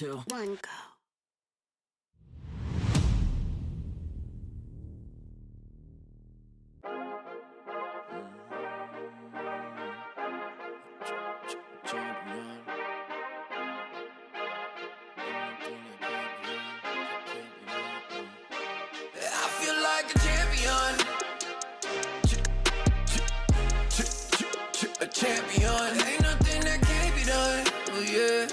2, 1, go. I feel like a champion. A champion. Ain't nothing that can't be done. Oh yeah.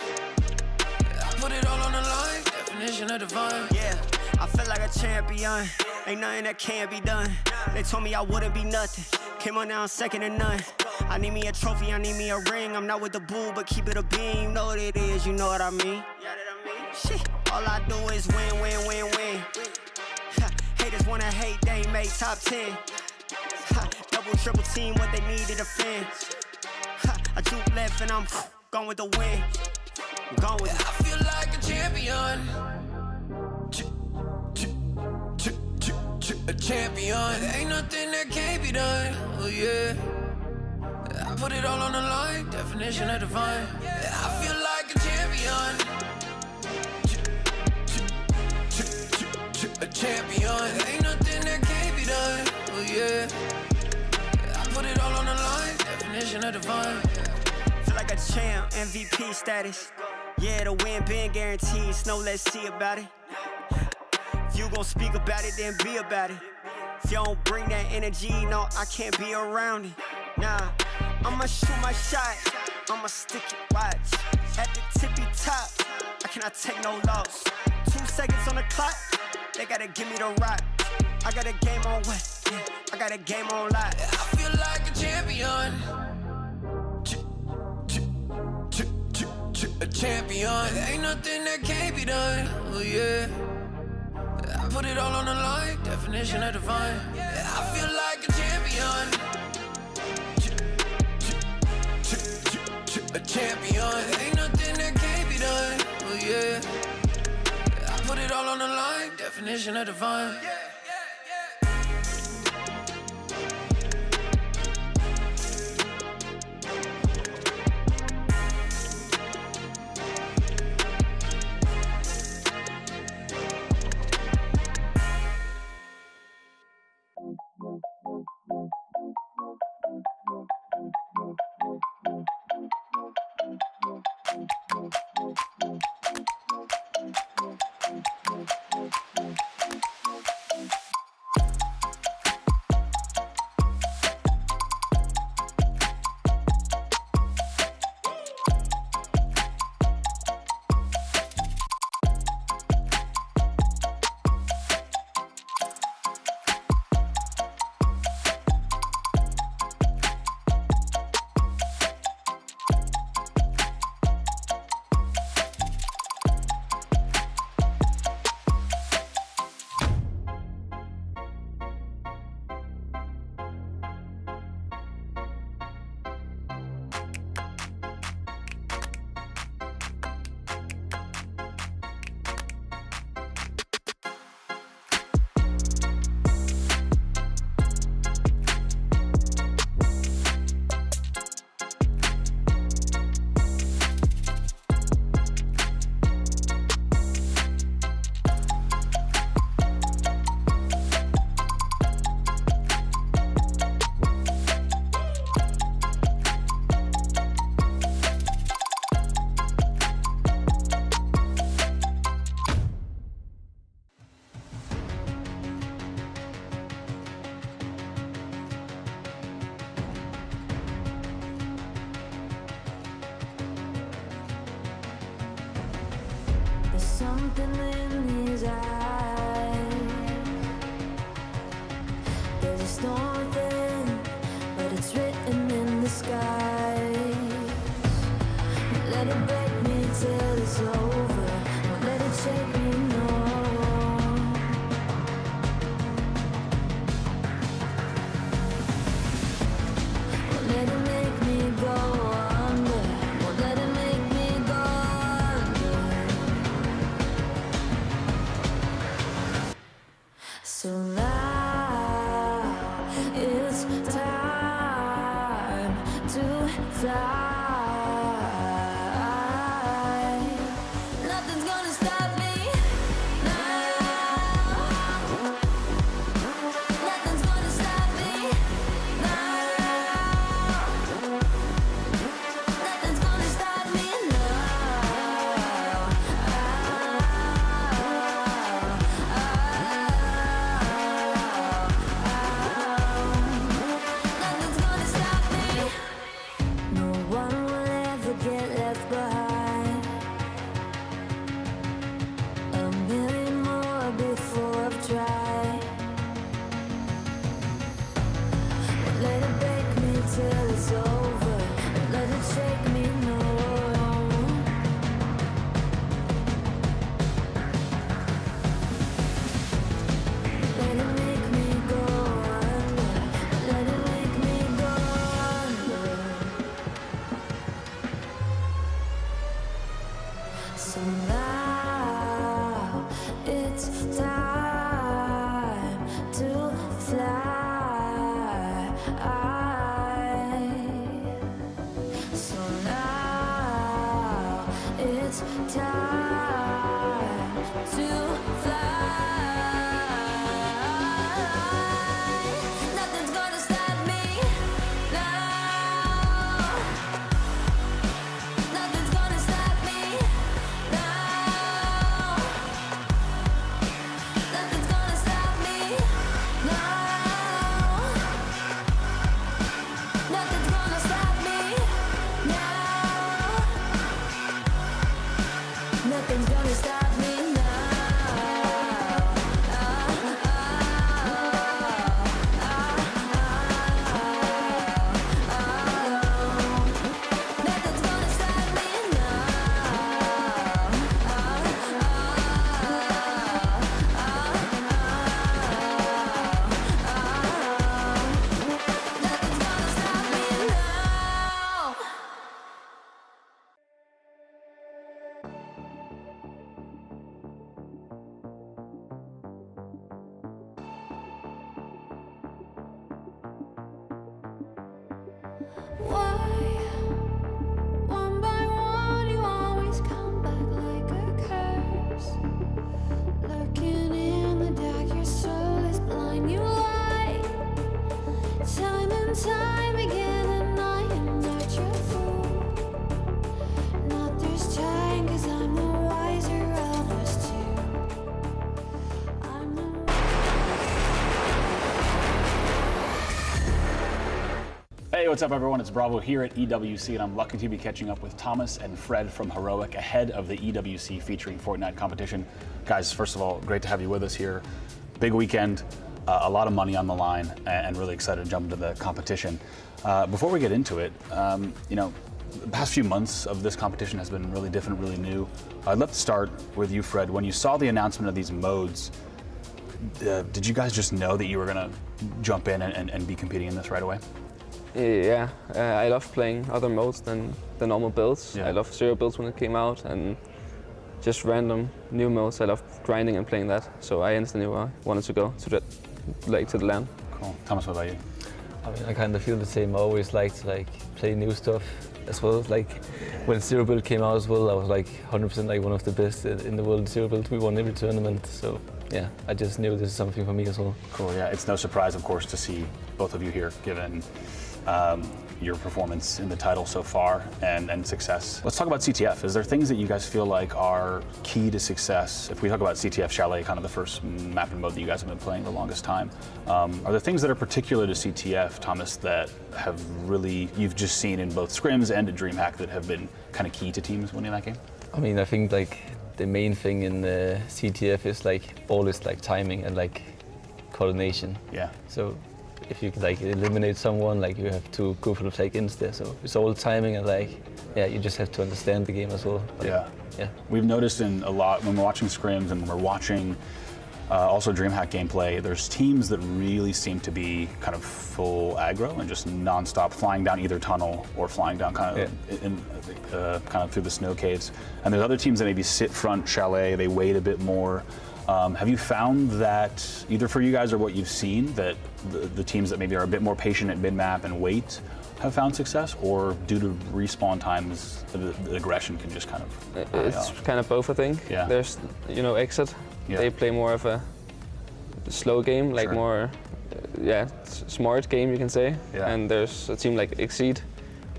I put it all on the line. Definition of divine. Yeah, I feel like a champion. Ain't nothing that can't be done. They told me I wouldn't be nothing. Came on now, second to none. I need me a trophy, I need me a ring. I'm not with the bull, but keep it a beam. You know what it is, you know what I mean. Shit, all I do is win, win, win, win. Haters wanna hate, they ain't made top 10. Double, triple team, what they need to defend. I juke left and I'm gone with the win. I'm gone with it. I feel like a champion. A champion. Ain't nothing that can't be done. Oh yeah. I put it all on the line. Definition of divine. I feel like a champion. A champion. Ain't nothing that can't be done. Oh yeah. I put it all on the line. Definition of divine. Feel like a champ, MVP status. Yeah, the win been guaranteed. So let's see about it. If you gon' speak about it, then be about it. If you don't bring that energy, no, I can't be around it. Nah, I'ma shoot my shot. I'ma stick it, watch. At the tippy top, I cannot take no loss. 2 seconds on the clock, they gotta give me the rock. I got a game on what? Yeah, I got a game on lock. I feel like a champion. A champion. Ain't nothing that can't be done. Oh yeah. I put it all on the line. Definition of divine. I feel like a champion. A champion. Ain't nothing that can't be done. Oh yeah. I put it all on the line. Definition of divine. Something in his eyes. There's a storm within, but it's written in the skies. Let it break me till it's over. Won't let it shake me, no. Won't let it make me go under. Won't let it make me go under. So now it's time to fly. Nothing's time to fly. Nothing's gonna stop me now. Nothing's gonna stop me now. Nothing's gonna stop me now. Nothing's gonna stop me now. Nothing's gonna stop me now. Nothing's gonna stop me Nothing's gonna stop me now. Why, one by one, you always come back like a curse? Lurking in the dark, your soul is blind. You lie, time and time again, and I am not your fool. Not this time, 'cause I'm the wiser of us two. I'm the Hey, what's up everyone? It's Bravo here at EWC, and I'm lucky to be catching up with Thomas and Fred from Heroic ahead of the EWC featuring Fortnite competition. Guys, first of all, great to have you with us here. Big weekend, a lot of money on the line, and really excited to jump into the competition. Before we get into it, the past few months of this competition has been really different, really new. I'd love to start with you, Fred. When you saw the announcement of these modes, did you guys just know that you were gonna jump in and be competing in this right away? Yeah, I love playing other modes than the normal builds. Yeah. I love zero builds when it came out, and just random new modes. I love grinding and playing that. So I instantly wanted to go to the LAN. Cool. Thomas, what about you? I mean, I kind of feel the same. I always like to play new stuff as well. Like when Zero Build came out as well, I was like 100% like one of the best in the world in Zero Build. We won every tournament, so yeah, I just knew this is something for me as well. Cool, yeah. It's no surprise, of course, to see both of you here, given your performance in the title so far and success. Let's talk about CTF. Is there things that you guys feel like are key to success? If we talk about CTF Chalet, kind of the first map and mode that you guys have been playing the longest time, are there things that are particular to CTF, Thomas, that have really, you've just seen in both scrims and at DreamHack that have been kind of key to teams winning that game? I mean, I think like the main thing in the CTF is always timing and coordination. Yeah. So if you eliminate someone, you have to go for the flag instead. So it's all timing and yeah, you just have to understand the game as well. Yeah. Yeah. We've noticed in a lot when we're watching scrims and we're watching also DreamHack gameplay, there's teams that really seem to be kind of full aggro and just non-stop flying down either tunnel or flying down kind of through the snow caves. And there's other teams that maybe sit front Chalet, they wait a bit more. Have you found that, either for you guys or what you've seen, that the teams that maybe are a bit more patient at mid-map and wait have found success, or due to respawn times, the aggression can just kind of It's kind of both, I think. Yeah. There's, Exit. Yeah. They play more of a slow game, Sure. more, smart game, you can say. Yeah. And there's a team like Exceed,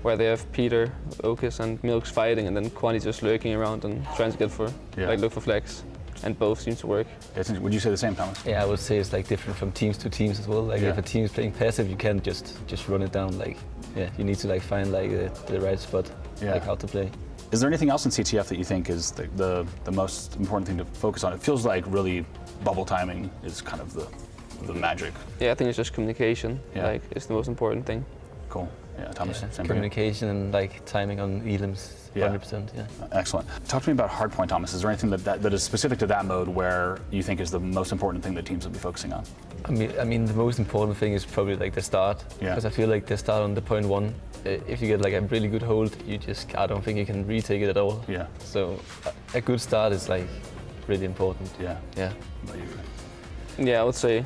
where they have Peter, Okus, and Milks fighting, and then Kwani just lurking around and trying to look for flags. And both seem to work. Would you say the same, Thomas? Yeah, I would say it's different from teams to teams as well. Yeah. If a team is playing passive, you can't just run it down. You need to find the right spot, how to play. Is there anything else in CTF that you think is the most important thing to focus on? It feels like really bubble timing is kind of the magic. Yeah, I think it's just communication. Yeah. It's the most important thing. Cool. Yeah, Thomas. Yeah, Same for you? communication and timing on elims, Yeah. 100%. Yeah. Excellent. Talk to me about Hardpoint, Thomas. Is there anything that is specific to that mode where you think is the most important thing that teams will be focusing on? I mean, the most important thing is probably the start. Yeah. Because I feel the start on the point one, if you get a really good hold, I don't think you can retake it at all. Yeah. So a good start is really important. Yeah. Yeah. What about you? Yeah, I would say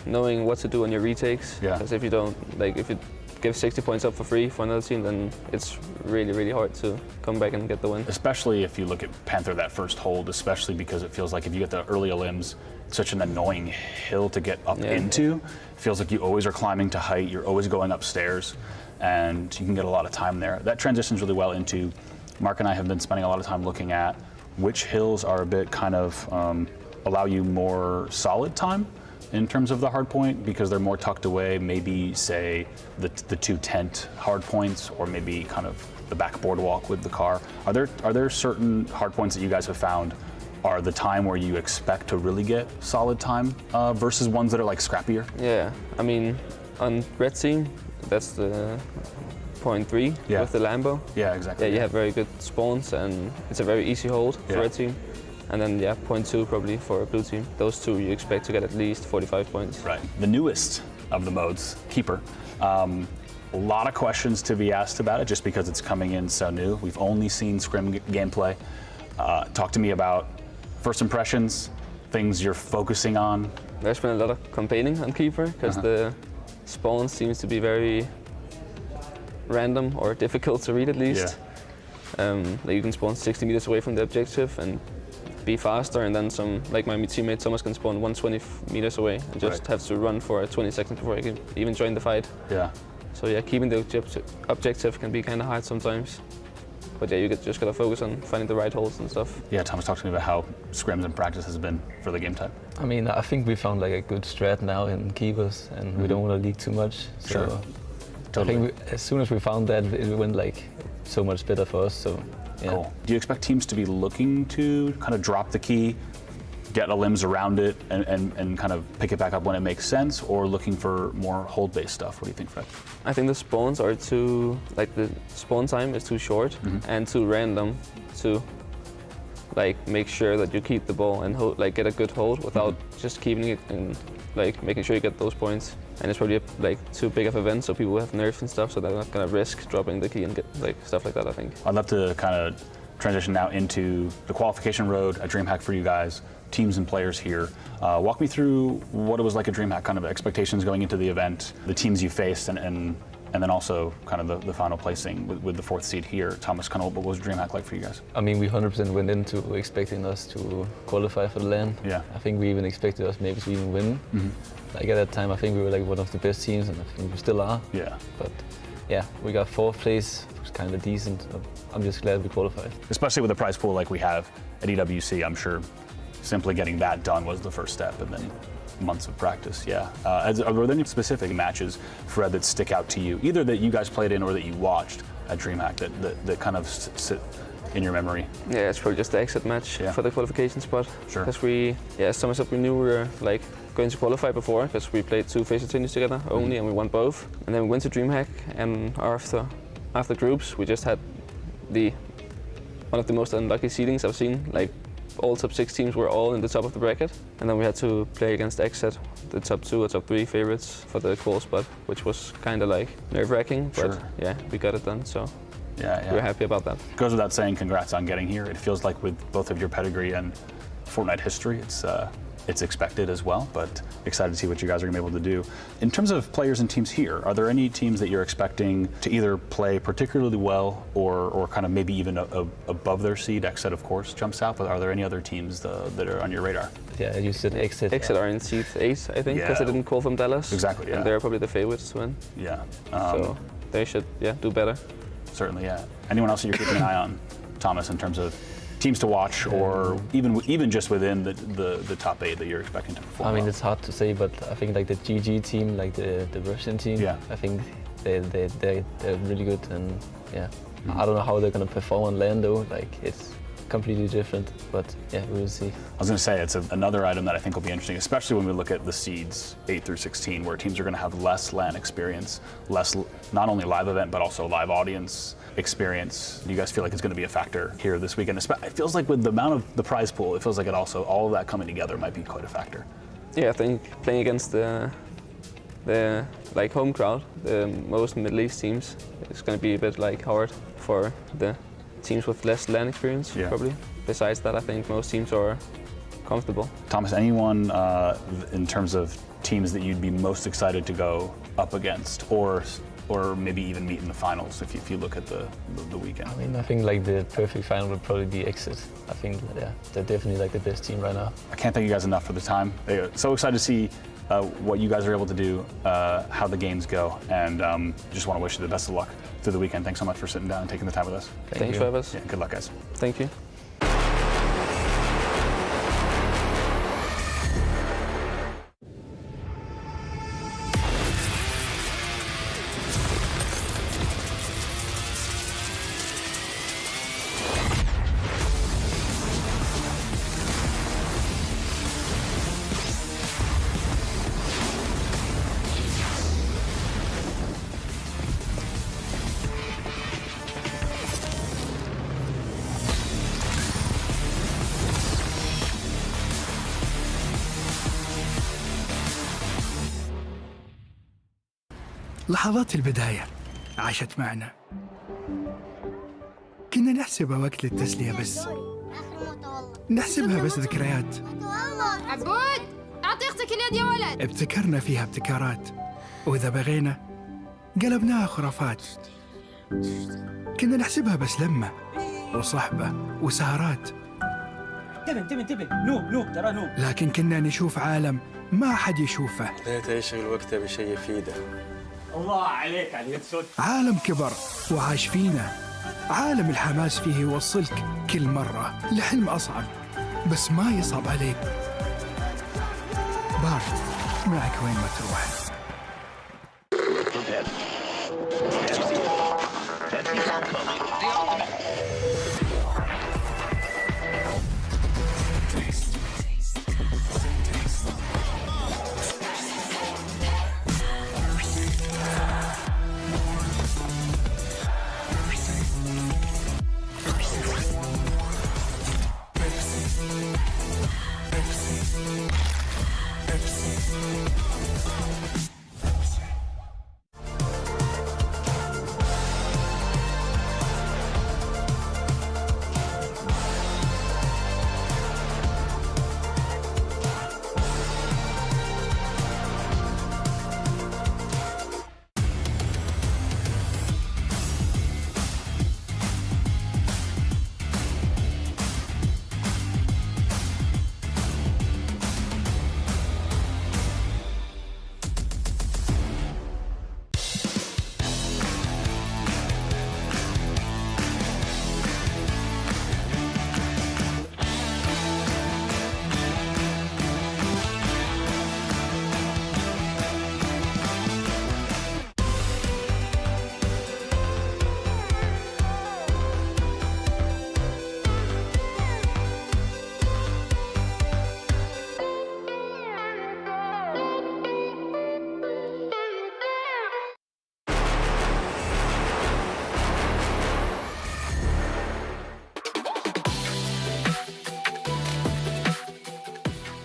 knowing what to do on your retakes. Yeah. Because if you don't, if you give 60 points up for free for another team, then it's really, really hard to come back and get the win. Especially if you look at Panther that first hold, especially because it feels like if you get the early limbs, it's such an annoying hill to get up into. It feels like you always are climbing to height, you're always going upstairs, and you can get a lot of time there. That transitions really well into, Mark and I have been spending a lot of time looking at which hills are a bit kind of allow you more solid time in terms of the hard point, because they're more tucked away, maybe say the two tent hard points, or maybe kind of the back boardwalk with the car. Are there certain hard points that you guys have found are the time where you expect to really get solid time versus ones that are like scrappier? Yeah, I mean, on red team, that's the 0.3 with the Lambo. Yeah, exactly. Yeah, you have very good spawns, and it's a very easy hold for red team. And then 0.2 probably for blue team. Those two you expect to get at least 45 points. Right. The newest of the modes, Keeper. A lot of questions to be asked about it just because it's coming in so new. We've only seen scrim gameplay. Talk to me about first impressions, things you're focusing on. There's been a lot of campaigning on Keeper because the spawn seems to be very random or difficult to read at least. Like you can spawn 60 meters away from the objective and be faster, and then like my teammate Thomas can spawn 120 meters away and just have to run for 20 seconds before he can even join the fight. Yeah. So keeping the objective can be kind of hard sometimes. But you just gotta focus on finding the right holes and stuff. Yeah, Thomas, talk to me about how scrims and practice has been for the game type. I mean, I think we found like a good strat now in keepers, and we don't want to leak too much. So Totally. I think as soon as we found that, it went like so much better for us. So. Yeah. Cool. Do you expect teams to be looking to kind of drop the key, get a limbs around it, and kind of pick it back up when it makes sense, or looking for more hold-based stuff? What do you think, Fred? I think the spawns are too, like the spawn time is too short and too random to like make sure that you keep the ball and like get a good hold without just keeping it and like making sure you get those points. And it's probably like too big of an event, so people have nerfs and stuff, so they're not gonna risk dropping the key and get like stuff like that, I think. I'd love to kind of transition now into the qualification road, a DreamHack for you guys, teams and players here. Walk me through what it was like at DreamHack, kind of expectations going into the event, the teams you faced, and then also kind of the final placing with the 4th seed here. Thomas, kind of what was DreamHack like for you guys? I mean, we 100% went into expecting us to qualify for the LAN. Yeah. I think we even expected us maybe to even win. Like at that time, I think we were like one of the best teams, and I think we still are. Yeah. But yeah, we got 4th place, which was kind of decent. I'm just glad we qualified. Especially with a prize pool like we have at EWC, I'm sure simply getting that done was the first step, and then months of practice. Yeah. Are there any specific matches, Fred, that stick out to you, either that you guys played in or that you watched at DreamHack that kind of sit in your memory? Yeah, it's probably just the exit match for the qualification spot. Sure. Because as Thomas said, we knew we were like going to qualify before, because we played 2 face teams together only, and we won both. And then we went to DreamHack, and after groups, we just had one of the most unlucky seedings I've seen. Like all top 6 teams were all in the top of the bracket, and then we had to play against Exit, the top 2 or top 3 favorites for the qual spot, which was kind of like nerve-wracking, but we got it done, so we're happy about that. Goes without saying, congrats on getting here. It feels like with both of your pedigree and Fortnite history, it's expected as well, but excited to see what you guys are gonna be able to do. In terms of players and teams here, are there any teams that you're expecting to either play particularly well or kind of maybe even above their seed? Exit, of course, jumps out, but are there any other teams that are on your radar? Yeah, you said Exit. Exit are in seed 8, I think, because they didn't call from Dallas. Exactly, yeah. And they're probably the favorites to win. Yeah. So they should, do better. Certainly, yeah. Anyone else that you're keeping an eye on, Thomas, in terms of teams to watch, or even just within the top 8 that you're expecting to perform? I mean, well? it's hard to say, but I think like the GG team, like the Russian team, I think they're really good, and I don't know how they're gonna perform on LAN though. Like it's completely different, but we will see. I was going to say, it's another item that I think will be interesting, especially when we look at the seeds 8 through 16, where teams are going to have less LAN experience, less not only live event, but also live audience experience. Do you guys feel like it's going to be a factor here this weekend? It feels like with the amount of the prize pool, it feels like all of that coming together might be quite a factor. Yeah, I think playing against the like home crowd, the most Middle East teams, it's going to be a bit like hard for the teams with less LAN experience, probably. Besides that, I think most teams are comfortable. Thomas, anyone in terms of teams that you'd be most excited to go up against, or or maybe even meet in the finals if you look at the weekend? I mean, I think like the perfect final would probably be Exit. I think, yeah, they're definitely like the best team right now. I can't thank you guys enough for the time. So excited to see what you guys are able to do, how the games go, and just want to wish you the best of luck through the weekend. Thanks so much for sitting down and taking the time with us. Thanks for having us. Yeah, good luck, guys. Thank you. لحظات البداية عاشت معنا. كنا نحسبها وقت للتسلية بس، نحسبها بس ذكريات. عبود أعطي أختك اليد يا ولد. ابتكرنا فيها ابتكارات، وإذا بغينا قلبناها خرافات. كنا نحسبها بس لمة وصحبة وسهرات. انتبه نوب ترى نوب. لكن كنا نشوف عالم ما حد يشوفه. ليت يشغل وقته بشيء يفيده. الله عليك على اليد سود. عالم كبر وعاش فينا، عالم الحماس فيه يوصلك كل مرة لحلم أصعب، بس ما يصعب عليك. بارد معك وين ما تروح.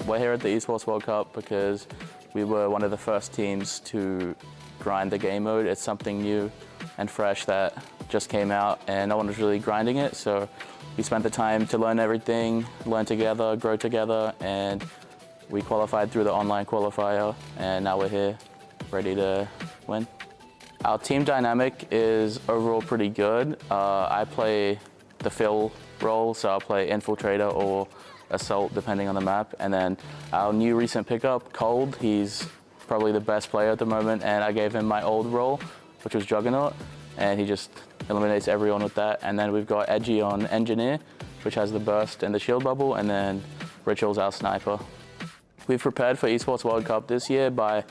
We're here at the Esports World Cup because we were one of the first teams to grind the game mode. It's something new and fresh that just came out and no one was really grinding it. So we spent the time to learn everything, learn together, grow together, and we qualified through the online qualifier, and now we're here ready to win. Our team dynamic is overall pretty good. I play the fill role, so I'll play infiltrator or assault depending on the map. And then our new recent pickup, Cold, he's probably the best player at the moment, and I gave him my old role, which was Juggernaut, and he just eliminates everyone with that. And then we've got Edgy on Engineer, which has the burst and the shield bubble, and then Ritual's our sniper. We've prepared for Esports World Cup this year by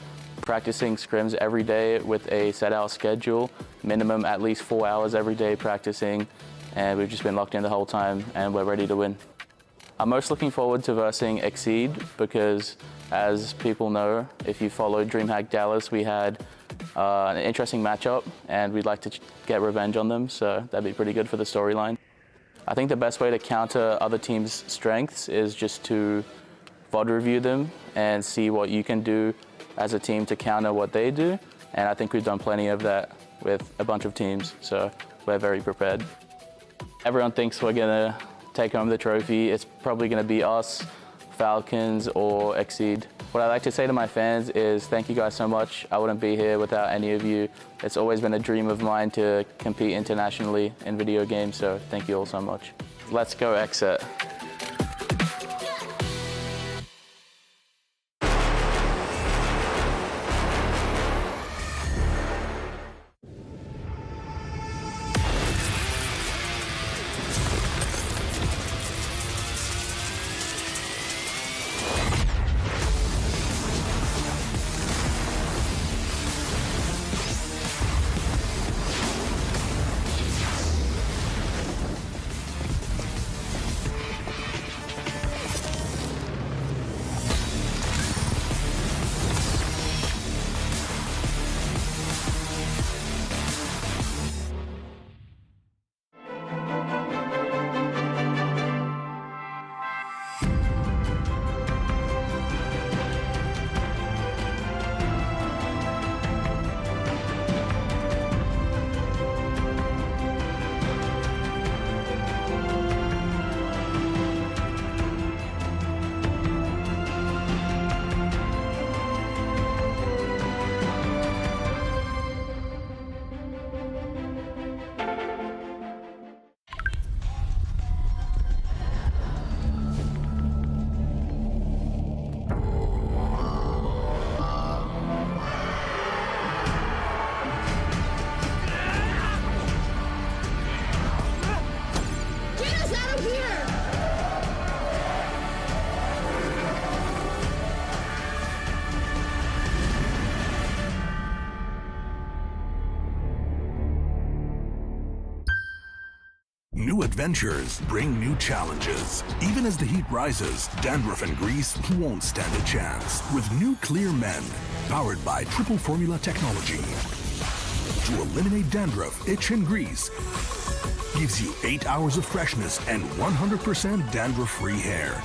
practicing scrims every day with a set out schedule, minimum at least 4 hours every day practicing, and we've just been locked in the whole time and we're ready to win. I'm most looking forward to versing Exceed because, as people know, if you followed DreamHack Dallas, we had an interesting matchup and we'd like to get revenge on them, so that'd be pretty good for the storyline. I think the best way to counter other teams' strengths is just to VOD review them and see what you can do as a team to counter what they do, and I think we've done plenty of that with a bunch of teams, so we're very prepared. Everyone thinks we're gonna take home the trophy. It's probably gonna be us, Falcons, or Exceed. What I'd like to say to my fans is thank you guys so much. I wouldn't be here without any of you. It's always been a dream of mine to compete internationally in video games, so thank you all so much. Let's go exit. New adventures bring new challenges. Even as the heat rises, dandruff and grease won't stand a chance. With new Clear Men, powered by triple formula technology. To eliminate dandruff, itch and grease, gives you 8 hours of freshness and 100% dandruff-free hair.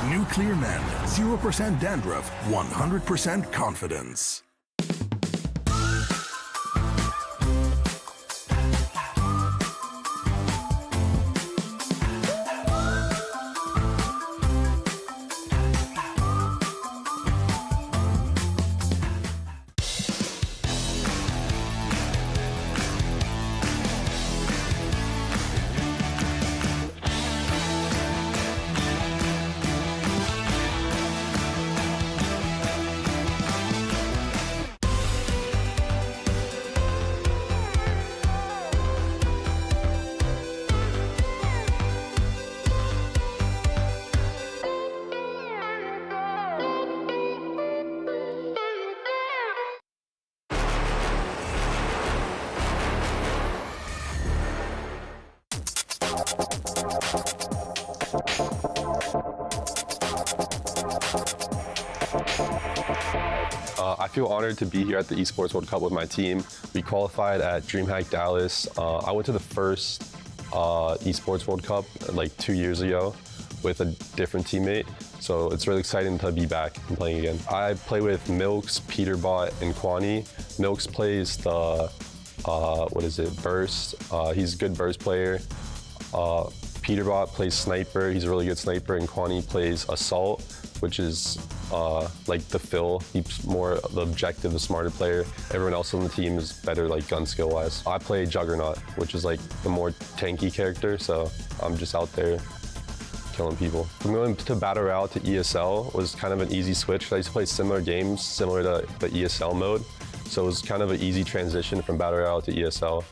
New Clear Men, 0% dandruff, 100% confidence. I feel honored to be here at the Esports World Cup with my team. We qualified at DreamHack Dallas. I went to the first Esports World Cup like 2 years ago with a different teammate. So it's really exciting to be back and playing again. I play with Milks, Peterbot, and Kwani. Milks plays the, Burst. He's a good Burst player. Peterbot plays Sniper. He's a really good Sniper. And Kwani plays Assault, which is like the Phil. He's more the objective, the smarter player. Everyone else on the team is better like gun skill wise. I play Juggernaut, which is like the more tanky character, so I'm just out there killing people. From going to Battle Royale to ESL was kind of an easy switch. I used to play similar games, similar to the ESL mode, so it was kind of an easy transition from Battle Royale to ESL.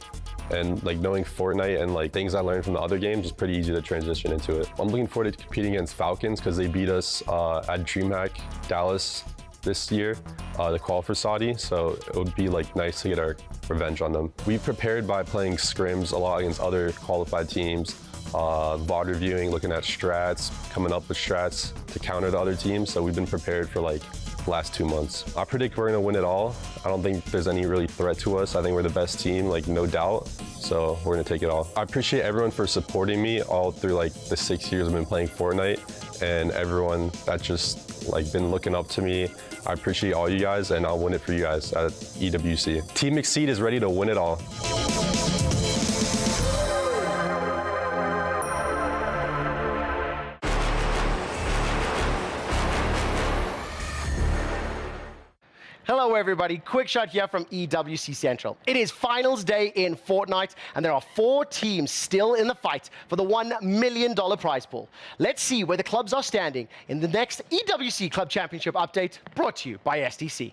And like knowing Fortnite and like things I learned from the other games was pretty easy to transition into it. I'm looking forward to competing against Falcons because they beat us at DreamHack Dallas this year, the qual for Saudi. So it would be like nice to get our revenge on them. We prepared by playing scrims a lot against other qualified teams, VOD reviewing, looking at strats, coming up with strats to counter the other teams. So we've been prepared for like last 2 months. I predict we're gonna win it all. I don't think there's any really threat to us. I think we're the best team, like no doubt. So we're gonna take it all. I appreciate everyone for supporting me all through like the 6 years I've been playing Fortnite, and everyone that just like been looking up to me. I appreciate all you guys, and I'll win it for you guys at EWC. Team Exceed is ready to win it all. everybody, quick shot here from EWC Central. It is finals day in Fortnite, and there are 4 teams still in the fight for the $1 million prize pool. Let's see where the clubs are standing in the next EWC Club Championship update, brought to you by SDC.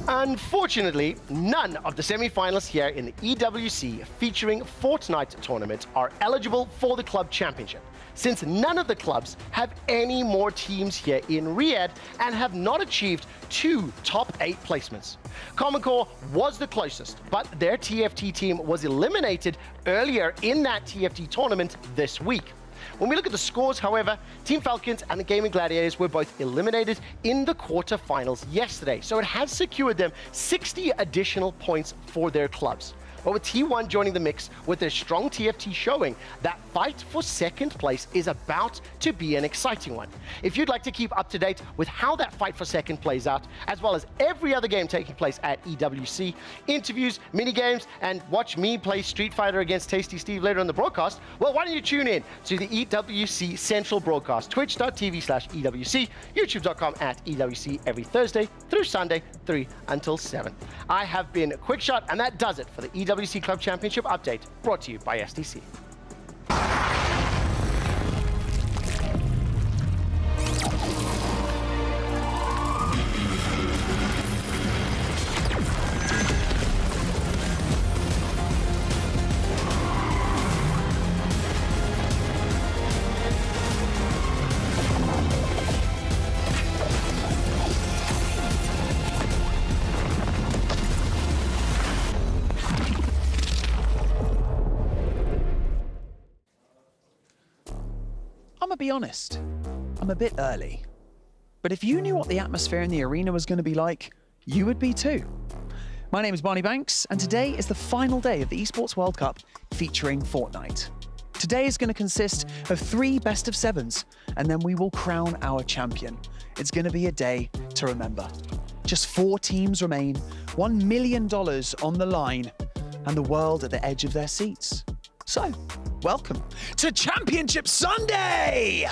Unfortunately, none of the semi-finalists here in the EWC featuring Fortnite tournament are eligible for the club championship, since none of the clubs have any more teams here in Riyadh and have not achieved 2 top 8 placements. Common Core was the closest, but their TFT team was eliminated earlier in that TFT tournament this week. When we look at the scores, however, Team Falcons and the Gaming Gladiators were both eliminated in the quarterfinals yesterday, so it has secured them 60 additional points for their clubs. But with T1 joining the mix with their strong TFT showing, that fight for second place is about to be an exciting one. If you'd like to keep up to date with how that fight for second plays out, as well as every other game taking place at EWC, interviews, mini-games, and watch me play Street Fighter against Tasty Steve later on the broadcast, well, why don't you tune in to the EWC Central broadcast, twitch.tv/EWC, youtube.com/EWC every Thursday through Sunday, 3 until 7. I have been Quickshot, and that does it for the EWC Club Championship update, brought to you by SDC. I'm gonna be honest, I'm a bit early. But if you knew what the atmosphere in the arena was gonna be like, you would be too. My name is Barney Banks, and today is the final day of the Esports World Cup featuring Fortnite. Today is gonna consist of 3 best of 7s, and then we will crown our champion. It's gonna be a day to remember. Just 4 teams remain, $1 million on the line, and the world at the edge of their seats. So, welcome to Championship Sunday!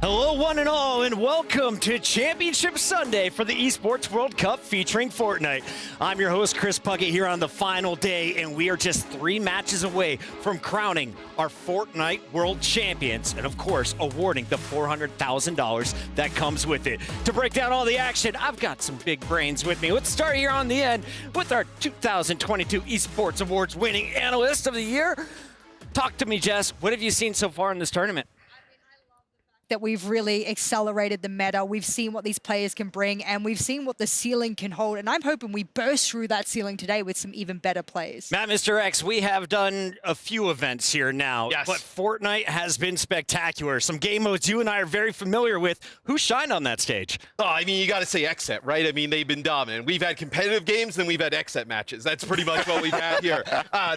Hello, one and all, and welcome to Championship Sunday for the Esports World Cup featuring Fortnite. I'm your host, Chris Puckett, here on the final day, and we are just 3 matches away from crowning our Fortnite World Champions, and of course, awarding the $400,000 that comes with it. To break down all the action, I've got some big brains with me. Let's start here on the end with our 2022 Esports Awards winning Analyst of the Year, Talk to me, Jess. What have you seen so far in this tournament? That we've really accelerated the meta. We've seen what these players can bring, and we've seen what the ceiling can hold. And I'm hoping we burst through that ceiling today with some even better plays. Matt, Mr. X, we have done a few events here now, but Fortnite has been spectacular. Some game modes you and I are very familiar with. Who shined on that stage? Oh, I mean, you got to say XSET, right? I mean, they've been dominant. We've had competitive games, then we've had XSET matches. That's pretty much what we've had here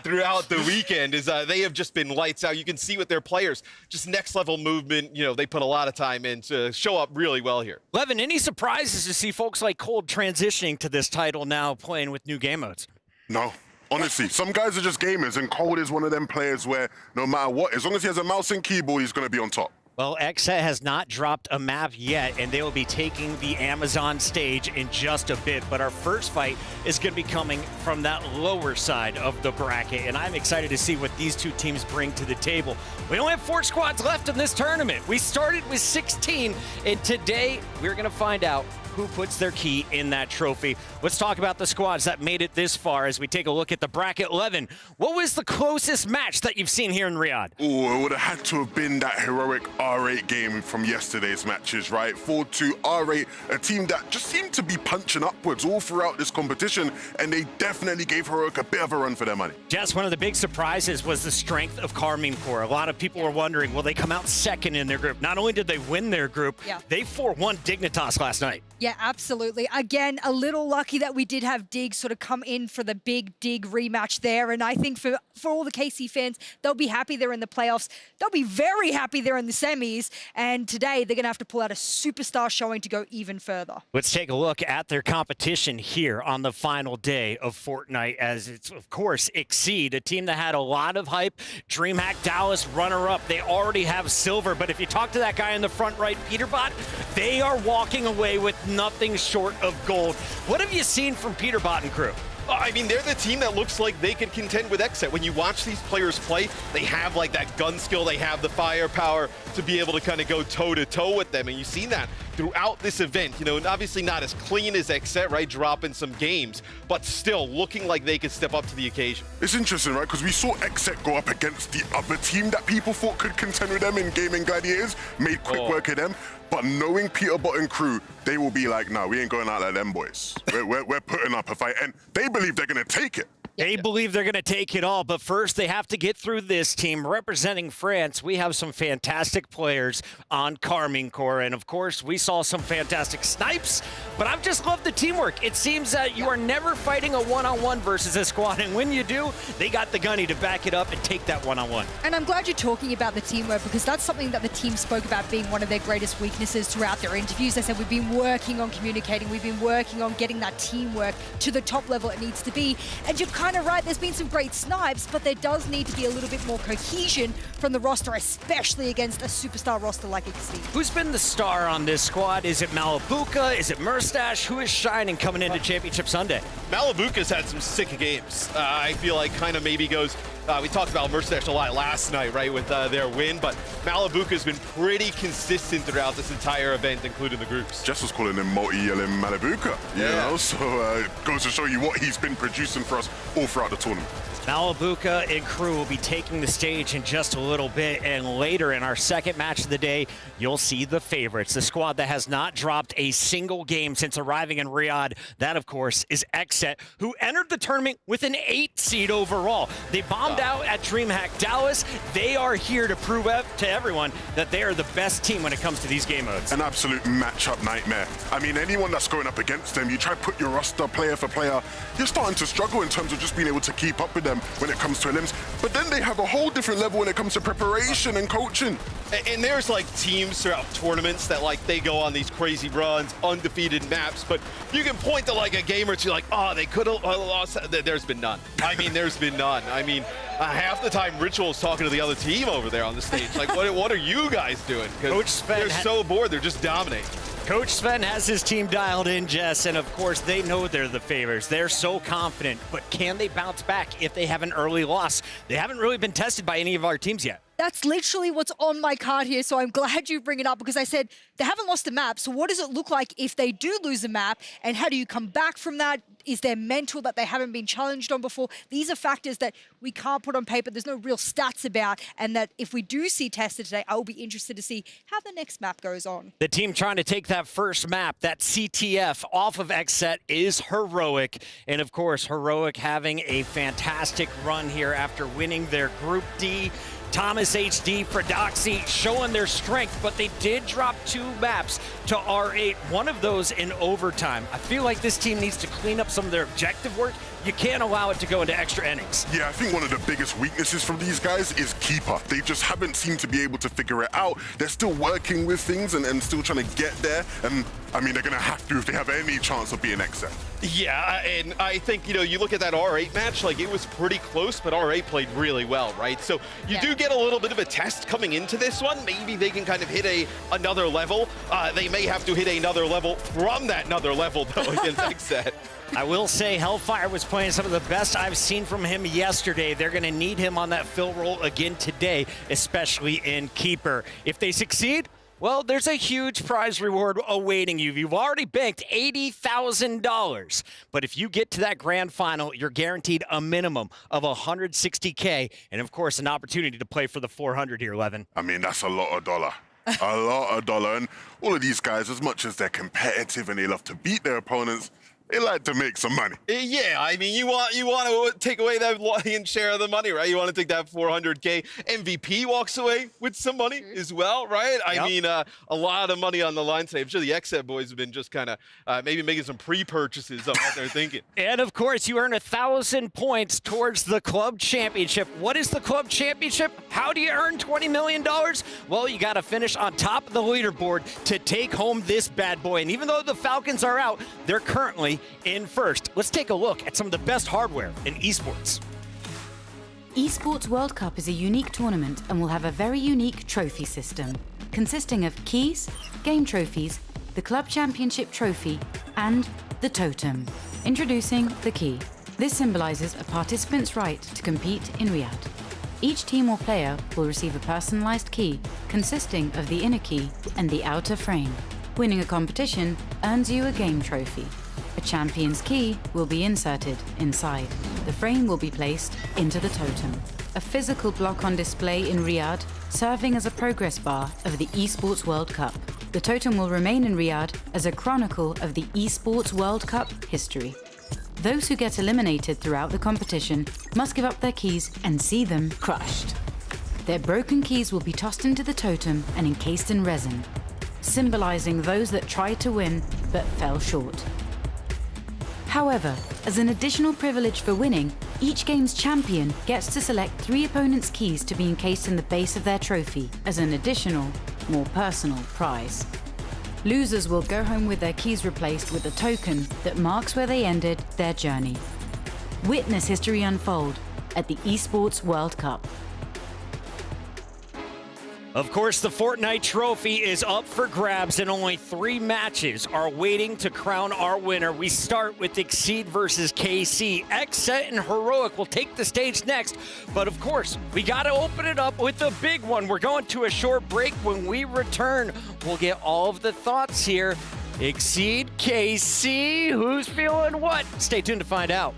throughout the weekend. Is they have just been lights out. You can see with their players, just next level movement. You know, they put a lot of time in to show up really well here. Levin, any surprises to see folks like Cold transitioning to this title now, playing with new game modes? No. Honestly, some guys are just gamers, and Cold is one of them players where no matter what, as long as he has a mouse and keyboard, he's going to be on top. Well, XSET has not dropped a map yet, and they will be taking the Amazon stage in just a bit. But our first fight is going to be coming from that lower side of the bracket, and I'm excited to see what these two teams bring to the table. We only have 4 squads left in this tournament. We started with 16, and today we're going to find out who puts their key in that trophy. Let's talk about the squads that made it this far as we take a look at the bracket. 11. What was the closest match that you've seen here in Riyadh? Oh, it would have had to have been that heroic R8 game from yesterday's matches, right? 4-2 R8, a team that just seemed to be punching upwards all throughout this competition, and they definitely gave Heroic a bit of a run for their money. Jess, one of the big surprises was the strength of Carmine Corps. A lot of people were wondering, will they come out second in their group? Not only did they win their group, they 4-1 Dignitas last night. Yeah, absolutely. Again, a little lucky that we did have Dig sort of come in for the big Dig rematch there. And I think for all the KC fans, they'll be happy they're in the playoffs. They'll be very happy they're in the semis. And today, they're going to have to pull out a superstar showing to go even further. Let's take a look at their competition here on the final day of Fortnite, as it's, of course, Exceed, a team that had a lot of hype. DreamHack Dallas, runner-up. They already have silver. But if you talk to that guy in the front right, Peterbot, they are walking away with nothing short of gold. What have you seen from Peterbot and crew? I mean, they're the team that looks like they could contend with XSET. When you watch these players play, they have like that gun skill, they have the firepower to be able to kind of go toe-to-toe with them. And you've seen that throughout this event. You know, and obviously not as clean as XSET, right? Dropping some games, but still looking like they could step up to the occasion. It's interesting, right? Because we saw XSET go up against the other team that people thought could contend with them in Gaming Gladiators, made quick work of them. But knowing Peterbot and crew, they will be like, no, we ain't going out like them boys. We're putting up a fight, and they believe they're going to take it. They believe they're going to take it all, but first they have to get through this team. Representing France, we have some fantastic players on Carmine Corps, and of course, we saw some fantastic snipes, but I've just loved the teamwork. It seems that you are never fighting a one-on-one versus a squad, and when you do, they got the gunny to back it up and take that one-on-one. And I'm glad you're talking about the teamwork, because that's something that the team spoke about being one of their greatest weaknesses throughout their interviews. They said, we've been working on communicating, we've been working on getting that teamwork to the top level it needs to be, and you're kind of right, there's been some great snipes, but there does need to be a little bit more cohesion from the roster, especially against a superstar roster like Exceed. Who's been the star on this squad? Is it Malibuca? Is it Murstache? Who is shining coming into Championship Sunday? Malibuca's had some sick games. I feel like kind of maybe goes, we talked about Murstache a lot last night, right, with their win, but Malibuca's been pretty consistent throughout this entire event, including the groups. Jess was calling him multi-yelling Malibuca, you know, so it goes to show you what he's been producing for us all throughout the tournament. Malibuca and crew will be taking the stage in just a little bit, and later in our second match of the day, you'll see the favorites, the squad that has not dropped a single game since arriving in Riyadh. That, of course, is XSET, who entered the tournament with an 8 seed overall. They bombed out at DreamHack Dallas. They are here to prove to everyone that they are the best team when it comes to these game modes. An absolute matchup nightmare. I mean, anyone that's going up against them, you try to put your roster player for player, you're starting to struggle in terms of just being able to keep up with them when it comes to elims, but then they have a whole different level when it comes to preparation and coaching. And there's like teams throughout tournaments that like they go on these crazy runs, undefeated maps, but you can point to like a game or two like, oh, they could have lost. There's been none. I mean, there's been none. I mean, half the time Ritual's talking to the other team over there on the stage. Like, what are you guys doing? Coach Sven, they're so bored, they're just dominating. Coach Sven has his team dialed in, Jess, and of course they know they're the favorites. They're so confident, but can they bounce back if they have an early loss? They haven't really been tested by any of our teams yet. That's literally what's on my card here, so I'm glad you bring it up because I said they haven't lost a map, so what does it look like if they do lose a map, and how do you come back from that? Is there mental that they haven't been challenged on before? These are factors that we can't put on paper. There's no real stats about, and that if we do see tested today, I will be interested to see how the next map goes on. The team trying to take that first map, that CTF off of XSET, is Heroic. And of course, Heroic having a fantastic run here after winning their Group D. Thomas HD, Fredoxy showing their strength, but they did drop 2 maps to R8, one of those in overtime. I feel like this team needs to clean up some of their objective work. You can't allow it to go into extra innings. Yeah, I think one of the biggest weaknesses from these guys is keeper. They just haven't seemed to be able to figure it out. They're still working with things and still trying to get there. And I mean, they're going to have to if they have any chance of being XSET. Yeah, and I think, you know, you look at that R8 match, like it was pretty close, but R8 played really well, right? So you do get a little bit of a test coming into this one. Maybe they can kind of hit another level. They may have to hit another level from that another level, though, against XSET. I will say Hellfire was playing some of the best I've seen from him yesterday. They're going to need him on that fill role again today, especially in Keeper. If they succeed, well, there's a huge prize reward awaiting you. You've already banked $80,000. But if you get to that grand final, you're guaranteed a minimum of $160K. And, of course, an opportunity to play for the 400 here, Levin. I mean, that's a lot of dollar. A lot of dollar. And all of these guys, as much as they're competitive and they love to beat their opponents, they like to make some money. Yeah, I mean, you want to take away that lion's share of the money, right? You want to take that 400K. MVP walks away with some money as well, right? I mean, a lot of money on the line today. I'm sure the XSET boys have been just kind of maybe making some pre-purchases of what they're thinking. And, of course, you earn 1,000 points towards the club championship. What is the club championship? How do you earn $20 million? Well, you got to finish on top of the leaderboard to take home this bad boy. And even though the Falcons are out, they're currently in first. Let's take a look at some of the best hardware in esports. Esports World Cup is a unique tournament and will have a very unique trophy system, consisting of keys, game trophies, the club championship trophy, and the totem. Introducing the key. This symbolizes a participant's right to compete in Riyadh. Each team or player will receive a personalized key consisting of the inner key and the outer frame. Winning a competition earns you a game trophy. A champion's key will be inserted inside. The frame will be placed into the totem. A physical block on display in Riyadh, serving as a progress bar of the Esports World Cup. The totem will remain in Riyadh as a chronicle of the Esports World Cup history. Those who get eliminated throughout the competition must give up their keys and see them crushed. Their broken keys will be tossed into the totem and encased in resin, symbolizing those that tried to win but fell short. However, as an additional privilege for winning, each game's champion gets to select 3 opponents' keys to be encased in the base of their trophy as an additional, more personal prize. Losers will go home with their keys replaced with a token that marks where they ended their journey. Witness history unfold at the Esports World Cup. Of course, the Fortnite trophy is up for grabs, and only 3 matches are waiting to crown our winner. We start with Exceed versus KC. XSET and Heroic will take the stage next, but of course, we got to open it up with the big one. We're going to a short break. When we return, we'll get all of the thoughts here. Exceed, KC, who's feeling what? Stay tuned to find out.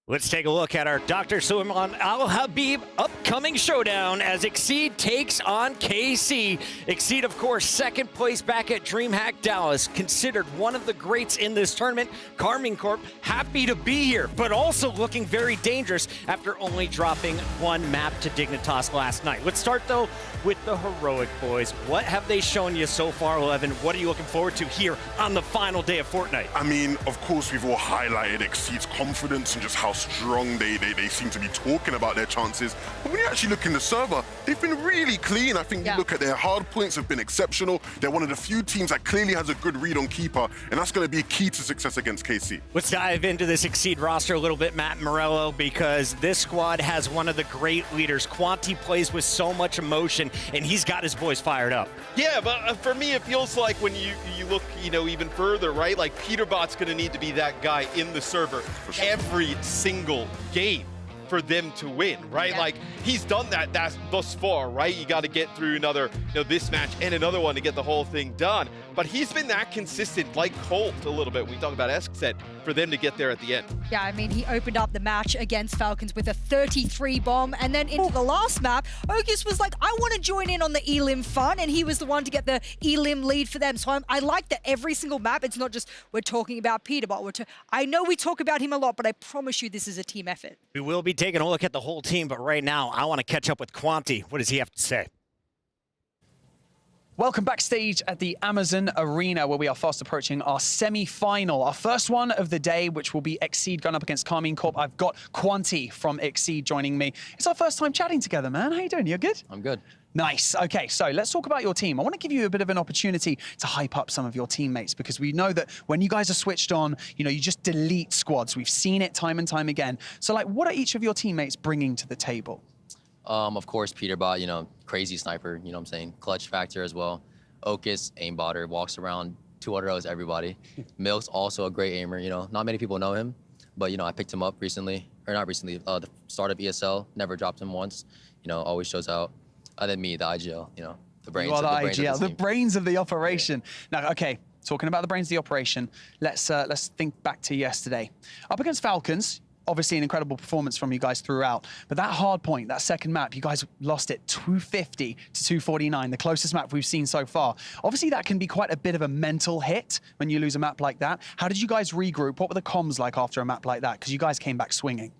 Let's take a look at our Dr. Suleiman Al Habib upcoming showdown as Exceed takes on KC. Exceed, of course, second place back at DreamHack Dallas, considered one of the greats in this tournament. Carmine Corp happy to be here, but also looking very dangerous after only dropping one map to Dignitas last night. Let's start, though, with the Heroic boys. What have they shown you so far, Levin? What are you looking forward to here on the final day of Fortnite? I mean, of course, we've all highlighted Exceed's confidence and just how strong they seem to be talking about their chances. But when you actually look in the server, they've been really clean. I think you look at their hard points have been exceptional. They're one of the few teams that clearly has a good read on keeper, and that's going to be key to success against KC. Let's dive into this Exceed roster a little bit, Matt Morello, because this squad has one of the great leaders. Quanti plays with so much emotion, and he's got his boys fired up. Yeah, but for me, it feels like when you look, even further, right? Like Peterbot's going to need to be that guy in the server every single game for them to win, right? Yeah. Like he's done that thus far, right? You got to get through another, this match and another one to get the whole thing done. But he's been that consistent, like Colt a little bit. We talk about Esket for them to get there at the end. Yeah, I mean, he opened up the match against Falcons with a 33 bomb, and then into the last map, Okus was like, I want to join in on the Elim fun, and he was the one to get the Elim lead for them. So I like that every single map, it's not just we're talking about Peterbot. I know we talk about him a lot, but I promise you this is a team effort. We will be taking a look at the whole team, but right now, I want to catch up with Quanti. What does he have to say? Welcome backstage at the Amazon Arena, where we are fast approaching our semi-final, our first one of the day, which will be Exceed going up against Carmine Corp. I've got Quanti from Exceed joining me. It's our first time chatting together, man. How you doing? You good? I'm good. Nice. Okay, so let's talk about your team. I want to give you a bit of an opportunity to hype up some of your teammates, because we know that when you guys are switched on, you just delete squads. We've seen it time and time again. So, what are each of your teammates bringing to the table? Of course, Peterbot, crazy sniper, what I'm saying? Clutch factor as well. Okus, aimbotter, walks around 200 rows everybody. Milk's also a great aimer, Not many people know him, but, I picked him up recently. Or not recently, the start of ESL, never dropped him once. Always shows out. And then me, the IGL, the brains You are of the IGL, the team. brains of the operation. Yeah. Now, okay, talking about the brains of the operation, let's think back to yesterday. Up against Falcons, obviously an incredible performance from you guys throughout, but that hard point, that second map, you guys lost it 250 to 249, the closest map we've seen so far. Obviously, that can be quite a bit of a mental hit when you lose a map like that. How did you guys regroup? What were the comms like after a map like that? Because you guys came back swinging.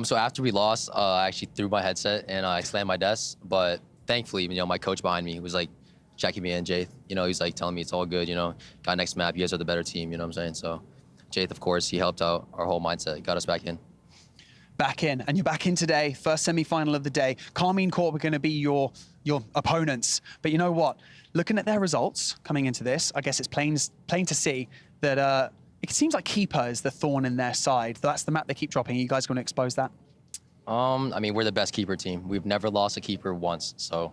So after we lost, I actually threw my headset and I slammed my desk, but thankfully, my coach behind me was like checking me in, Jaith. He's like telling me it's all good, got next map, you guys are the better team, you know what I'm saying? So Jaith, of course, he helped out our whole mindset, got us back in. Back in, and you're back in today, first semi-final of the day. Carmine Corp are going to be your opponents. But you know what? Looking at their results coming into this, I guess it's plain to see that it seems like Keeper is the thorn in their side. That's the map they keep dropping. Are you guys going to expose that? I mean, we're the best keeper team. We've never lost a keeper once, so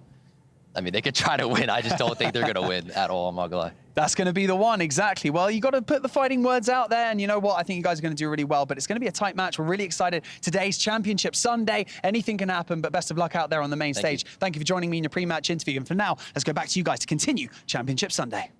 I mean, they could try to win. I just don't think they're going to win at all, I'm not going to lie. That's going to be the one, exactly. Well, you got to put the fighting words out there, and you know what? I think you guys are going to do really well, but it's going to be a tight match. We're really excited. Today's Championship Sunday. Anything can happen, but best of luck out there on the main stage. Thank you for joining me in your pre-match interview, and for now, let's go back to you guys to continue Championship Sunday.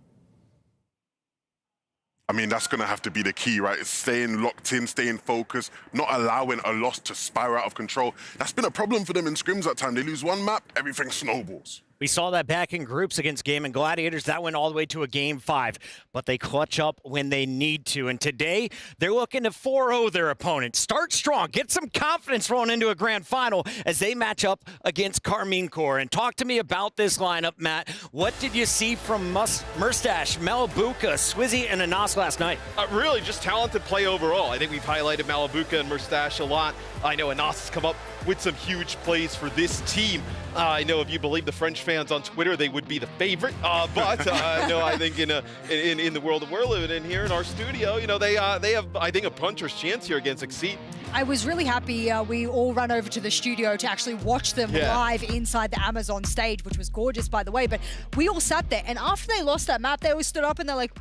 I mean, that's going to have to be the key, right? It's staying locked in, staying focused, not allowing a loss to spiral out of control. That's been a problem for them in scrims that time. They lose one map, everything snowballs. We saw that back in groups against Game and Gladiators. That went all the way to a Game 5, but they clutch up when they need to. And today, they're looking to 4-0 their opponent. Start strong, get some confidence rolling into a grand final as they match up against Carmine Corp. And talk to me about this lineup, Matt. What did you see from Murstache, Malabuka, Swizzy, and Anas last night? Really, just talented play overall. I think we've highlighted Malabuka and Murstache a lot. I know Anas has come up with some huge plays for this team. I know if you believe the French fans on Twitter, they would be the favorite. But no, I think in the world that we're living in here in our studio, they have, I think, a puncher's chance here against Exceed. I was really happy we all ran over to the studio to actually watch them live inside the Amazon stage, which was gorgeous, by the way. But we all sat there, and after they lost that map, they all stood up and they're like,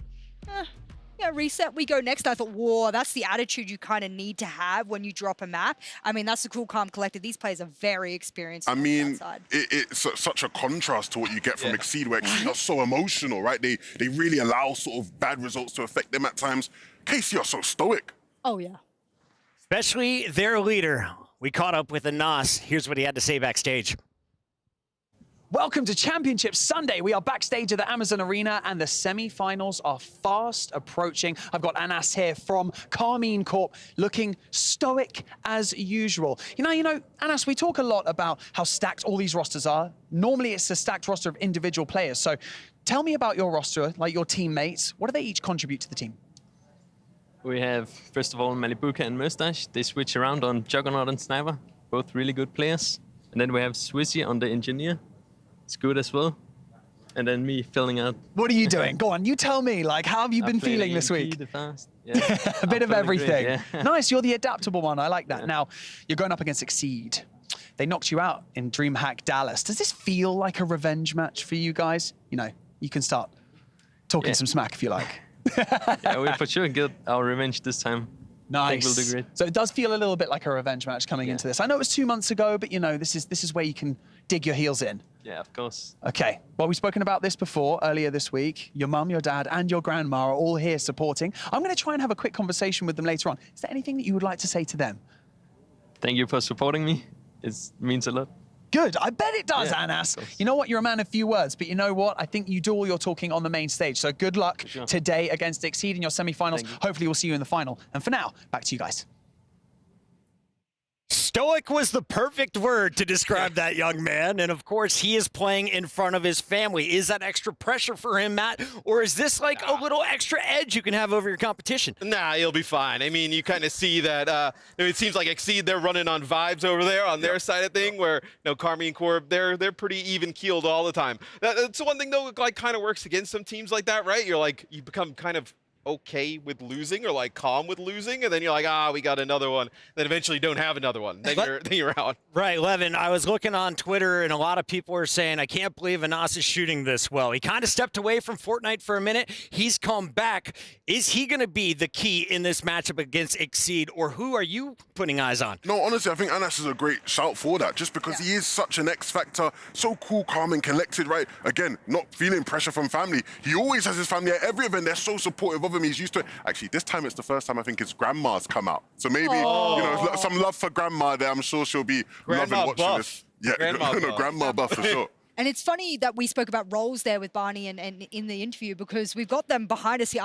yeah, reset, we go next. I thought, whoa, that's the attitude you kind of need to have when you drop a map. I mean, that's the cool, calm, collected. These players are very experienced. I mean, it's such a contrast to what you get from Exceed, where Exceed are so emotional, right? They really allow sort of bad results to affect them at times. KC are so stoic. Oh, yeah. Especially their leader. We caught up with Anas. Here's what he had to say backstage. Welcome to Championship Sunday. We are backstage at the Amazon Arena and the semi-finals are fast approaching. I've got Anas here from Carmine Corp looking stoic as usual. You know, Anas, we talk a lot about how stacked all these rosters are. Normally it's a stacked roster of individual players. So tell me about your roster, like your teammates. What do they each contribute to the team? We have, first of all, Malibuka and Montage. They switch around on Juggernaut and Sniper, both really good players. And then we have Swissy on the Engineer. It's good as well. And then me filling out. What are you doing? Go on, you tell me. Like, how have you been feeling this week? The fast. Yeah. A bit of everything. Great, yeah. Nice, you're the adaptable one. I like that. Now, you're going up against Exceed. They knocked you out in DreamHack Dallas. Does this feel like a revenge match for you guys? You know, you can start talking some smack if you like. Yeah, we'll for sure get our revenge this time. Nice. I think we'll do great. So it does feel a little bit like a revenge match coming into this. I know it was 2 months ago, but you know, this is where you can dig your heels in. Yeah, of course. Okay, well, we've spoken about this before earlier this week. Your mum, your dad, and your grandma are all here supporting. I'm going to try and have a quick conversation with them later on. Is there anything that you would like to say to them? Thank you for supporting me. It means a lot. Good, I bet it does, Yeah, Anas. You know what, you're a man of few words, but you know what? I think you do all your talking on the main stage. So good luck today against Exceed in your semi-finals. Hopefully we'll see you in the final. And for now, back to you guys. Stoic was the perfect word to describe that young man. And of course, he is playing in front of his family. Is that extra pressure for him, Matt? Or is this like a little extra edge you can have over your competition? Nah, he'll be fine. I mean, you kind of see that it seems like Exceed, they're running on vibes over there on their side of thing, where Carmine Corp, they're pretty even-keeled all the time. That's one thing, though, like kind of works against some teams like that, right? You're like, you become kind of okay with losing or like calm with losing, and then you're like, we got another one. Then eventually you don't have another one. Then you're out. Right, Levin, I was looking on Twitter and a lot of people are saying, I can't believe Anas is shooting this well. He kind of stepped away from Fortnite for a minute. He's come back. Is he going to be the key in this matchup against Exceed, or who are you putting eyes on? No, honestly, I think Anas is a great shout for that, just because he is such an X factor, so cool, calm, and collected, right? Again, not feeling pressure from family. He always has his family at every event. They're so supportive of him. He's used to it. Actually, this time it's the first time I think his grandma's come out. So maybe, some love for grandma there. I'm sure she'll be loving watching this. Yeah, grandma buff for sure. And it's funny that we spoke about roles there with Barney and in the interview, because we've got them behind us here.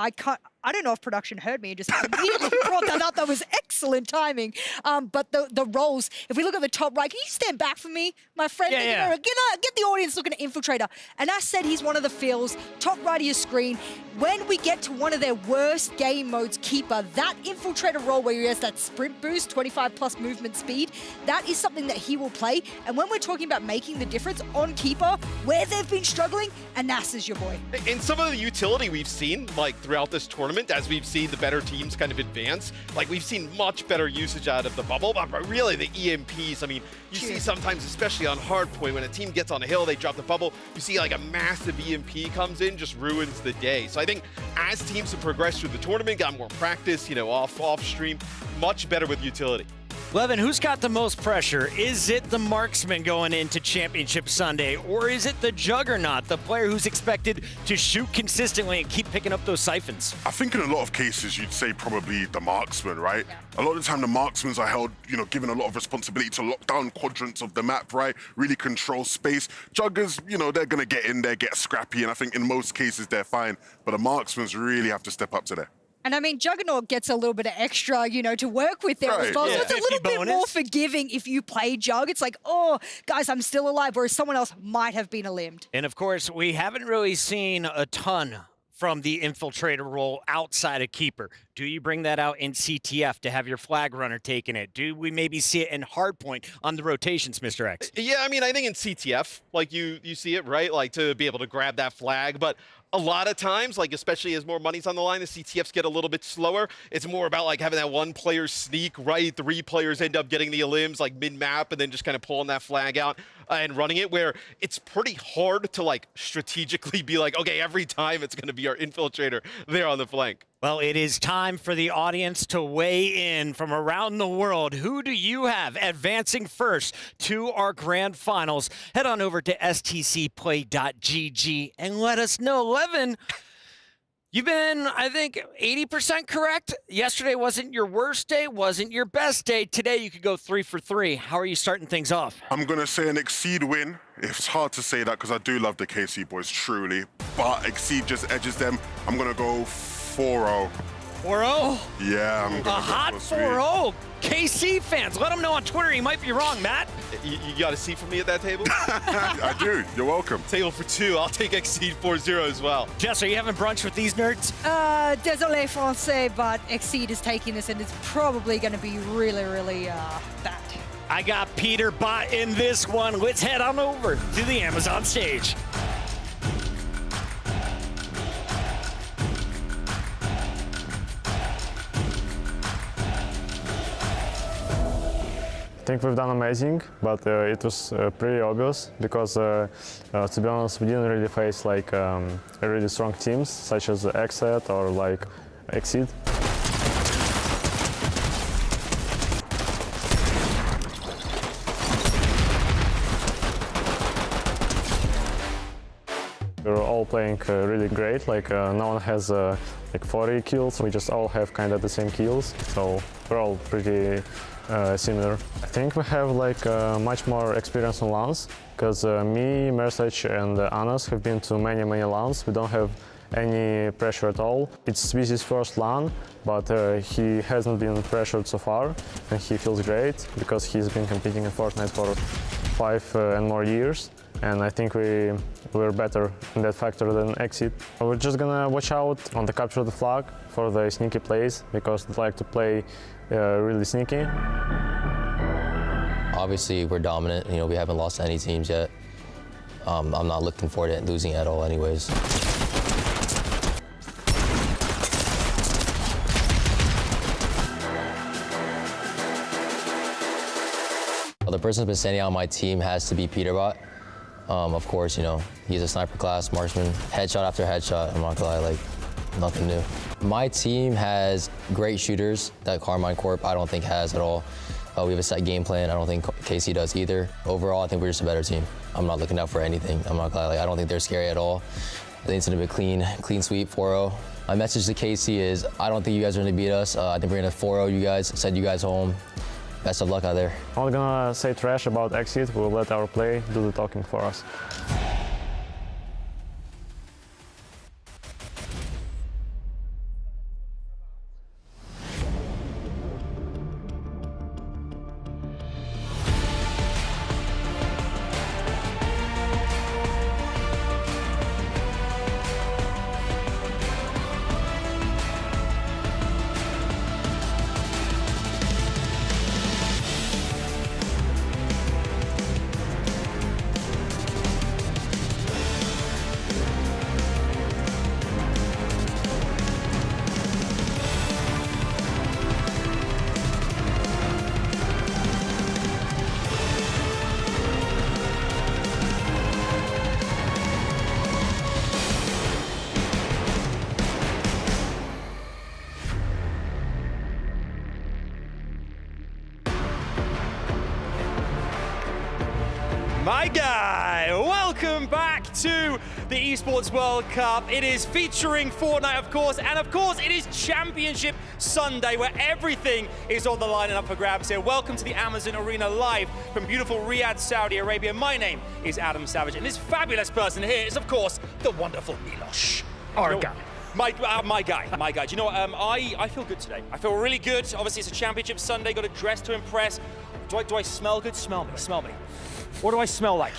I don't know if production heard me and just immediately brought that up. That was excellent timing. But the roles, if we look at the top right, can you stand back for me, my friend? Yeah. Get the audience looking at Infiltrator. And I said he's one of the feels, top right of your screen. When we get to one of their worst game modes, Keeper, that Infiltrator role where he has that sprint boost, 25+ movement speed, that is something that he will play. And when we're talking about making the difference on Keeper, where they've been struggling, Anas is your boy. In some of the utility we've seen, like throughout this tournament, as we've seen the better teams kind of advance, like we've seen much better usage out of the bubble, but really the EMPs, I mean, you see sometimes, especially on Hardpoint, when a team gets on a hill, they drop the bubble, you see like a massive EMP comes in, just ruins the day. So I think as teams have progressed through the tournament, got more practice, off stream, much better with utility. Levin, who's got the most pressure? Is it the marksman going into Championship Sunday, or is it the Juggernaut, the player who's expected to shoot consistently and keep picking up those siphons? I think in a lot of cases, you'd say probably the marksman, right? A lot of the time, the marksmen are held, given a lot of responsibility to lock down quadrants of the map, right? Really control space. Juggers, they're going to get in there, get scrappy, and I think in most cases, they're fine. But the marksmen really have to step up to there. And I mean, Juggernaut gets a little bit of extra, to work with there as well. Yeah. So it's a little bit more forgiving if you play Jug. It's like, oh, guys, I'm still alive, whereas someone else might have been limbed. And of course, we haven't really seen a ton from the Infiltrator role outside of Keeper. Do you bring that out in CTF to have your flag runner taking it? Do we maybe see it in Hardpoint on the rotations, Mr. X? Yeah, I mean, I think in CTF, like you see it, right? Like to be able to grab that flag, but a lot of times, like especially as more money's on the line, the CTFs get a little bit slower. It's more about like having that one player sneak, right? 3 players end up getting the elims like mid-map and then just kind of pulling that flag out and running it, where it's pretty hard to like strategically be like, okay, every time it's going to be our Infiltrator there on the flank. Well, it is time for the audience to weigh in from around the world. Who do you have advancing first to our grand finals? Head on over to stcplay.gg and let us know. Levin, You've been, I think, 80% correct. Yesterday wasn't your worst day, wasn't your best day. Today you could go 3 for 3. How are you starting things off? I'm going to say an Exceed win. It's hard to say that because I do love the KC boys, truly. But Exceed just edges them. I'm going to go 4-0. 4-0? Yeah, I'm going to go hot 4-0. KC fans, let them know on Twitter he might be wrong, Matt. You got a seat for me at that table? I do. You're welcome. Table for 2. I'll take Exceed 4-0 as well. Jess, are you having brunch with these nerds? Désolé français, but Exceed is taking this, and it's probably going to be really, really bad. I got Peter Bot in this one. Let's head on over to the Amazon stage. I think we've done amazing, but it was pretty obvious because, to be honest, we didn't really face like really strong teams such as Exet or like Exceed. We're all playing really great. Like no one has like 40 kills. We just all have kind of the same kills, so we're all pretty similar. I think we have like much more experience on LANs because me, Mersage and Anas have been to many LANs. We don't have any pressure at all. It's Swizzie's first LAN, but he hasn't been pressured so far, and he feels great because he's been competing in Fortnite for 5 and more years. And I think we're better in that factor than Exit. We're just gonna watch out on the capture of the flag for the sneaky plays because they like to play really sneaky. Obviously, we're dominant. You know, we haven't lost to any teams yet. I'm not looking forward to losing at all anyways. The person who's been standing out on my team has to be Peterbot. Of course, you know, he's a sniper class marksman, headshot after headshot. I'm not gonna lie, like, nothing new. My team has great shooters that Carmine Corp I don't think has at all. We have a set game plan. I don't think KC does either. Overall, I think we're just a better team. I'm not looking out for anything. I'm not gonna lie, like, I don't think they're scary at all. I think it's gonna be a clean sweep, 4-0. My message to KC is, I don't think you guys are gonna beat us. I think we're gonna 4-0 you guys, send you guys home. Best of luck out there. I'm not gonna say trash about Exit. We'll let our play do the talking for us. My guy, welcome back to the Esports World Cup. It is featuring Fortnite, of course, and of course it is Championship Sunday, where everything is on the line and up for grabs here. Welcome to the Amazon Arena live from beautiful Riyadh, Saudi Arabia. My name is Adam Savage, and this fabulous person here is, of course, the wonderful Milos. Our guy. My guy. Do you know what? I feel good today. I feel really good. Obviously, it's a Championship Sunday. Got to dress to impress. Do I smell good? Smell me. What do I smell like?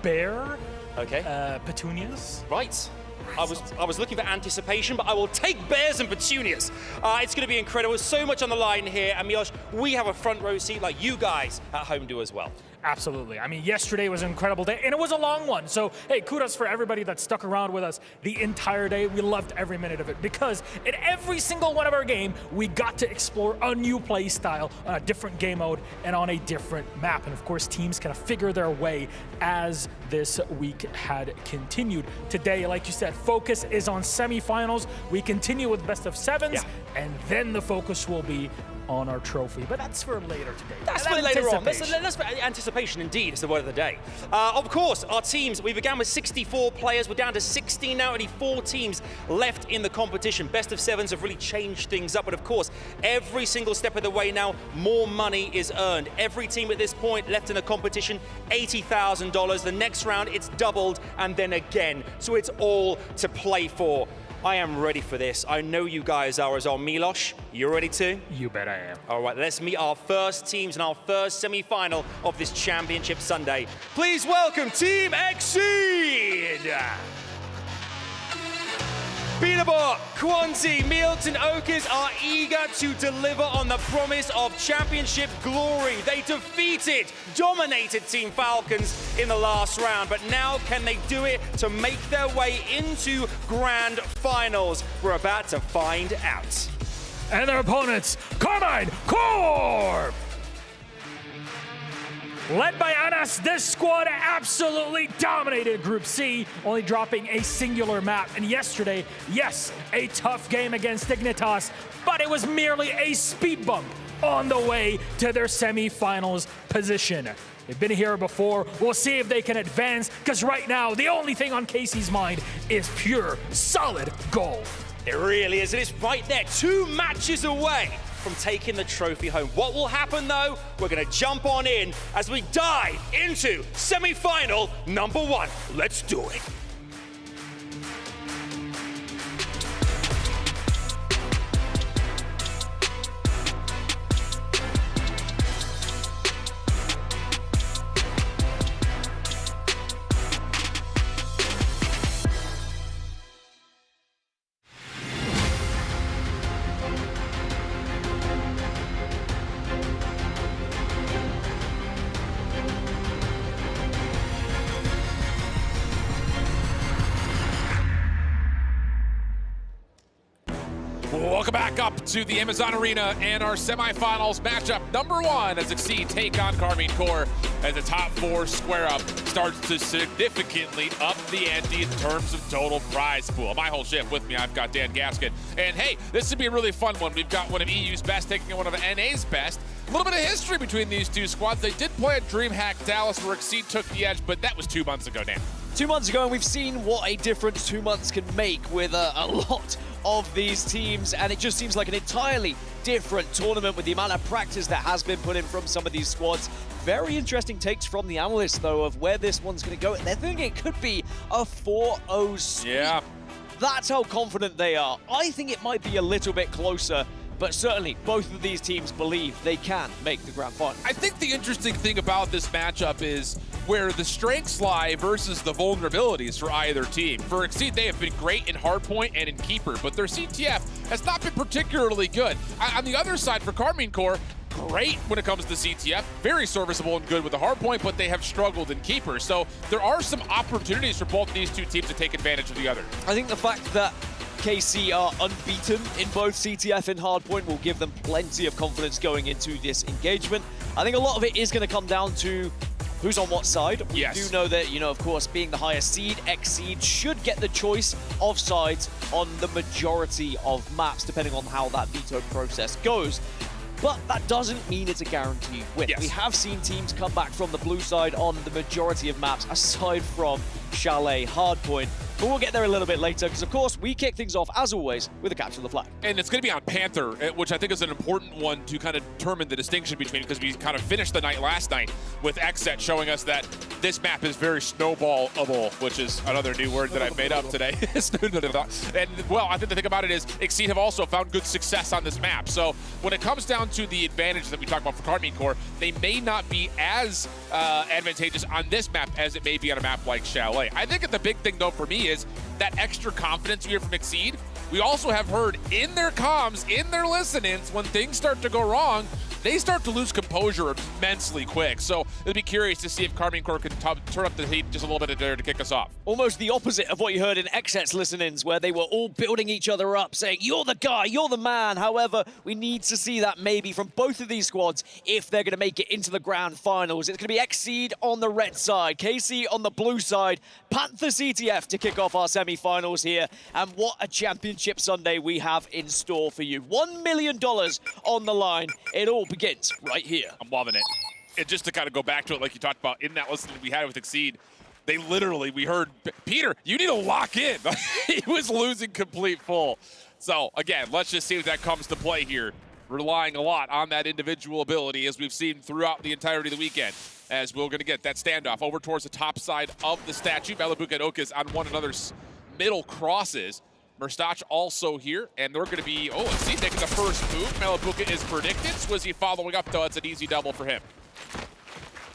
Bear. Okay. Petunias. Right. I was looking for anticipation, but I will take bears and petunias. It's going to be incredible. So much on the line here. And Milos, we have a front row seat like you guys at home do as well. Absolutely. I mean, yesterday was an incredible day, and it was a long one. So, hey, kudos for everybody that stuck around with us the entire day. We loved every minute of it because in every single one of our game, we got to explore a new play style on a different game mode and on a different map. And of course, teams kind of figure their way as this week had continued. Today, like you said, focus is on semifinals. We continue with best of sevens, and then the focus will be on our trophy, but that's for later today. That's for later on. Anticipation, indeed, is the word of the day. Of course, our teams, we began with 64 players. We're down to 16 now, only 4 teams left in the competition. Best of 7s have really changed things up, but of course, every single step of the way now, more money is earned. Every team at this point left in the competition, $80,000. The next round, it's doubled, and then again. So it's all to play for. I am ready for this. I know you guys are as well. Milosh, you ready too? You bet I am. All right, let's meet our first teams in our first semi-final of this Championship Sunday. Please welcome Team Exceed! Peterbot, Quanti, Milton Oakers are eager to deliver on the promise of championship glory. They defeated, dominated Team Falcons in the last round, but now can they do it to make their way into grand finals? We're about to find out. And their opponents, Carmine Corp! Led by Anas, this squad absolutely dominated Group C, only dropping a singular map. And yesterday, yes, a tough game against Dignitas, but it was merely a speed bump on the way to their semi-finals position. They've been here before. We'll see if they can advance, because right now, the only thing on Casey's mind is pure, solid gold. It really is, and it's right there, 2 matches away from taking the trophy home. What will happen though? We're gonna jump on in as we dive into semi-final number 1. Let's do it. Welcome back up to the Amazon Arena and our semifinals matchup number 1 as Exceed take on Carmine Corp as the top 4 square up starts to significantly up the ante in terms of total prize pool. My whole shift with me, I've got Dan Gaskin. And hey, this should be a really fun one. We've got one of EU's best taking on one of NA's best. A little bit of history between these two squads. They did play at DreamHack Dallas where Exceed took the edge, but that was 2 months ago, Dan. 2 months ago, and we've seen what a difference 2 months can make with a lot of these teams, and it just seems like an entirely different tournament with the amount of practice that has been put in from some of these squads. Very interesting takes from the analysts, though, of where this one's going to go. They're thinking it could be a 4-0 sweep. Yeah. That's how confident they are. I think it might be a little bit closer, but certainly both of these teams believe they can make the grand final. I think the interesting thing about this matchup is where the strengths lie versus the vulnerabilities for either team. For Exceed, they have been great in Hardpoint and in Keeper, but their CTF has not been particularly good. On the other side, for Carmine Corp, great when it comes to CTF, very serviceable and good with the Hardpoint, but they have struggled in Keeper. So there are some opportunities for both these two teams to take advantage of the other. I think the fact that KC are unbeaten in both CTF and Hardpoint will give them plenty of confidence going into this engagement. I think a lot of it is going to come down to who's on what side. We do know that, of course, being the higher seed, Exceed should get the choice of sides on the majority of maps, depending on how that veto process goes. But that doesn't mean it's a guaranteed win. We have seen teams come back from the blue side on the majority of maps, aside from Chalet, Hardpoint. But we'll get there a little bit later, because of course we kick things off, as always, with a capture the flag. And it's going to be on Panther, which I think is an important one to kind of determine the distinction between, because we kind of finished the night last night with XSET showing us that this map is very snowballable, which is another new word that I've made up today. And well, I think the thing about it is Exceed have also found good success on this map. So when it comes down to the advantage that we talk about for Carmine Corp, they may not be as advantageous on this map as it may be on a map like Chalet. I think the big thing though for me is that extra confidence we hear from Exceed. We also have heard in their comms, in their listen-ins, when things start to go wrong, they start to lose composure immensely quick. So it'll be curious to see if Karmine Corp can turn up the heat just a little bit there to kick us off. Almost the opposite of what you heard in XSET's listen-ins, where they were all building each other up, saying, you're the guy, you're the man. However, we need to see that maybe from both of these squads if they're going to make it into the grand finals. It's going to be Xseed on the red side, KC on the blue side, Panther CTF to kick off our semi-finals here. And what a championship Sunday we have in store for you. $1 million on the line. It all begins right here. I'm loving it. And just to kind of go back to it, like you talked about in that listening we had with Xseed, they literally, we heard, Peter, you need to lock in. He was losing complete full. So again, let's just see if that comes to play here. Relying a lot on that individual ability as we've seen throughout the entirety of the weekend. As we're going to get that standoff over towards the top side of the statue. Malibuka and Okas on one another's middle crosses. Merstach also here, and they're going to be, Xseed making the first move. Malibuka is predicted. Swizzy following up, though. It's an easy double for him.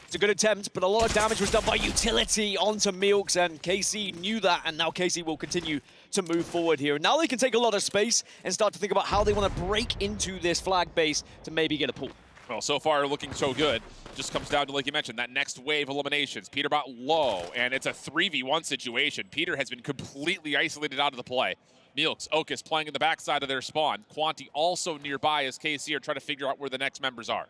It's a good attempt, but a lot of damage was done by utility onto Milks, and KC knew that, and now KC will continue to move forward here. And now they can take a lot of space and start to think about how they want to break into this flag base to maybe get a pull. Well, so far looking so good. Just comes down to, like you mentioned, that next wave eliminations. Peterbot low, and it's a 3v1 situation. Peter has been completely isolated out of the play. Milks, Okas playing in the backside of their spawn. Quanti also nearby as KC are trying to figure out where the next members are.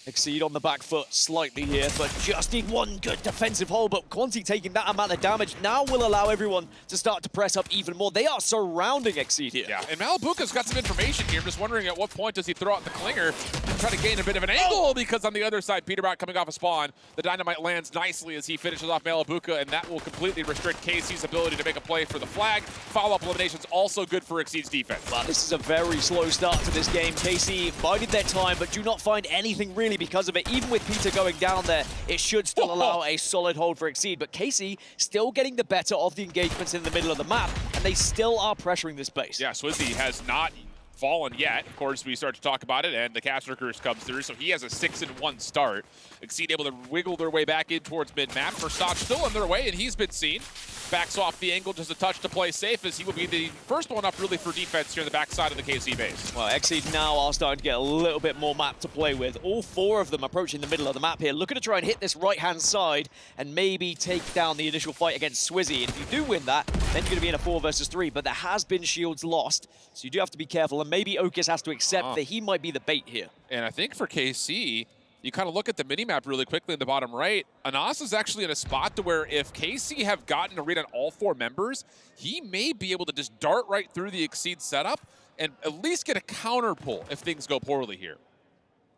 Xseed on the back foot slightly here, but just need one good defensive hold. But Quanti taking that amount of damage now will allow everyone to start to press up even more. They are surrounding Xseed here. Yeah, and Malibuka's got some information here. I'm just wondering at what point does he throw out the clinger and try to gain a bit of an angle, because on the other side, Peterbot coming off a spawn. The dynamite lands nicely as he finishes off Malibuka, and that will completely restrict KC's ability to make a play for the flag. Follow-up eliminations also good for Xseed's defense. Wow, this is a very slow start to this game. KC bided their time, but do not find anything really because of it. Even with Peter going down there, it should still allow a solid hold for Xseed. But KC still getting the better of the engagements in the middle of the map, and they still are pressuring this base. Yeah, Swizzy has not fallen yet. Of course, we start to talk about it, and the Casterkers comes through, so he has a 6-1 start. Xseed able to wiggle their way back in towards mid-map. Merstach still on their way, and he's been seen. Backs off the angle just a touch to play safe, as he will be the first one up really for defense here in the backside of the KC base. Well, Xseed now are starting to get a little bit more map to play with. All four of them approaching the middle of the map here, looking to try and hit this right-hand side and maybe take down the initial fight against Swizzy. And if you do win that, then you're going to be in a 4 versus 3, but there has been shields lost, so you do have to be careful, and maybe Okas has to accept that he might be the bait here. And I think for KC, you kind of look at the mini-map really quickly in the bottom right. Anas is actually in a spot to where if KC have gotten a read on all 4 members, he may be able to just dart right through the Xseed setup and at least get a counter pull if things go poorly here.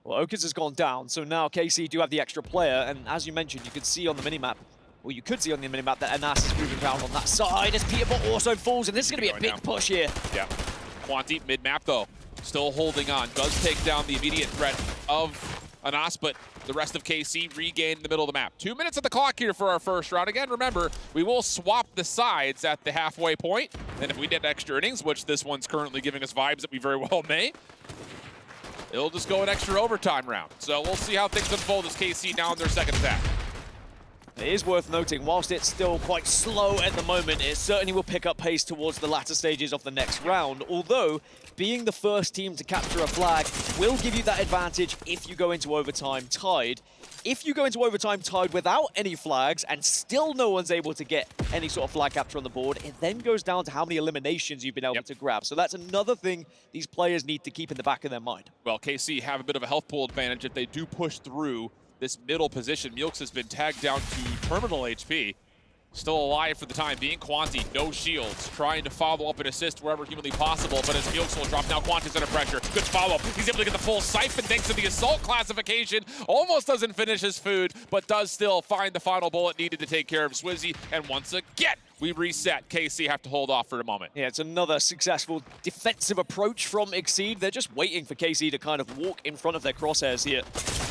Well, Okas has gone down, so now KC do have the extra player, and as you mentioned, you could see on the mini-map, well, you could see on the mini-map that Anas is moving around on that side as Peterbot also falls, and this is going to be a big push here. Yeah. Quanti mid-map, though, still holding on. Does take down the immediate threat of Anas, but the rest of KC regain in the middle of the map. 2 minutes at the clock here for our first round. Again, remember, we will swap the sides at the halfway point, and if we did extra innings, which this one's currently giving us vibes that we very well may, it'll just go an extra overtime round. So we'll see how things unfold as KC now in their second attack. It is worth noting, whilst it's still quite slow at the moment, it certainly will pick up pace towards the latter stages of the next round, although being the first team to capture a flag will give you that advantage if you go into overtime tied. If you go into overtime tied without any flags and still no one's able to get any sort of flag capture on the board, it then goes down to how many eliminations you've been able to grab. So that's another thing these players need to keep in the back of their mind. Well, KC have a bit of a health pool advantage if they do push through this middle position. Milks has been tagged down to terminal HP. Still alive for the time being. Quanti, no shields, trying to follow up and assist wherever humanly possible, but as Milks will drop now, Quanti's under pressure. Good follow-up. He's able to get the full siphon thanks to the assault classification. Almost doesn't finish his food, but does still find the final bullet needed to take care of Swizzy. And once again, we reset. KC have to hold off for a moment. Yeah, it's another successful defensive approach from Xseed. They're just waiting for KC to kind of walk in front of their crosshairs here.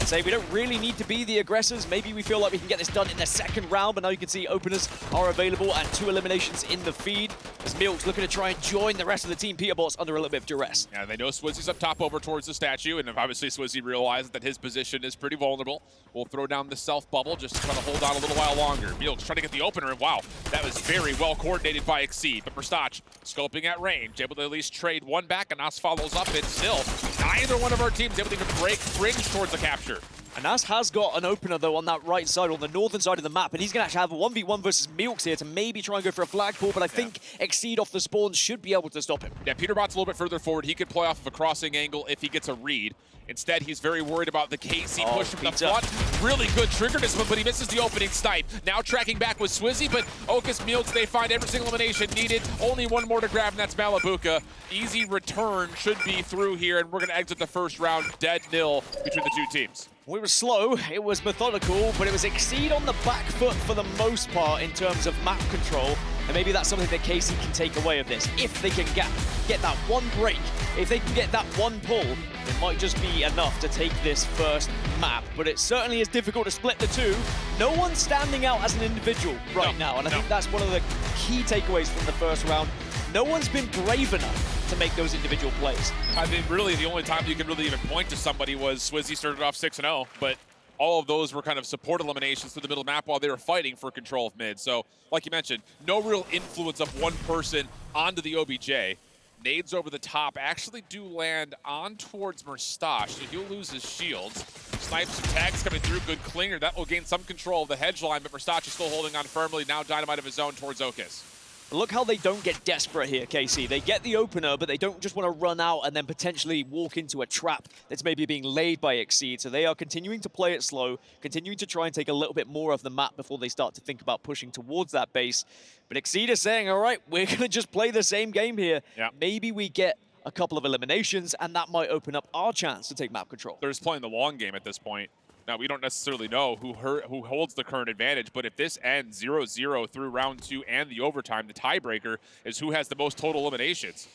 say. We don't really need to be the aggressors. Maybe we feel like we can get this done in the second round, but now you can see openers are available and 2 eliminations in the feed. As Milk's looking to try and join the rest of the team. Peterbot's under a little bit of duress. Yeah, they know Swizzy's up top over towards the statue, and obviously Swizzy realizes that his position is pretty vulnerable. We'll throw down the self bubble just to try to hold on a little while longer. Milk's trying to get the opener, and wow, that was very well coordinated by Exceed. But Verstache scoping at range, able to at least trade one back, and Nas follows up, and still neither one of our teams able to even break fringe towards the capture. And Nas has got an opener, though, on that right side, on the northern side of the map, and he's going to actually have a 1v1 versus Milks here to maybe try and go for a flagpole, but I think Exceed off the spawn should be able to stop him. Yeah, Peterbot's a little bit further forward. He could play off of a crossing angle if he gets a read. Instead, he's very worried about the KC push from the front. Really good trigger discipline, but he misses the opening snipe. Now tracking back with Swizzy, but Okus, Milks, they find every single elimination needed. Only one more to grab, and that's Malabuka. Easy return should be through here, and we're going to exit the first round dead nil between the two teams. We were slow, it was methodical, but it was Exceed on the back foot for the most part in terms of map control. And maybe that's something that KC can take away of this. If they can get that one break, if they can get that one pull, it might just be enough to take this first map. But it certainly is difficult to split the two. No one's standing out as an individual right now, and I think that's one of the key takeaways from the first round. No one's been brave enough to make those individual plays. I mean, really, the only time you can really even point to somebody was Swizzy started off 6-0, but all of those were kind of support eliminations through the middle map while they were fighting for control of mid. So, like you mentioned, no real influence of one person onto the OBJ. Nades over the top actually do land on towards Merstache, so he'll lose his shields. Snipes and tags coming through, good clinger. That will gain some control of the hedge line, but Merstache is still holding on firmly. Now Dynamite of his own towards Okus. Look how they don't get desperate here, KC. They get the opener, but they don't just want to run out and then potentially walk into a trap that's maybe being laid by Exceed. So they are continuing to play it slow, continuing to try and take a little bit more of the map before they start to think about pushing towards that base. But Exceed is saying, all right, we're going to just play the same game here. Yeah. Maybe we get a couple of eliminations, and that might open up our chance to take map control. They're just playing the long game at this point. Now, we don't necessarily know who holds the current advantage, but if this ends 0-0 through round 2 and the overtime, the tiebreaker is who has the most total eliminations.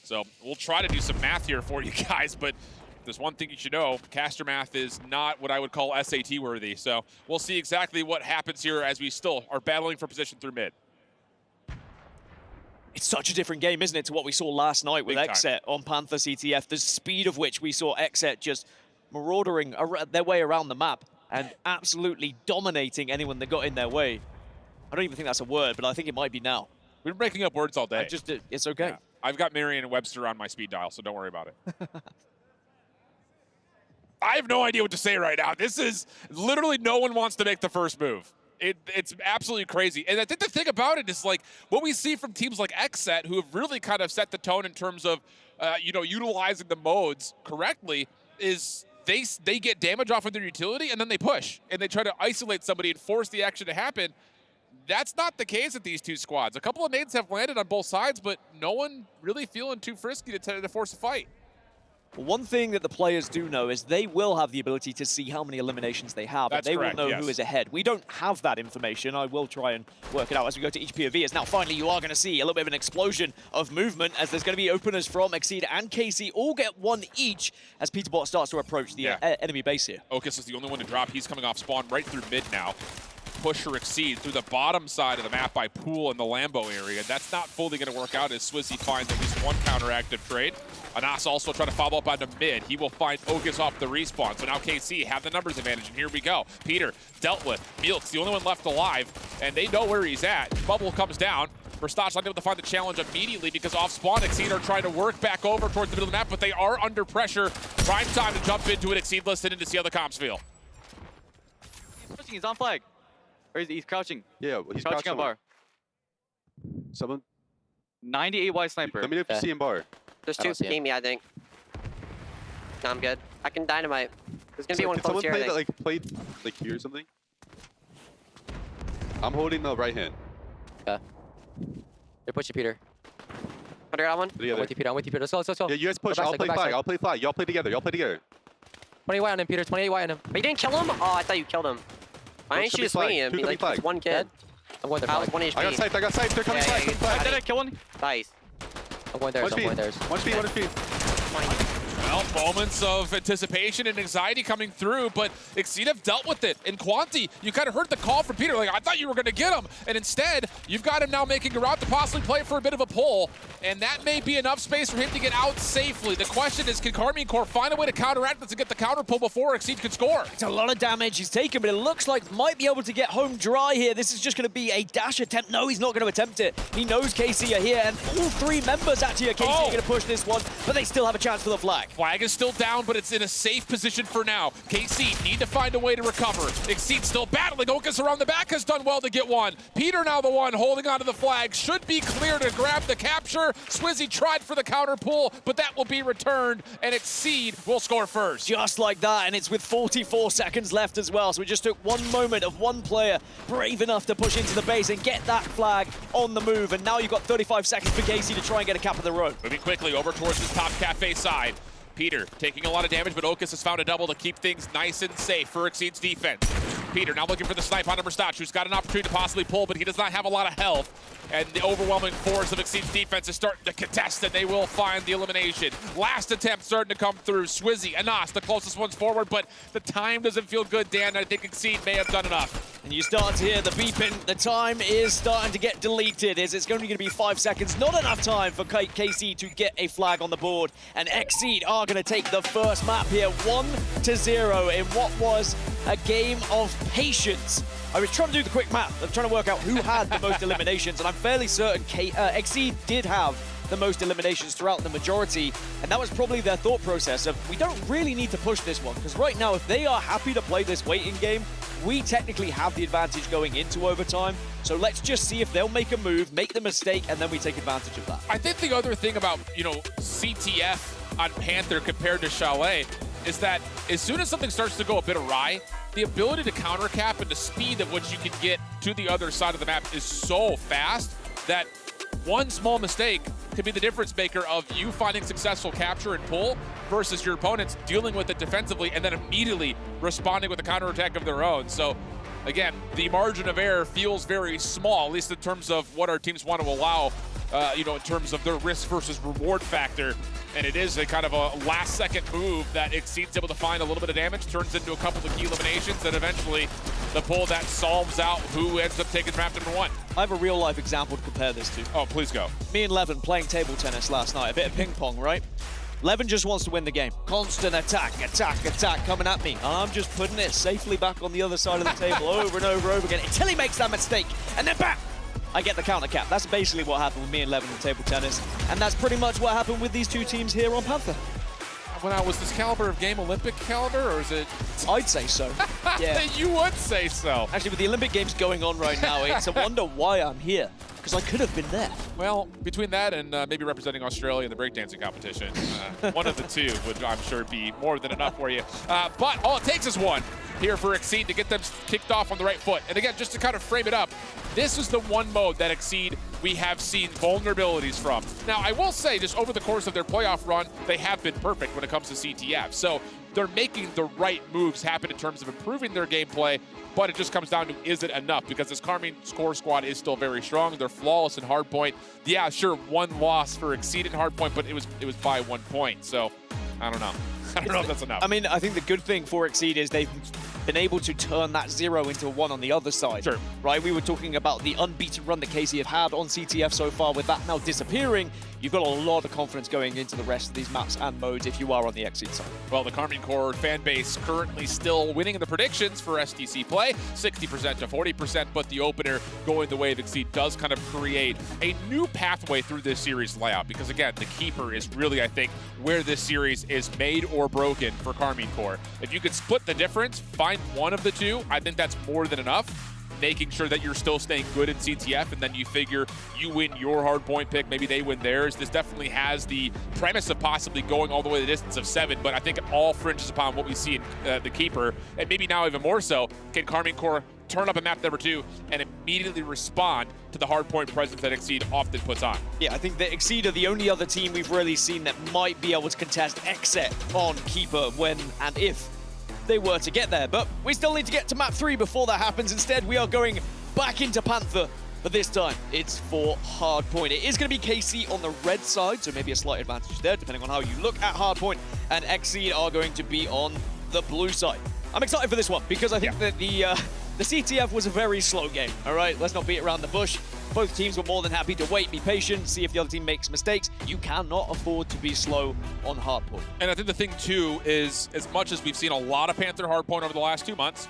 So we'll try to do some math here for you guys, but there's one thing you should know. Caster math is not what I would call SAT worthy. So we'll see exactly what happens here as we still are battling for position through mid. It's such a different game, isn't it, to what we saw last night with Xset on Panther CTF, the speed of which we saw Xset just marauding their way around the map and absolutely dominating anyone that got in their way. I don't even think that's a word, but I think it might be now. We've been making up words all day. It's okay. Yeah. I've got Merriam-Webster on my speed dial, so don't worry about it. I have no idea what to say right now. This is literally no one wants to make the first move. It's absolutely crazy. And I think the thing about it is, like, what we see from teams like Xset, who have really kind of set the tone in terms of, utilizing the modes correctly, is they get damage off of their utility and then they push and they try to isolate somebody and force the action to happen. That's not the case at these two squads. A couple of nades have landed on both sides, but no one really feeling too frisky to force a fight. One thing that the players do know is they will have the ability to see how many eliminations they have. That's and they correct, will know yes. who is ahead. We don't have that information. I will try and work it out as we go to each POV. As now finally you are going to see a little bit of an explosion of movement as there's going to be openers from Exceed and KC all get one each as Peterbot starts to approach the enemy base here. Okus is the only one to drop. He's coming off spawn right through mid now. Push or Exceed through the bottom side of the map by Pool in the Lambo area. That's not fully going to work out as Swizzy finds at least one counteractive trade. Anas also trying to follow up onto mid. He will find Okus off the respawn. So now KC have the numbers advantage, and here we go. Peter dealt with. Milk's the only one left alive, and they know where he's at. Bubble comes down. Verstache not able to find the challenge immediately because off spawn, Exceed are trying to work back over towards the middle of the map, but they are under pressure. Prime time to jump into it. Exceed listening to see how the comms feel. He's pushing, he's on flag. Or he's crouching. Yeah, he's crouching on bar. Someone? 98 wide sniper. Let me know if you see him bar. There's two behind me, I think. No, I'm good. I can dynamite. There's gonna be one close here. Someone play like here or something? I'm holding the right hand. Okay. They're pushing Peter. I got one. I'm with you, Peter. I'm with you, Peter. Let's go, let's go. Yeah, you guys push. I'll play flag. I'll play flag. Y'all play together. Y'all play together. 28 white on him, Peter. 28 white on him. But you didn't kill him? Oh, I thought you killed him. Why didn't you just swing him? Like, he's one kid. I'm going there. I was 1 HP. I got sniped. I got sniped. They're coming flag. Did I kill one? Nice. I'm going there. I'm going there. One speed. Well, moments of anticipation and anxiety coming through, but Exceed have dealt with it. In Quanti, you kind of heard the call from Peter, like, I thought you were going to get him. And instead, you've got him now making a route to possibly play for a bit of a pull. And that may be enough space for him to get out safely. The question is, can Karmine Corp find a way to counteract this and get the counter pull before Exceed can score? It's a lot of damage he's taken, but it looks like might be able to get home dry here. This is just going to be a dash attempt. No, he's not going to attempt it. He knows KC are here, and all three members actually of KC are going to push this one, but they still have a chance for the flag. Flag is still down, but it's in a safe position for now. KC need to find a way to recover. Exceed still battling. Okus around the back has done well to get one. Peter now the one holding onto the flag. Should be clear to grab the capture. Swizzy tried for the counter pull, but that will be returned, and Exceed will score first. Just like that, and it's with 44 seconds left as well. So we just took one moment of one player brave enough to push into the base and get that flag on the move. And now you've got 35 seconds for KC to try and get a cap of their own. Moving quickly over towards this top cafe side. Peter taking a lot of damage, but Okus has found a double to keep things nice and safe for Exceed's defense. Peter now looking for the snipe on Mustach, who's got an opportunity to possibly pull, but he does not have a lot of health. And the overwhelming force of Exceed's defense is starting to contest, and they will find the elimination. Last attempt starting to come through. Swizzy, Anas, the closest ones forward, but the time doesn't feel good, Dan. I think Exceed may have done enough. And you start to hear the beeping. The time is starting to get deleted. It's only going to be 5 seconds. Not enough time for KC to get a flag on the board. And Exceed are going to take the first map here, 1-0 in what was a game of patience. I was trying to do the quick math. I'm trying to work out who had the most eliminations, and I'm fairly certain Exceed did have the most eliminations throughout the majority, and that was probably their thought process of, we don't really need to push this one, because right now, if they are happy to play this waiting game, we technically have the advantage going into overtime, so let's just see if they'll make a move, make the mistake, and then we take advantage of that. I think the other thing about, CTF on Panther compared to Chalet is that as soon as something starts to go a bit awry, the ability to counter cap and the speed at which you can get to the other side of the map is so fast that one small mistake could be the difference maker of you finding successful capture and pull versus your opponents dealing with it defensively and then immediately responding with a counterattack of their own. So again, the margin of error feels very small, at least in terms of what our teams want to allow, in terms of their risk versus reward factor. And it is a kind of a last-second move that Exceed's able to find a little bit of damage, turns into a couple of key eliminations, and eventually the pull that solves out who ends up taking map number 1. I have a real-life example to compare this to. Oh, please go. Me and Levin playing table tennis last night, a bit of ping-pong, right? Levin just wants to win the game. Constant attack coming at me. And I'm just putting it safely back on the other side of the table over and over again until he makes that mistake. And then bam! I get the counter cap. That's basically what happened with me and Levin in table tennis. And that's pretty much what happened with these two teams here on Panther. Well, was this caliber of game Olympic caliber, or is it? I'd say so. Yeah. You would say so. Actually, with the Olympic Games going on right now, it's a wonder why I'm here. Because I could have been there. Well, between that and maybe representing Australia in the breakdancing competition, one of the two would, I'm sure, be more than enough for you. But all it takes is one here for Exceed to get them kicked off on the right foot. And again, just to kind of frame it up, this is the one mode that Exceed we have seen vulnerabilities from. Now, I will say, just over the course of their playoff run, they have been perfect when it comes to CTF. So they're making the right moves happen in terms of improving their gameplay, but it just comes down to, is it enough? Because this Karmine core squad is still very strong. They're flawless in Hardpoint. Yeah, sure, one loss for Exceed in Hardpoint, but it was by 1 point. So I don't know. I don't know if that's enough. I mean, I think the good thing for Exceed is they've been able to turn that 0 into a 1 on the other side. Sure. Right? We were talking about the unbeaten run that KC have had on CTF so far. With that now disappearing, you've got a lot of confidence going into the rest of these maps and modes if you are on the Exceed side. Well, the Karmine Core fan base currently still winning in the predictions for STC play, 60% to 40%, but the opener going the way of Exceed does kind of create a new pathway through this series layout, because again, the keeper is really, I think, where this series is made or broken for Karmine Core. If you could split the difference, find one of the two, I think that's more than enough. Making sure that you're still staying good in CTF, and then you figure you win your Hardpoint pick, maybe they win theirs. This definitely has the premise of possibly going all the way the distance of 7, but I think it all fringes upon what we see in the keeper, and maybe now even more so. Can Karmine Core turn up a map number 2 and immediately respond to the Hardpoint presence that Exceed often puts on? Yeah, I think that Exceed are the only other team we've really seen that might be able to contest Exet on keeper when and if they were to get there. But we still need to get to map 3 before that happens. Instead, we are going back into Panther, but this time it's for Hardpoint. It is going to be KC on the red side, so maybe a slight advantage there, depending on how you look at Hardpoint. and Exceed are going to be on the blue side. I'm excited for this one because I think that the CTF was a very slow game, all right? Let's not beat around the bush. Both teams were more than happy to wait, be patient, see if the other team makes mistakes. You cannot afford to be slow on Hardpoint. And I think the thing, too, is as much as we've seen a lot of Panther Hardpoint over the last 2 months,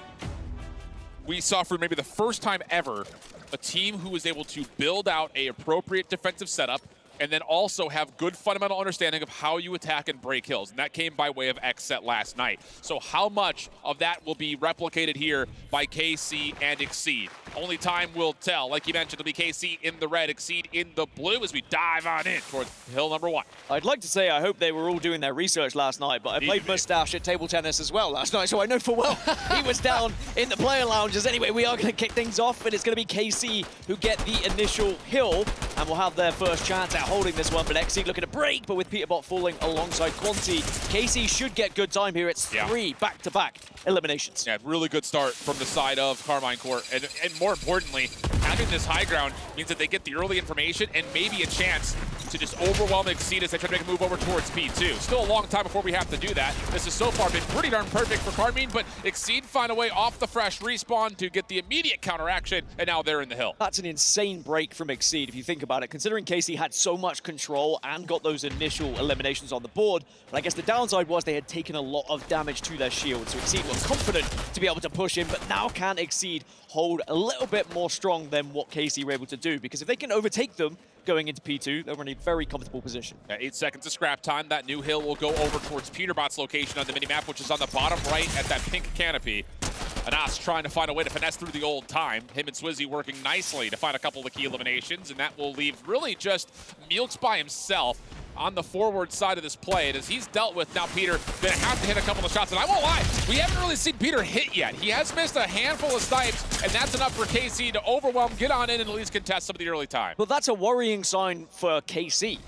we saw for maybe the first time ever a team who was able to build out a appropriate defensive setup and then also have good fundamental understanding of how you attack and break hills. And that came by way of XSET last night. So how much of that will be replicated here by KC and Exceed? Only time will tell. Like you mentioned, it'll be KC in the red, Exceed in the blue as we dive on in towards hill number 1. I'd like to say I hope they were all doing their research last night, but I played Mustache at table tennis as well last night, so I know full well he was down in the player lounges. Anyway, we are going to kick things off, and it's going to be KC who get the initial hill, and will have their first chance at holding this one, but Exceed looking to break, but with Peterbot falling alongside Quanti, KC should get good time here. It's 3 back-to-back eliminations. Yeah, really good start from the side of Carmine Court, and more importantly, having this high ground means that they get the early information and maybe a chance to just overwhelm Exceed as they try to make a move over towards P2. Still a long time before we have to do that. This has so far been pretty darn perfect for Carmine, but Exceed find a way off the fresh respawn to get the immediate counteraction, and now they're in the hill. That's an insane break from Exceed if you think about it, considering KC had so much control and got those initial eliminations on the board. But I guess the downside was they had taken a lot of damage to their shield, so Exceed was confident to be able to push in, but now can Exceed hold a little bit more strong than what KC were able to do? Because if they can overtake them going into P2, they're in a very comfortable position. 8 seconds of scrap time. That new hill will go over towards Peterbot's location on the minimap, which is on the bottom right at that pink canopy. Anas trying to find a way to finesse through the old time. Him and Swizzy working nicely to find a couple of the key eliminations, and that will leave really just Meelks by himself on the forward side of this play. And as he's dealt with now, Peter gonna have to hit a couple of shots. And I won't lie, we haven't really seen Peter hit yet. He has missed a handful of snipes, and that's enough for KC to overwhelm, get on in, and at least contest some of the early time. But that's a worrying sign for KC,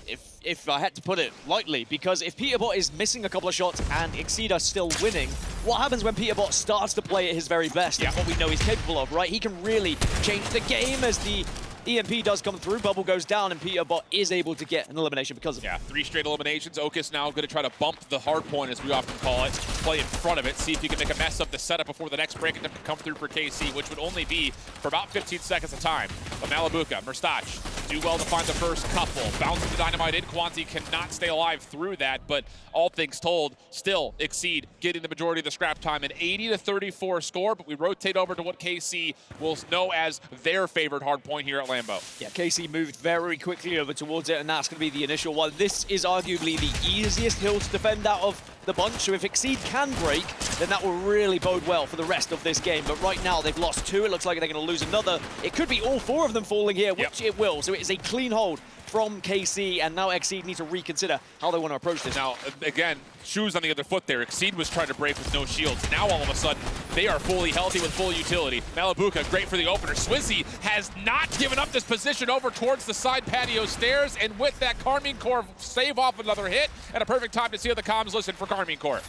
if I had to put it lightly, because if Peterbot is missing a couple of shots and Exceed are still winning, what happens when Peterbot starts to play at his very best? And what we know he's capable of, right? He can really change the game as the EMP does come through, bubble goes down, and Peterbot is able to get an elimination because of it. 3 straight eliminations. Okus now going to try to bump the hard point, as we often call it, play in front of it, see if you can make a mess of the setup before the next break attempt to come through for KC, which would only be for about 15 seconds of time. But Malabuka, Mustache do well to find the first couple. Bouncing the dynamite in, Quanti cannot stay alive through that, but all things told, still Exceed getting the majority of the scrap time, an 80-34 score, but we rotate over to what KC will know as their favorite hard point here at Lambeau. Yeah, KC moved very quickly over towards it, and that's going to be the initial one. This is arguably the easiest hill to defend out of the bunch, so if Exceed can break, then that will really bode well for the rest of this game. But right now, they've lost 2. It looks like they're going to lose another. It could be all 4 of them falling here, which it will. So it is a clean hold from KC, and now Exceed need to reconsider how they want to approach this. Now, again, shoes on the other foot there. Exceed was trying to break with no shields. Now, all of a sudden, they are fully healthy with full utility. Malabuka, great for the opener. Swizzy has not given up this position over towards the side patio stairs, and with that, Carmine Core save off another hit, and a perfect time to see how the comms listen for Carmine Core.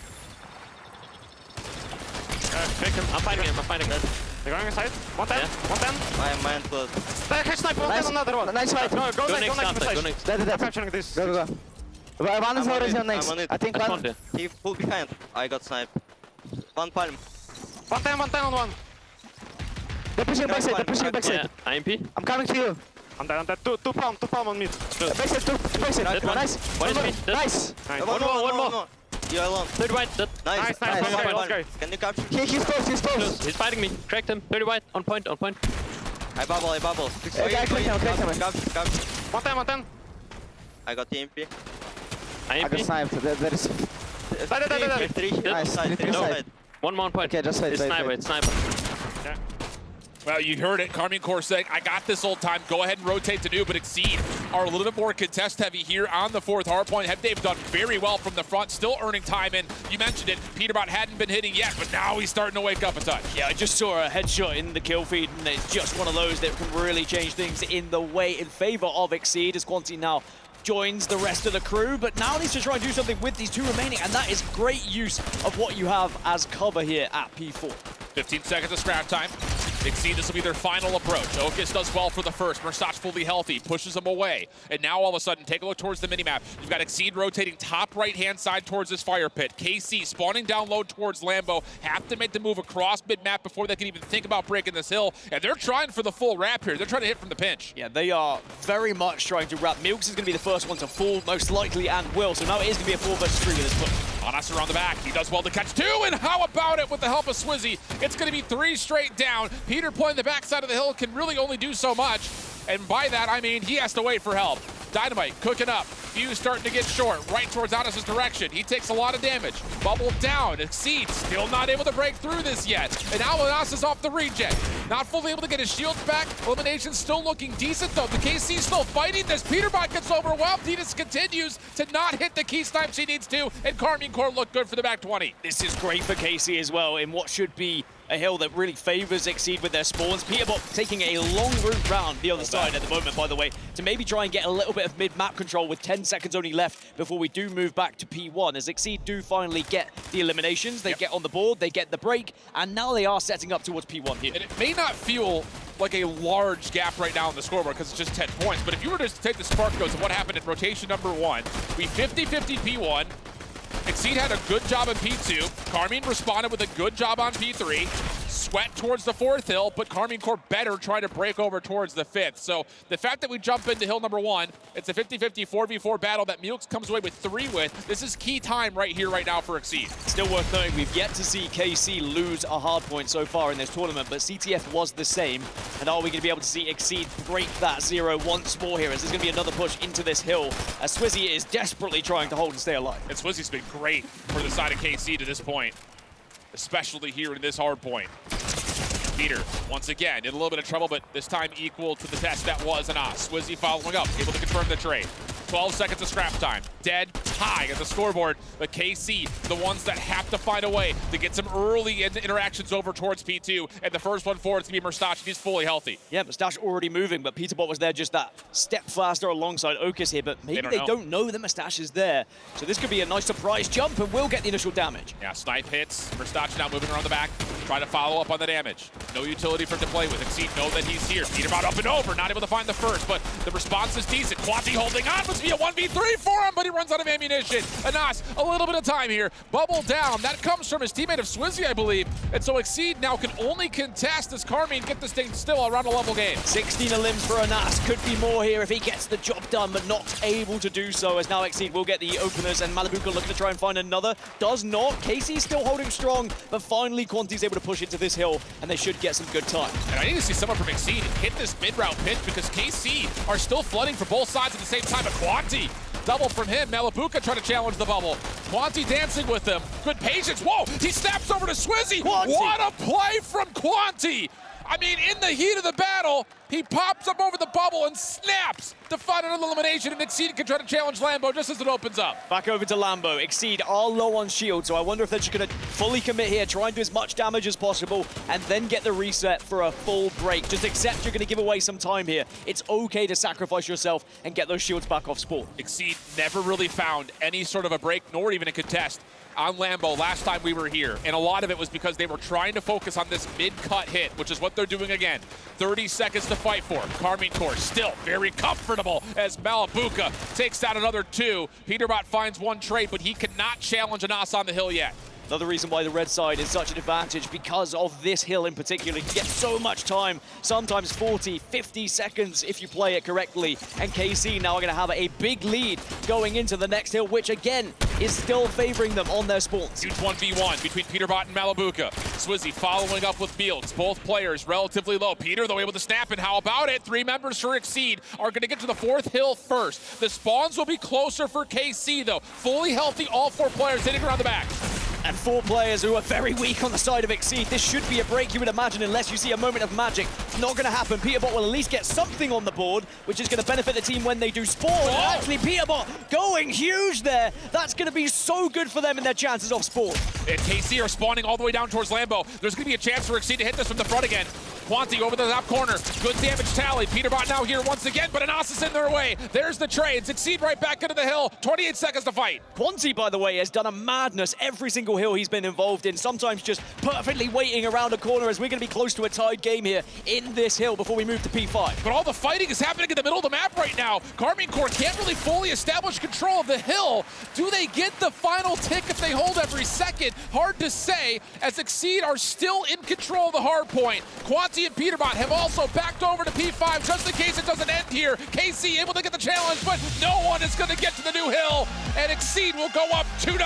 I'm fighting him. They're going inside. 110, 110. My man close. Catch sniper, another one. Nice fight. No, go next. Dead. I'm capturing this. Go. One is already on next. I think one. He pull behind. I got sniped. One palm. 110 on one. They're pushing backside. Yeah, IMP. I'm coming to you. I'm dead. Two palm on mid. Backside. Nice. One HP. Nice. One more. You're alone. 30 white, dead. Nice. Let's go. Can you capture? He's close. He's fighting me. Cracked him. 30 white, on point. I bubble. Capture. 110. I got the MP. I got sniped. There is... Dead. Three side. One more on point. Okay, just wait. It's sniper. Yeah. Well, you heard it. Carmine Core saying, I got this old time. Go ahead and rotate to new, but Exceed are a little bit more contest heavy here on the 4th hardpoint. They've done very well from the front, still earning time in. You mentioned it, Peterbot hadn't been hitting yet, but now he's starting to wake up a touch. Yeah, I just saw a headshot in the kill feed, and it's just one of those that can really change things in the way in favor of Exceed, as Quanti now joins the rest of the crew, but now needs to try and do something with these 2 remaining, and that is great use of what you have as cover here at P4. 15 seconds of scrap time. Exceed, this will be their final approach. Okus does well for the first. Merstach fully healthy, pushes him away. And now all of a sudden, take a look towards the minimap. You've got Exceed rotating top right-hand side towards this fire pit. KC spawning down low towards Lambo. Have to make the move across mid-map before they can even think about breaking this hill. And they're trying for the full wrap here. They're trying to hit from the pinch. Yeah, they are very much trying to wrap. Milks is going to be the first one to fall, most likely, and will. So now it is going to be a 4 versus 3 with this push. Anas around the back. He does well to catch 2, and how about it with the help of Swizzy? It's going to be 3 straight down. Peter playing the backside of the hill can really only do so much. And by that, I mean he has to wait for help. Dynamite cooking up. Fuse starting to get short, right towards Anas' direction. He takes a lot of damage. Bubble down. Exceed, still not able to break through this yet. And now Anas is off the regen. Not fully able to get his shields back. Elimination still looking decent though. The KC still fighting this. Peterbot gets overwhelmed. He just continues to not hit the key snipes he needs to. And Carmine Corp look good for the back 20. This is great for KC as well in what should be a hill that really favors Exceed with their spawns. Peterbot taking a long route round the other side at the moment, by the way, to maybe try and get a little bit of mid-map control with 10 seconds only left before we do move back to P1. As Exceed do finally get the eliminations, they get on the board, they get the break, and now they are setting up towards P1 here. And it may not feel like a large gap right now in the scoreboard because it's just 10 points, but if you were to take the spark goes of what happened in rotation number 1, we 50-50 P1, Exceed had a good job in P2. Carmine responded with a good job on P3. Sweat towards the 4th hill, but Carmine Corp better trying to break over towards the 5th. So the fact that we jump into hill number 1, it's a 50-50 4v4 battle that Mulks comes away with 3 with. This is key time right here, right now for Exceed. Still worth knowing, we've yet to see KC lose a hard point so far in this tournament, but CTF was the same. And are we going to be able to see Exceed break that 0 once more here? As there's going to be another push into this hill, as Swizzy is desperately trying to hold and stay alive. And Swizzy's been great for the side of KC to this point, especially here in this hard point. Peter, once again, in a little bit of trouble, but this time equal to the test that was Anas. Swizzy following up, able to confirm the trade. 12 seconds of scrap time. Dead high at the scoreboard, but KC, the ones that have to find a way to get some early interactions over towards P2, and the first one forward is going to be Merstach. He's fully healthy. Yeah, Merstach already moving, but Peterbot was there just that step faster alongside Okus here, but maybe they don't know that Merstach is there. So this could be a nice surprise jump, and will get the initial damage. Yeah, snipe hits. Merstach now moving around the back, trying to follow up on the damage. No utility for him to play with. Exceed know that he's here. Peterbot up and over, not able to find the first, but the response is decent. Quanti holding on, must be a 1v3 for him, but he runs out of ammunition. Anas, a little bit of time here. Bubble down. That comes from his teammate of Swizzy, I believe. And so Exceed now can only contest as Carmine get this thing still around a level game. 16 limbs for Anas. Could be more here if he gets the job done, but not able to do so, as now Exceed will get the openers, and Malibuka looking to try and find another. Does not. Casey's still holding strong, but finally Quanti's able to push into this hill, and they should get some good time. And I need to see someone from Exceed hit this mid-route pinch because KC are still flooding for both sides at the same time. But Quanti, double from him. Malibuka trying to challenge the bubble. Quanti dancing with them. Good patience. Whoa, he snaps over to Swizzy. Quanti. What a play from Quanti. I mean, in the heat of the battle, he pops up over the bubble and snaps to find another elimination, and Exceed can try to challenge Lambo just as it opens up. Back over to Lambo. Exceed are low on shield, so I wonder if they're just going to fully commit here, try and do as much damage as possible, and then get the reset for a full break. Just accept you're going to give away some time here. It's okay to sacrifice yourself and get those shields back off spawn. Exceed never really found any sort of a break, nor even a contest on Lambo last time we were here, and a lot of it was because they were trying to focus on this mid-cut hit, which is what they're doing again. 30 seconds to fight for. Carmine Corp still very comfortable as Malibuka takes out another 2. Peterbot finds 1 trade, but he cannot challenge Anas on the hill yet. Another reason why the red side is such an advantage, because of this hill in particular. You get so much time, sometimes 40, 50 seconds if you play it correctly. And KC now are going to have a big lead going into the next hill, which again is still favoring them on their spawns. Huge 1v1 between Peterbot and Malibuka. Swizzy following up with Fields. Both players relatively low. Peter, though, able to snap, and how about it? 3 members for Exceed are going to get to the 4th hill first. The spawns will be closer for KC, though. Fully healthy, all 4 players hitting around the back. And 4 players who are very weak on the side of Exceed. This should be a break, you would imagine, unless you see a moment of magic. Not going to happen. Peterbot will at least get something on the board, which is going to benefit the team when they do spawn. And actually, Peterbot going huge there. That's going to be so good for them in their chances off spawn. And KC are spawning all the way down towards Lambo. There's going to be a chance for Exceed to hit this from the front again. Quanti over the top corner. Good damage tally. Peterbot now here once again, but Anasis in their way. There's the trade. Exceed right back into the hill. 28 seconds to fight. Quanti, by the way, has done a madness every single hill he's been involved in, sometimes just perfectly waiting around a corner as we're going to be close to a tied game here in this hill before we move to P5. But all the fighting is happening in the middle of the map right now. Carmine Corps can't really fully establish control of the hill. Do they get the final tick if they hold every second? Hard to say, as Exceed are still in control of the hard point. Quanti and Peterbot have also backed over to P5 just in case it doesn't end here. KC able to get the challenge, but no one is going to get to the new hill, and Exceed will go up 2-0.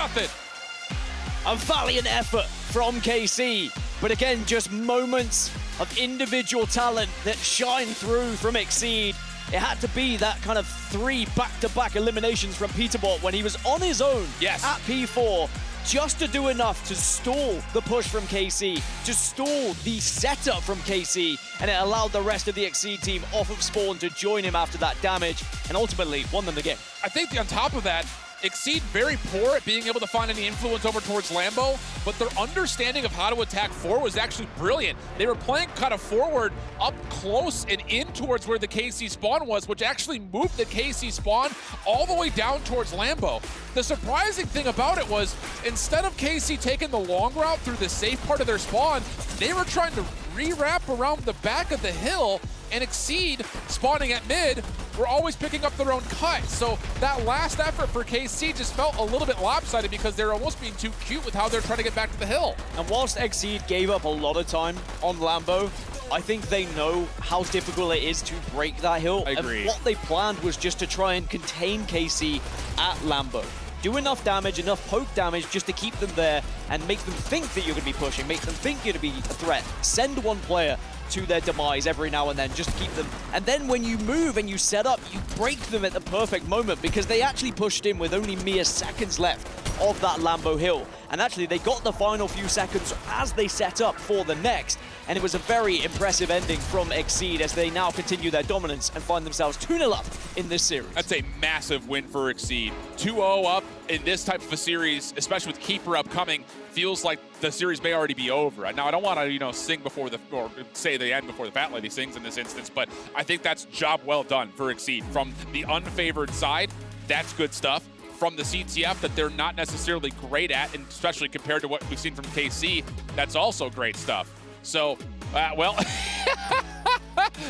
A valiant effort from KC, but again, just moments of individual talent that shine through from Exceed. It had to be that kind of 3 back-to-back eliminations from Peterbot when he was on his own at P4, just to do enough to stall the push from KC, to stall the setup from KC, and it allowed the rest of the Exceed team off of spawn to join him after that damage, and ultimately won them the game. I think on top of that, Exceed very poor at being able to find any influence over towards Lambo, but their understanding of how to attack 4 was actually brilliant. They were playing kind of forward, up close and in towards where the KC spawn was, which actually moved the KC spawn all the way down towards Lambo. The surprising thing about it was, instead of KC taking the long route through the safe part of their spawn, they were trying to re-wrap around the back of the hill, and Exceed, spawning at mid, were always picking up their own cut. So that last effort for KC just felt a little bit lopsided because they're almost being too cute with how they're trying to get back to the hill. And whilst Exceed gave up a lot of time on Lambo, I think they know how difficult it is to break that hill. I agree. And what they planned was just to try and contain KC at Lambo. Do enough damage, enough poke damage just to keep them there and make them think that you're going to be pushing, make them think you're going to be a threat. Send one player to their demise every now and then just to keep them. And then when you move and you set up, you break them at the perfect moment because they actually pushed in with only mere seconds left of that Lambo hill. And actually they got the final few seconds as they set up for the next. And it was a very impressive ending from Exceed as they now continue their dominance and find themselves 2-0 up in this series. That's a massive win for Exceed. 2-0 up in this type of a series, especially with Keeper upcoming, feels like the series may already be over. Now, I don't want to, sing before or say the end before the Fat Lady sings in this instance, but I think that's job well done for Exceed. From the unfavored side, that's good stuff. From the CTF that they're not necessarily great at, and especially compared to what we've seen from KC, that's also great stuff. So, well,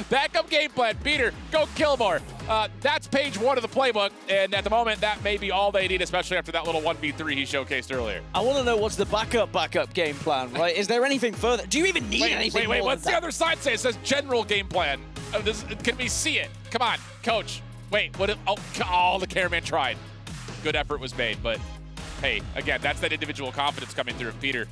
backup game plan. Peter, go kill more. That's page 1 of the playbook, and at the moment, that may be all they need, especially after that little 1v3 he showcased earlier. I want to know what's the backup game plan, right? Is there anything further? Do you even need anything Wait, more what's than the that? other side say? It says general game plan. Can we see it? Come on, coach. Wait, what? Oh, the cameraman tried. Good effort was made, but hey, again, that's that individual confidence coming through. Peter,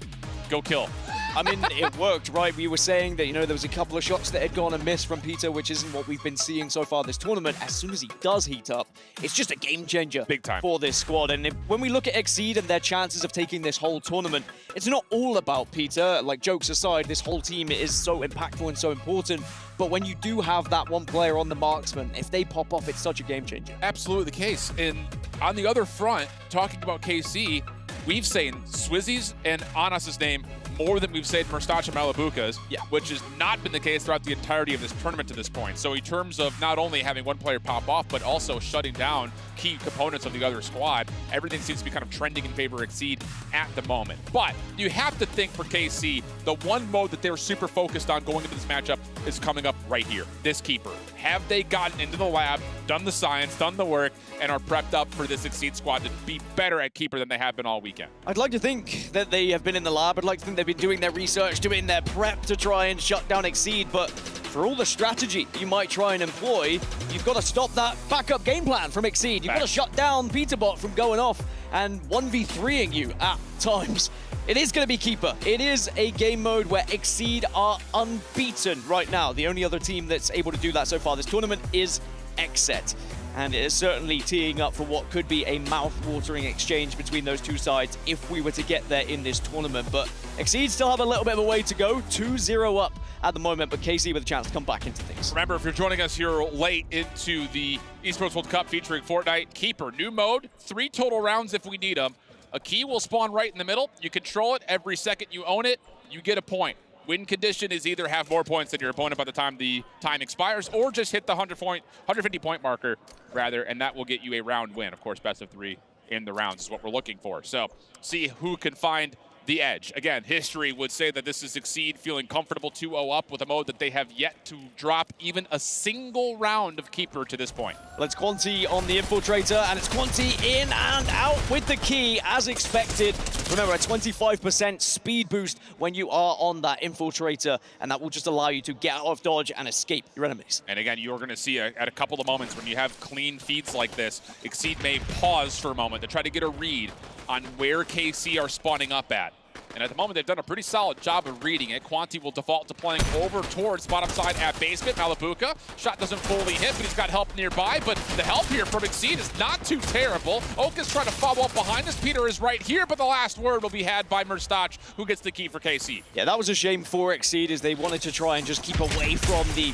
go kill. I mean, it worked, right? We were saying that, there was a couple of shots that had gone amiss from Peter, which isn't what we've been seeing so far this tournament. As soon as he does heat up, it's just a game changer. Big time. For this squad. And when we look at Exceed and their chances of taking this whole tournament, it's not all about Peter. Like, jokes aside, this whole team is so impactful and so important. But when you do have that one player on the marksman, if they pop off, it's such a game changer. Absolutely the case. And on the other front, talking about KC, we've seen Swizzy's and Anas's name more than we've said Murstache and Malabuka's, which has not been the case throughout the entirety of this tournament to this point. So in terms of not only having one player pop off, but also shutting down key components of the other squad, everything seems to be kind of trending in favor of Exceed at the moment. But you have to think for KC, the one mode that they're super focused on going into this matchup is coming up right here, this Keeper. Have they gotten into the lab, done the science, done the work, and are prepped up for this Exceed squad to be better at Keeper than they have been all weekend? I'd like to think that they have been in the lab. I'd like to think they've been doing their research, doing their prep to try and shut down Exceed, but for all the strategy you might try and employ, you've got to stop that backup game plan from Exceed. You've got to shut down Peterbot from going off and 1v3ing you at times. It is going to be Keeper. It is a game mode where Exceed are unbeaten right now. The only other team that's able to do that so far this tournament is Exet. And it is certainly teeing up for what could be a mouth-watering exchange between those two sides if we were to get there in this tournament. But Exceed still have a little bit of a way to go. 2-0 up at the moment, but KC with a chance to come back into things. Remember, if you're joining us here late into the Esports World Cup featuring Fortnite, Keeper, new mode, 3 total rounds if we need them. A key will spawn right in the middle. You control it every second you own it. You get a point. win condition is either have more points than your opponent by the time the time expires, or just hit the 150-point marker, rather, and that will get you a round win. Of course, best of 3 in the rounds is what we're looking for. So see who can find the edge. Again, history would say that this is Exceed feeling comfortable 2-0 up with a mode that they have yet to drop even a single round of Keeper to this point. Let's Quanti on the Infiltrator, and it's Quanti in and out with the key as expected. Remember, a 25% speed boost when you are on that Infiltrator, and that will just allow you to get out of dodge and escape your enemies. And again, you're going to see at a couple of moments when you have clean feeds like this, Exceed may pause for a moment to try to get a read on where KC are spawning up at. And at the moment, they've done a pretty solid job of reading it. Quanti will default to playing over towards bottom side at basement. Malabuka, shot doesn't fully hit, but he's got help nearby. But the help here from Exceed is not too terrible. Oka's trying to follow up behind us. Peter is right here, but the last word will be had by Montage, who gets the key for KC. Yeah, that was a shame for Exceed, as they wanted to try and just keep away from the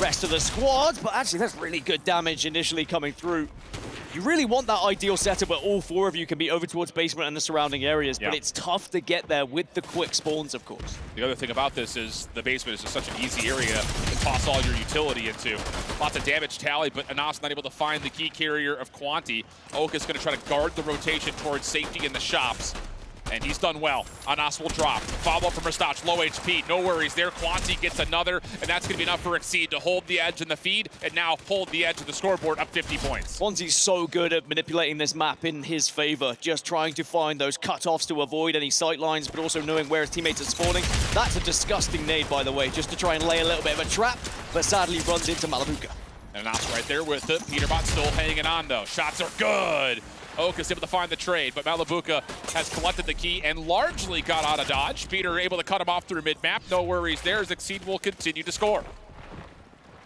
rest of the squad. But actually, that's really good damage initially coming through. You really want that ideal setup where all 4 of you can be over towards basement and the surrounding areas, but it's tough to get there with the quick spawns, of course. The other thing about this is the basement is just such an easy area to toss all your utility into. Lots of damage tally, but Anas not able to find the key carrier of Quanti. Oka's going to try to guard the rotation towards safety in the shops. And he's done well. Anas will drop. Follow up from Rastach, low HP, no worries there. Quanti gets another, and that's going to be enough for Exceed to hold the edge in the feed, and now hold the edge of the scoreboard up 50 points. Quanti's so good at manipulating this map in his favor, just trying to find those cutoffs to avoid any sight lines, but also knowing where his teammates are spawning. That's a disgusting nade, by the way, just to try and lay a little bit of a trap, but sadly runs into Malabuka. And Anas right there with it. Peterbot still hanging on, though. Shots are good. Oka's able to find the trade, but Malabuka has collected the key and largely got out of dodge. Peter able to cut him off through mid-map. No worries there, as Exceed will continue to score.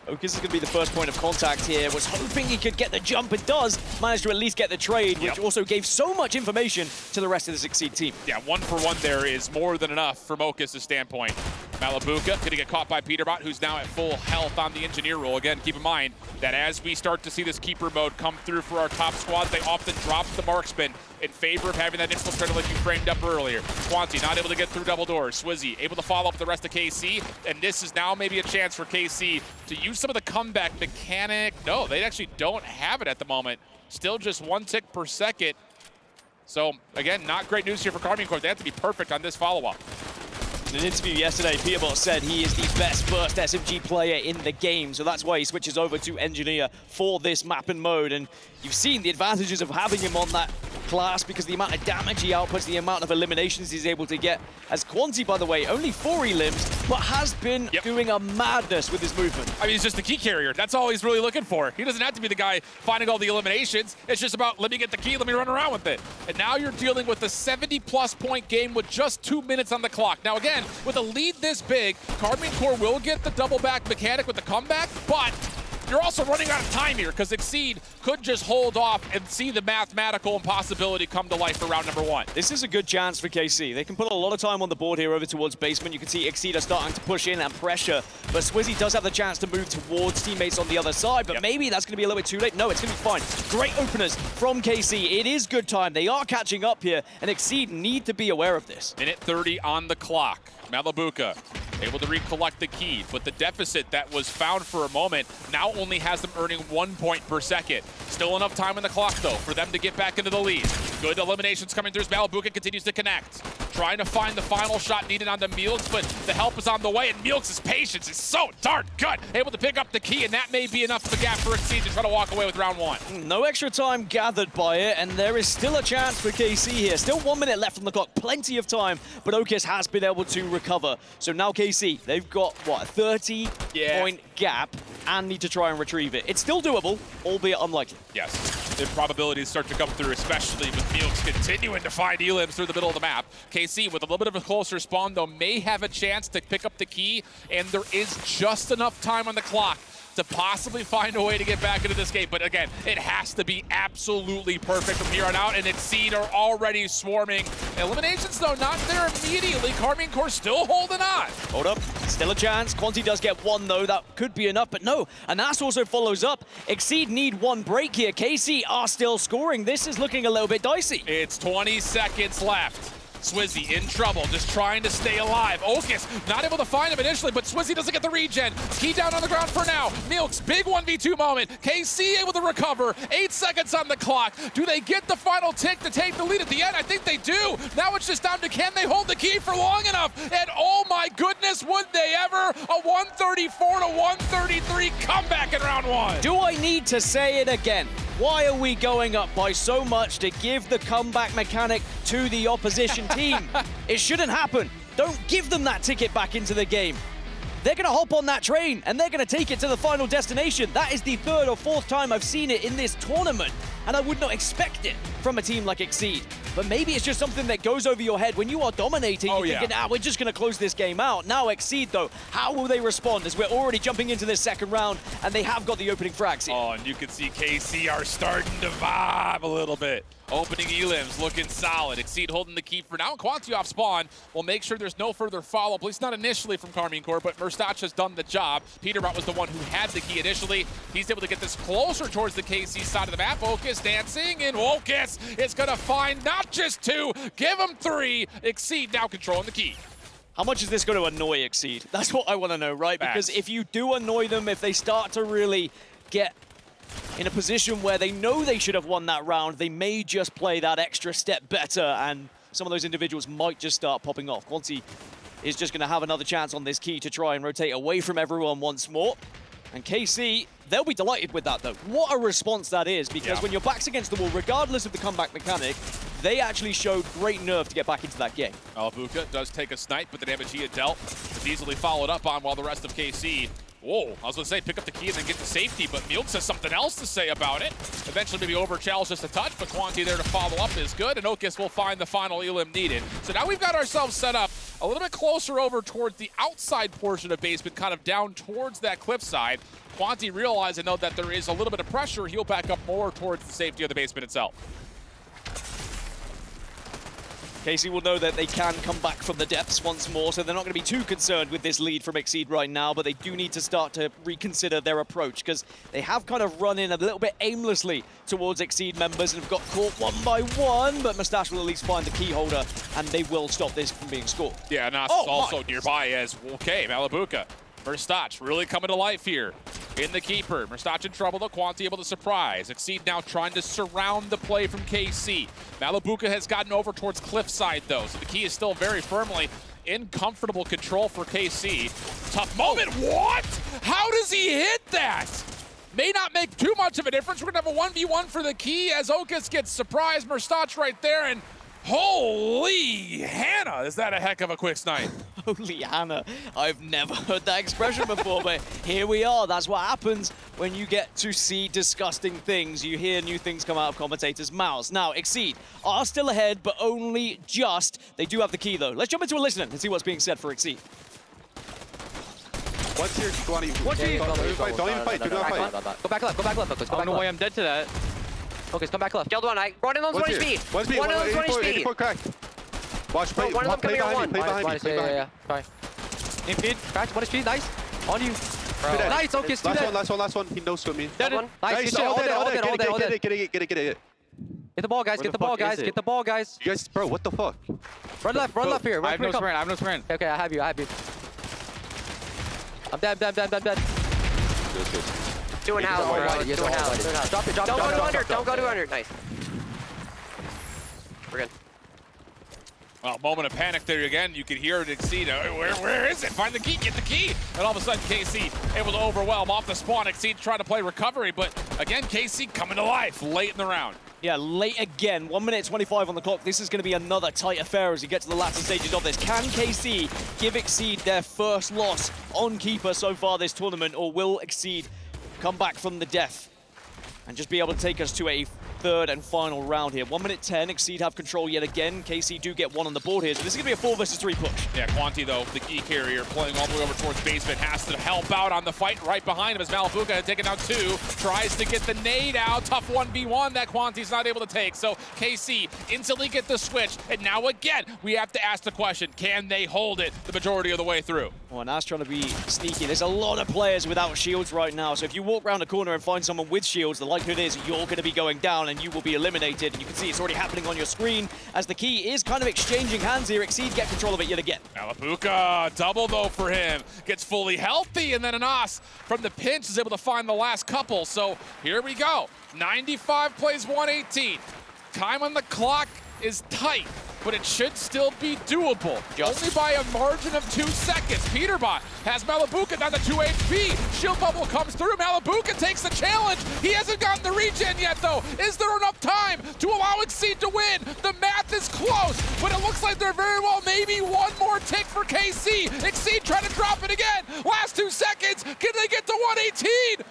Okas is going to be the first point of contact here. Was hoping he could get the jump, and does. Managed to at least get the trade, which also gave so much information to the rest of the Exceed team. Yeah, 1-for-1 there is more than enough from Okas' standpoint. Malabuka going to get caught by Peterbot, who's now at full health on the engineer role. Again, keep in mind that as we start to see this keeper mode come through for our top squads, they often drop the marksman in favor of having that infiltrator like you framed up earlier. Quanti not able to get through double doors. Swizzy able to follow up the rest of KC, and this is now maybe a chance for KC to use some of the comeback mechanic. No, they actually don't have it at the moment. Still just 1 tick per second. So again, not great news here for Karmine Corp. They have to be perfect on this follow-up. In an interview yesterday, Peterbot said he is the best burst SMG player in the game, so that's why he switches over to Engineer for this map and mode. And you've seen the advantages of having him on that class, because the amount of damage he outputs, the amount of eliminations he's able to get. As Quanti, by the way, only 4 elims, but has been doing a madness with his movement. I mean, he's just the key carrier. That's all he's really looking for. He doesn't have to be the guy finding all the eliminations. It's just about, let me get the key, let me run around with it. And now you're dealing with a 70-plus point game with just 2 minutes on the clock. Now again, with a lead this big, Karmine Corp will get the double back mechanic with the comeback, but you're also running out of time here, because Exceed could just hold off and see the mathematical impossibility come to life for round number 1. This is a good chance for KC. They can put a lot of time on the board here over towards basement. You can see Exceed are starting to push in and pressure, but Swizzy does have the chance to move towards teammates on the other side, but maybe that's going to be a little bit too late. No, it's going to be fine. Great openers from KC. It is good time. They are catching up here, and Exceed need to be aware of this. Minute 30 on the clock. Malabuka able to recollect the key, but the deficit that was found for a moment now only has them earning 1 point per second. Still enough time on the clock, though, for them to get back into the lead. Good eliminations coming through as Malabuka continues to connect. Trying to find the final shot needed on the Mielks, but the help is on the way, and Mielks' patience is so darn good. Able to pick up the key, and that may be enough of a gap for Exceed to try to walk away with round 1. No extra time gathered by it, and there is still a chance for KC here. Still 1 minute left on the clock, plenty of time, but Okas has been able to recover. So now KC, they've got, what, a 30-point gap, and need to try and retrieve it. It's still doable, albeit unlikely. Yes, the probabilities start to come through, especially with Mielks continuing to find elims through the middle of the map. KC, with a little bit of a closer spawn, though, may have a chance to pick up the key, and there is just enough time on the clock to possibly find a way to get back into this game. But again, it has to be absolutely perfect from here on out, and Exceed are already swarming. Eliminations, though, not there immediately. Karmine Corp still holding on. Hold up, still a chance. Quanti does get 1, though. That could be enough, but no. Anas also follows up. Exceed need 1 break here. KC are still scoring. This is looking a little bit dicey. It's 20 seconds left. Swizzy in trouble, just trying to stay alive. Okus not able to find him initially, but Swizzy doesn't get the regen. Key down on the ground for now. Milk's big 1v2 moment. KC able to recover. 8 seconds on the clock. Do they get the final tick to take the lead at the end? I think they do. Now it's just down to can they hold the key for long enough? And oh my goodness, would they ever? A 134 to 133 comeback in round 1. Do I need to say it again? Why are we going up by so much to give the comeback mechanic to the opposition team? It shouldn't happen. Don't give them that ticket back into the game. They're going to hop on that train and they're going to take it to the final destination. That is the 3rd or 4th time I've seen it in this tournament, and I would not expect it from a team like Exceed. But maybe it's just something that goes over your head when you are dominating. You're thinking, we're just going to close this game out. Now Exceed, though, how will they respond as we're already jumping into this second round and they have got the opening frags here? Oh, and you can see KC are starting to vibe a little bit. Opening elims looking solid. Exceed holding the key for now. Quanti off spawn will make sure there's no further follow-up, at least not initially from Karmine Corp, but Merstach has done the job. Peterbot was the one who had the key initially. He's able to get this closer towards the KC side of the map. Okus dancing, and Okus is going to find not just 2, give him 3. Exceed now controlling the key. How much is this going to annoy Exceed? That's what I want to know, right? Because if you do annoy them, if they start to really get in a position where they know they should have won that round, they may just play that extra step better, and some of those individuals might just start popping off. Quanti is just going to have another chance on this key to try and rotate away from everyone once more. And KC, they'll be delighted with that, though. What a response that is, because when your back's against the wall, regardless of the comeback mechanic, they actually showed great nerve to get back into that game. Malabuka does take a snipe, but the damage he had dealt is easily followed up on, while the rest of KC, whoa, I was going to say pick up the key and then get to safety, but Milk has something else to say about it. Eventually maybe over-challenge just a touch, but Quanti there to follow up is good, and Okus will find the final elim needed. So now we've got ourselves set up a little bit closer over towards the outside portion of basement, kind of down towards that cliff side. Quanti realizing, though, that there is a little bit of pressure, he'll back up more towards the safety of the basement itself. KC will know that they can come back from the depths once more, so they're not going to be too concerned with this lead from Exceed right now, but they do need to start to reconsider their approach, because they have kind of run in a little bit aimlessly towards Exceed members and have got caught one by one, but Mustache will at least find the key holder, and they will stop this from being scored. Yeah, Nas is also nearby as, okay, Malabuka. Merstach really coming to life here in the keeper. Merstach in trouble, though. Quanti able to surprise. Exceed now trying to surround the play from KC. Malabuka has gotten over towards cliffside, though, so the key is still very firmly in comfortable control for KC. Tough moment. What? How does he hit that? May not make too much of a difference. We're going to have a 1v1 for the key as Okus gets surprised. Merstach right there, and holy Hannah, is that a heck of a quick snipe. Holy Hannah, I've never heard that expression before, but here we are. That's what happens when you get to see disgusting things. You hear new things come out of commentators' mouths. Now, Exceed are still ahead, but only just. They do have the key, though. Let's jump into a listen and see what's being said for Exceed. What's your 20? Don't even fight, do not fight. Go back left, go back left. Go back oh, no left. way, I'm dead to that. Focus, come back left. Killed one. I brought in on 20 speed. One speed, One in on 20 speed. 84 cracked. Watch, play, one of them play coming behind on me, one. play behind me, Yeah. Fine. Impede. Cracked, 1 HP, nice. On you. Nice, Okus, do that. Last one. He knows for me. Dead one. Nice, good shit. All dead. Get it. Get the ball, guys. Get the ball, guys. You guys, bro, what the fuck? Run left here. I have no sprint. Okay, I have you. I'm dead. Good. Doing house. Doing house. Drop it. Don't go to under. Don't go to under. Nice. We're good. Well, moment of panic there again. You can hear it Exceed. Where is it? Find the key, get the key. And all of a sudden, KC able to overwhelm off the spawn. Exceed trying to play recovery, but again, KC coming to life late in the round. Yeah, late again. 1 minute 25 on the clock. This is going to be another tight affair as we get to the latter stages of this. Can KC give Exceed their first loss on keeper so far this tournament, or will Exceed come back from the death and just be able to take us to a third and final round here? 1 minute 10, Exceed have control yet again. KC do get one on the board here, so this is going to be a 4 versus 3 push. Yeah, Quanti, though, the key carrier, playing all the way over towards basement, has to help out on the fight right behind him as Malabuka had taken out 2, tries to get the nade out. Tough 1v1 that Quanti's not able to take, so KC instantly get the switch, and now again, we have to ask the question, can they hold it the majority of the way through? Oh, and Ash trying to be sneaky. There's a lot of players without shields right now, so if you walk around a corner and find someone with shields, the likelihood is you're going to be going down and you will be eliminated. And you can see it's already happening on your screen as the key is kind of exchanging hands here. Exceed get control of it yet again. Malabuka, double though for him. Gets fully healthy, and then Anas from the pinch is able to find the last couple. So here we go. 95 plays 118. Time on the clock is tight, but it should still be doable. Only by a margin of 2 seconds. Peterbot has Malabuka down to 2 HP. Shield bubble comes through. Malabuka takes the challenge. He hasn't gotten the regen yet, though. Is there enough time to allow Exceed to win? The math is close, but it looks like there very well maybe one more tick for KC. Exceed trying to drop it again. Last 2 seconds. Can they get to 118?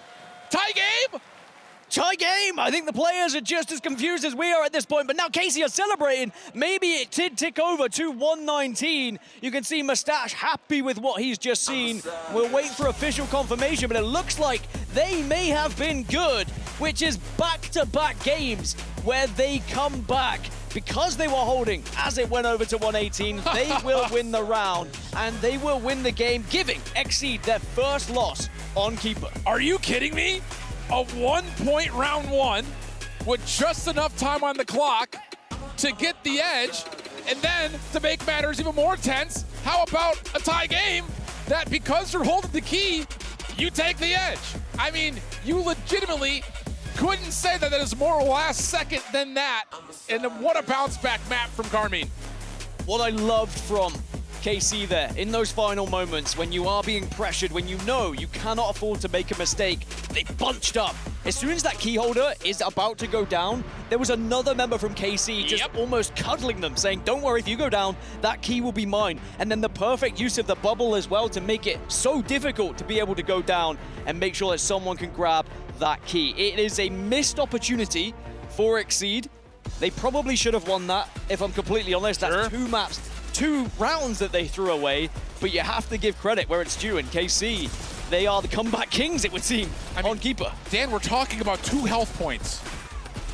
Tie game? Tie game! I think the players are just as confused as we are at this point, but now KC are celebrating. Maybe it did tick over to 119. You can see Mustache happy with what he's just seen. We'll wait for official confirmation, but it looks like they may have been good, which is back-to-back games where they come back. Because they were holding as it went over to 118, they will win the round, and they will win the game, giving Exceed their first loss on Keeper. Are you kidding me? A 1-point round one with just enough time on the clock to get the edge, and then to make matters even more tense, how about a tie game that because you're holding the key, you take the edge? I mean, you legitimately couldn't say that it is more last second than that, and what a bounce back map from Carmine. What I loved from KC there, in those final moments, when you are being pressured, when you know you cannot afford to make a mistake, they bunched up. As soon as that key holder is about to go down, there was another member from KC just almost cuddling them, saying, don't worry, if you go down, that key will be mine. And then the perfect use of the bubble as well to make it so difficult to be able to go down and make sure that someone can grab that key. It is a missed opportunity for Exceed. They probably should have won that, if I'm completely honest. That's 2 maps, 2 rounds that they threw away, but you have to give credit where it's due. In KC, they are the comeback kings, it would seem, on Keeper. Dan, we're talking about 2 health points.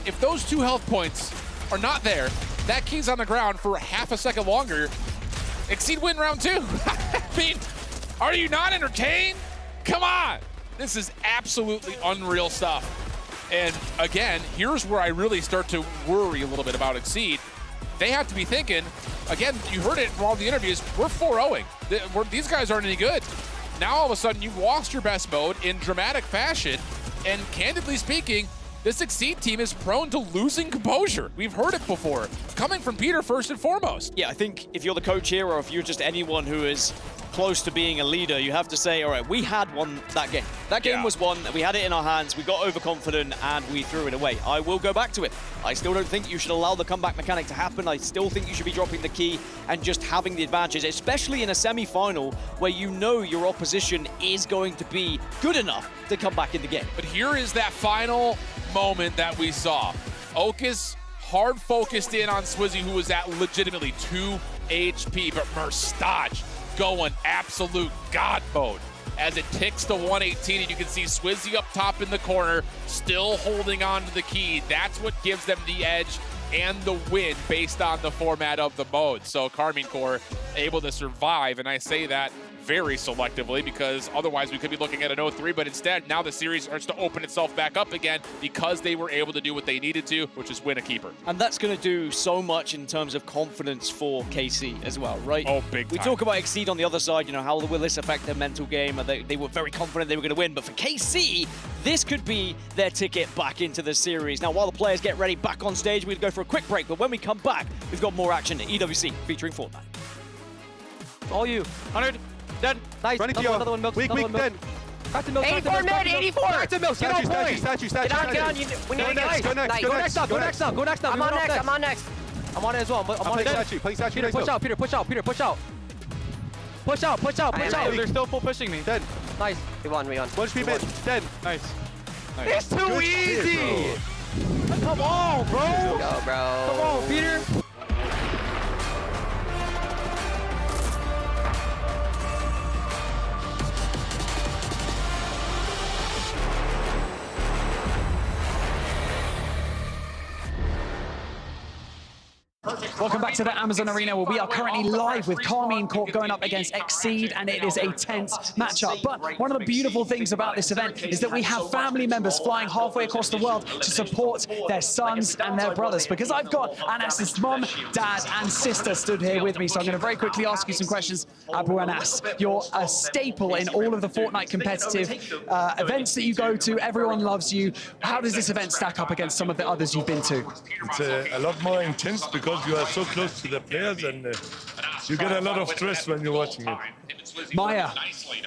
If those 2 health points are not there, that key's on the ground for half a second longer, Exceed win round 2. I mean, are you not entertained? Come on. This is absolutely unreal stuff. And again, here's where I really start to worry a little bit about Exceed. They have to be thinking, again, you heard it from all the interviews, we're 4-0-ing. These guys aren't any good. Now all of a sudden you've lost your best mode in dramatic fashion, and candidly speaking, this Exceed team is prone to losing composure. We've heard it before, coming from Peter first and foremost. Yeah, I think if you're the coach here, or if you're just anyone who is close to being a leader, you have to say, all right, we had won that game. That game was won, we had it in our hands, we got overconfident, and we threw it away. I will go back to it. I still don't think you should allow the comeback mechanic to happen. I still think you should be dropping the key and just having the advantages, especially in a semi-final where you know your opposition is going to be good enough to come back in the game. But here is that final moment that we saw. Okus hard focused in on Swizzy, who was at legitimately 2 HP, but Mustache going absolute God mode as it ticks to 118, and you can see Swizzy up top in the corner, still holding on to the key. That's what gives them the edge and the win based on the format of the mode. So Carmine Corps able to survive, and I say that very selectively because otherwise we could be looking at an 0-3, but instead now the series starts to open itself back up again because they were able to do what they needed to, which is win a keeper. And that's going to do so much in terms of confidence for KC as well, right? Oh, big time. We talk about Exceed on the other side, you know, how will this affect their mental game? They were very confident they were going to win, but for KC, this could be their ticket back into the series. Now, while the players get ready back on stage, we're going to go for a quick break, but when we come back, we've got more action at EWC featuring Fortnite. All you. 100. Dead. Nice. Another one, Milks. Weak, dead. Back to Milks. 84 mid, 84. Back to Milks. Get on point. Statue. Get on. We need to get Go next. Go next up. I'm on next. I'm on it as well. I'm on it. Playing statue. Peter, push out. Peter, push out. Push out. They're still full pushing me. Dead. Nice. We won. 1 HP mid. Dead. Nice. It's too easy. Come on, bro. Let's go, bro. Come on, Peter. Perfect Welcome back to the Amazon Arena, where we are currently live with Carmine Corp going up against Exceed, and it is a tense matchup. But one of the beautiful things about this event is that we have family members flying halfway across the world to support their sons and their brothers, because I've got Anas's mom, dad, and sister stood here with me. So I'm going to very quickly ask you some questions. Abu Anas, you're a staple in all of the Fortnite competitive events that you go to. Everyone loves you. How does this event stack up against some of the others you've been to? It's a lot more intense because you are so close to the players, and you get a lot of stress when you're watching it. Maya,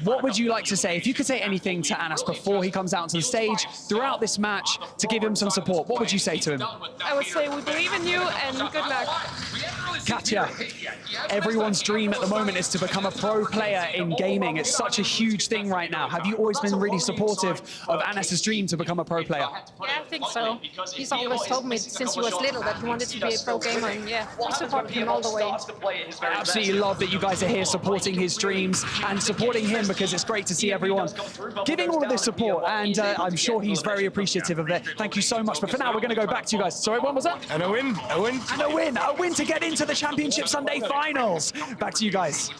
what would you like to say? If you could say anything to Anas before he comes out to the stage throughout this match to give him some support, what would you say to him? I would say we believe in you and good luck. Katya, everyone's dream at the moment is to become a pro player in gaming. It's such a huge thing right now. Have you always been really supportive of Anas's dream to become a pro player? Yeah, I think so. He's always told me since he was little that he wanted to be a pro gamer, and yeah, we support him all the way. I absolutely love that you guys are here supporting his dreams and supporting him, because it's great to see everyone giving all of this support, and I'm sure he's very appreciative of it. Thank you so much. But for now, we're going to go back to you guys. Sorry, what was that? And a win, a win. And a win to get into the Championship Sunday Finals. Back to you guys.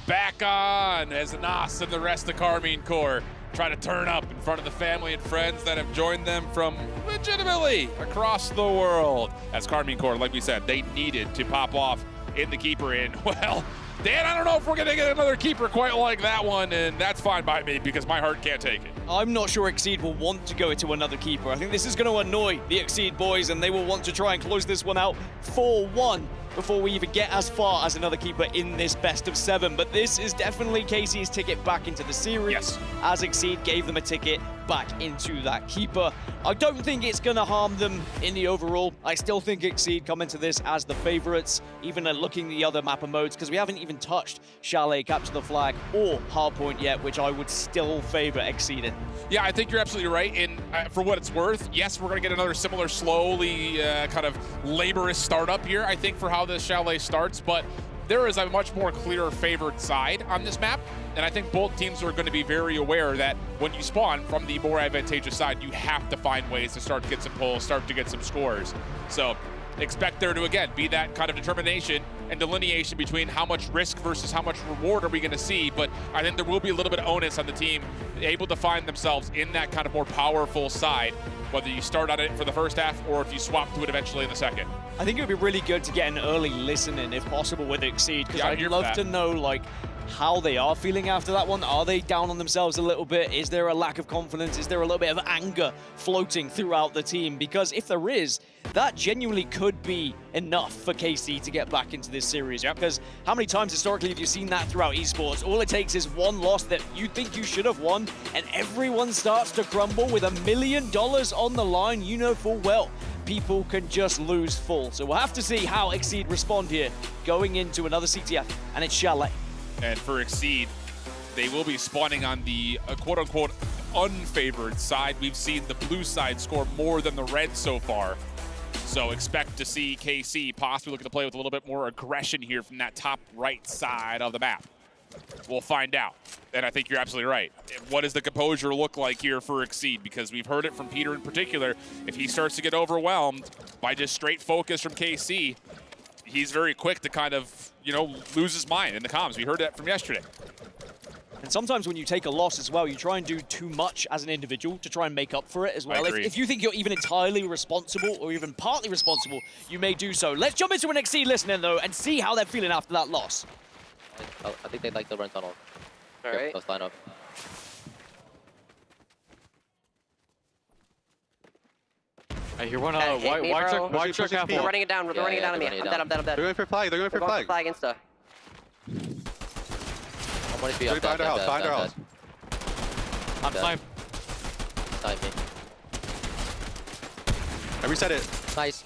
Back on as Anas and the rest of Carmine Corps try to turn up in front of the family and friends that have joined them from legitimately across the world. As Carmine Corps, like we said, they needed to pop off in the keeper in. Well, Dan, I don't know if we're going to get another keeper quite like that one, and that's fine by me because my heart can't take it. I'm not sure Exceed will want to go into another keeper. I think this is going to annoy the Exceed boys, and they will want to try and close this one out 4-1 before we even get as far as another keeper in this best of 7. But this is definitely Casey's ticket back into the series, as Exceed gave them a ticket back into that keeper. I don't think it's going to harm them in the overall. I still think Exceed come into this as the favorites, even looking at the other mapper modes, because we haven't even touched Chalet, Capture the Flag, or Hardpoint yet, which I would still favor Exceed in. Yeah, I think you're absolutely right. And for what it's worth, yes, we're going to get another similar slowly kind of laborious startup here, I think, for how this Chalet starts. But there is a much more clear favored side on this map. And I think both teams are going to be very aware that when you spawn from the more advantageous side, you have to find ways to start to get some pulls, start to get some scores. So expect there to, again, be that kind of determination and delineation between how much risk versus how much reward are we going to see. But I think there will be a little bit of onus on the team able to find themselves in that kind of more powerful side, whether you start on it for the first half or if you swap to it eventually in the second. I think it would be really good to get an early listen-in, if possible, with Exceed, because I'd love to know, like, how they are feeling after that one. Are they down on themselves a little bit? Is there a lack of confidence? Is there a little bit of anger floating throughout the team? Because if there is, that genuinely could be enough for KC to get back into this series. Because how many times historically have you seen that throughout esports? All it takes is one loss that you think you should have won, and everyone starts to crumble with $1 million on the line. You know full well people can just lose full. So we'll have to see how Exceed respond here going into another CTF, and it's Chalet. And for Exceed, they will be spawning on the quote-unquote unfavored side. We've seen the blue side score more than the red so far. So expect to see KC possibly looking to play with a little bit more aggression here from that top right side of the map. We'll find out. And I think you're absolutely right. What does the composure look like here for Exceed? Because we've heard it from Peter in particular. If he starts to get overwhelmed by just straight focus from KC, he's very quick to kind of, you know, lose his mind in the comms. We heard that from yesterday. And sometimes when you take a loss as well, you try and do too much as an individual to try and make up for it as well. If you think you're even entirely responsible or even partly responsible, you may do so. Let's jump into an Exceed listening though and see how they're feeling after that loss. I think they'd like to run tunnel. All right. Let's line up. I hear one white truck half. They're running it down. They're running it down on me. I'm dead. I'm dead. They're going for flag. They're going for flag. Flag insta. I'm going to be up behind our house. Behind our house. I'm fine. Side me. I reset it. Nice.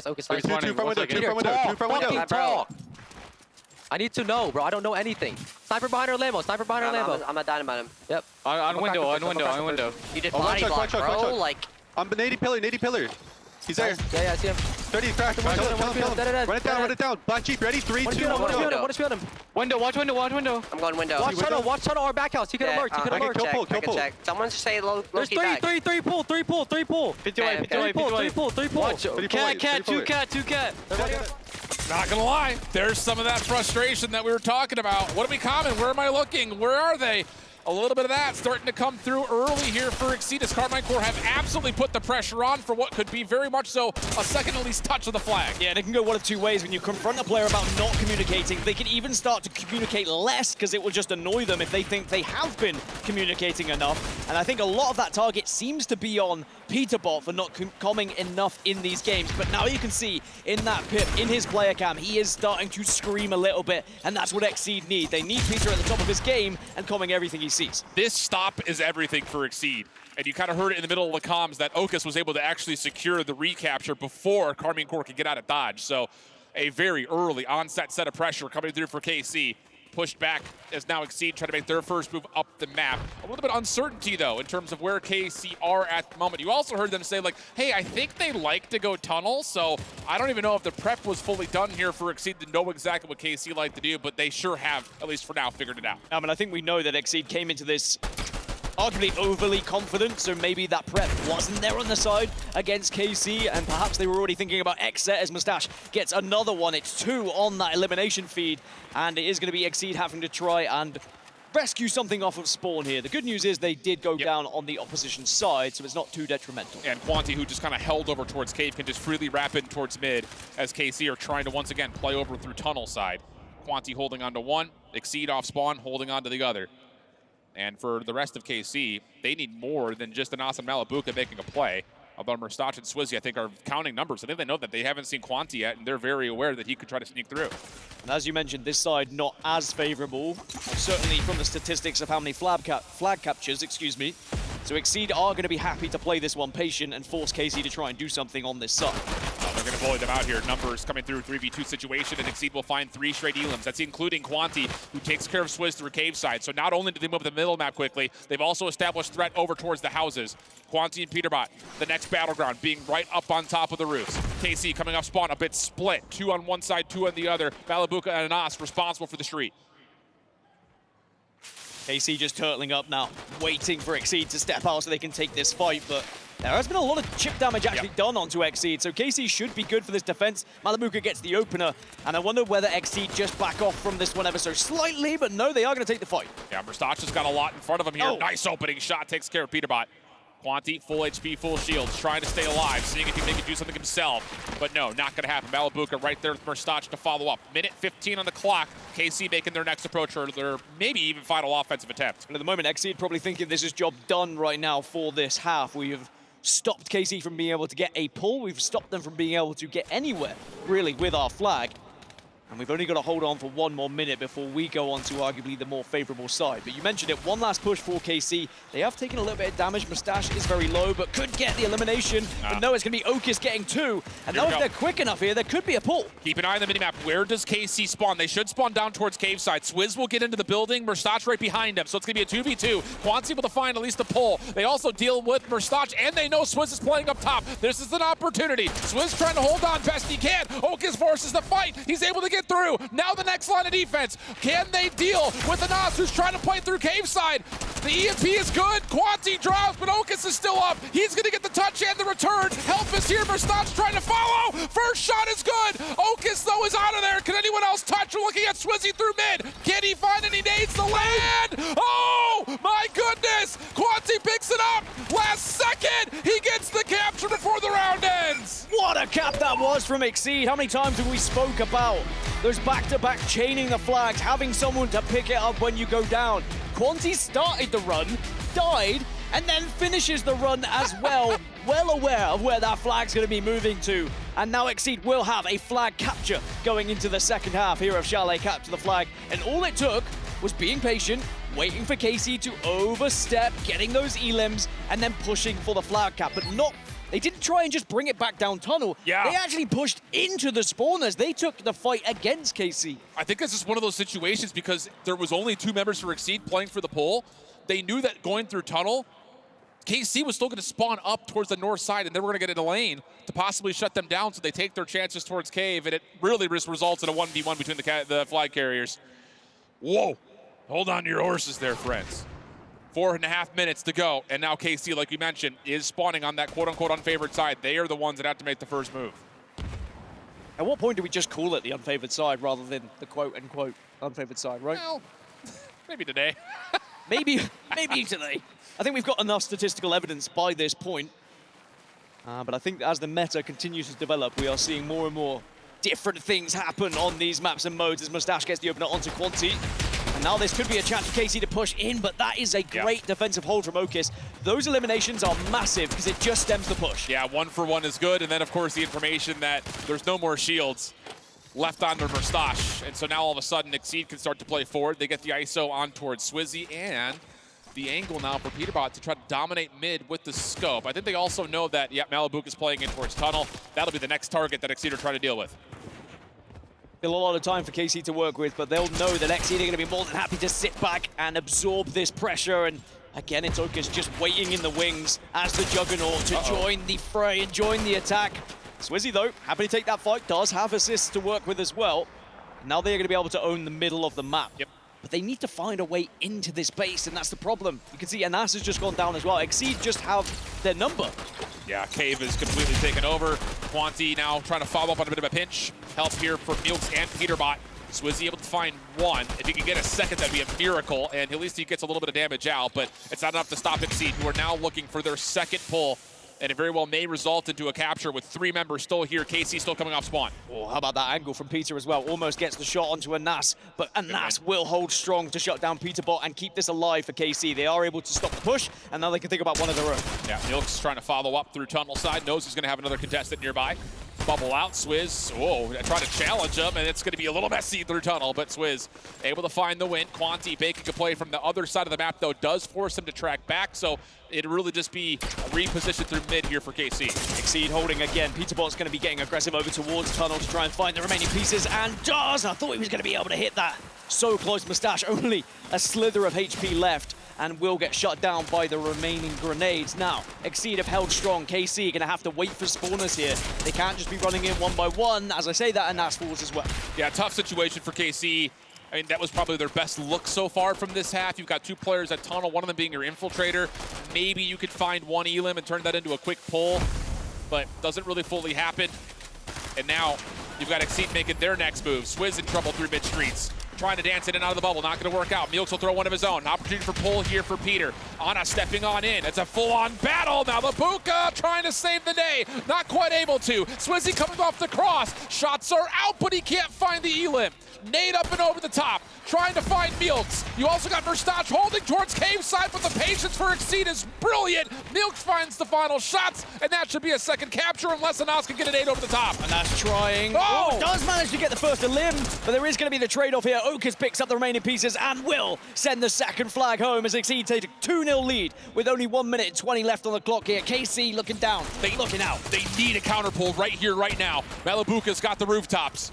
Okay, two front window. Two front window. I need to know, bro. I don't know anything. Sniper behind our Lambo. Sniper behind our Lambo. I'm not dynamite him. Yep. On window. You did body block, bro. Like, I'm nady pillar. He's there. Yeah, yeah, I see him. 30, crack. Kill him. Run it down. Black Jeep, ready? 3, 2, 1. One is behind him. Window, watch window. I'm going window. Watch tunnel or back house. He could alert. Kill pull. Check. Someone say low There's three pull. 3 pull. 3 pull. Watch. Cat, 2 cat. Not gonna lie, there's some of that frustration that we were talking about. What are we common? Where am I looking? Where are they? A little bit of that starting to come through early here for Exceed as Carbine Corps have absolutely put the pressure on for what could be very much so a second at least touch of the flag. Yeah, and it can go one of two ways. When you confront a player about not communicating, they can even start to communicate less because it will just annoy them if they think they have been communicating enough. And I think a lot of that target seems to be on Peterbot for not coming enough in these games. But now you can see in that pip, in his player cam, he is starting to scream a little bit, and that's what Exceed need. They need Peter at the top of his game and calming everything he sees. This stop is everything for Exceed. And you kind of heard it in the middle of the comms that Okus was able to actually secure the recapture before Carbine Corps could get out of dodge. So a very early onset set of pressure coming through for KC. Pushed back as now Exceed trying to make their first move up the map. A little bit of uncertainty, though, in terms of where KC are at the moment. You also heard them say, like, hey, I think they like to go tunnel, so I don't even know if the prep was fully done here for Exceed to know exactly what KC like to do, but they sure have, at least for now, figured it out. I mean, I think we know that Exceed came into this arguably overly confident, so maybe that prep wasn't there on the side against KC, and perhaps they were already thinking about Exet as Mustache gets another one. It's 2 on that elimination feed, and it is going to be Exceed having to try and rescue something off of spawn here. The good news is they did go down on the opposition side, so it's not too detrimental. And Quanti, who just kind of held over towards Cave, can just freely wrap in towards mid as KC are trying to once again play over through tunnel side. Quanti holding on to one, Exceed off spawn, holding on to the other. And for the rest of KC, they need more than just an awesome Malabuka making a play. Although Mustache and Swizzy, I think, are counting numbers. I think they know that they haven't seen Quanti yet, and they're very aware that he could try to sneak through. And as you mentioned, this side not as favorable, certainly from the statistics of how many flag captures, So Exceed are going to be happy to play this one patient and force KC to try and do something on this side. They're going to bully them out here. Numbers coming through 3v2 situation, and Exceed will find 3 straight elims. That's including Quanti, who takes care of Swizz through cave side. So not only do they move the middle map quickly, they've also established threat over towards the houses. Quanti and Peterbot, the next battleground, being right up on top of the roofs. KC coming off spawn, a bit split. 2 on one side, 2 on the other. Malabuka and Anas responsible for the street. KC just turtling up now, waiting for Exceed to step out so they can take this fight, but there has been a lot of chip damage actually done onto Exceed, so KC should be good for this defense. Malabuka gets the opener, and I wonder whether Exceed just back off from this one ever so slightly, but no, they are going to take the fight. Yeah, Mustache has got a lot in front of him here. Nice opening shot, takes care of Peterbot. Quanti, full HP, full shields, trying to stay alive, seeing if he can do something himself. But no, not going to happen. Malabuka right there with Mustache to follow up. Minute 15 on the clock. KC making their next approach, or their maybe even final offensive attempt. And at the moment, Exceed probably thinking this is job done right now for this half. We have stopped KC from being able to get a pull. We've stopped them from being able to get anywhere, really, with our flag. And we've only got to hold on for 1 more minute before we go on to arguably the more favorable side. But you mentioned it, one last push for KC. They have taken a little bit of damage. Mustache is very low, but could get the elimination. But no, it's going to be Okus getting 2. And now if they're quick enough here, there could be a pull. Keep an eye on the minimap. Where does KC spawn? They should spawn down towards cave side. Swizz will get into the building. Mustache right behind him. So it's going to be a 2v2. Quant's able to find at least a pull. They also deal with Mustache, and they know Swizz is playing up top. This is an opportunity. Swizz trying to hold on best he can. Okus forces the fight. He's able to get through. Now the next line of defense. Can they deal with Anas, who's trying to play through cave side? The EMP is good. Quanti drops, but Okus is still up. He's going to get the touch and the return. Help is here. Mustache trying to follow. First shot is good. Okus, though, is out of there. Can anyone else touch? We're looking at Swizzy through mid. Can he find any nades to land? Oh, my goodness. Quanti picks it up. Last second, he gets the capture before the round ends. What a cap that was from Exceed. How many times have we spoke about those back-to-back chaining the flags, having someone to pick it up when you go down? Quanti started the run, died, and then finishes the run as well, well aware of where that flag's going to be moving to. And now Exceed will have a flag capture going into the second half here of Chalet capture the flag. And all it took was being patient, waiting for KC to overstep, getting those elims, and then pushing for the flag cap, but not. They didn't try and just bring it back down tunnel. Yeah. They actually pushed into the spawners. They took the fight against KC. I think this is one of those situations because there was only 2 members for Exceed playing for the pull. They knew that going through tunnel, KC was still going to spawn up towards the north side, and then we're going to get in a lane to possibly shut them down so they take their chances towards Cave, and it really just results in a 1v1 between the flag carriers. Whoa. Hold on to your horses there, friends. 4.5 minutes to go, and now KC, like you mentioned, is spawning on that quote-unquote unfavored side. They are the ones that have to make the first move. At what point do we just call it the unfavored side rather than the quote-unquote unfavored side, right? Well, maybe today. maybe today. I think we've got enough statistical evidence by this point. But I think as the meta continues to develop, we are seeing more and more different things happen on these maps and modes as Montage gets the opener onto Quanti. And now this could be a chance for KC to push in, but that is a great defensive hold from Okis. Those eliminations are massive because it just stems the push. Yeah, 1 for 1 is good, and then of course the information that there's no more shields left on their Mustache. And so now all of a sudden Exceed can start to play forward. They get the ISO on towards Swizzy, and the angle now for Peterbot to try to dominate mid with the scope. I think they also know that, Malibu is playing in towards tunnel. That'll be the next target that Exceed are trying to deal with. Still a lot of time for KC to work with, but they'll know that Exceed are going to be more than happy to sit back and absorb this pressure. And again, it's Okis just waiting in the wings as the Juggernaut to join the fray and join the attack. Swizzy, though, happy to take that fight, does have assists to work with as well. Now they're going to be able to own the middle of the map. Yep. But they need to find a way into this base, and that's the problem. You can see Anas has just gone down as well. Exceed just have their number. Yeah, Cave is completely taken over. Quanti now trying to follow up on a bit of a pinch. Help here from Milks and Peterbot. Swizzy able to find one. If he can get a second, that'd be a miracle, and at least he gets a little bit of damage out, but it's not enough to stop Exceed, who are now looking for their second pull, and it very well may result into a capture with 3 members still here. KC still coming off spawn. Oh, how about that angle from Peter as well? Almost gets the shot onto Anas, but Anas will hold strong to shut down Peterbot and keep this alive for KC. They are able to stop the push, and now they can think about one of their own. Yeah, Milk's trying to follow up through tunnel side, knows he's going to have another contestant nearby. Bubble out, Swizz, trying to challenge him, and it's going to be a little messy through tunnel, but Swizz able to find the win. Quanti making a play from the other side of the map, though, does force him to track back, so it'd really just be repositioned through mid here for KC. Exceed holding again. Peterbot's going to be getting aggressive over towards tunnel to try and find the remaining pieces, and does! I thought he was going to be able to hit that. So close, Mustache, only a slither of HP left, and will get shut down by the remaining grenades. Now, Exceed have held strong. KC are going to have to wait for spawners here. They can't just be running in one by one. As I say that, and Anas falls as well. Yeah, tough situation for KC. I mean, that was probably their best look so far from this half. You've got 2 players at tunnel, one of them being your infiltrator. Maybe you could find one elim and turn that into a quick pull, but doesn't really fully happen. And now you've got Exceed making their next move. Swizz in trouble through mid streets. Trying to dance in and out of the bubble, not going to work out. Milks will throw one of his own. Opportunity for pull here for Peter. Anna stepping on in. It's a full-on battle now. Labuka trying to save the day. Not quite able to. Swizzy coming off the cross. Shots are out, but he can't find the elim. Nade up and over the top. Trying to find Milks. You also got Verstache holding towards Cave side, but the patience for Exceed is brilliant. Milks finds the final shots, and that should be a second capture unless Anas can get a nade over the top. And that's trying. Oh! Does manage to get the first elim, but there is going to be the trade-off here. Okis picks up the remaining pieces and will send the second flag home as Exceed take a 2-0 lead with only 1 minute and 20 left on the clock here. KC looking down, looking out. They need a counter pull right here, right now. Malibuka's got the rooftops.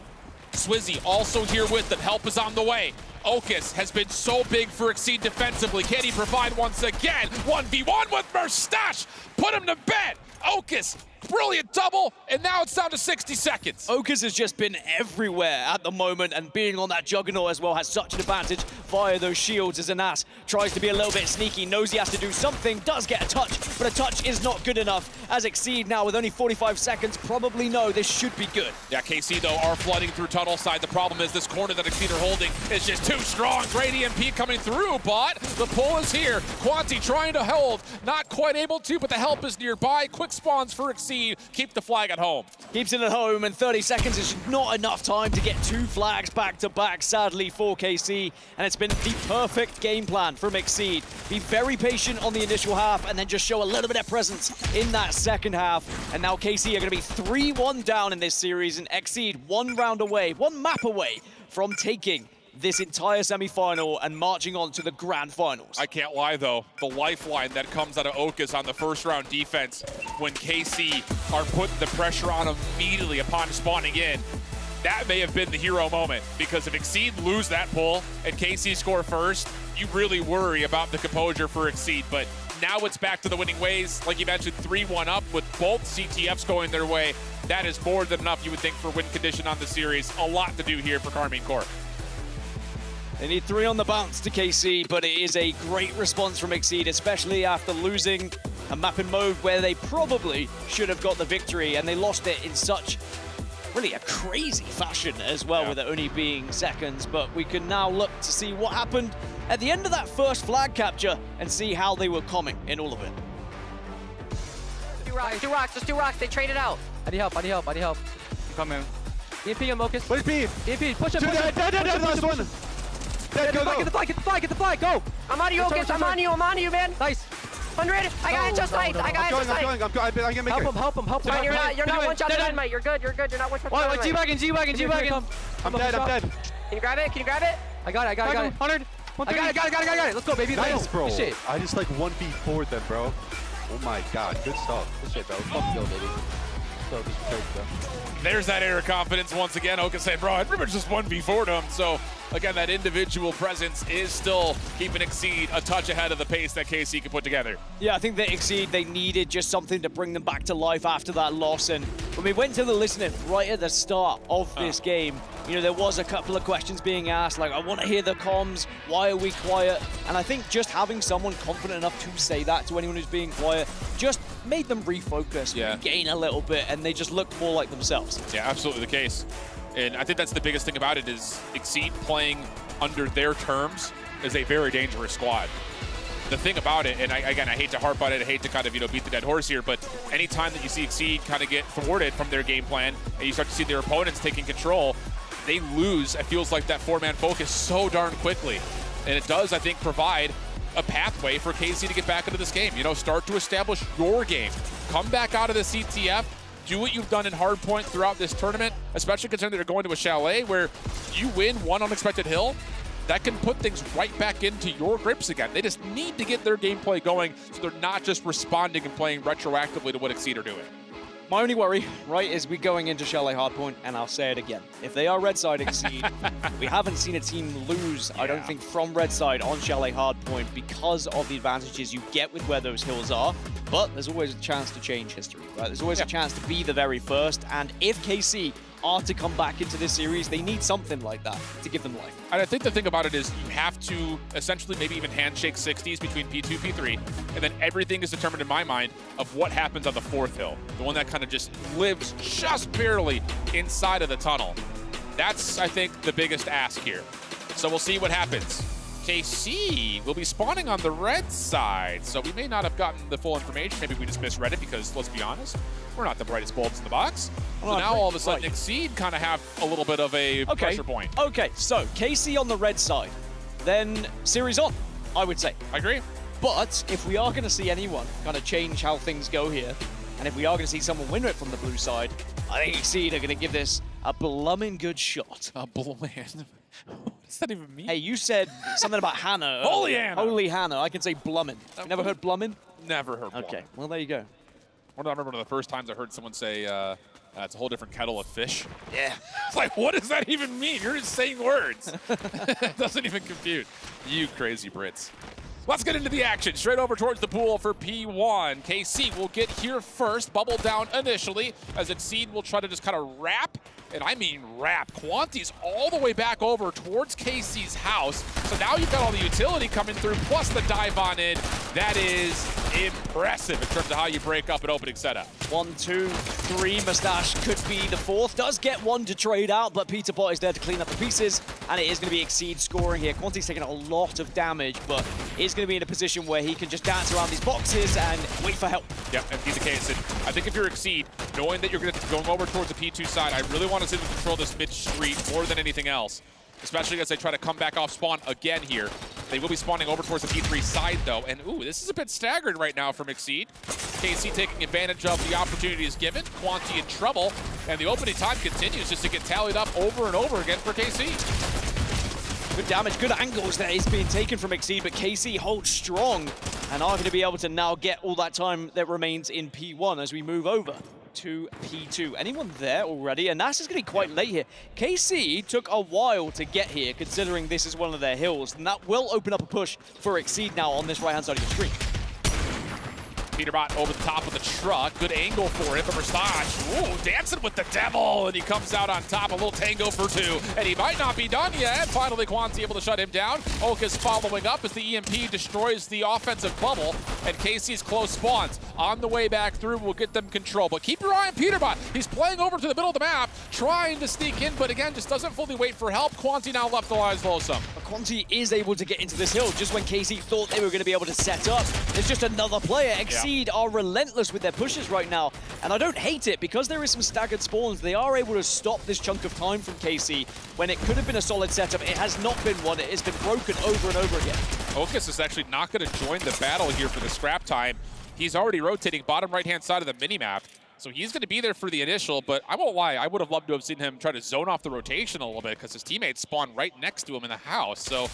Swizzy also here with them. Help is on the way. Okis has been so big for Exceed defensively. Can he provide once again? 1v1 with Mustache. Put him to bed. Okis, brilliant double, and now it's down to 60 seconds. Okis has just been everywhere at the moment, and being on that Juggernaut as well has such an advantage via those shields as Anas tries to be a little bit sneaky, knows he has to do something, does get a touch, but a touch is not good enough as Exceed now with only 45 seconds probably know this should be good. Yeah, KC though are flooding through tunnel side. The problem is this corner that Exceed are holding is just too strong. Great EMP coming through, but the pull is here. Quanti trying to hold, not quite able to, but the help is nearby. Quick spawns for Exceed, keep the flag at home. Keeps it at home, and 30 seconds is not enough time to get 2 flags back to back, sadly, for KC. And it's been the perfect game plan from Exceed. Be very patient on the initial half, and then just show a little bit of presence in that second half. And now KC are going to be 3-1 down in this series, and Exceed 1 round away, 1 map away from taking this entire semi-final and marching on to the grand finals. I can't lie though, the lifeline that comes out of Okis on the first round defense when KC are putting the pressure on immediately upon spawning in, that may have been the hero moment, because if Exceed lose that pull and KC score first, you really worry about the composure for Exceed, but Now it's back to the winning ways. Like you mentioned, 3-1 up with both CTFs going their way. That is more than enough, you would think, for win condition on the series. A lot to do here for Karmine Corp. They need 3 on the bounce to KC, but it is a great response from Exceed, especially after losing a map in mode where they probably should have got the victory, and they lost it in such really a crazy fashion as well, with it only being seconds. But we can now look to see what happened at the end of that first flag capture and see how they were coming in all of it. 2 rocks, 2 rocks, just 2 rocks. They traded out. I need help, I need help, I need help. Coming. EMP and Mocus. What is B? EMP, push it, push it. Dead, last one. Dead, go, Get the flag, get the flag, get the flag, go! I'm on you, Ocus. I'm on you, man. Nice. 100. I got it just right. I got it just right. I'm gonna make it. Help him. You're not one shot to dynamite. You're good. You're not one shot to dynamite. G-Wagon. I'm dead. Can you grab it? I got it. 100. I got it. Let's go, baby. Nice, bro. Good shit. I just like 1v4'd them, bro. Oh my god, good stuff. Good shit, bro. Let's go, baby. So just trade, bro. There's that air of confidence once again. Oka saying, bro, I pretty much just 1v4'd him. So, again, that individual presence is still keeping Exceed a touch ahead of the pace that KC can put together. Yeah, I think that Exceed, they needed just something to bring them back to life after that loss. And when we went to the listening right at the start of this game, you know, there was a couple of questions being asked, like, I want to hear the comms, why are we quiet? And I think just having someone confident enough to say that to anyone who's being quiet just made them refocus, regain a little bit, and they just looked more like themselves. Yeah, absolutely the case. And I think that's the biggest thing about it is Exceed playing under their terms is a very dangerous squad. The thing about it, and I hate to harp on it, I hate to kind of, beat the dead horse here, but anytime that you see Exceed kind of get thwarted from their game plan and you start to see their opponents taking control, they lose, it feels like, that 4-man focus so darn quickly. And it does, I think, provide a pathway for KC to get back into this game. Start to establish your game. Come back out of the CTF, do what you've done in Hardpoint throughout this tournament, especially considering that they're going to a Chalet where you win one unexpected hill, that can put things right back into your grips again. They just need to get their gameplay going so they're not just responding and playing retroactively to what Exceed are doing. My only worry, right, is we going into Chalet Hardpoint, and I'll say it again. If they are red side Exceed, we haven't seen a team lose, I don't think, from red side on Chalet Hardpoint because of the advantages you get with where those hills are. But there's always a chance to change history, right? There's always a chance to be the very first, and if KC are to come back into this series, they need something like that to give them life. And I think the thing about it is you have to essentially maybe even handshake 60s between P2, P3, and then everything is determined in my mind of what happens on the 4th hill, the one that kind of just lives just barely inside of the tunnel. That's, I think, the biggest ask here. So we'll see what happens. KC will be spawning on the red side, so we may not have gotten the full information. Maybe we just misread it because, let's be honest, we're not the brightest bulbs in the box. So now all of a sudden Exceed kind of have a little bit of a pressure point. Okay, so KC on the red side, then series on, I would say. I agree. But if we are going to see anyone kind of change how things go here, and if we are going to see someone win it from the blue side, I think Exceed are going to give this a blummin' good shot. A blummin'? What does that even mean? Hey, you said something about Hannah. Holy Hannah. Holy Hannah. I can say blummin'. You never heard blummin'? Never heard blummin'. Okay, well, there you go. I remember one of the first times I heard someone say it's a whole different kettle of fish. Yeah. It's like, what does that even mean? You're just saying words. It doesn't even compute. You crazy Brits. Let's get into the action. Straight over towards the pool for P1. KC will get here first. Bubble down initially as Exceed will try to just kind of wrap. And I mean wrap. Quanti's all the way back over towards KC's house. So now you've got all the utility coming through, plus the dive on in. That is impressive in terms of how you break up an opening setup. 1, 2, 3. Mustache could be the 4th. Does get one to trade out, but Peter Bot is there to clean up the pieces. And it is going to be Exceed scoring here. Quanti's taking a lot of damage, but is going to be in a position where he can just dance around these boxes and wait for help. Yep, and be the case. And I think if you're Exceed, knowing that you're going to going over towards the P2 side, I really want to see them control this mid-street more than anything else, especially as they try to come back off spawn again here. They will be spawning over towards the P3 side, though. And, ooh, this is a bit staggered right now from Exceed. KC taking advantage of the opportunities given. Quanti in trouble. And the opening time continues just to get tallied up over and over again for KC. Good damage, good angles that is being taken from Exceed, but KC holds strong and are going to be able to now get all that time that remains in P1 as we move over to P2. Anyone there already? And that's just going to be quite late here. KC took a while to get here, considering this is one of their hills, and that will open up a push for Exceed now on this right-hand side of the screen. Peterbot over the top of the truck. Good angle for him, but Montage, ooh, dancing with the devil, and he comes out on top. A little tango for two, and he might not be done yet. Finally, Quanti able to shut him down. Okus following up as the EMP destroys the offensive bubble, and Casey's close spawns. On the way back through will get them control, but keep your eye on Peterbot. He's playing over to the middle of the map, trying to sneak in, but again, just doesn't fully wait for help. Quanti now left the lines lonesome. Quanti is able to get into this hill just when Casey thought they were going to be able to set up. There's just another player. Exceed are relentless with their pushes right now, and I don't hate it because there is some staggered spawns. They are able to stop this chunk of time from Casey when it could have been a solid setup. It has not been one. It has been broken over and over again. Okus is actually not going to join the battle here for the scrap time. He's already rotating bottom right-hand side of the minimap. So he's going to be there for the initial, but I won't lie, I would have loved to have seen him try to zone off the rotation a little bit because his teammates spawn right next to him in the house. So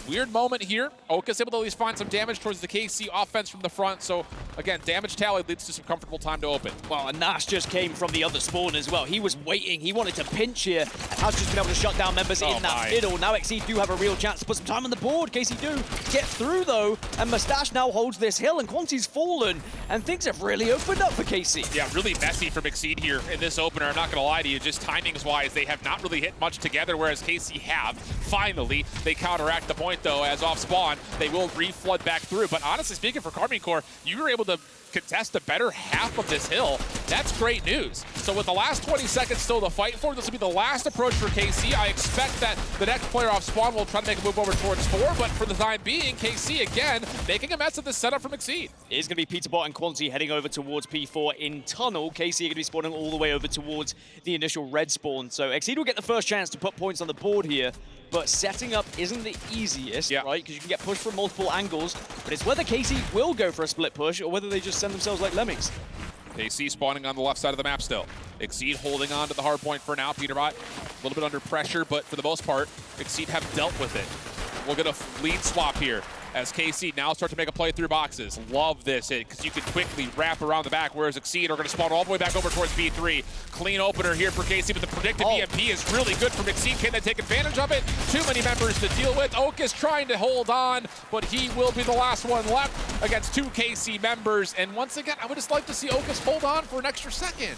weird moment here. Okus able to at least find some damage towards the KC offense from the front. So again, damage tally leads to some comfortable time to open. Well, and Nash just came from the other spawn as well. He was waiting. He wanted to pinch here and has just been able to shut down members in that middle. Now Exceed do have a real chance to put some time on the board. KC do get through though, and Mustache now holds this hill, and Quanti's fallen, and things have really opened up for KC. Yeah, really messy from Exceed here in this opener. I'm not going to lie to you, just timings-wise, they have not really hit much together, whereas KC have. Finally, they counteract the point, though, as off spawn, they will re-flood back through. But honestly speaking, for Karmine Corps, you were able to contest the better half of this hill. That's great news. So with the last 20 seconds still to fight for, this will be the last approach for KC. I expect that the next player off spawn will try to make a move over towards 4, but for the time being, KC again making a mess of this setup from Exceed. It is going to be Peterbot and Quanti heading over towards P4 in tunnel. KC are going to be spawning all the way over towards the initial red spawn. So Exceed will get the first chance to put points on the board here, but setting up isn't the easiest, right? Because you can get pushed from multiple angles, but it's whether KC will go for a split push or whether they just send themselves like lemmings. KC spawning on the left side of the map still. Exceed holding on to the hard point for now. Peterbot a little bit under pressure, but for the most part, Exceed have dealt with it. We'll get a lead swap here as KC now start to make a play through boxes. Love this hit because you can quickly wrap around the back, whereas Exceed are going to spawn all the way back over towards B3. Clean opener here for KC, but the predicted EMP is really good from Exceed. Can they take advantage of it? Too many members to deal with. Okus trying to hold on, but he will be the last one left against 2 KC members. And once again, I would just like to see Okus hold on for an extra second.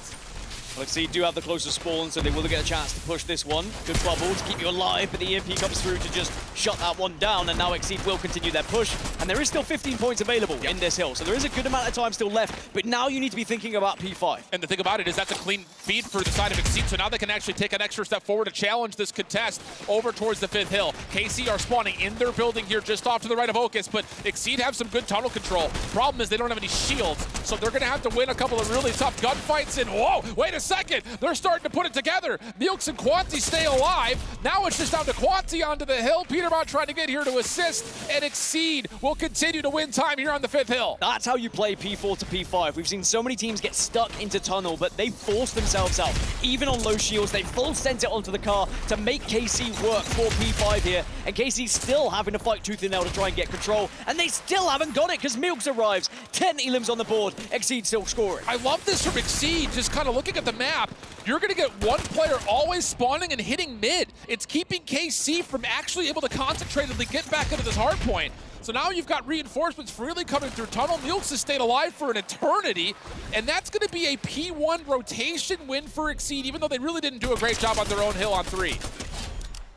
Well, Exceed do have the closest spawn, so they will get a chance to push this one. Good bubble to keep you alive, but the EMP comes through to just shut that one down, and now Exceed will continue their push. And there is still 15 points available in this hill, so there is a good amount of time still left, but now you need to be thinking about P5. And the thing about it is that's a clean feed for the side of Exceed, so now they can actually take an extra step forward to challenge this contest over towards the 5th hill. KC are spawning in their building here just off to the right of Okus, but Exceed have some good tunnel control. Problem is they don't have any shields, so they're going to have to win a couple of really tough gunfights. And whoa, wait a second, they're starting to put it together. Milks and Quanti stay alive. Now it's just down to Quanti onto the hill. Peterbot trying to get here to assist, and Exceed will continue to win time here on the 5th hill. That's how you play P4 to P5. We've seen so many teams get stuck into tunnel, but they force themselves out. Even on low shields, they full sent it onto the car to make KC work for P5 here, and KC still having to fight tooth and nail to try and get control, and they still haven't got it because Milks arrives. 10 elims on the board. Exceed still scoring. I love this from Exceed, just kind of looking at the map. You're going to get one player always spawning and hitting mid. It's keeping KC from actually able to concentratedly get back into this hard point. So now you've got reinforcements freely coming through tunnel. Milks has stayed alive for an eternity, and that's going to be a P1 rotation win for Exceed, even though they really didn't do a great job on their own hill on 3.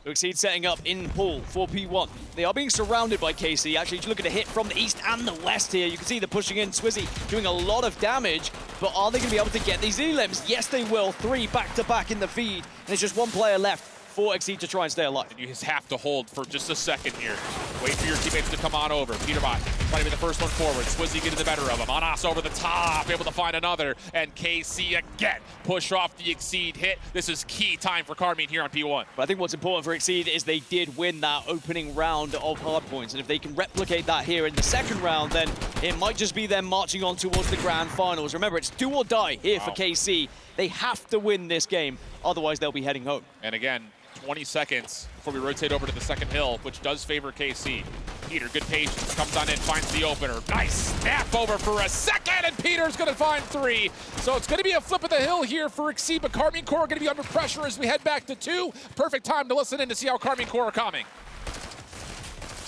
Exceed setting up in pool for P1. They are being surrounded by KC. Actually, looking to hit from the east and the west here. You can see they're pushing in. Swizzy doing a lot of damage, but are they going to be able to get these elims? Yes, they will. 3 back-to-back in the feed, and there's just one player left for Exceed to try and stay alive. And you just have to hold for just a second here. Wait for your teammates to come on over. Peterbot trying to be the first one forward. Swizzy getting the better of him. Anas over the top, able to find another. And KC again push off the Exceed hit. This is key time for Karmine here on P1. But I think what's important for Exceed is they did win that opening round of Hardpoints. And if they can replicate that here in the second round, then it might just be them marching on towards the grand finals. Remember, it's do or die here for KC. They have to win this game, otherwise they'll be heading home. And again, 20 seconds before we rotate over to the second hill, which does favor KC. Peter, good patience, comes on in, finds the opener. Nice snap over for a second, and Peter's going to find 3. So it's going to be a flip of the hill here for Exceed, but Karmine Corps are going to be under pressure as we head back to 2. Perfect time to listen in to see how Karmine Corps are coming.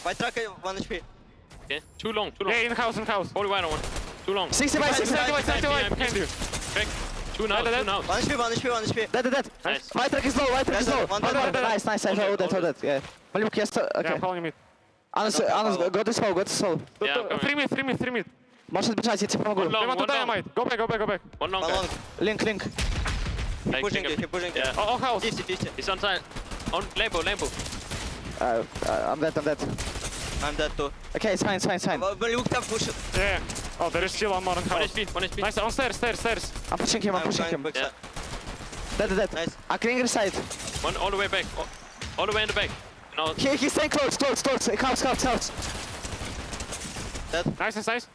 White truck, 1 HP. Okay, too long. Yeah, in house. Only one. 2 Too long. 65, 65, 65. Behind you. Back. Two now, two now. 1 HP, 1 HP, 1 HP. Dead. Nice. White track is low, white track is low. One dead. Nice. Hold that. Yeah. Malibuk, yes. Yeah, Okay. I'm calling mid. Anas, go this slow. Yeah, I'm coming. 3 mid. Можешь бежать, я тебе помогу. One long, one long. Go back. One long. One long. Link. Keep Pushing you, keep pushing you. Yeah. Oh, house. 50. He's on side. On Lambo. I'm dead. I'm dead too. Okay, it's fine. Malibuk can push it. Yeah. Oh, there is still one more on One house. HP. Nice, on stairs. I'm pushing him. Yeah. Dead. Nice. I'm clearing the side. One all the way back. All the way in the back. No. He's staying close. House. Dead. Nice.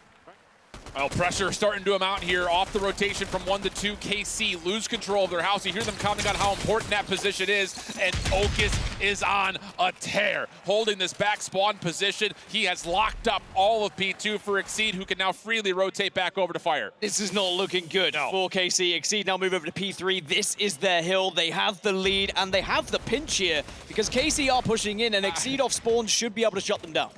Well, pressure starting to amount here off the rotation from 1 to 2. KC lose control of their house. You hear them commenting on how important that position is, and Okus is on a tear, holding this back spawn position. He has locked up all of P2 for Exceed, who can now freely rotate back over to fire. This is not looking good for KC. Exceed now move over to P3. This is their hill. They have the lead, and they have the pinch here, because KC are pushing in, and Exceed off spawn should be able to shut them down.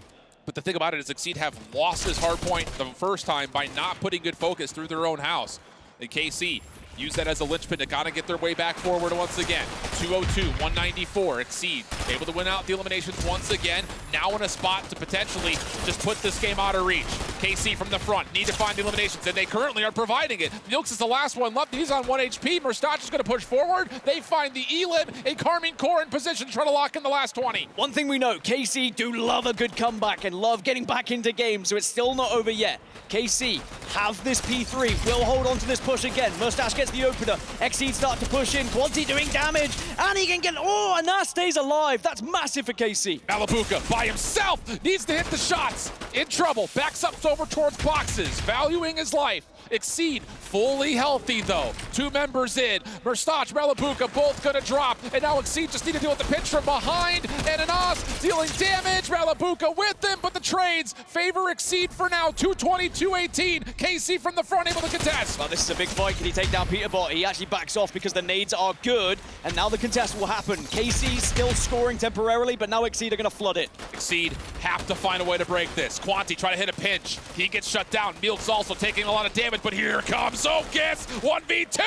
But the thing about it is Exceed have lost this hard point the first time by not putting good focus through their own house. And KC use that as a linchpin to kind of get their way back forward once again. 202, 194, Exceed able to win out the eliminations once again. Now in a spot to potentially just put this game out of reach. KC from the front need to find the eliminations, and they currently are providing it. Milks is the last one left. He's on 1 HP. Merstach is going to push forward. They find the Elim, and Carmine Core in position to try to lock in the last 20. One thing we know, KC do love a good comeback and love getting back into games, so it's still not over yet. KC have this P3, will hold on to this push again. Mustache gets the opener. Exceed start to push in. Quanti doing damage, and he can get, and that stays alive. That's massive for KC. Malabuka by himself needs to hit the shots. In trouble, backs up over towards boxes, valuing his life. Exceed fully healthy though. 2 members in. Merstach, Malabuka both gonna drop, and now Exceed just need to deal with the pinch from behind, and Anas dealing damage. Malabuka with them, but the trades favor Exceed for now. 220, 218. KC from the front able to contest. Well, this is a big fight. Can he take down Peterbot? He actually backs off because the nades are good, and now the contest will happen. KC still scoring temporarily, but now Exceed are gonna flood it. Exceed have to find a way to break this. Quanti try to hit a pinch. He gets shut down. Milk's also taking a lot of damage, but here comes Okus. 1v2.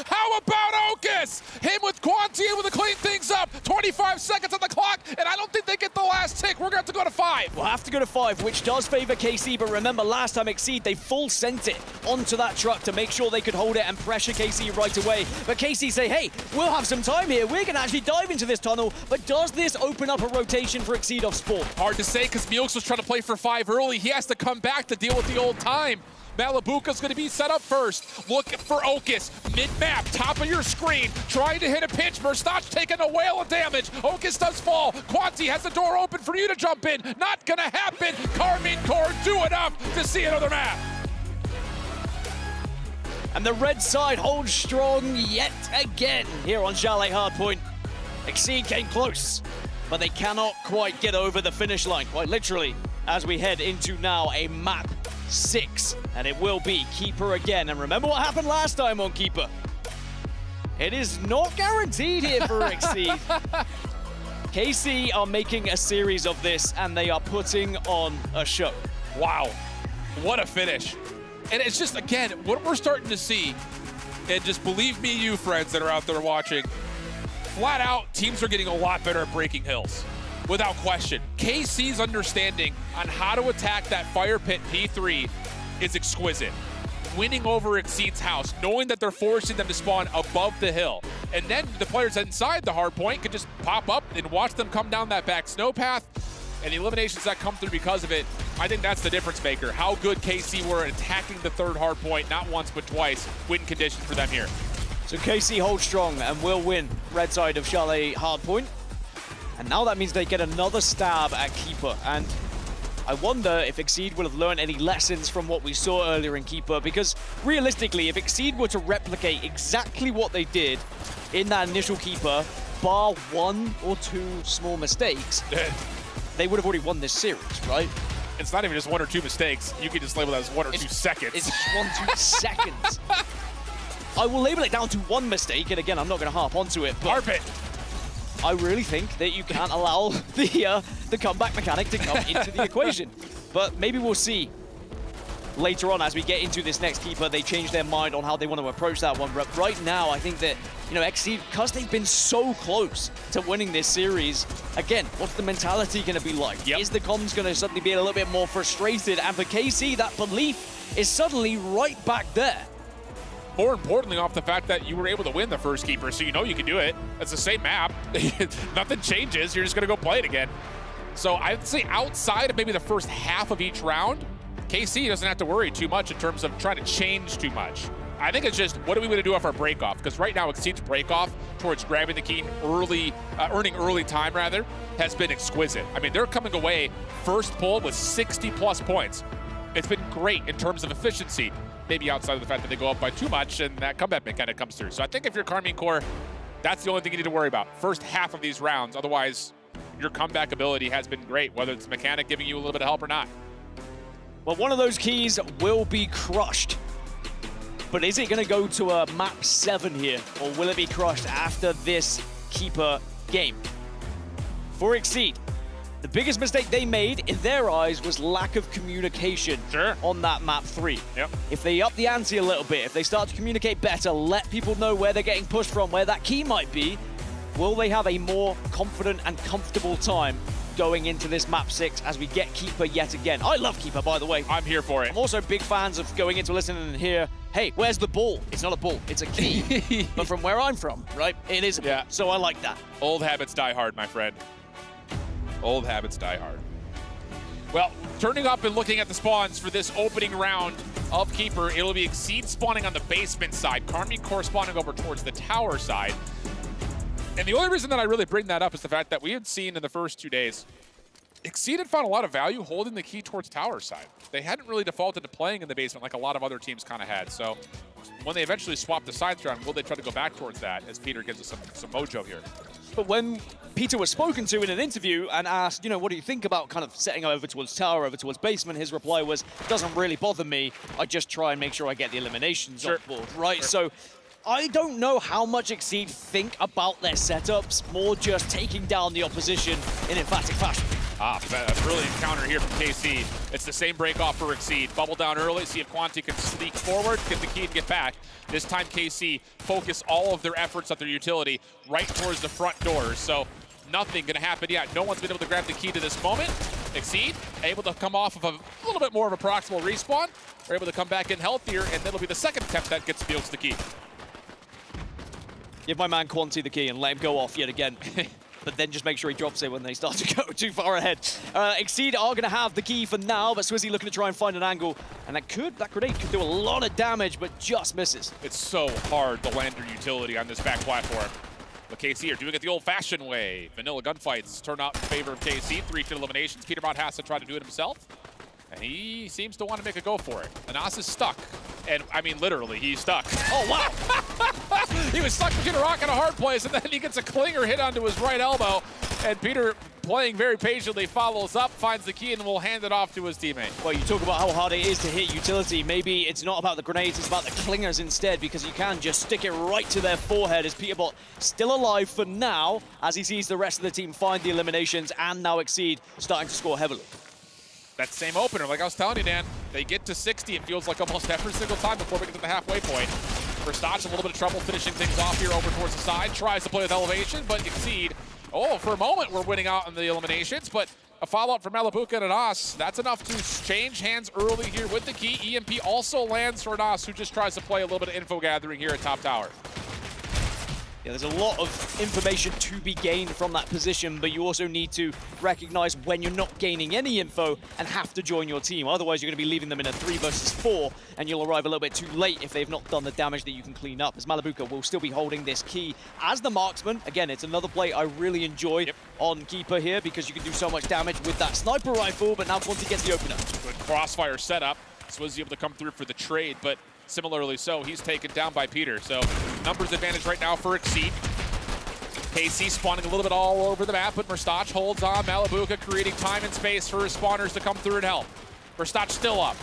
How about Okus? Him with Quanti able to clean things up. 25 seconds on the clock, and I don't think they get the last tick. We're going to have to go to 5. We'll have to go to 5, which does favor KC, but remember last time Exceed, they full sent it onto that truck to make sure they could hold it and pressure KC right away. But KC say, hey, we'll have some time here. We're going to actually dive into this tunnel, but does this open up a rotation for Exceed off spawn? Hard to say because Milks was trying to play for 5 early. He has to come back to deal with the old time. Malabuka's going to be set up first. Look for Okus. Mid-map, top of your screen. Trying to hit a pinch. Merstach taking a whale of damage. Okus does fall. Quanti has the door open for you to jump in. Not going to happen. Carmine Core do enough to see another map. And the red side holds strong yet again here on Chalet Hardpoint. Exceed came close, but they cannot quite get over the finish line, quite literally, as we head into now a map 6, and it will be Keeper again. And remember what happened last time on Keeper. It is not guaranteed here for Exceed. KC are making a series of this, and they are putting on a show. Wow, what a finish. And it's just, again, what we're starting to see, and just believe me, you friends that are out there watching, flat out, teams are getting a lot better at breaking hills. Without question. KC's understanding on how to attack that fire pit P3 is exquisite. Winning over Exceed's house, knowing that they're forcing them to spawn above the hill. And then the players inside the hard point could just pop up and watch them come down that back snow path. And the eliminations that come through because of it, I think that's the difference maker. How good KC were at attacking the third hard point, not once but twice. Win conditions for them here. So KC holds strong and will win red side of Chalet Hardpoint. And now that means they get another stab at Keeper. And I wonder if Exceed will have learned any lessons from what we saw earlier in Keeper, because realistically, if Exceed were to replicate exactly what they did in that initial Keeper, bar 1 or 2 small mistakes, they would have already won this series, right? It's not even just 1 or 2 mistakes. You can just label that as 1 or 2 seconds. It's 1-2 seconds. I will label it down to 1 mistake, and again, I'm not going to harp onto it, but I really think that you can't allow the comeback mechanic to come into the equation. But maybe we'll see later on as we get into this next keeper, they change their mind on how they want to approach that one. But right now, I think that, you know, Exceed, because they've been so close to winning this series, again, what's the mentality going to be like? Is the comms going to suddenly be a little bit more frustrated? And for KC, that belief is suddenly right back there. More importantly, off the fact that you were able to win the first keeper, so you know you can do it. It's the same map. Nothing changes. You're just going to go play it again. So I'd say outside of maybe the first half of each round, KC doesn't have to worry too much in terms of trying to change too much. I think it's just, what are we going to do off our break-off? Because right now, Exceed's break-off towards grabbing the key early, earning early time, rather, has been exquisite. I mean, they're coming away first pull with 60-plus points. It's been great in terms of efficiency. Maybe outside of the fact that they go up by too much and that comeback mechanic comes through. So I think if you're Karmine Corp, that's the only thing you need to worry about. First half of these rounds. Otherwise, your comeback ability has been great, whether it's mechanic giving you a little bit of help or not. Well, one of those keys will be crushed. But is it going to go to a map 7 here, or will it be crushed after this keeper game? For Exceed, the biggest mistake they made in their eyes was lack of communication on that map 3. If they up the ante a little bit, if they start to communicate better, let people know where they're getting pushed from, where that key might be, will they have a more confident and comfortable time going into this map 6 as we get keeper yet again? I love keeper, by the way. I'm here for it. I'm also big fans of going into listening and hear, hey, where's the ball? It's not a ball, it's a key. But from where I'm from, right, it is a ball. So I like that. Old habits die hard, my friend. Old habits die hard. Well, turning up and looking at the spawns for this opening round of Keeper, it'll be Exceed spawning on the basement side, Karmine Corp spawning over towards the tower side. And the only reason that I really bring that up is the fact that we had seen in the first 2 days, Exceed had found a lot of value holding the key towards tower side. They hadn't really defaulted to playing in the basement like a lot of other teams kind of had. So when they eventually swap the sides around, will they try to go back towards that, as Peter gives us some mojo here? But when Peter was spoken to in an interview and asked, you know, what do you think about kind of setting over towards tower, over towards basement, his reply was, doesn't really bother me. I just try and make sure I get the eliminations on board, right? So I don't know how much Exceed think about their setups, more just taking down the opposition in emphatic fashion. A brilliant counter here from KC. It's the same break off for Exceed. Bubble down early, see if Quanti can sneak forward, get the key and get back. This time KC focus all of their efforts at their utility right towards the front doors. So nothing gonna happen yet. No one's been able to grab the key to this moment. Exceed able to come off of a little bit more of a proximal respawn. They're able to come back in healthier, and that'll be the second attempt that gets Fields the key. Give my man Quanti the key and let him go off yet again. But then just make sure he drops it when they start to go too far ahead. Exceed are going to have the key for now, but Swizzy looking to try and find an angle. And that grenade could do a lot of damage, but just misses. It's so hard to land your utility on this back platform. But KC are doing it the old-fashioned way. Vanilla gunfights turn out in favor of KC. 3 kill eliminations. Peterbot has to try to do it himself. And he seems to want to make a go for it. Anas is stuck. And, I mean, literally, he's stuck. Oh, wow! He was stuck between a rock and a hard place, and then he gets a clinger hit onto his right elbow. And Peter, playing very patiently, follows up, finds the key, and will hand it off to his teammate. Well, you talk about how hard it is to hit utility. Maybe it's not about the grenades, it's about the clingers instead, because you can just stick it right to their forehead. As Peterbot still alive for now, as he sees the rest of the team find the eliminations, and now Exceed starting to score heavily. That same opener, like I was telling you, Dan, they get to 60, it feels like almost every single time before we get to the halfway point. Verstappen a little bit of trouble finishing things off here over towards the side, tries to play with elevation, but Exceed, for a moment we're winning out in the eliminations, but a follow-up from Malabuka and Anas, that's enough to change hands early here with the key. EMP also lands for Anas, who just tries to play a little bit of info gathering here at top tower. Yeah, there's a lot of information to be gained from that position, but you also need to recognize when you're not gaining any info and have to join your team. Otherwise, you're going to be leaving them in a 3 versus 4, and you'll arrive a little bit too late if they've not done the damage that you can clean up. As Malabuka will still be holding this key as the marksman. Again, it's another play I really enjoy on Keeper here, because you can do so much damage with that sniper rifle, but now Quanti gets the opener. Good crossfire setup. Swizzy able to come through for the trade, but similarly so, he's taken down by Peter. So numbers advantage right now for Exceed. KC spawning a little bit all over the map, but Verstappen holds on. Malabuka creating time and space for his spawners to come through and help. Verstappen still up.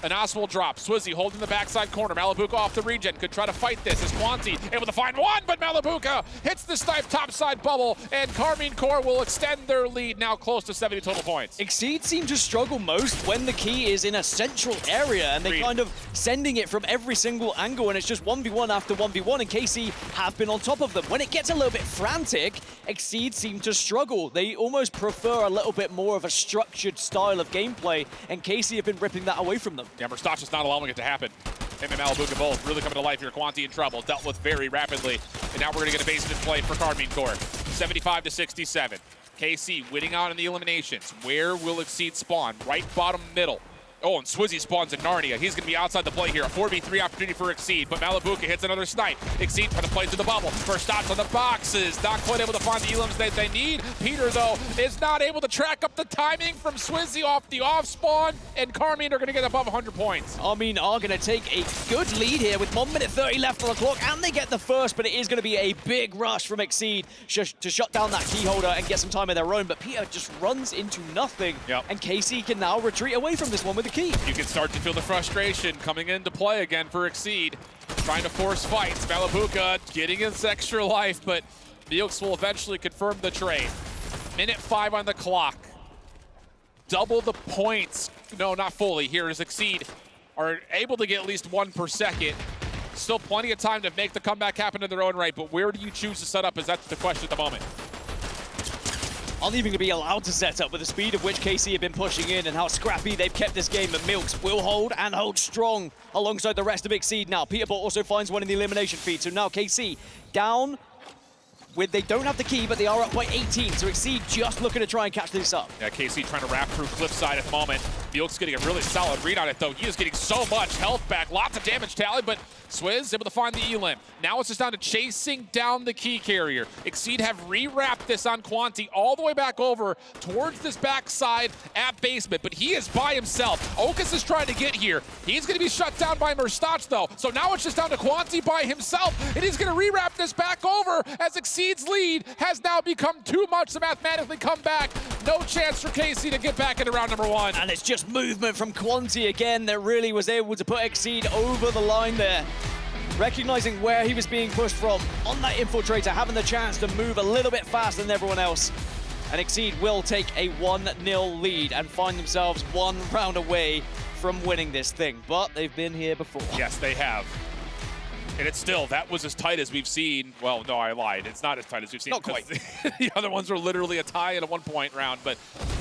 Anas will drop. Swizzy holding the backside corner. Malibuka off the regen. Could try to fight this. Is Quanti able to find one, but Malibuka hits the snipe topside bubble, and Karmine Corps will extend their lead now close to 70 total points. Exceed seem to struggle most when the key is in a central area, and they're kind of sending it from every single angle, and it's just 1v1 after 1v1, and KC have been on top of them. When it gets a little bit frantic, Exceed seem to struggle. They almost prefer a little bit more of a structured style of gameplay, and KC have been ripping that away from them. Yeah, Murstach is not allowing it to happen. Him and Malibuka both really coming to life here. Quanti in trouble, dealt with very rapidly. And now we're going to get a basement play for Karmine Corps. 75 to 67. KC winning out in the eliminations. Where will Exceed spawn? Right bottom middle. Oh, and Swizzy spawns in Narnia. He's going to be outside the play here. A 4v3 opportunity for Exceed, but Malibuka hits another snipe. Exceed trying to play through the bubble. First shots on the boxes. Not quite able to find the elims that they need. Peter, though, is not able to track up the timing from Swizzy off the off spawn, and Karmine are going to get above 100 points. Karmine are going to take a good lead here with 1 minute 30 left on the clock, and they get the first, but it is going to be a big rush from Exceed to shut down that key holder and get some time of their own, but Peter just runs into nothing, and KC can now retreat away from this one with the key. You can start to feel the frustration coming into play again for Exceed. Trying to force fights. Malibuka getting his extra life, but Milks will eventually confirm the trade. Minute 5 on the clock. Double the points. No, not fully. Here is Exceed. Are able to get at least 1 per second. Still plenty of time to make the comeback happen in their own right, but where do you choose to set up? Is that the question at the moment? Aren't even going to be allowed to set up with the speed of which KC have been pushing in and how scrappy they've kept this game, but Milks will hold and hold strong alongside the rest of Exceed now. Peterbot also finds one in the elimination feed, so now KC down with, they don't have the key, but they are up by 18, so Exceed just looking to try and catch this up. Yeah, KC trying to wrap through Cliffside at the moment. Milks getting a really solid read on it, though. He is getting so much health back. Lots of damage tally, but Swizz able to find the elim. Now it's just down to chasing down the key carrier. Exceed have re-wrapped this on Quanti all the way back over towards this backside at basement, but he is by himself. Okus is trying to get here. He's going to be shut down by Murstach, though. So now it's just down to Quanti by himself, and he's going to re-wrap this back over as Exceed's lead has now become too much to mathematically come back. No chance for KC to get back into round number 1. And it's just movement from Quanti again that really was able to put Exceed over the line there. Recognizing where he was being pushed from on that infiltrator, having the chance to move a little bit faster than everyone else. And Exceed will take a 1-0 lead and find themselves 1 round away from winning this thing. But they've been here before. Yes, they have. And it's still, that was as tight as we've seen. Well, no, I lied. It's not as tight as we've seen. Not quite. The other ones were literally a tie in a 1-point round. But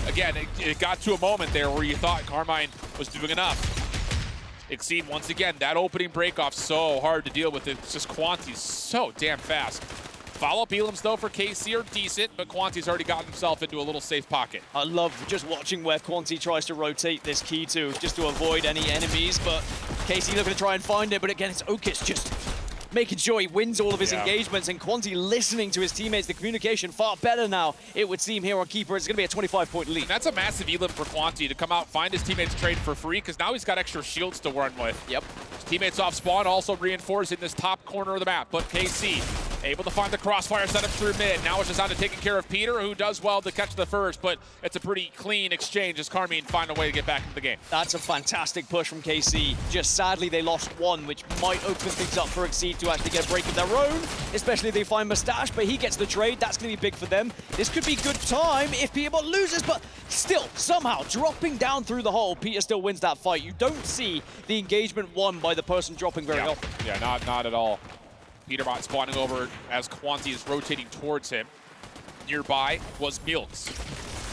again, it got to a moment there where you thought Karmine was doing enough. Exceed, once again, that opening breakoff so hard to deal with. It's just Quanti's so damn fast. Follow-up elims, though, for KC are decent, but Quanti's already gotten himself into a little safe pocket. I love just watching where Quanti tries to rotate this key to, just to avoid any enemies, but KC looking to try and find it, but again, it's Okus just making sure he wins all of his engagements, and Quanti listening to his teammates. The communication far better now, it would seem, here on Keeper. It's going to be a 25-point lead. And that's a massive elim for Quanti to come out, find his teammates trade for free, because now he's got extra shields to run with. Yep. His teammates off spawn also reinforcing this top corner of the map, but KC able to find the crossfire setup through mid. Now it's just on to taking care of Peter, who does well to catch the first, but it's a pretty clean exchange as Karmine find a way to get back into the game. That's a fantastic push from KC. Just sadly, they lost one, which might open things up for Exceed to actually get a break of their own, especially if they find Moustache, but he gets the trade. That's going to be big for them. This could be good time if Peterbot loses, but still, somehow, dropping down through the hole, Peter still wins that fight. You don't see the engagement won by the person dropping very often. Yeah, not at all. Peterbot spawning over as Quanti is rotating towards him. Nearby was Milks.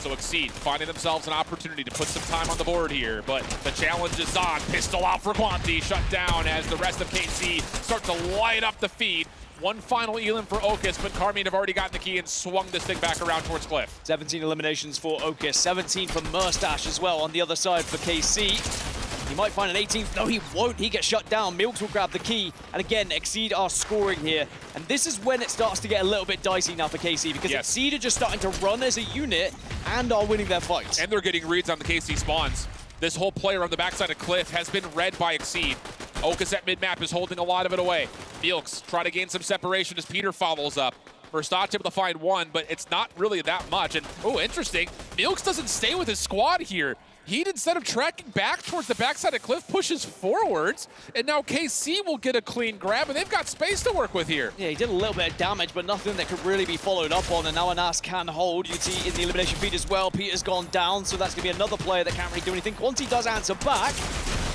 So Exceed finding themselves an opportunity to put some time on the board here, but the challenge is on. Pistol out for Quanti, shut down as the rest of KC start to light up the feed. One final elim for Okus, but Karmine have already gotten the key and swung this thing back around towards Cliff. 17 eliminations for Okus, 17 for Murstache as well on the other side for KC. He might find an 18th. No, he won't. He gets shut down. Milks will grab the key. And again, Exceed are scoring here. And this is when it starts to get a little bit dicey now for KC, because Exceed are just starting to run as a unit and are winning their fights. And they're getting reads on the KC spawns. This whole player on the backside of Cliff has been read by Exceed. Okus at mid-map is holding a lot of it away. Milks try to gain some separation as Peter follows up. Murstach able to find one, but it's not really that much. And, oh, interesting. Milks doesn't stay with his squad here. He, instead of tracking back towards the backside of Cliff, pushes forwards, and now KC will get a clean grab, and they've got space to work with here. Yeah, he did a little bit of damage, but nothing that could really be followed up on, and now Anas can hold. You can see in the elimination feed as well, Peter's gone down, so that's going to be another player that can't really do anything. Quanti does answer back.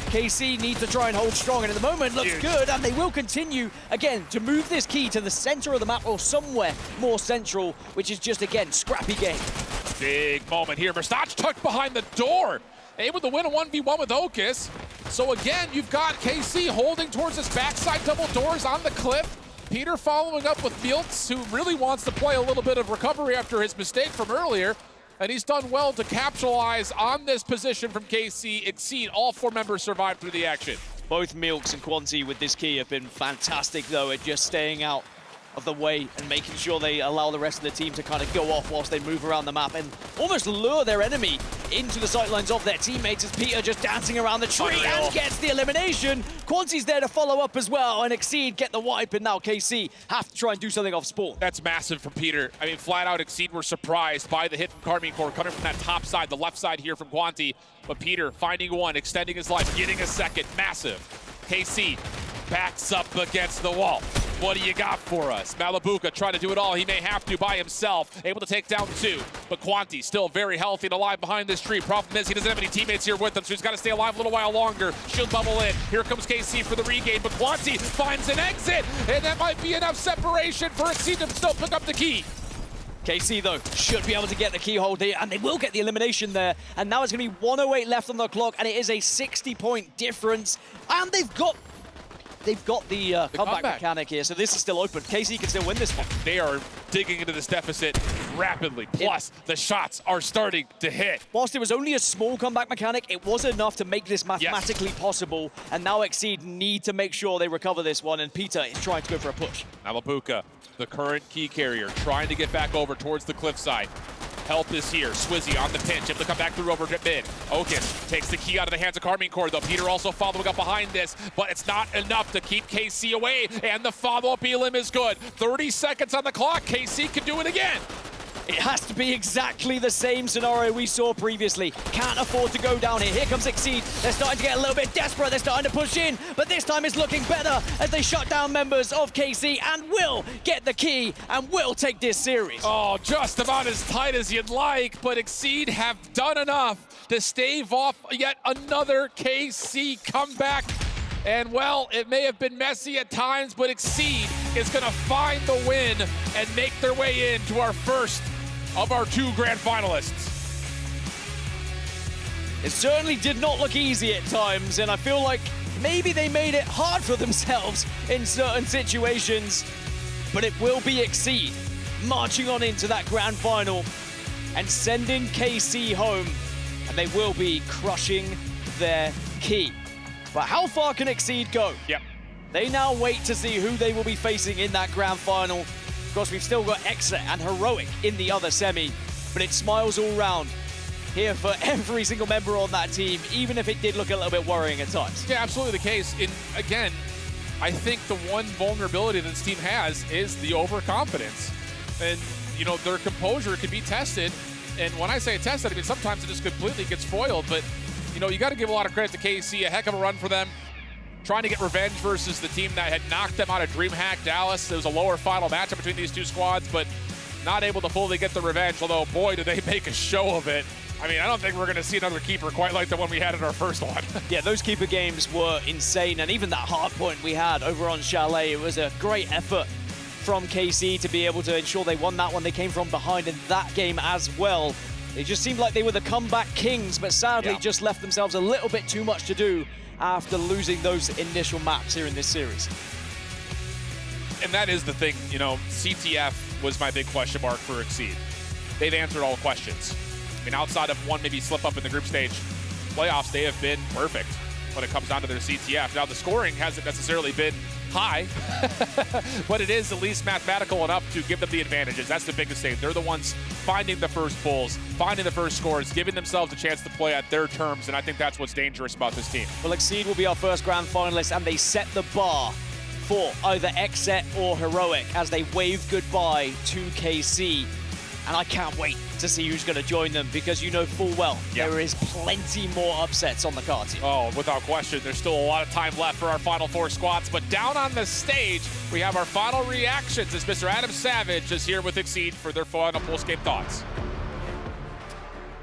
KC needs to try and hold strong, and at the moment looks good, and they will continue, again, to move this key to the center of the map or somewhere more central, which is just, again, scrappy game. Big moment here. Montage tucked behind the door, able to win a 1v1 with Okus. So again, you've got KC holding towards this backside double doors on the cliff. Peter following up with Milks, who really wants to play a little bit of recovery after his mistake from earlier. And he's done well to capitalize on this position from KC. Exceed, all 4 members survived through the action. Both Milks and Quanti with this key have been fantastic, though, at just staying out of the way and making sure they allow the rest of the team to kind of go off whilst they move around the map and almost lure their enemy into the sightlines of their teammates, as Peter just dancing around the tree and gets the elimination. Quanti's there to follow up as well, and Exceed get the wipe, and now KC have to try and do something off spawn. That's massive from Peter. I mean, flat out Exceed were surprised by the hit from Carmine Core coming from that top side, the left side here from Quanti. But Peter finding one, extending his life, getting a second, massive. KC backs up against the wall. What do you got for us? Malabuka trying to do it all. He may have to by himself. Able to take down 2. But Quanti still very healthy and alive behind this tree. Problem is he doesn't have any teammates here with him, so he's got to stay alive a little while longer. Shield bubble in. Here comes KC for the regain, but Quanti finds an exit, and that might be enough separation for Exceed to still pick up the key. KC, though, should be able to get the keyhold here, and they will get the elimination there. And now it's going to be 108 left on the clock, and it is a 60-point difference. And they've got the comeback mechanic here, so this is still open. KC can still win this one. They are digging into this deficit rapidly. Plus, the shots are starting to hit. Whilst it was only a small comeback mechanic, it was enough to make this mathematically possible, and now Exceed need to make sure they recover this one, and Peter is trying to go for a push. Malabuka, the current key carrier, trying to get back over towards the cliffside. Help is here. Swizzy on the pinch, able to come back through over mid. Okus takes the key out of the hands of Carmine Core, though. Peter also following up behind this, but it's not enough to keep KC away, and the follow-up elim is good. 30 seconds on the clock. KC can do it again. It has to be exactly the same scenario we saw previously. Can't afford to go down here. Here comes Exceed. They're starting to get a little bit desperate. They're starting to push in, but this time it's looking better as they shut down members of KC and will get the key and will take this series. Oh, just about as tight as you'd like, but Exceed have done enough to stave off yet another KC comeback. And well, it may have been messy at times, but Exceed is gonna find the win and make their way into our first of our 2 grand finalists. It certainly did not look easy at times, and I feel like maybe they made it hard for themselves in certain situations, but it will be Exceed marching on into that grand final and sending KC home, and they will be crushing their key. But how far can Exceed go? Yep. They now wait to see who they will be facing in that grand final. Of course, we've still got Exit and Heroic in the other semi, but it smiles all round here for every single member on that team, even if it did look a little bit worrying at times. Yeah, absolutely the case. And again, I think the one vulnerability that this team has is the overconfidence. And, you know, their composure can be tested. And when I say tested, I mean, sometimes it just completely gets foiled, but you know, you got to give a lot of credit to KC. A heck of a run for them. Trying to get revenge versus the team that had knocked them out of DreamHack Dallas. There was a lower final matchup between these 2 squads, but not able to fully get the revenge, although, boy, did they make a show of it. I mean, I don't think we're going to see another keeper quite like the one we had in our first one. Yeah, those keeper games were insane, and even that hardpoint we had over on Chalet, it was a great effort from KC to be able to ensure they won that one. They came from behind in that game as well. It just seemed like they were the comeback kings, but sadly just left themselves a little bit too much to do after losing those initial maps here in this series. And that is the thing, you know, CTF was my big question mark for Exceed. They've answered all questions. I mean, outside of one maybe slip up in the group stage playoffs, they have been perfect when it comes down to their CTF. Now, the scoring hasn't necessarily been high, but it is at least mathematical enough to give them the advantages. That's the biggest thing. They're the ones finding the first pulls, finding the first scores, giving themselves a chance to play at their terms, and I think that's what's dangerous about this team. Well, Exceed will be our first grand finalist, and they set the bar for either Exet or Heroic as they wave goodbye to KC. And I can't wait to see who's going to join them, because you know full well there is plenty more upsets on the cards here. Oh, without question. There's still a lot of time left for our final 4 squads. But down on the stage, we have our final reactions as Mr. Adam Savage is here with Exceed for their final post-game thoughts.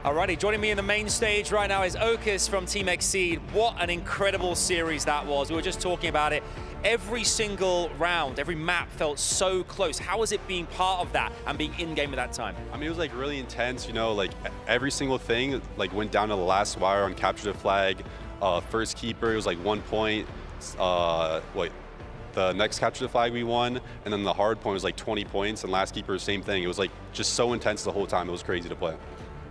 Alrighty, joining me in the main stage right now is Okus from Team Exceed. What an incredible series that was. We were just talking about it. Every single round, every map felt so close. How was it being part of that and being in-game at that time? I mean, it was like really intense, you know, like every single thing like went down to the last wire on capture the flag. First keeper, it was like 1 point. The next capture the flag we won, and then the hard point was like 20 points, and last keeper, same thing. It was like just so intense the whole time. It was crazy to play.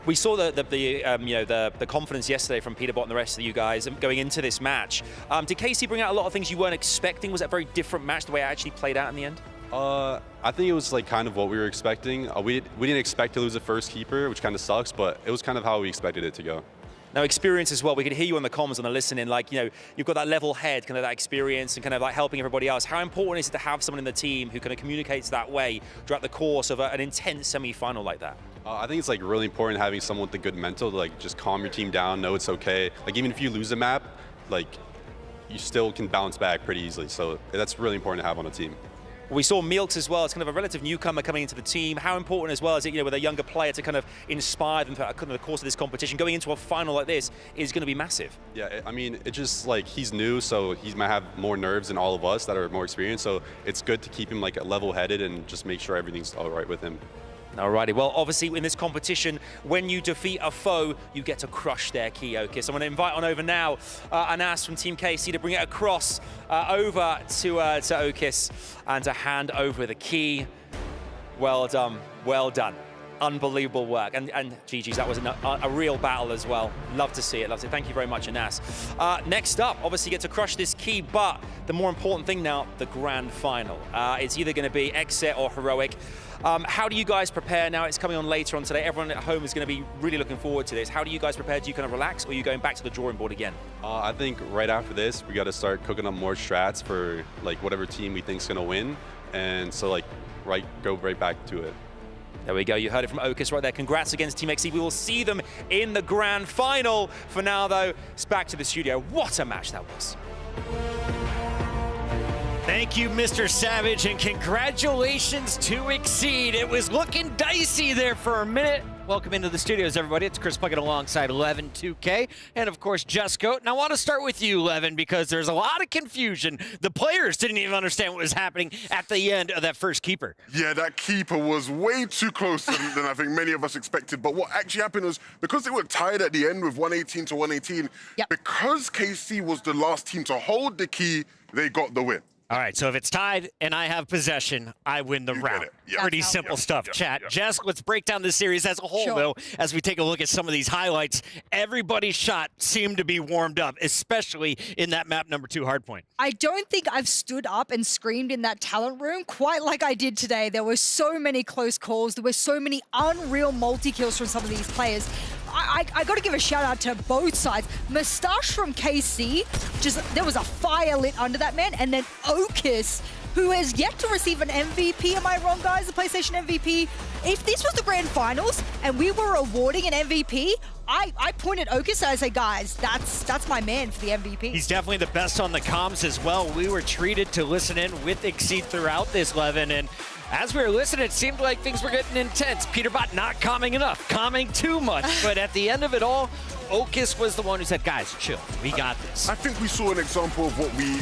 We saw the confidence yesterday from Peterbot and the rest of you guys going into this match. Did KC bring out a lot of things you weren't expecting? Was that a very different match the way it actually played out in the end? I think it was like kind of what we were expecting. We didn't expect to lose the first keeper, which kind of sucks, but it was kind of how we expected it to go. Now, experience as well. We could hear you on the comms on the listening, like, you know, you've got that level head, kind of that experience and kind of like helping everybody else. How important is it to have someone in the team who kind of communicates that way throughout the course of an intense semi-final like that? I think it's like really important having someone with a good mental to like just calm your team down, know it's okay. Like even if you lose a map, like you still can bounce back pretty easily. So that's really important to have on a team. We saw Milks as well as kind of a relative newcomer coming into the team. How important as well is it, you know, with a younger player to kind of inspire them throughout the course of this competition? Going into a final like this is going to be massive. Yeah, I mean, it's just like he's new, so he might have more nerves than all of us that are more experienced. So it's good to keep him like level-headed and just make sure everything's all right with him. Alrighty, well, obviously in this competition, when you defeat a foe, you get to crush their key, Okus. I'm going to invite on over now Anas from Team KC to bring it across over to Okus and to hand over the key. Well done, well done. Unbelievable work. And GG's, that was a real battle as well. Love to see it, love to see it. Thank you very much, Anas. Next up, obviously get to crush this key, but the more important thing now, the grand final. It's either going to be Exit or Heroic. How do you guys prepare now? It's coming on later on today. Everyone at home is going to be really looking forward to this. How do you guys prepare? Do you kind of relax, or are you going back to the drawing board again? I think right after this, we got to start cooking up more strats for like whatever team we think is going to win. And so like go right back to it. There we go. You heard it from Okus right there. Congrats against Team XC. We will see them in the grand final. For now, though, it's back to the studio. What a match that was. Thank you, Mr. Savage, and congratulations to Exceed. It was looking dicey there for a minute. Welcome into the studios, everybody. It's Chris Puckett alongside Levin 2K, and of course, Jesco. And I want to start with you, Levin, because there's a lot of confusion. The players didn't even understand what was happening at the end of that first keeper. Yeah, that keeper was way too close than I think many of us expected. But what actually happened was, because they were tied at the end with 118 to 118, because KC was the last team to hold the key, they got the win. All right, so if it's tied and I have possession, I win the round. Pretty simple stuff, chat. Jess, let's break down this series as a whole, though, as we take a look at some of these highlights. Everybody's shot seemed to be warmed up, especially in that map number 2 hardpoint. I don't think I've stood up and screamed in that talent room quite like I did today. There were so many close calls. There were so many unreal multi-kills from some of these players. I got to give a shout out to both sides. Mustache from KC, there was a fire lit under that man, and then Okus, who has yet to receive an MVP. Am I wrong, guys? The PlayStation MVP. If this was the grand finals and we were awarding an MVP, I point at Okus and I say, guys, that's my man for the MVP. He's definitely the best on the comms as well. We were treated to listen in with Exceed throughout this, Levin, and as we were listening, it seemed like things were getting intense. Peterbot not calming enough, calming too much. But at the end of it all, Okus was the one who said, guys, chill, we got this. I think we saw an example of what we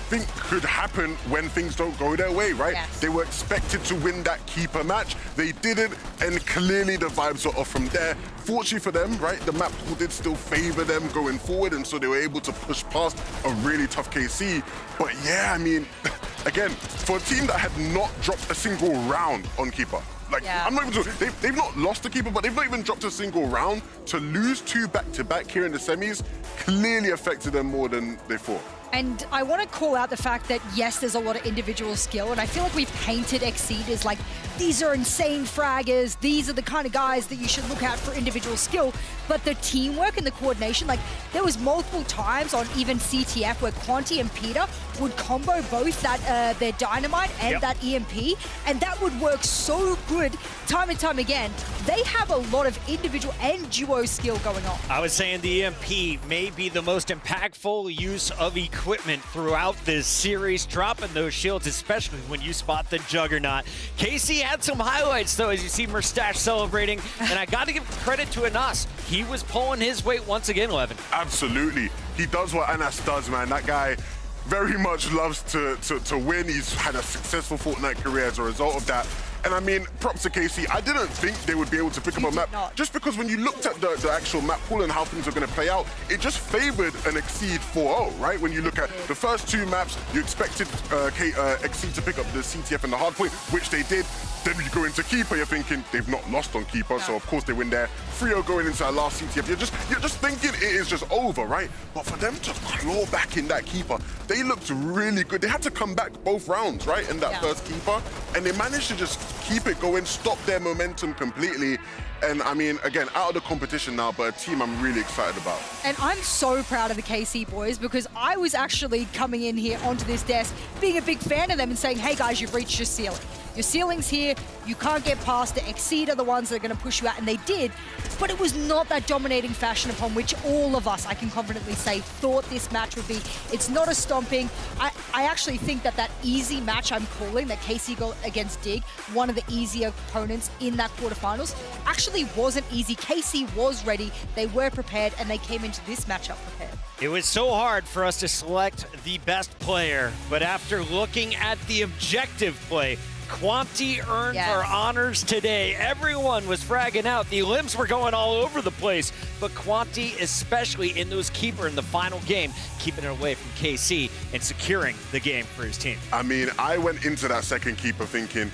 think could happen when things don't go their way, right? Yes. They were expected to win that keeper match. They didn't, and clearly the vibes were off from there. Fortunately for them, right, the map pool did still favor them going forward, and so they were able to push past a really tough KC. But yeah, I mean, again, for a team that had not dropped a single round on keeper, like, I'm not even sure, they've not lost the keeper, but they've not even dropped a single round. To lose 2 back-to-back here in the semis clearly affected them more than they thought. And I want to call out the fact that, yes, there's a lot of individual skill, and I feel like we've painted Exceed as like these are insane fraggers, these are the kind of guys that you should look out for individual skill, but the teamwork and the coordination, like there was multiple times on even CTF where Quanti and Peter would combo both that their dynamite and that EMP, and that would work so good time and time again. They have a lot of individual and duo skill going on. I was saying the EMP may be the most impactful use of equipment throughout this series, dropping those shields, especially when you spot the Juggernaut. KC had some highlights, though, as you see Mustache celebrating, and I got to give credit to Anas. He was pulling his weight once again, Levin. Absolutely. He does what Anas does, man. That guy very much loves to win. He's had a successful Fortnite career as a result of that. And I mean, props to KC. I didn't think they would be able to pick up a map, just because when you looked at the actual map pool and how things are going to play out, it just favored an Exceed 4-0, right? When you look at the first two maps, you expected Exceed to pick up the CTF and the Hardpoint, which they did. Then you go into Keeper, you're thinking they've not lost on Keeper, so of course they win there. 3-0 going into our last CTF, you're just thinking it is just over, right? But for them to claw back in that Keeper, they looked really good. They had to come back both rounds, right, in that first Keeper, and they managed to just keep it going, stop their momentum completely. And I mean, again, out of the competition now, but a team I'm really excited about. And I'm so proud of the KC boys, because I was actually coming in here onto this desk, being a big fan of them and saying, hey guys, you've reached your ceiling. Your ceiling's here, you can't get past it. Exceed are the ones that are going to push you out, and they did. But it was not that dominating fashion upon which all of us, I can confidently say, thought this match would be. It's not a stomping. I actually think that easy match I'm calling, that KC got against Dig, one of the easier opponents in that quarterfinals, actually wasn't easy. KC was ready, they were prepared, and they came into this matchup prepared. It was so hard for us to select the best player, but after looking at the objective play, Quanti earned our honors today. Everyone was fragging out. The limbs were going all over the place, but Quanti, especially in those Keeper in the final game, keeping it away from KC and securing the game for his team. I mean, I went into that second Keeper thinking,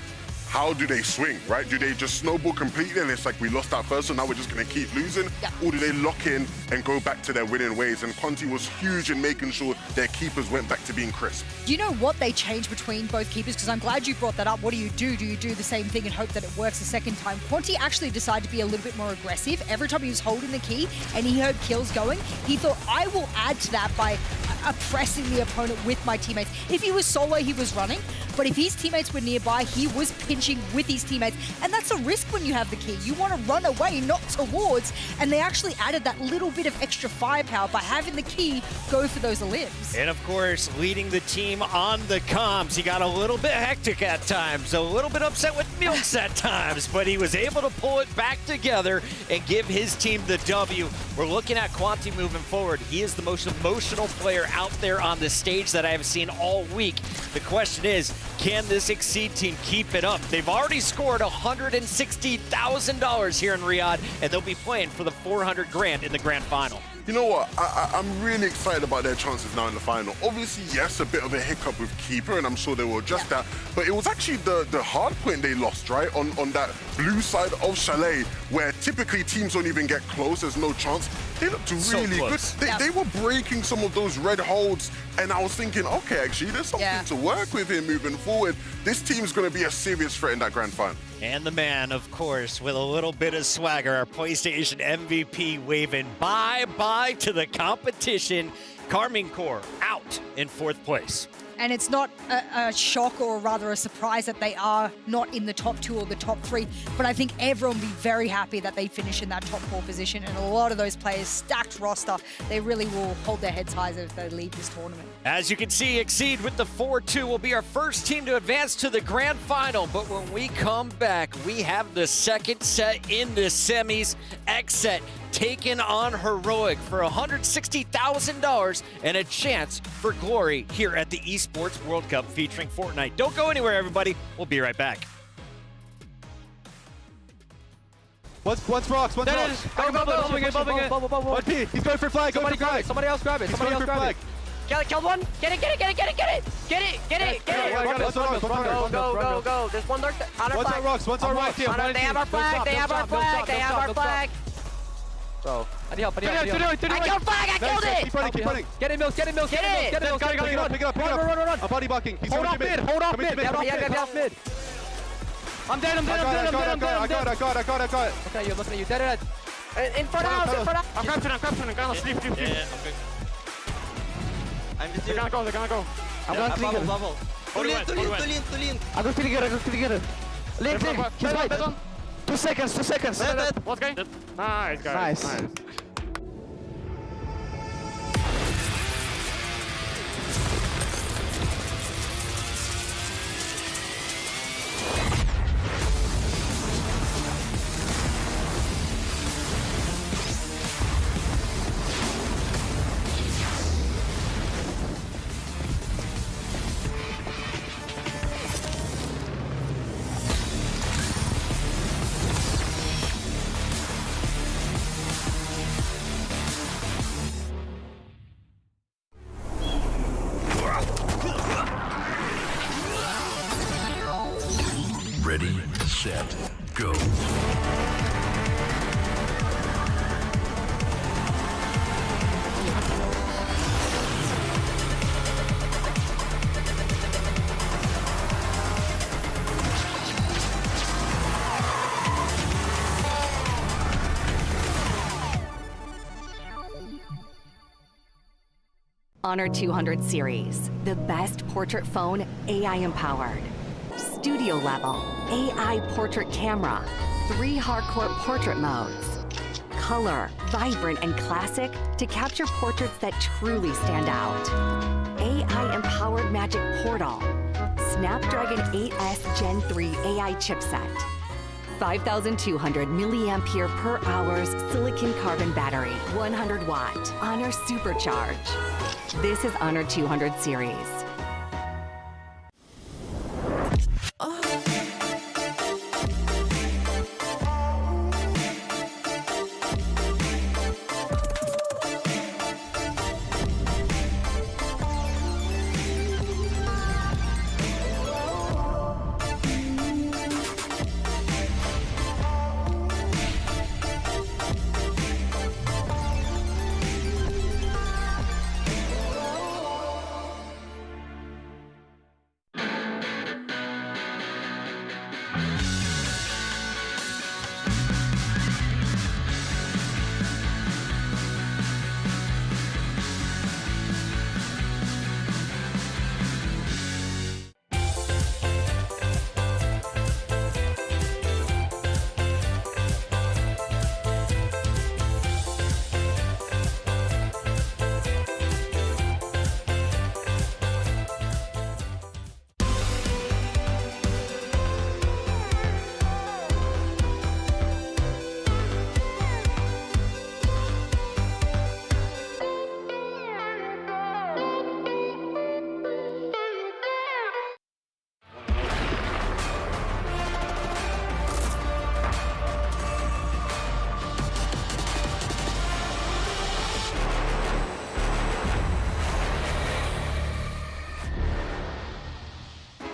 how do they swing, right? Do they just snowball completely and it's like we lost that first, so now we're just going to keep losing? Or do they lock in and go back to their winning ways? And Quanti was huge in making sure their keepers went back to being crisp. Do you know what they changed between both keepers? Because I'm glad you brought that up. What do you do? Do you do the same thing and hope that it works a second time? Quanti actually decided to be a little bit more aggressive. Every time he was holding the key and he heard kills going, he thought, I will add to that by oppressing the opponent with my teammates. If he was solo, he was running. But if his teammates were nearby, he was pinching with his teammates. And that's a risk when you have the key. You want to run away, not towards. And they actually added that little bit of extra firepower by having the key go for those limbs. And of course, leading the team on the comms. He got a little bit hectic at times, a little bit upset with Milks at times, but he was able to pull it back together and give his team the W. We're looking at Quanti moving forward. He is the most emotional player out there on the stage that I have seen all week. The question is, can this Exceed team keep it up? They've already scored $160,000 here in Riyadh, and they'll be playing for the 400 grand in the grand final. You know what? I'm really excited about their chances now in the final. Obviously, yes, a bit of a hiccup with Keeper, and I'm sure they will adjust that. But it was actually the Hardpoint they lost, right? On that blue side of Chalet, where typically teams don't even get close. There's no chance. They looked really good. They were breaking some of those red holds, and I was thinking, okay, actually, there's something to work with here moving forward. This team's going to be a serious threat in that grand final. And the man, of course, with a little bit of swagger, our PlayStation MVP waving bye-bye to the competition. Carmine Corps out in 4th place. And it's not a shock, or rather a surprise, that they are not in the top 2 or the top 3. But I think everyone will be very happy that they finish in that top 4 position. And a lot of those players, stacked roster, they really will hold their heads high as they leave this tournament. As you can see, Exceed with the 4-2 will be our first team to advance to the grand final. But when we come back, we have the second set in the semis. X-Set taking on Heroic for $160,000 and a chance for glory here at the Esports World Cup featuring Fortnite. Don't go anywhere, everybody. We'll be right back. What's rocks? What's rocks? Bumping it. One P. He's going for flag. Somebody grab it. Somebody else grab it. Somebody else grab it. Killed one. Get it. Go. There's one dark on our flag. What's our rocks? They have our flag. Bro, I need help. I killed flag. I killed it. Keep running. Get it, Mills. Get it. Pick it up. Run. I'm body blocking. He's Hold off mid. Yeah, Get off mid. I'm dead, I'm dead, I'm dead, I'm dead, I'm dead, I'm dead. I got it. Okay, you're looking at you, dead. In front of house, in front of I'm capturing. Gonna sleep. Yeah, okay. I'm with you. They're gonna go. I'm going to trigger. Bubble. Too lean. I go trigger. Link, he's right. 2 seconds. What's going? Nice, guys. Nice. Ready, set, go. Honor 200 series, the best portrait phone AI empowered. Studio level, AI portrait camera, 3 hardcore portrait modes. Color, vibrant and classic to capture portraits that truly stand out. AI empowered magic portal. Snapdragon 8S Gen 3 AI chipset. 5,200 milliampere per hours silicon carbon battery, 100 watt. Honor Supercharge. This is Honor 200 series.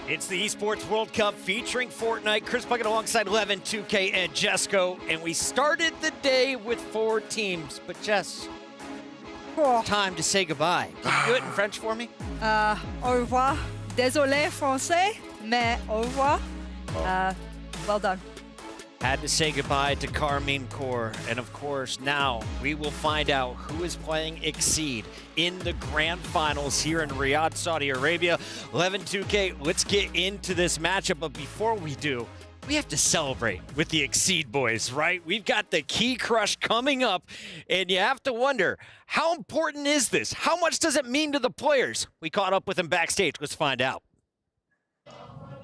It's the Esports World Cup featuring Fortnite. Chris Puckett alongside 11, 2K, and Jesco. And we started the day with 4 teams. But Jess, it's time to say goodbye. Can you do it in French for me? Au revoir. Désolé français, mais au revoir. Well done. Had to say goodbye to Carmine Corps. And of course, now we will find out who is playing Exceed in the grand finals here in Riyadh, Saudi Arabia. 11 2K, let's get into this matchup. But before we do, we have to celebrate with the Exceed boys, right? We've got the Key Crush coming up, and you have to wonder, how important is this? How much does it mean to the players? We caught up with them backstage. Let's find out.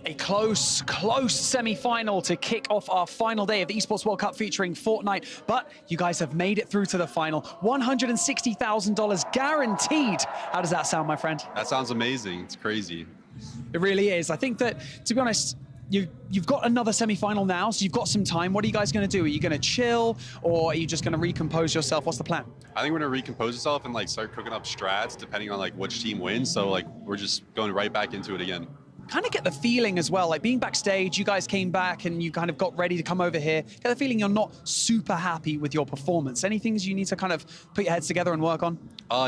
A close semi-final to kick off our final day of the Esports World Cup featuring Fortnite. But you guys have made it through to the final. $160,000 guaranteed. How does that sound, my friend? That sounds amazing. It's crazy. It really is. I think that, to be honest, you've got another semi-final now, so you've got some time. What are you guys going to do? Are you going to chill, or are you just going to recompose yourself? What's the plan? I think we're going to recompose ourselves and like start cooking up strats depending on like which team wins. So like we're just going right back into it again. Kind of get the feeling as well, like being backstage, you guys came back and you kind of got ready to come over here. Get the feeling you're not super happy with your performance. Any things you need to kind of put your heads together and work on?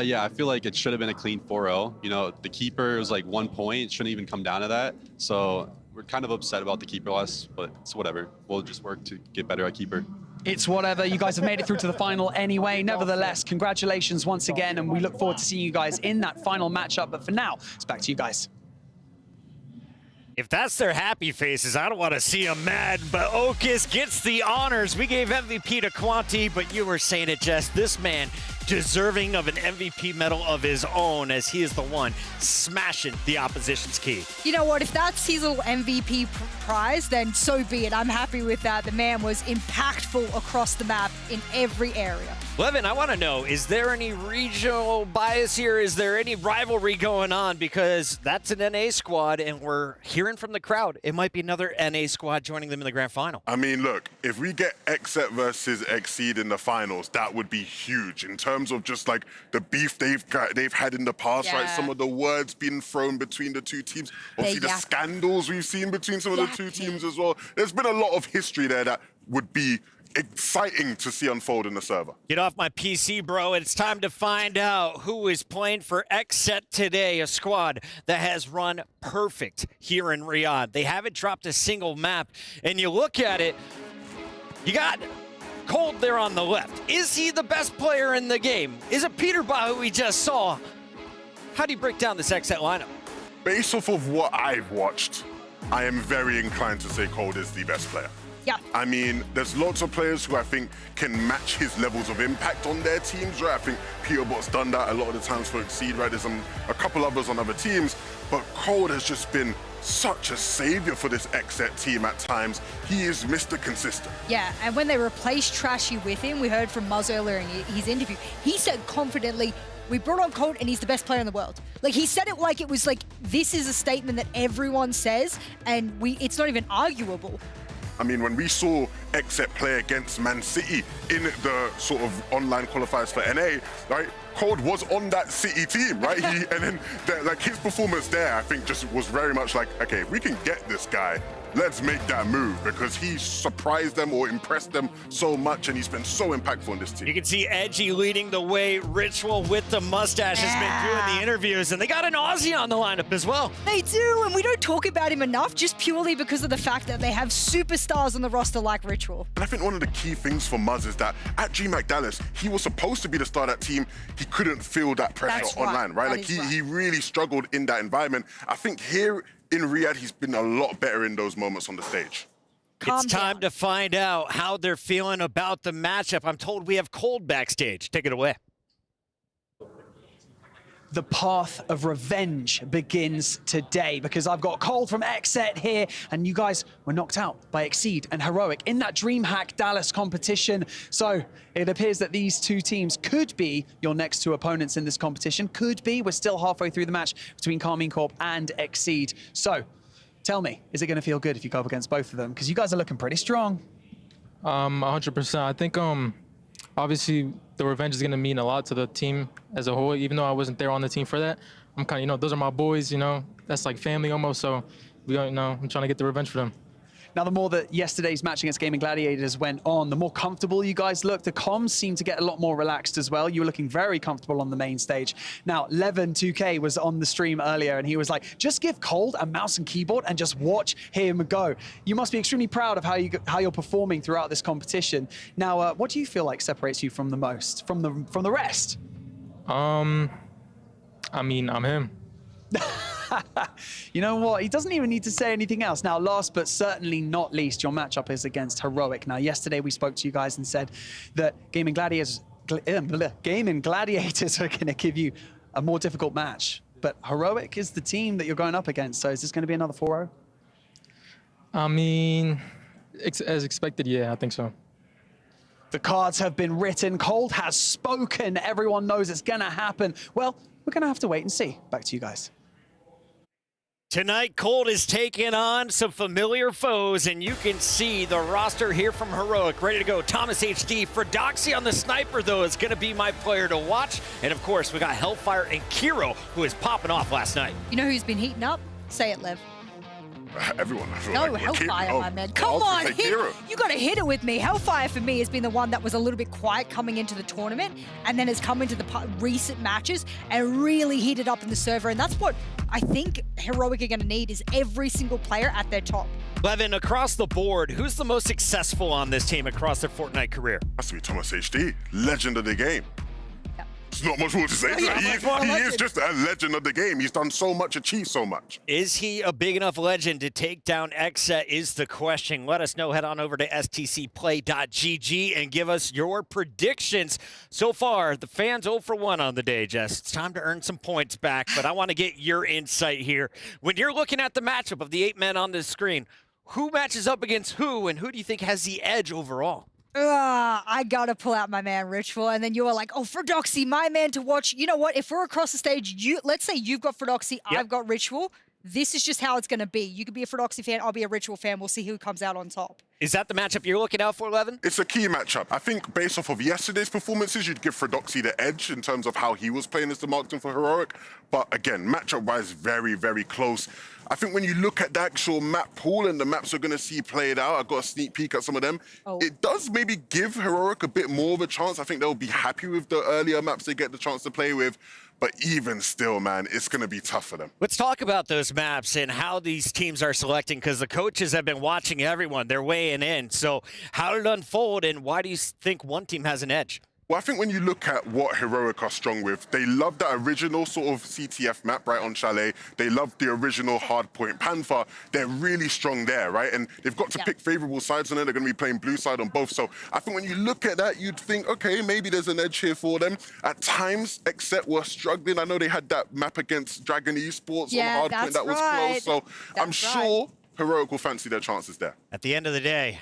Yeah, I feel like it should have been a clean 4-0. You know, the keeper was like 1 point. It shouldn't even come down to that. So we're kind of upset about the keeper loss, but it's whatever. We'll just work to get better at keeper. It's whatever. You guys have made it through to the final anyway. Nevertheless, congratulations once again, and we look forward to seeing you guys in that final matchup. But for now, it's back to you guys. If that's their happy faces, I don't want to see them mad, but Okis gets the honors. We gave MVP to Quanti, but you were saying it, Jess. This man deserving of an MVP medal of his own, as he is the one smashing the opposition's key. You know what? If that's his little MVP prize, then so be it. I'm happy with that. The man was impactful across the map in every area. Levin, I want to know, is there any regional bias here? Is there any rivalry going on? Because that's an NA squad, and we're hearing from the crowd, it might be another NA squad joining them in the grand final. I mean, look, if we get Exet versus Exceed in the finals, that would be huge in terms of just like the beef they've had in the past, right? Some of the words being thrown between the two teams. Obviously, the scandals we've seen between some of the two teams as well. There's been a lot of history there that would be exciting to see unfold in the server. Get off my PC, bro. It's time to find out who is playing for Exet today, a squad that has run perfect here in Riyadh. They haven't dropped a single map, and you look at it, you got Cold there on the left. Is he the best player in the game? Is it Peterbot who we just saw? How do you break down this Exet lineup? Based off of what I've watched, I am very inclined to say Cold is the best player. Yeah. I mean, there's lots of players who I think can match his levels of impact on their teams, right? I think Peterbot's done that a lot of the times for Exceed, right? There's a couple others on other teams, but Cold has just been such a savior for this Exet team at times. He is Mr. Consistent. Yeah, and when they replaced Trashy with him, we heard from Muzz earlier in his interview, he said confidently, we brought on Cold and he's the best player in the world. Like, he said it like it was like, this is a statement that everyone says, and it's not even arguable. I mean, when we saw Exet play against Man City in the sort of online qualifiers for NA, right? Cold was on that City team, right? And then like his performance there, I think just was very much like, okay, if we can get this guy, let's make that move, because he surprised them or impressed them so much, and he's been so impactful in this team. You can see Edgy leading the way. Ritual with the mustache has been doing the interviews, and they got an Aussie on the lineup as well. They do, and we don't talk about him enough just purely because of the fact that they have superstars on the roster like Ritual. And I think one of the key things for Muzz is that at GMAC Dallas, he was supposed to be the star of that team. He couldn't feel that pressure online, right? Like he really struggled in that environment. I think here in Riyadh, he's been a lot better in those moments on the stage. It's time to find out how they're feeling about the matchup. I'm told we have Cold backstage. Take it away. The path of revenge begins today, because I've got Cold from Exet here, and you guys were knocked out by Exceed and Heroic in that DreamHack Dallas competition. So it appears that these two teams could be your next two opponents in this competition. Could be. We're still halfway through the match between Carmine Corp and Exceed. So tell me, is it going to feel good if you go up against both of them? Because you guys are looking pretty strong. 100%. I think obviously the revenge is going to mean a lot to the team as a whole, even though I wasn't there on the team for that. I'm kind of, those are my boys, that's like family almost. So we don't I'm trying to get the revenge for them. Now, the more that yesterday's match against Gaming Gladiators went on, the more comfortable you guys looked. The comms seemed to get a lot more relaxed as well. You were looking very comfortable on the main stage. Now, Levin2K was on the stream earlier, and he was like, just give Cold a mouse and keyboard and just watch him go. You must be extremely proud of how you're performing throughout this competition. Now, what do you feel like separates you from the most, from the rest? I mean, I'm him. You know what? He doesn't even need to say anything else. Now, last but certainly not least, your matchup is against Heroic. Now, yesterday we spoke to you guys and said that Gaming Gladiators are going to give you a more difficult match. But Heroic is the team that you're going up against. So is this going to be another 4-0? I mean, as expected, yeah, I think so. The cards have been written. Cold has spoken. Everyone knows it's going to happen. Well, we're going to have to wait and see. Back to you guys. Tonight, Cold is taking on some familiar foes, and you can see the roster here from Heroic ready to go. Thomas HD, Fredoxy on the sniper, though, is going to be my player to watch. And, of course, we got Hellfire and Kiro, who is popping off last night. You know who's been heating up? Say it, Lev. Everyone. No, Hellfire, my man. Come on, you got to hit it with me. Hellfire for me has been the one that was a little bit quiet coming into the tournament and then has come into the recent matches and really heated up in the server. And that's what I think Heroic are going to need is every single player at their top. Levin, across the board, who's the most successful on this team across their Fortnite career? Has to be Thomas HD, legend of the game. There's not much more to say. He is just a legend of the game. He's done so much, achieved so much. Is he a big enough legend to take down Xset is the question. Let us know. Head on over to stcplay.gg and give us your predictions. So far, the fans 0 for 1 on the day, Jess. It's time to earn some points back, but I want to get your insight here. When you're looking at the matchup of the 8 men on the screen, who matches up against who, and who do you think has the edge overall? I gotta pull out my man Ritual, and then you were like, "Oh, Fredoxy, my man to watch." You know what? If we're across the stage, let's say you've got Fredoxy, I've got Ritual. This is just how it's gonna be. You could be a Fredoxy fan, I'll be a Ritual fan. We'll see who comes out on top. Is that the matchup you're looking out for, Levin? It's a key matchup. I think based off of yesterday's performances, you'd give Fredoxy the edge in terms of how he was playing as the marksman for Heroic. But again, matchup-wise, very, very close. I think when you look at the actual map pool and the maps we're going to see played out, I got a sneak peek at some of them. It does maybe give Heroic a bit more of a chance. I think they'll be happy with the earlier maps they get the chance to play with. But even still, man, it's going to be tough for them. Let's talk about those maps and how these teams are selecting, because the coaches have been watching everyone. They're weighing in. So how did it unfold, and why do you think one team has an edge? Well, I think when you look at what Heroic are strong with, they love that original sort of CTF map, right, on Chalet. They love the original Hardpoint Panther. They're really strong there, right? And they've got to pick favorable sides on it. They're going to be playing blue side on both. So I think when you look at that, you'd think, okay, maybe there's an edge here for them. At times, Xset were struggling. I know they had that map against Dragon Esports on Hardpoint that was close. So I'm sure Heroic will fancy their chances there. At the end of the day,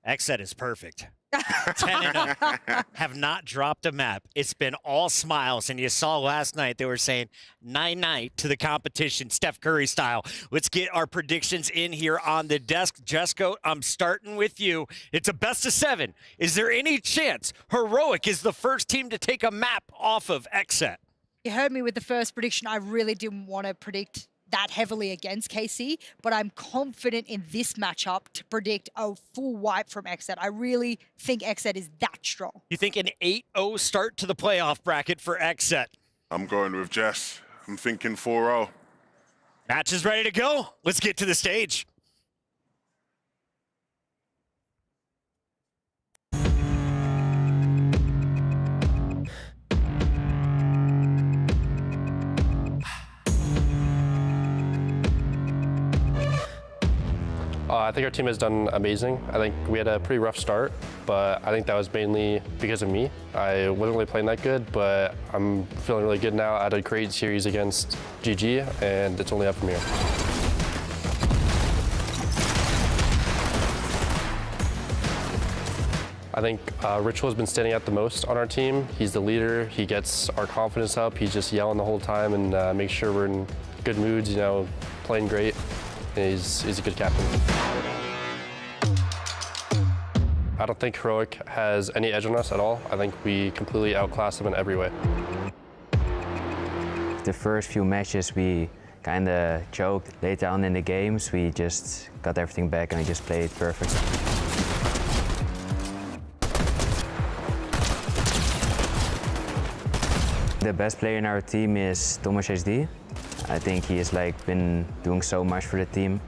Xset is perfect. 10-0. Have not dropped a map. It's been all smiles. And you saw last night they were saying night-night to the competition, Steph Curry style. Let's get our predictions in here on the desk. Jesco, I'm starting with you. It's a best of 7. Is there any chance Heroic is the first team to take a map off of Xset? You heard me with the first prediction. I really didn't want to predict that heavily against KC, but I'm confident in this matchup to predict a full wipe from Xset. I really think Xset is that strong. You think an 8-0 start to the playoff bracket for Xset? I'm going with Jess. I'm thinking 4-0. Match is ready to go. Let's get to the stage. I think our team has done amazing. I think we had a pretty rough start, but I think that was mainly because of me. I wasn't really playing that good, but I'm feeling really good now. I had a great series against GG, and it's only up from here. I think Ritual has been standing out the most on our team. He's the leader. He gets our confidence up. He's just yelling the whole time and makes sure we're in good moods, you know, playing great. He's a good captain. I don't think Heroic has any edge on us at all. I think we completely outclass them in every way. The first few matches we kind of choked. Later on in the games we just got everything back and we just played perfect. The best player in our team is Thomas HD. I think he has been doing so much for the team.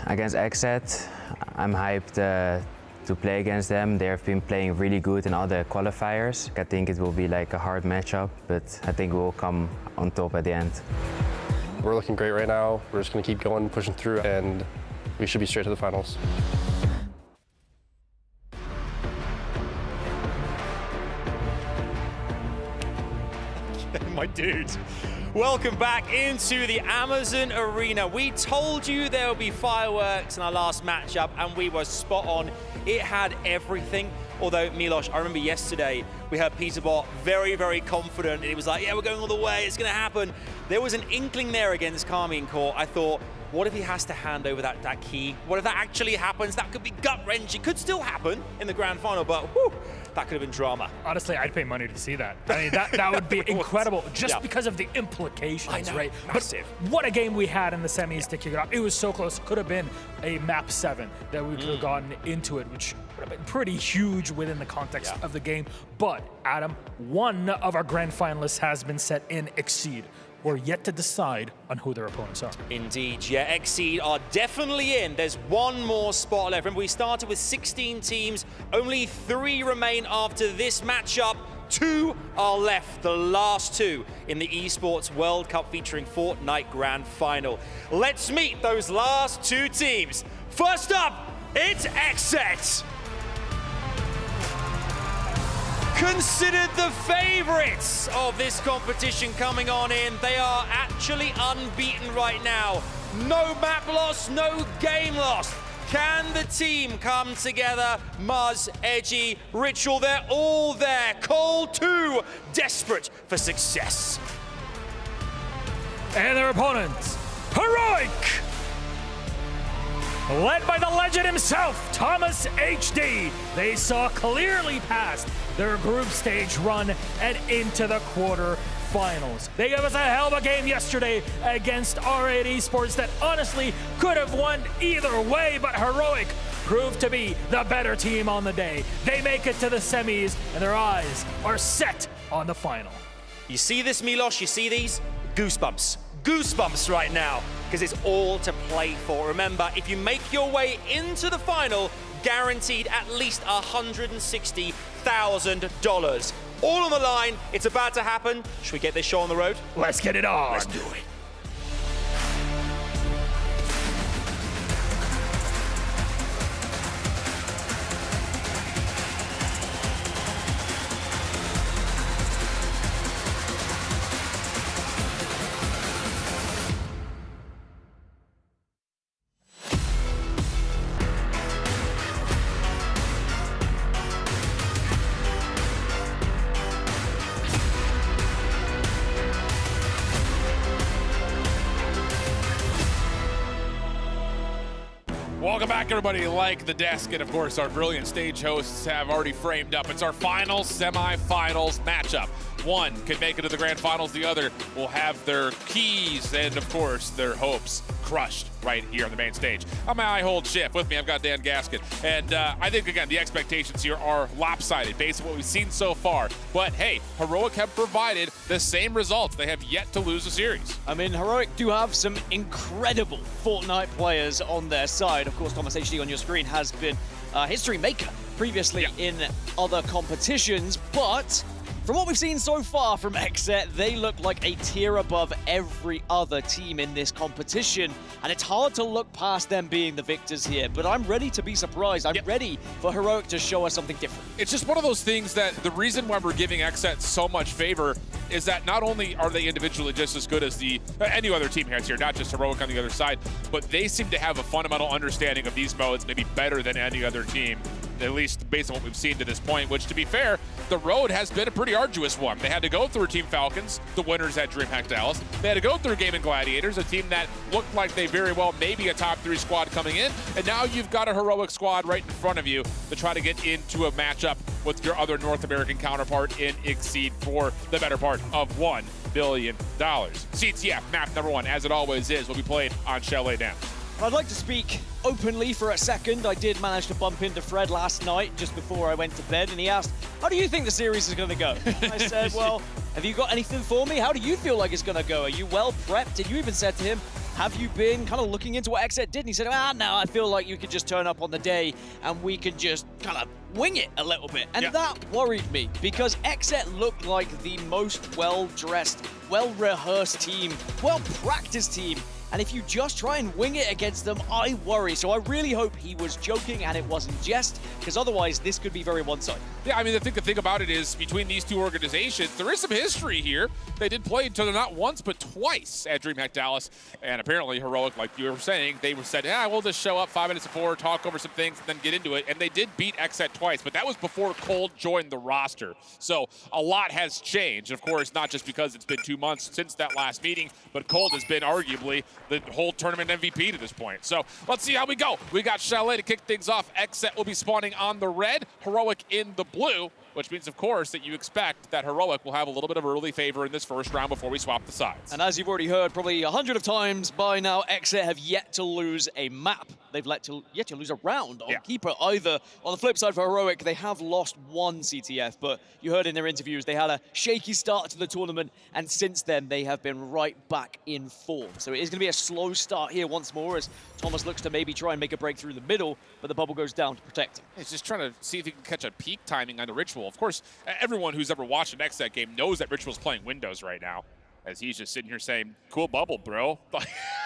Against Xset, I'm hyped to play against them. They have been playing really good in all the qualifiers. I think it will be a hard matchup, but I think we will come on top at the end. We're looking great right now. We're just going to keep going, pushing through, and we should be straight to the finals. My dude. Welcome back into the Amazon Arena. We told you there would be fireworks in our last matchup, and we were spot on. It had everything. Although, Milos, I remember yesterday we heard Peterbot very, very confident. It was like, yeah, we're going all the way. It's going to happen. There was an inkling there against Carmine Court. I thought, what if he has to hand over that key? What if that actually happens? That could be gut-wrenching. It could still happen in the grand final, but whew, that could have been drama. Honestly, I'd pay money to see that. I mean, that would be incredible just Yeah. because of the implications, I know, right? massive. But what a game we had in the semis to kick it off. It was so close. Could have been a map 7 that we could have gotten into it, which would have been pretty huge within the context of the game. But, Adam, one of our grand finalists has been set in Exceed. We're yet to decide on who their opponents are. Indeed, yeah, Exceed are definitely in. There's one more spot left. Remember, we started with 16 teams. Only 3 remain after this matchup. 2 are left, the last 2 in the Esports World Cup featuring Fortnite Grand Final. Let's meet those last 2 teams. First up, it's Exet. Considered the favorites of this competition coming on in. They are actually unbeaten right now. No map loss, no game loss. Can the team come together? Muzz, Edgy, Ritual, they're all there. Cole too, desperate for success. And their opponents, Heroic! Led by the legend himself, Thomas HD. They saw clearly past their group stage run and into the quarterfinals. They gave us a hell of a game yesterday against R8 Esports that honestly could have won either way, but Heroic proved to be the better team on the day. They make it to the semis, and their eyes are set on the final. You see this, Milos? You see these? Goosebumps. Goosebumps right now, because it's all to play for. Remember, if you make your way into the final, guaranteed at least $160,000. All on the line. It's about to happen. Should we get this show on the road? Let's get it on. Let's do it. Welcome back, everybody. Like the desk, and of course, our brilliant stage hosts have already framed up. It's our final semifinals matchup. One can make it to the grand finals. The other will have their keys and, of course, their hopes crushed right here on the main stage. I'm my hold Schiff. With me, I've got Dan Gaskin. And I think, again, the expectations here are lopsided based on what we've seen so far. But, hey, Heroic have provided the same results. They have yet to lose a series. I mean, Heroic do have some incredible Fortnite players on their side. Of course, Thomas HD on your screen has been a history maker previously in other competitions, but from what we've seen so far from Exet, they look like a tier above every other team in this competition, and it's hard to look past them being the victors here, but I'm ready to be surprised. I'm ready for Heroic to show us something different. It's just one of those things that the reason why we're giving Exet so much favor is that not only are they individually just as good as the any other team here, not just Heroic on the other side, but they seem to have a fundamental understanding of these modes, maybe better than any other team, at least based on what we've seen to this point, which, to be fair, the road has been a pretty arduous one. They had to go through Team Falcons, the winners at DreamHack Dallas. They had to go through Gaming Gladiators, a team that looked like they very well may be a top 3 squad coming in, and now you've got a Heroic squad right in front of you to try to get into a matchup with your other North American counterpart in Exceed for the better part of $1 billion. CTF map number 1, as it always is, will be played on Chalet now. I'd like to speak openly for a second. I did manage to bump into Fred last night just before I went to bed, and he asked, how do you think the series is going to go? I said, well, have you got anything for me? How do you feel like it's going to go? Are you well prepped? And you even said to him, have you been kind of looking into what Exet did? And he said, no, I feel like you could just turn up on the day and we could just kind of wing it a little bit. And that worried me because Exet looked like the most well-dressed, well-rehearsed team, well-practiced team. And if you just try and wing it against them, I worry. So I really hope he was joking and it wasn't jest, because otherwise this could be very one-sided. Yeah, I mean, the thing about it is, between these two organizations, there is some history here. They did play each other not once, but twice at DreamHack Dallas. And apparently Heroic, like you were saying, they said, we'll just show up 5 minutes before, talk over some things, and then get into it. And they did beat Exet twice, but that was before Cold joined the roster. So a lot has changed. Of course, not just because it's been 2 months since that last meeting, but Cold has been arguably the whole tournament MVP to this point. So let's see how we go. We got Chalet to kick things off. Xset will be spawning on the red, Heroic in the blue, which means, of course, that you expect that Heroic will have a little bit of early favor in this first round before we swap the sides. And as you've already heard probably 100 of times by now, Xset have yet to lose a map. They've yet to lose a round on Keeper either. On the flip side for Heroic, they have lost one CTF, but you heard in their interviews they had a shaky start to the tournament, and since then they have been right back in form. So it is going to be a slow start here once more as Thomas looks to maybe try and make a break through the middle, but the bubble goes down to protect him. He's just trying to see if he can catch a peak timing on the Ritual. Of course, everyone who's ever watched an Xset game knows that Ritual's playing Windows right now, as he's just sitting here saying, cool bubble, bro.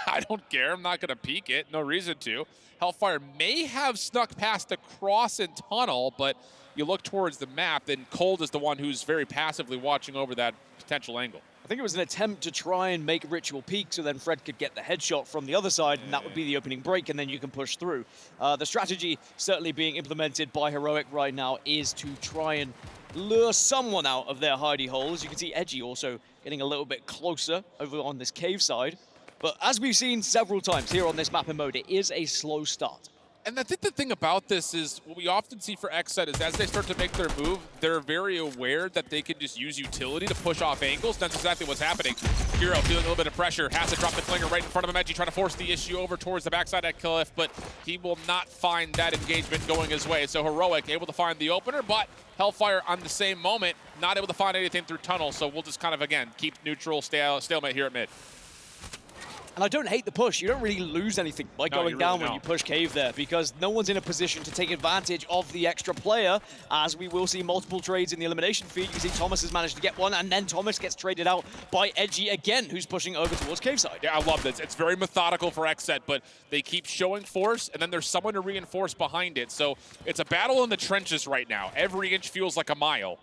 I don't care. I'm not going to peek it. No reason to. Hellfire may have snuck past across in tunnel, but you look towards the map, and Cold is the one who's very passively watching over that potential angle. I think it was an attempt to try and make Ritual peak so then Fred could get the headshot from the other side, and that would be the opening break, and then you can push through. The strategy certainly being implemented by Heroic right now is to try and lure someone out of their hidey hole. As you can see, Edgy also getting a little bit closer over on this cave side. But as we've seen several times here on this map and mode, it is a slow start. And I think the thing about this is what we often see for Xset is as they start to make their move, they're very aware that they can just use utility to push off angles. That's exactly what's happening. Hero feeling a little bit of pressure, has to drop the clinger right in front of him. Edgy trying to force the issue over towards the backside at Cliff, but he will not find that engagement going his way. So Heroic able to find the opener, but Hellfire on the same moment, not able to find anything through tunnel. So we'll just kind of, again, keep neutral stalemate here at mid. And I don't hate the push. You don't really lose anything by going down when you push cave there, because no one's in a position to take advantage of the extra player, as we will see multiple trades in the elimination feed. You can see Thomas has managed to get one, and then Thomas gets traded out by Edgy again, who's pushing over towards cave side. Yeah, I love this. It's very methodical for Xset, but they keep showing force, and then there's someone to reinforce behind it. So it's a battle in the trenches right now. Every inch feels like a mile.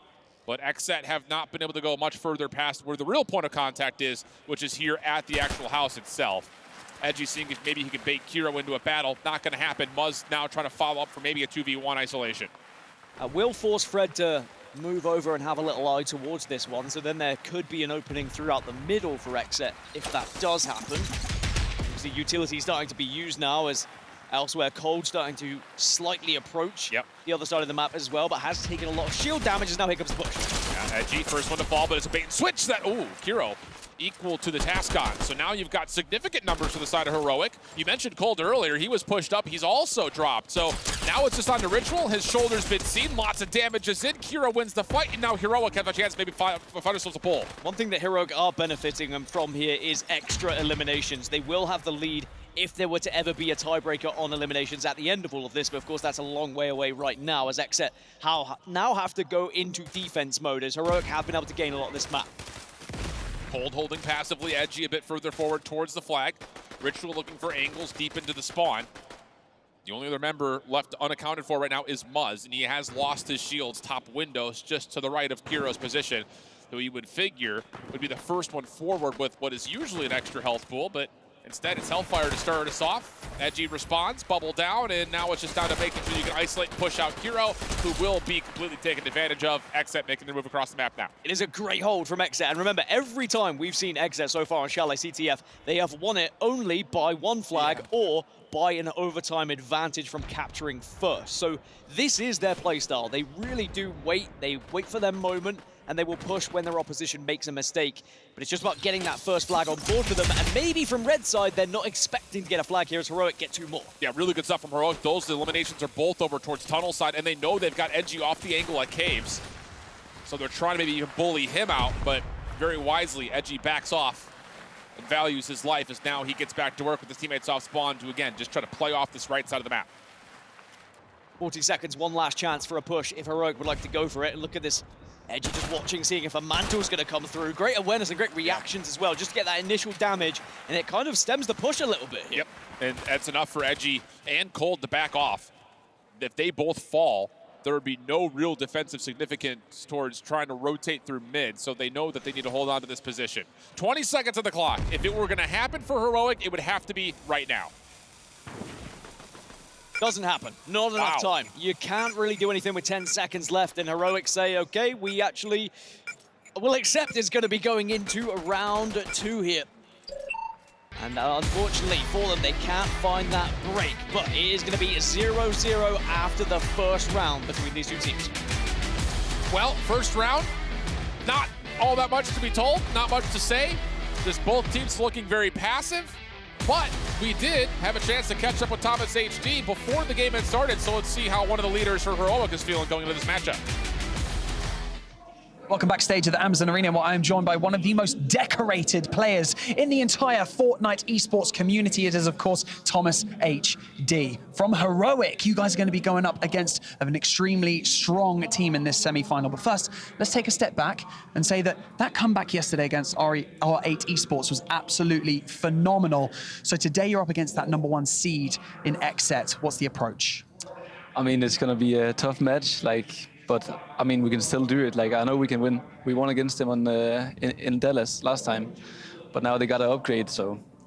But Xset have not been able to go much further past where the real point of contact is, which is here at the actual house itself. Edgy seeing if maybe he can bait Kiro into a battle. Not going to happen. Muzz now trying to follow up for maybe a 2v1 isolation. Will force Fred to move over and have a little eye towards this one, so then there could be an opening throughout the middle for Xset if that does happen. The utility starting to be used now as elsewhere, Cold starting to slightly approach the other side of the map as well, but has taken a lot of shield damage, as now here comes the push. Yeah, Edgy, first one to fall, but it's a bait and switch that, Kiro equal to the Tascon. So now you've got significant numbers for the side of Heroic. You mentioned Cold earlier, he was pushed up, he's also dropped. So now it's just on the Ritual, his shoulder's been seen, lots of damage is in, Kiro wins the fight, and now Heroic have a chance maybe find themselves a pull. One thing that Heroic are benefiting from here is extra eliminations. They will have the lead if there were to ever be a tiebreaker on eliminations at the end of all of this, but of course that's a long way away right now, as Xset now have to go into defense mode, as Heroic have been able to gain a lot of this map. Cold holding passively, Edgy a bit further forward towards the flag. Ritual looking for angles deep into the spawn. The only other member left unaccounted for right now is Muzz, and he has lost his shields top windows just to the right of Kiro's position, who you would figure would be the first one forward with what is usually an extra health pool, but instead, it's Hellfire to start us off. Edgy responds, bubble down, and now it's just down to making sure you can isolate and push out Kiro, who will be completely taken advantage of. Xset making their move across the map now. It is a great hold from Xset, and remember, every time we've seen Xset so far on Chalet CTF, they have won it only by one flag or by an overtime advantage from capturing first. So this is their playstyle. They really do wait. They wait for their moment, and they will push when their opposition makes a mistake. But it's just about getting that first flag on board for them, and maybe from red side, they're not expecting to get a flag here as Heroic get two more. Yeah, really good stuff from Heroic. Those eliminations are both over towards tunnel side, and they know they've got Edgy off the angle at caves. So they're trying to maybe even bully him out, but very wisely, Edgy backs off and values his life as now he gets back to work with his teammates off spawn to, again, just try to play off this right side of the map. 40 seconds, one last chance for a push if Heroic would like to go for it. And look at this. Edgy just watching, seeing if a mantle's going to come through. Great awareness and great reactions as well, just to get that initial damage, and it kind of stems the push a little bit here. Yep, and that's enough for Edgy and Cold to back off. If they both fall, there would be no real defensive significance towards trying to rotate through mid, so they know that they need to hold on to this position. 20 seconds on the clock. If it were going to happen for Heroic, it would have to be right now. Doesn't happen. Not enough time. You can't really do anything with 10 seconds left, and Heroic say, okay, we actually will accept it's going to be going into round 2 here. And unfortunately for them, they can't find that break. But it is going to be 0-0 after the first round between these two teams. Well, first round, not all that much to be told, not much to say. Just both teams looking very passive. But we did have a chance to catch up with Thomas HD before the game had started. So let's see how one of the leaders for Heroic is feeling going into this matchup. Welcome backstage at the Amazon Arena, where I am joined by one of the most decorated players in the entire Fortnite esports community. It is, of course, Thomas HD. From Heroic, you guys are going to be going up against an extremely strong team in this semi-final. But first, let's take a step back and say that comeback yesterday against R8 Esports was absolutely phenomenal. So today you're up against that #1 seed in XSET. What's the approach? I mean, it's going to be a tough match, but I mean, we can still do it. I know we can win. We won against them in Dallas last time, but now they got an upgrade.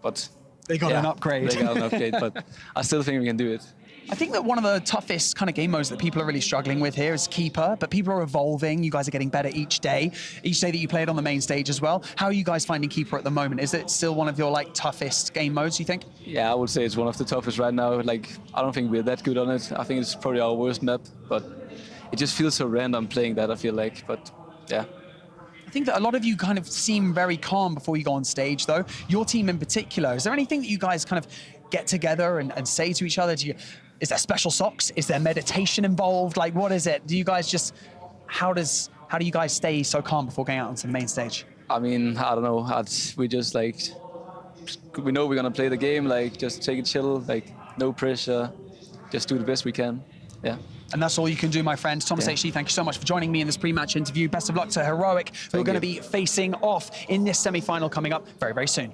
But they got an upgrade. They got an upgrade, but I still think we can do it. I think that one of the toughest kind of game modes that people are really struggling with here is Keeper, but people are evolving. You guys are getting better each day that you play it on the main stage as well. How are you guys finding Keeper at the moment? Is it still one of your toughest game modes, you think? Yeah, I would say it's one of the toughest right now. I don't think we're that good on it. I think it's probably our worst map, but it just feels so random playing that, I feel like, but yeah. I think that a lot of you kind of seem very calm before you go on stage, though. Your team in particular, is there anything that you guys kind of get together and say to each other? Is there special socks? Is there meditation involved? What is it? Do you guys just, how do you guys stay so calm before going out onto the main stage? I mean, I don't know. We just we know we're gonna play the game, just take it chill, no pressure, just do the best we can, yeah. And that's all you can do, my friend. Thomas HD, thank you so much for joining me in this pre-match interview. Best of luck to Heroic, who are going to be facing off in this semi-final coming up very, very soon.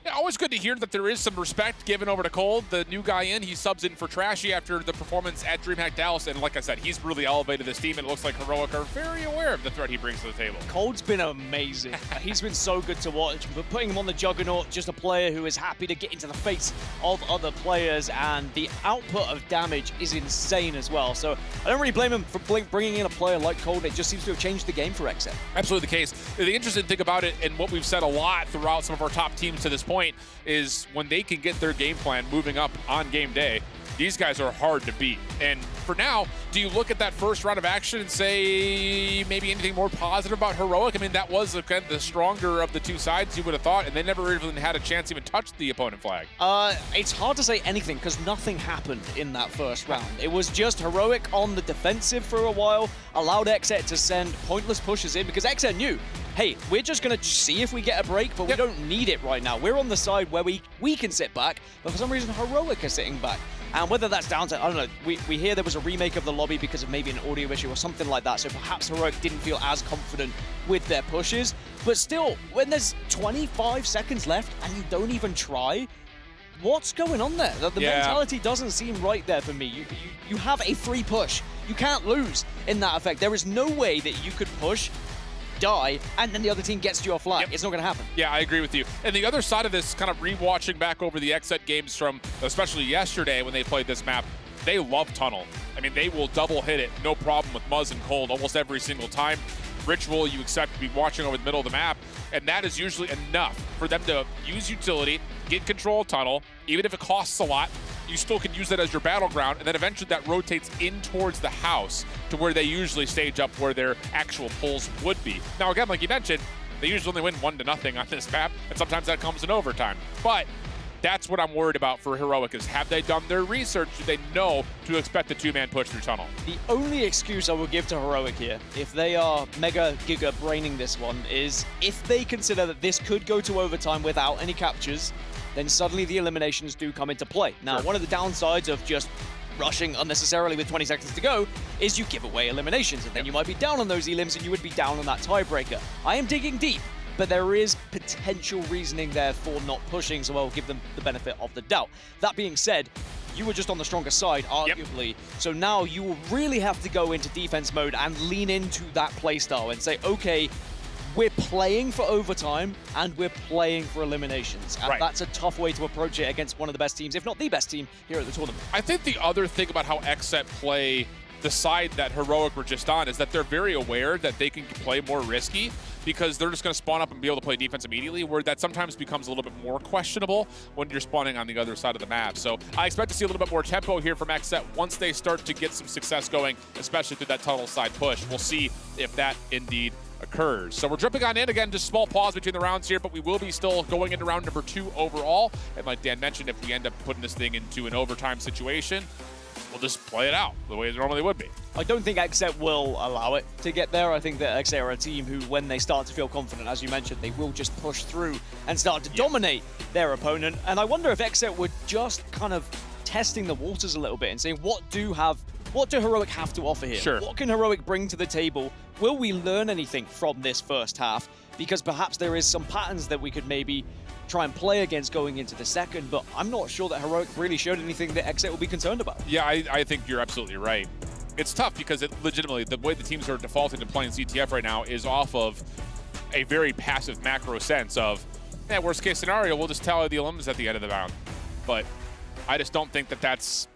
Yeah, always good to hear that there is some respect given over to Cold, the new guy in. He subs in for Trashy after the performance at DreamHack Dallas, and like I said, he's really elevated this team, and it looks like Heroic are very aware of the threat he brings to the table. Cold's been amazing. He's been so good to watch, but putting him on the Juggernaut, just a player who is happy to get into the face of other players, and the output of damage is insane as well. So I don't really blame him for bringing in a player like Cold. It just seems to have changed the game for XSET. Absolutely the case. The interesting thing about it, and what we've said a lot throughout some of our top teams to this point, is when they can get their game plan moving up on game day, these guys are hard to beat. And for now, do you look at that first round of action and say maybe anything more positive about Heroic? I mean, that was kind of the stronger of the two sides, you would have thought, and they never even had a chance to even touch the opponent flag. It's hard to say anything because nothing happened in that first round. It was just Heroic on the defensive for a while, allowed XSET to send pointless pushes in because XSET knew, hey, we're just going to see if we get a break, but we don't need it right now. We're on the side where we can sit back, but for some reason Heroic are sitting back. And whether that's down to, I don't know, we hear there was a remake of the lobby because of maybe an audio issue or something like that, so perhaps Heroic didn't feel as confident with their pushes. But still, when there's 25 seconds left and you don't even try, what's going on there? The mentality doesn't seem right there for me. You have a free push. You can't lose in that effect. There is no way that you could push, die, and then the other team gets to your flag. It's not going to happen. Yeah, I agree with you. And the other side of this, kind of re-watching back over the XSET games from especially yesterday when they played this map, they love Tunnel. I mean, they will double hit it, no problem with Muzz and Cold almost every single time. Ritual, you expect to be watching over the middle of the map, and that is usually enough for them to use utility, get control of Tunnel, even if it costs a lot. You still can use that as your battleground, and then eventually that rotates in towards the house to where they usually stage up where their actual pulls would be. Now, again, like you mentioned, they usually only win 1-0 on this map, and sometimes that comes in overtime. But that's what I'm worried about for Heroic is, have they done their research? Do they know to expect a two-man push through Tunnel? The only excuse I will give to Heroic here, if they are mega giga braining this one, is if they consider that this could go to overtime without any captures, then suddenly the eliminations do come into play. Now, one of the downsides of just rushing unnecessarily with 20 seconds to go is you give away eliminations, and then you might be down on those elims and you would be down on that tiebreaker. I am digging deep, but there is potential reasoning there for not pushing, so I'll give them the benefit of the doubt. That being said, you were just on the stronger side, arguably, so now you will really have to go into defense mode and lean into that playstyle and say, okay, we're playing for overtime and we're playing for eliminations. And that's a tough way to approach it against one of the best teams, if not the best team here at the tournament. I think the other thing about how XSET play the side that Heroic were just on, is that they're very aware that they can play more risky because they're just going to spawn up and be able to play defense immediately, where that sometimes becomes a little bit more questionable when you're spawning on the other side of the map. So I expect to see a little bit more tempo here from XSET once they start to get some success going, especially through that tunnel side push. We'll see if that indeed occurs. So we're jumping on in again, just small pause between the rounds here, but we will be still going into round number 2 overall. And like Dan mentioned, if we end up putting this thing into an overtime situation, we'll just play it out the way it normally would be. I don't think XSET will allow it to get there. I think that XSET are a team who, when they start to feel confident, as you mentioned, they will just push through and start to dominate their opponent. And I wonder if XSET were just kind of testing the waters a little bit and saying, what do Heroic have to offer here? Sure. What can Heroic bring to the table? Will we learn anything from this first half? Because perhaps there is some patterns that we could maybe try and play against going into the second, but I'm not sure that Heroic really showed anything that XSET will be concerned about. Yeah, I think you're absolutely right. It's tough because it legitimately, the way the teams are defaulting to playing CTF right now is off of a very passive macro sense of, worst case scenario, we'll just tally the elims at the end of the round. But I just don't think that that's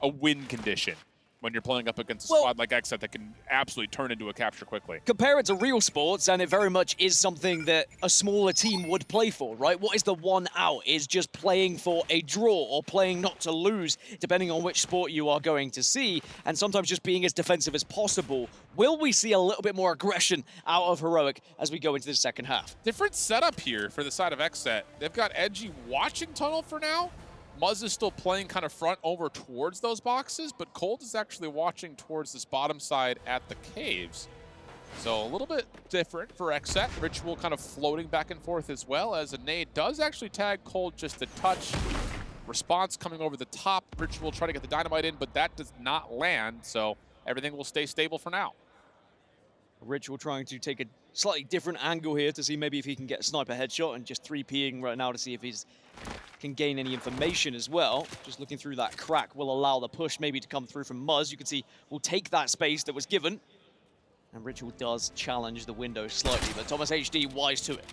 a win condition when you're playing up against a squad like XSET that can absolutely turn into a capture quickly. Compare it to real sports, and it very much is something that a smaller team would play for, right? What is the one out? Is just playing for a draw or playing not to lose, depending on which sport you are going to see, and sometimes just being as defensive as possible. Will we see a little bit more aggression out of Heroic as we go into the second half? Different setup here for the side of XSET. They've got Edgy watching tunnel for now. Muzz is still playing kind of front over towards those boxes, but Cold is actually watching towards this bottom side at the caves. So a little bit different for XSET. Ritual kind of floating back and forth as well, as a nade does actually tag Cold just a touch. Response coming over the top. Ritual trying to get the dynamite in, but that does not land, so everything will stay stable for now. Ritual trying to take a slightly different angle here to see maybe if he can get a sniper headshot, and just 3Ping right now to see if he's can gain any information as well. Just looking through that crack will allow the push maybe to come through from Muzz. You can see we'll take that space that was given. And Ritual does challenge the window slightly, but Thomas HD wise to it.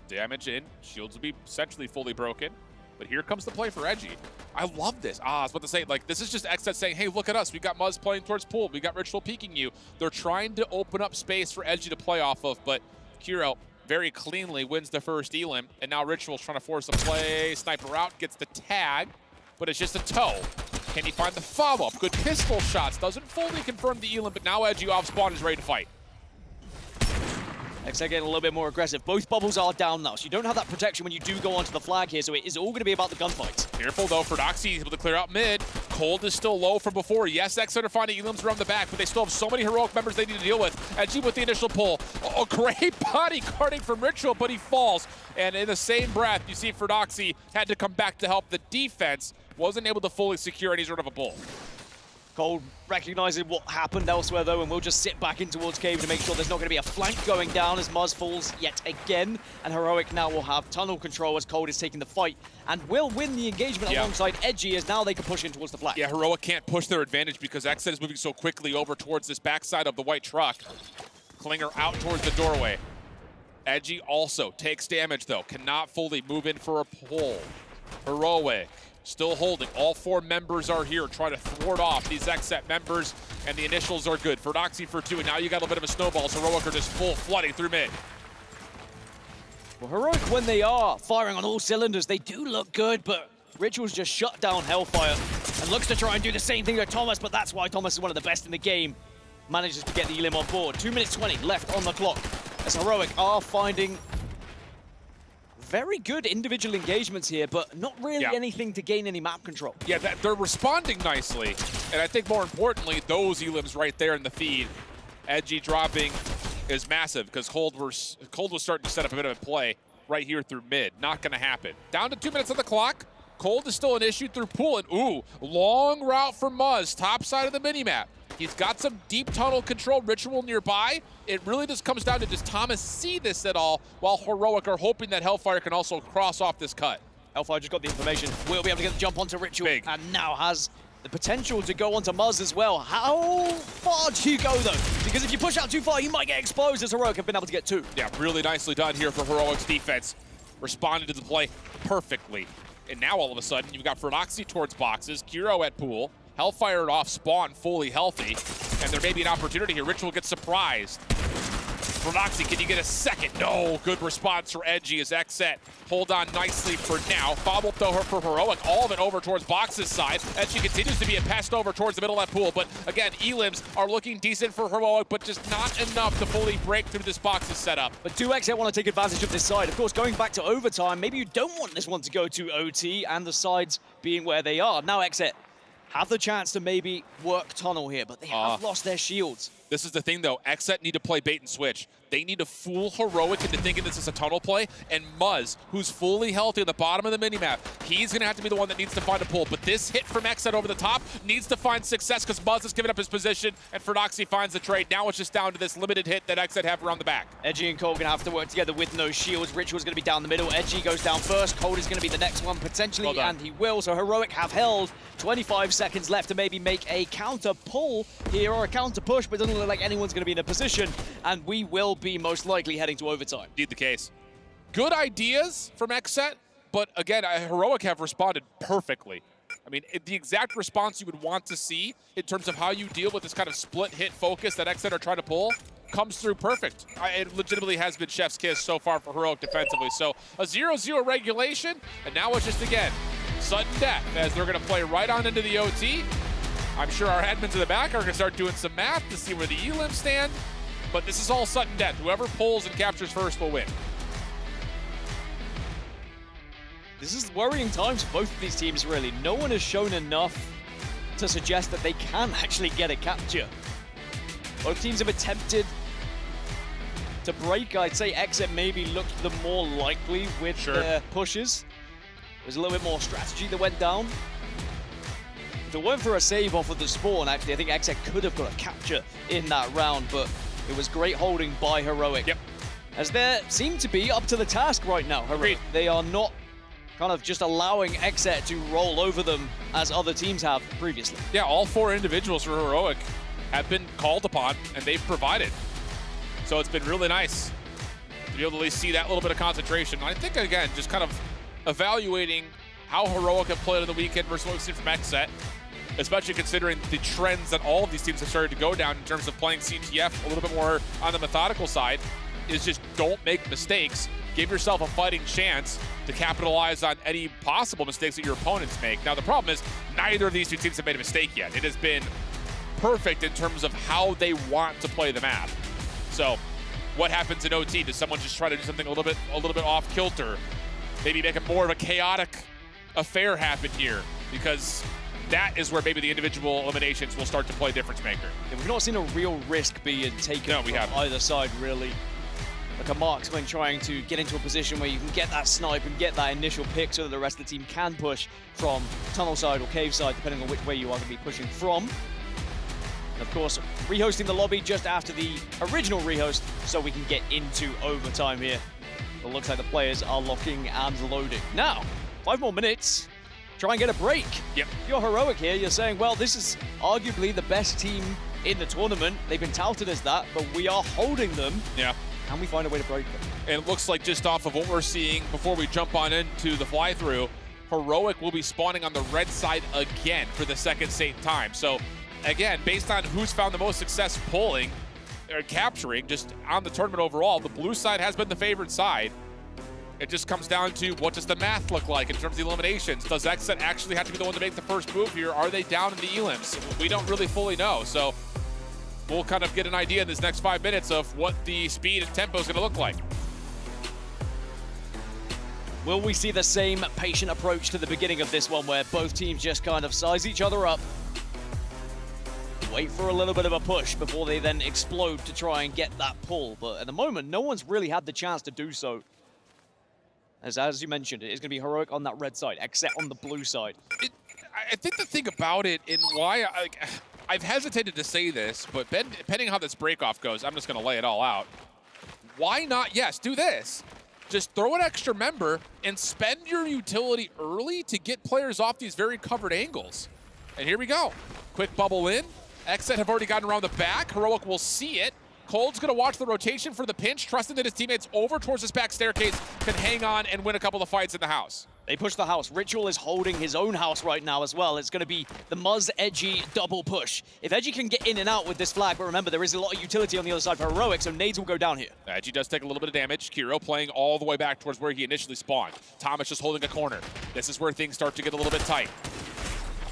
Damage in, shields will be essentially fully broken. But here comes the play for Edgy. I love this. I was about to say, like, this is just XSET saying, hey, look at us. We got Muzz playing towards pool. We got Ritual peeking you. They're trying to open up space for Edgy to play off of, but Kiro very cleanly wins the first elim, and now Ritual's trying to force a play. Sniper out, gets the tag, but it's just a toe. Can he find the follow-up? Good pistol shots. Doesn't fully confirm the elim, but now Edgy off spawn is ready to fight. XSET getting a little bit more aggressive. Both bubbles are down now, so you don't have that protection when you do go onto the flag here, so it is all going to be about the gunfights. Careful, though, for Doxy. He's able to clear out mid. Cold is still low from before. Yes, XSET are finding elims around the back, but they still have so many Heroic members they need to deal with. Edgy with the initial pull. Oh, great body guarding from Ritual, but he falls. And in the same breath, you see Doxy had to come back to help the defense. Wasn't able to fully secure any sort of a bull. Cold recognizing what happened elsewhere, though, and we'll just sit back in towards cave to make sure there's not going to be a flank going down as Muzz falls yet again. And Heroic now will have tunnel control as Cold is taking the fight and will win the engagement alongside Edgy, as now they can push in towards the flag. Yeah, Heroic can't push their advantage because XSET is moving so quickly over towards this backside of the white truck. Klinger out towards the doorway. Edgy also takes damage, though. Cannot fully move in for a pull. Heroic still holding. All 4 members are here trying to thwart off these XSET members, and the initials are good. For Doxy for 2, and now you got a bit of a snowball, so Heroic are just full flooding through mid. Well, Heroic, when they are firing on all cylinders, they do look good, but Ritual's just shut down Hellfire and looks to try and do the same thing to Thomas, but that's why Thomas is one of the best in the game. Manages to get the elim on board. 2 minutes 20 left on the clock, as Heroic are finding very good individual engagements here, but not really anything to gain any map control. Yeah, they're responding nicely, and I think more importantly, those elims right there in the feed. Edgy dropping is massive because Cold was starting to set up a bit of a play right here through mid. Not going to happen. Down to 2 minutes on the clock. Cold is still an issue through pool, and ooh, long route for Muzz, top side of the minimap. He's got some deep tunnel control, Ritual nearby. It really just comes down to, does Thomas see this at all, while Heroic are hoping that Hellfire can also cross off this cut. Hellfire just got the information. Will be able to get the jump onto Ritual, and now has the potential to go onto Muzz as well. How far do you go, though? Because if you push out too far, you might get exposed, as Heroic have been able to get 2. Yeah, really nicely done here for Heroic's defense. Responded to the play perfectly. And now all of a sudden, you've got Fordoxy towards boxes, Kiro at pool. Hellfire off spawn fully healthy, and there may be an opportunity here. Ritual gets surprised. Pronoxy, can you get a second? No, good response for Edgy as Xset hold on nicely for now. Follow up though for Heroic, all of it over towards Box's side. Edgy continues to be a pest over towards the middle left pool, but again, Elims are looking decent for Heroic, but just not enough to fully break through this Box's setup. But do Xset want to take advantage of this side? Of course, going back to overtime, maybe you don't want this one to go to OT and the sides being where they are. Now Xset have the chance to maybe work tunnel here, but they have lost their shields. This is the thing though, Xset need to play bait and switch. They need to fool Heroic into thinking this is a tunnel play, and Muzz, who's fully healthy at the bottom of the minimap, he's gonna have to be the one that needs to find a pull. But this hit from Xset over the top needs to find success because Muzz has given up his position and Fernoxy finds the trade. Now it's just down to this limited hit that Xset have around the back. Edgy and Cole gonna have to work together with no shields. Ritual's gonna be down the middle. Edgy goes down first. Cold is gonna be the next one potentially, and he will. So Heroic have held 25 seconds left to maybe make a counter pull here or a counter push, but it doesn't look like anyone's gonna be in a position, and we will be most likely heading to overtime. Indeed the case. Good ideas from Xset, but again, Heroic have responded perfectly. I mean, the exact response you would want to see in terms of how you deal with this kind of split hit focus that Xset are trying to pull comes through perfect. It legitimately has been chef's kiss so far for Heroic defensively. So a 0-0 regulation, and now it's just, again, sudden death as they're going to play right on into the OT. I'm sure our admins in the back are going to start doing some math to see where the elims stand, but this is all sudden death. Whoever pulls and captures first will win. This is worrying times for both of these teams, really. No one has shown enough to suggest that they can actually get a capture. Both teams have attempted to break. I'd say Xset maybe looked the more likely with their pushes. There's a little bit more strategy that went down. If it weren't for a save off of the spawn, actually, I think Xset could have got a capture in that round, but it was great holding by Heroic. Yep. As they seem to be up to the task right now, Heroic. They are not kind of just allowing Xset to roll over them as other teams have previously. Yeah, all four individuals for Heroic have been called upon, and they've provided. So it's been really nice to be able to at least see that little bit of concentration. I think, again, just kind of evaluating how Heroic have played on the weekend versus what we've seen from Xset, especially considering the trends that all of these teams have started to go down in terms of playing CTF a little bit more on the methodical side, is just don't make mistakes. Give yourself a fighting chance to capitalize on any possible mistakes that your opponents make. Now, the problem is neither of these two teams have made a mistake yet. It has been perfect in terms of how they want to play the map. So what happens in OT? Does someone just try to do something a little bit off kilter? Maybe make it more of a chaotic affair happen here, because that is where maybe the individual eliminations will start to play difference maker. Yeah, we've not seen a real risk being taken from either side, really. Like a marksman trying to get into a position where you can get that snipe and get that initial pick so that the rest of the team can push from tunnel side or cave side, depending on which way you are going to be pushing from. And of course, rehosting the lobby just after the original rehost so we can get into overtime here. It looks like the players are locking and loading. Now, 5 more minutes. Try and get a break. Yep. If you're Heroic here, you're saying, well, this is arguably the best team in the tournament. They've been touted as that, but we are holding them. Yeah. Can we find a way to break them? And it looks like just off of what we're seeing before we jump on into the fly-through, Heroic will be spawning on the red side again for the second same time. So again, based on who's found the most success pulling or capturing just on the tournament overall, the blue side has been the favored side. It just comes down to what does the math look like in terms of the eliminations? Does Xset actually have to be the one to make the first move here? Are they down in the elims? We don't really fully know. So we'll kind of get an idea in this next 5 minutes of what the speed and tempo is going to look like. Will we see the same patient approach to the beginning of this one where both teams just kind of size each other up, wait for a little bit of a push before they then explode to try and get that pull? But at the moment, no one's really had the chance to do so. As you mentioned, it is going to be Heroic on that red side, Xset on the blue side. I think the thing about it and why I've hesitated to say this, but depending on how this break-off goes, I'm just going to lay it all out. Why not, yes, do this. Just throw an extra member and spend your utility early to get players off these very covered angles. And here we go. Quick bubble in. Xset have already gotten around the back. Heroic will see it. Cold's going to watch the rotation for the pinch, trusting that his teammates over towards this back staircase can hang on and win a couple of fights in the house. They push the house. Ritual is holding his own house right now as well. It's going to be the Muzz Edgy double push. If Edgy can get in and out with this flag, but remember, there is a lot of utility on the other side for Heroic, so nades will go down here. Edgy does take a little bit of damage. Kiro playing all the way back towards where he initially spawned. Thomas just holding a corner. This is where things start to get a little bit tight.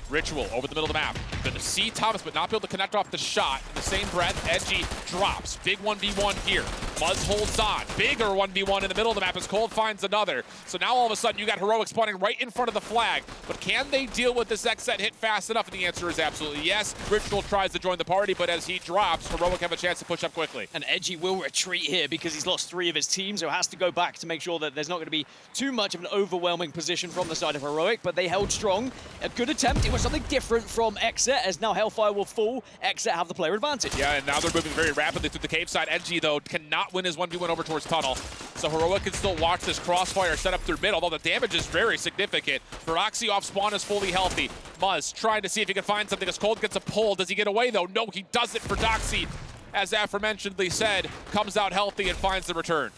Ritual over the middle of the map. Going to see Thomas, but not be able to connect off the shot. In the same breath, Edgy drops. Big 1v1 here. Muzz holds on. Bigger 1v1 in the middle of the map as Cold finds another. So now all of a sudden you got Heroic spawning right in front of the flag. But can they deal with this Xset hit fast enough? And the answer is absolutely yes. Ritual tries to join the party, but as he drops, Heroic have a chance to push up quickly. And Edgy will retreat here because he's lost 3 of his team, so has to go back to make sure that there's not going to be too much of an overwhelming position from the side of Heroic, but they held strong. A good attempt. It was something different from Xset, as now Hellfire will fall. Xset have the player advantage. Yeah, and now they're moving very rapidly through the cave side. Edgy, though, cannot win his 1v1 over towards tunnel. So Heroic can still watch this crossfire set up through mid, although the damage is very significant. Feroxy off spawn is fully healthy. Muzz trying to see if he can find something as Cold gets a pull. Does he get away, though? No, he doesn't for Doxy. As aforementionedly said, comes out healthy and finds the return.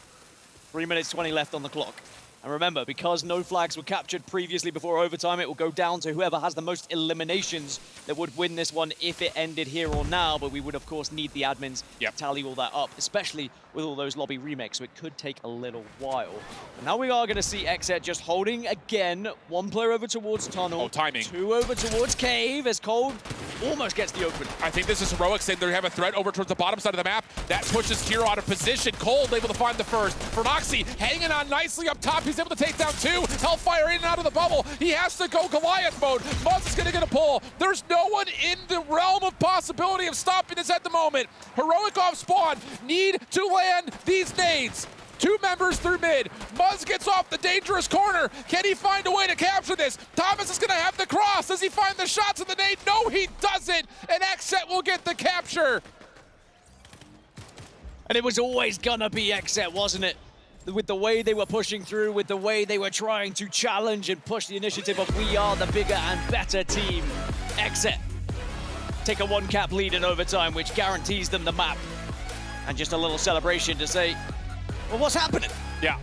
3 minutes 20 left on the clock. And remember, because no flags were captured previously before overtime, it will go down to whoever has the most eliminations that would win this one if it ended here or now. But we would, of course, need the admins to tally all that up, especially with all those lobby remakes, so it could take a little while. But now we are going to see Xset just holding again. 1 player over towards tunnel. Oh, timing. 2 over towards cave as Cold almost gets the open. I think this is Heroic saying they have a threat over towards the bottom side of the map. That pushes Kiro out of position. Cold able to find the first. Feroxy hanging on nicely up top. He's able to take down 2. Hellfire in and out of the bubble. He has to go Goliath mode. Muzz is going to get a pull. There's no one in the realm of possibility of stopping this at the moment. Heroic off spawn. Need to land these nades. 2 members through mid. Muzz gets off the dangerous corner. Can he find a way to capture this? Thomas is going to have the cross. Does he find the shots of the nade? No, he doesn't. And Xset will get the capture. And it was always going to be Xset, wasn't it? With the way they were pushing through, with the way they were trying to challenge and push the initiative of we are the bigger and better team. Xset take a 1-cap lead in overtime, which guarantees them the map. And just a little celebration to say, well, what's happening? Yeah.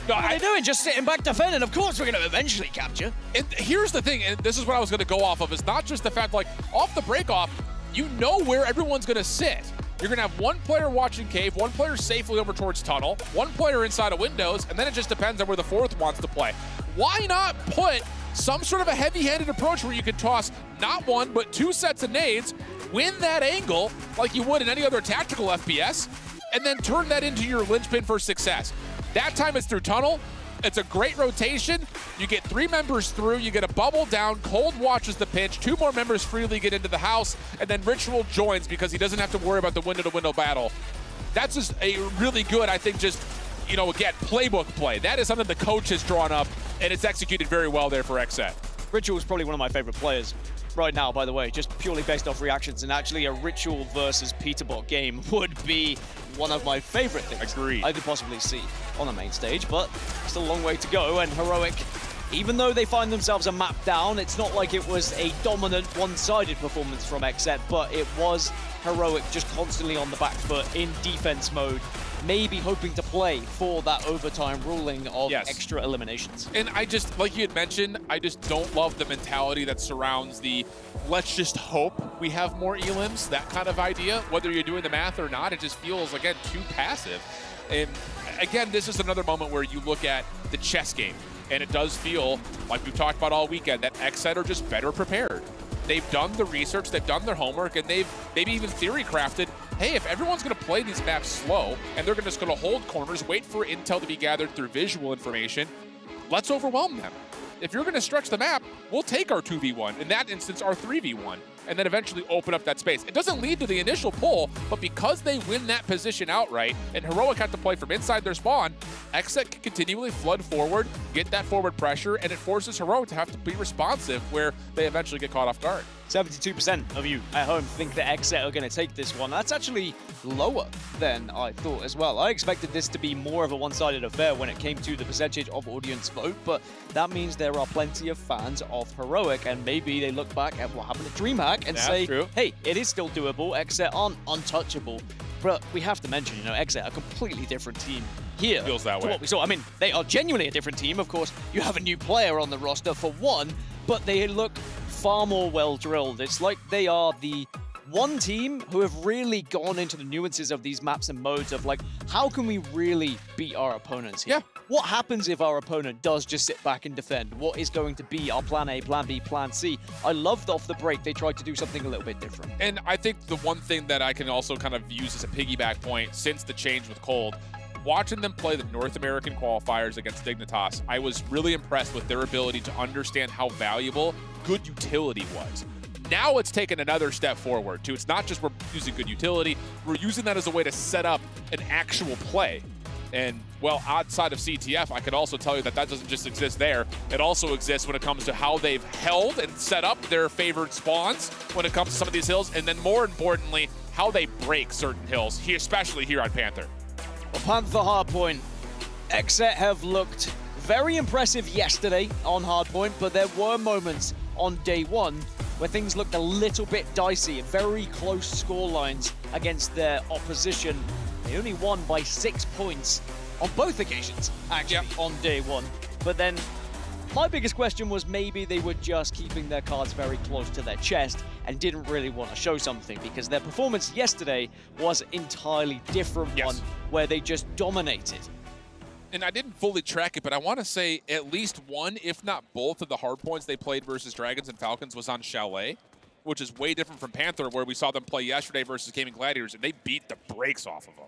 No, what are they doing? Just sitting back defending. Of course we're going to eventually capture. And here's the thing, and this is what I was going to go off of, is not just the fact, like, off the break-off, you know where everyone's going to sit. You're going to have 1 player watching cave, 1 player safely over towards tunnel, 1 player inside of windows, and then it just depends on where the 4th wants to play. Why not put some sort of a heavy-handed approach where you can toss not 1, but 2 sets of nades, win that angle like you would in any other tactical FPS, and then turn that into your linchpin for success. That time it's through tunnel. It's a great rotation. You get 3 members through, you get a bubble down, Cold watches the pinch, 2 more members freely get into the house, and then Ritual joins because he doesn't have to worry about the window-to-window battle. That's just a really good, I think, just, you know, again, playbook play. That is something the coach has drawn up, and it's executed very well there for Xset. Ritual is probably one of my favorite players right now, by the way, just purely based off reactions, and actually a Ritual versus Peterbot game would be one of my favorite things I could possibly see on the main stage, but still a long way to go. And Heroic, even though they find themselves a map down, it's not like it was a dominant one-sided performance from Xset, but it was Heroic just constantly on the back foot in defense mode, maybe hoping to play for that overtime ruling of extra eliminations. And I just, like you had mentioned, I just don't love the mentality that surrounds the let's just hope we have more elims, that kind of idea. Whether you're doing the math or not, it just feels, again, too passive. And again, this is another moment where you look at the chess game, and it does feel, like we've talked about all weekend, that Xset are just better prepared. They've done the research, they've done their homework, and they've maybe even theory crafted, hey, if everyone's going to play these maps slow, and they're just going to hold corners, wait for intel to be gathered through visual information, let's overwhelm them. If you're going to stretch the map, we'll take our 2v1, in that instance, our 3v1, and then eventually open up that space. It doesn't lead to the initial pull, but because they win that position outright, and Heroic have to play from inside their spawn, Xset can continually flood forward, get that forward pressure, and it forces Heroic to have to be responsive where they eventually get caught off guard. 72% of you at home think that Xset are going to take this one. That's actually lower than I thought as well. I expected this to be more of a one-sided affair when it came to the percentage of audience vote, but that means there are plenty of fans of Heroic, and maybe they look back at what happened at DreamHack and say, hey, it is still doable. Xset aren't untouchable But we have to mention, Exit, a completely different team here. Feels that to way. what we saw. I mean, they are genuinely a different team. Of course, you have a new player on the roster for one, but they look far more well-drilled. It's like they are the one team who have really gone into the nuances of these maps and modes of like, how can we really beat our opponents here? Yeah. What happens if our opponent does just sit back and defend? What is going to be our plan A, plan B, plan C? I loved off the break they tried to do something a little bit different. And I think the one thing that I can also kind of use as a piggyback point since the change with Cold, watching them play the North American qualifiers against Dignitas, I was really impressed with their ability to understand how valuable good utility was. Now it's taken another step forward, too. It's not just we're using good utility, we're using that as a way to set up an actual play. And, well, outside of CTF, I could also tell you that that doesn't just exist there. It also exists when it comes to how they've held and set up their favored spawns when it comes to some of these hills, and then more importantly, how they break certain hills, especially here on Panther. Well, Panther Hardpoint, Exet have looked very impressive yesterday on Hardpoint, but there were moments on day one where things looked a little bit dicey, very close score lines against their opposition. They only won by 6 points on both occasions, actually, on day one. But then my biggest question was maybe they were just keeping their cards very close to their chest and didn't really want to show something, because their performance yesterday was entirely different one where they just dominated. And I didn't fully track it, but I want to say at least one, if not both, of the hard points they played versus Dragons and Falcons was on Chalet, which is way different from Panther, where we saw them play yesterday versus Gaming Gladiators, and they beat the brakes off of them.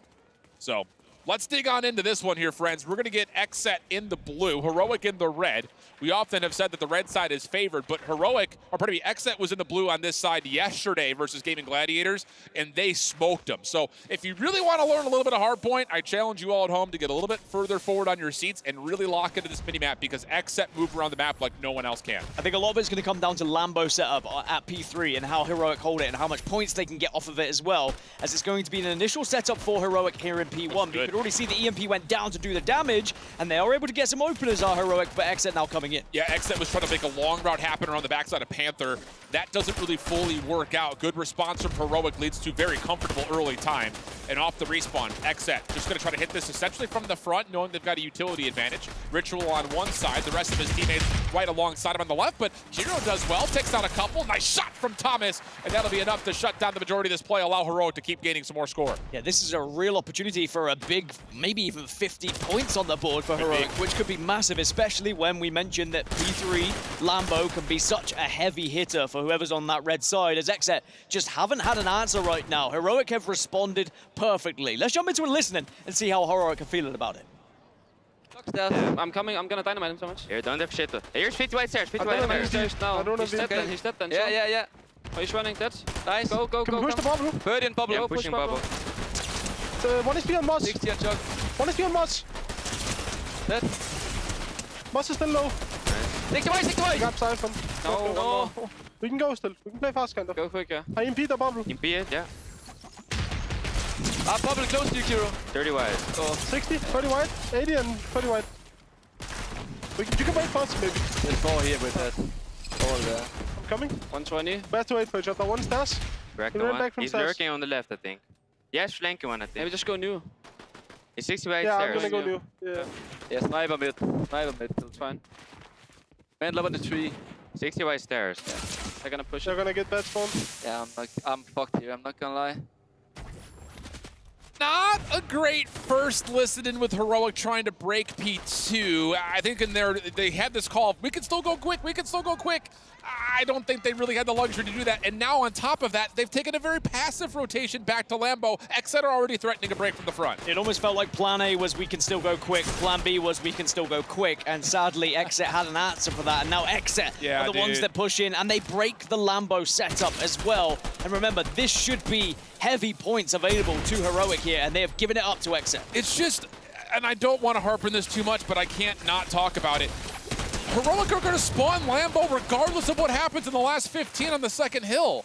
So let's dig on into this one here, friends. We're going to get Xset in the blue, Heroic in the red. We often have said that the red side is favored, but Xset was in the blue on this side yesterday versus Gaming Gladiators, and they smoked them. So if you really want to learn a little bit of Hardpoint, I challenge you all at home to get a little bit further forward on your seats and really lock into this minimap, because Xset move around the map like no one else can. I think a lot of it's going to come down to Lambo setup at P3 and how Heroic hold it and how much points they can get off of it as well, as it's going to be an initial setup for Heroic here in P1. You could already see the EMP went down to do the damage, and they are able to get some openers, are Heroic, but Xset now coming in. Yeah, Xset was trying to make a long route happen around the backside of Panther. That doesn't really fully work out. Good response from Heroic leads to very comfortable early time. And off the respawn, Xset just going to try to hit this essentially from the front, knowing they've got a utility advantage. Ritual on one side, the rest of his teammates right alongside him on the left, but Hero does well, takes out a couple. Nice shot from Thomas, and that'll be enough to shut down the majority of this play, allow Heroic to keep gaining some more score. Yeah, this is a real opportunity for a big, maybe even 50 points on the board for Heroic, which could be massive, especially when we mentioned that P3 Lambo can be such a heavy hitter for whoever's on that red side, as Xset just haven't had an answer right now. Heroic have responded perfectly. Let's jump into it listening and see how Heroic are feeling about it. I'm coming, I'm gonna dynamite him so much. Here, don't have shit. Here's 50 white stairs, 50 I white stairs now. I don't He's have dead then, he's dead then. Yeah. Oh, he's running, dead. Nice. Go, Can we push the Pablo? 30 and Pablo. Yeah, pushing Pablo. One HP on Moss. 60 on Chug. One HP on Moss. Dead. Moss is still low. 60 white. Gap Siphon. No. We can go still. We can play fast, kind of. Go quick, yeah. I impede the Pablo. Impede it, yeah. Pablo close to you, Kiro. 30 wide. Oh. 60, 30 wide, 80 and 30 wide. You can wait fast, maybe. There's 4 here with that. 4 there. I'm coming. 120. Best to wait for each other. One stairs. He's lurking on the left, I think. Yes, flanking one, I think. Maybe just go new. He's 60 white Yeah, stairs. I'm gonna go new. Yeah. Yeah, sniper mid. That's fine. Man, level the tree. 60 white stairs. Yeah. They're gonna push They're it. gonna get bad spawn. Yeah, I'm fucked here, I'm not gonna lie. Not a great first listen-in with Heroic trying to break P2. I think in there they had this call of, we can still go quick, we can still go quick. I don't think they really had the luxury to do that. And now on top of that, they've taken a very passive rotation back to Lambo. Xset are already threatening a break from the front. It almost felt like plan A was we can still go quick, plan B was we can still go quick, and sadly Xset had an answer for that, and now Xset are the ones that push in, and they break the Lambo setup as well. And remember, this should be heavy points available to Heroic here, and they have given it up to Xset. It's just, and I don't want to harp on this too much, but I can't not talk about it. Heroic are going to spawn Lambo regardless of what happens in the last 15 on the second hill.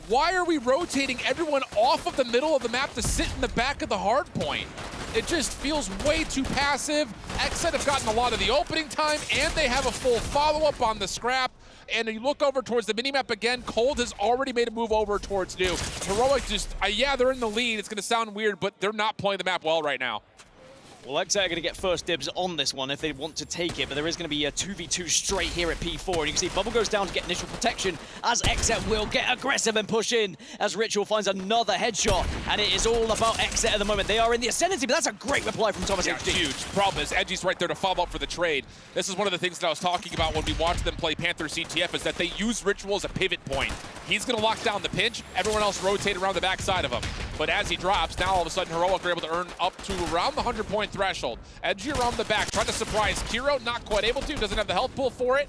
Why are we rotating everyone off of the middle of the map to sit in the back of the hard point? it just feels way too passive. Exet have gotten a lot of the opening time, and they have a full follow-up on the scrap. And you look over towards the minimap again, Cold has already made a move over towards New. Heroic just, yeah, they're in the lead. It's going to sound weird, but they're not playing the map well right now. Well, Exet are going to get first dibs on this one if they want to take it, but there is going to be a 2v2 straight here at P4, and you can see Bubble goes down to get initial protection as Exet will get aggressive and push in as Ritual finds another headshot, and it is all about Exet at the moment. They are in the ascendancy, but that's a great reply from Thomas HD. Huge. Problem is, Edgy's right there to follow up for the trade. This is one of the things that I was talking about when we watched them play Panther CTF, is that they use Ritual as a pivot point. He's going to lock down the pinch, everyone else rotate around the backside of him. But as he drops, now all of a sudden Heroic are able to earn up to around the 100-point threshold. Edgy around the back, trying to surprise Kiro, not quite able to, doesn't have the health pool for it.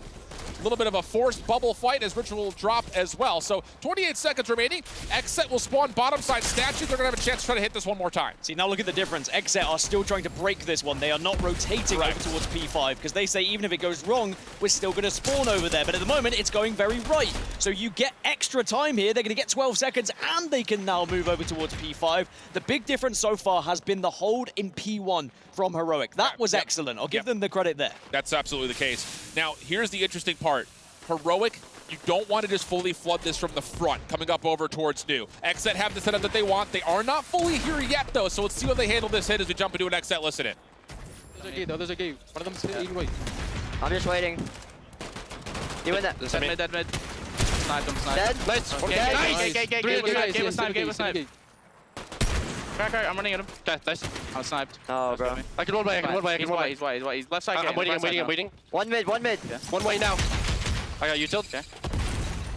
A little bit of a forced bubble fight as Ritual will drop as well. So 28 seconds remaining. Exet will spawn bottom side statue. They're going to have a chance to try to hit this one more time. See, now look at the difference. Exet are still trying to break this one. They are not rotating over towards P5 because they say even if it goes wrong, we're still going to spawn over there. But at the moment, it's going very right. So you get extra time here. They're going to get 12 seconds and they can now move over towards P5. The big difference so far has been the hold in P1 from Heroic. That was excellent. I'll give them the credit there. That's absolutely the case. Now, here's the interesting part. Heroic, you don't want to just fully flood this from the front, coming up over towards New. Exet have the setup that they want. They are not fully here yet, though, so let's see how they handle this hit as we jump into an Exet. Listen in. There's a gate, though. There's a gate. One of them's eating wait. I'm just waiting. You win that. Dead mid. Sniped him, sniped. Dead? Nice. Nice. Gate was sniped. Crack, I'm running at him. Nice. I'm sniped. Oh, bro. I can roll by, He's white. He's left side. I'm waiting. One mid. Yeah. One way now. I got utiled. Okay.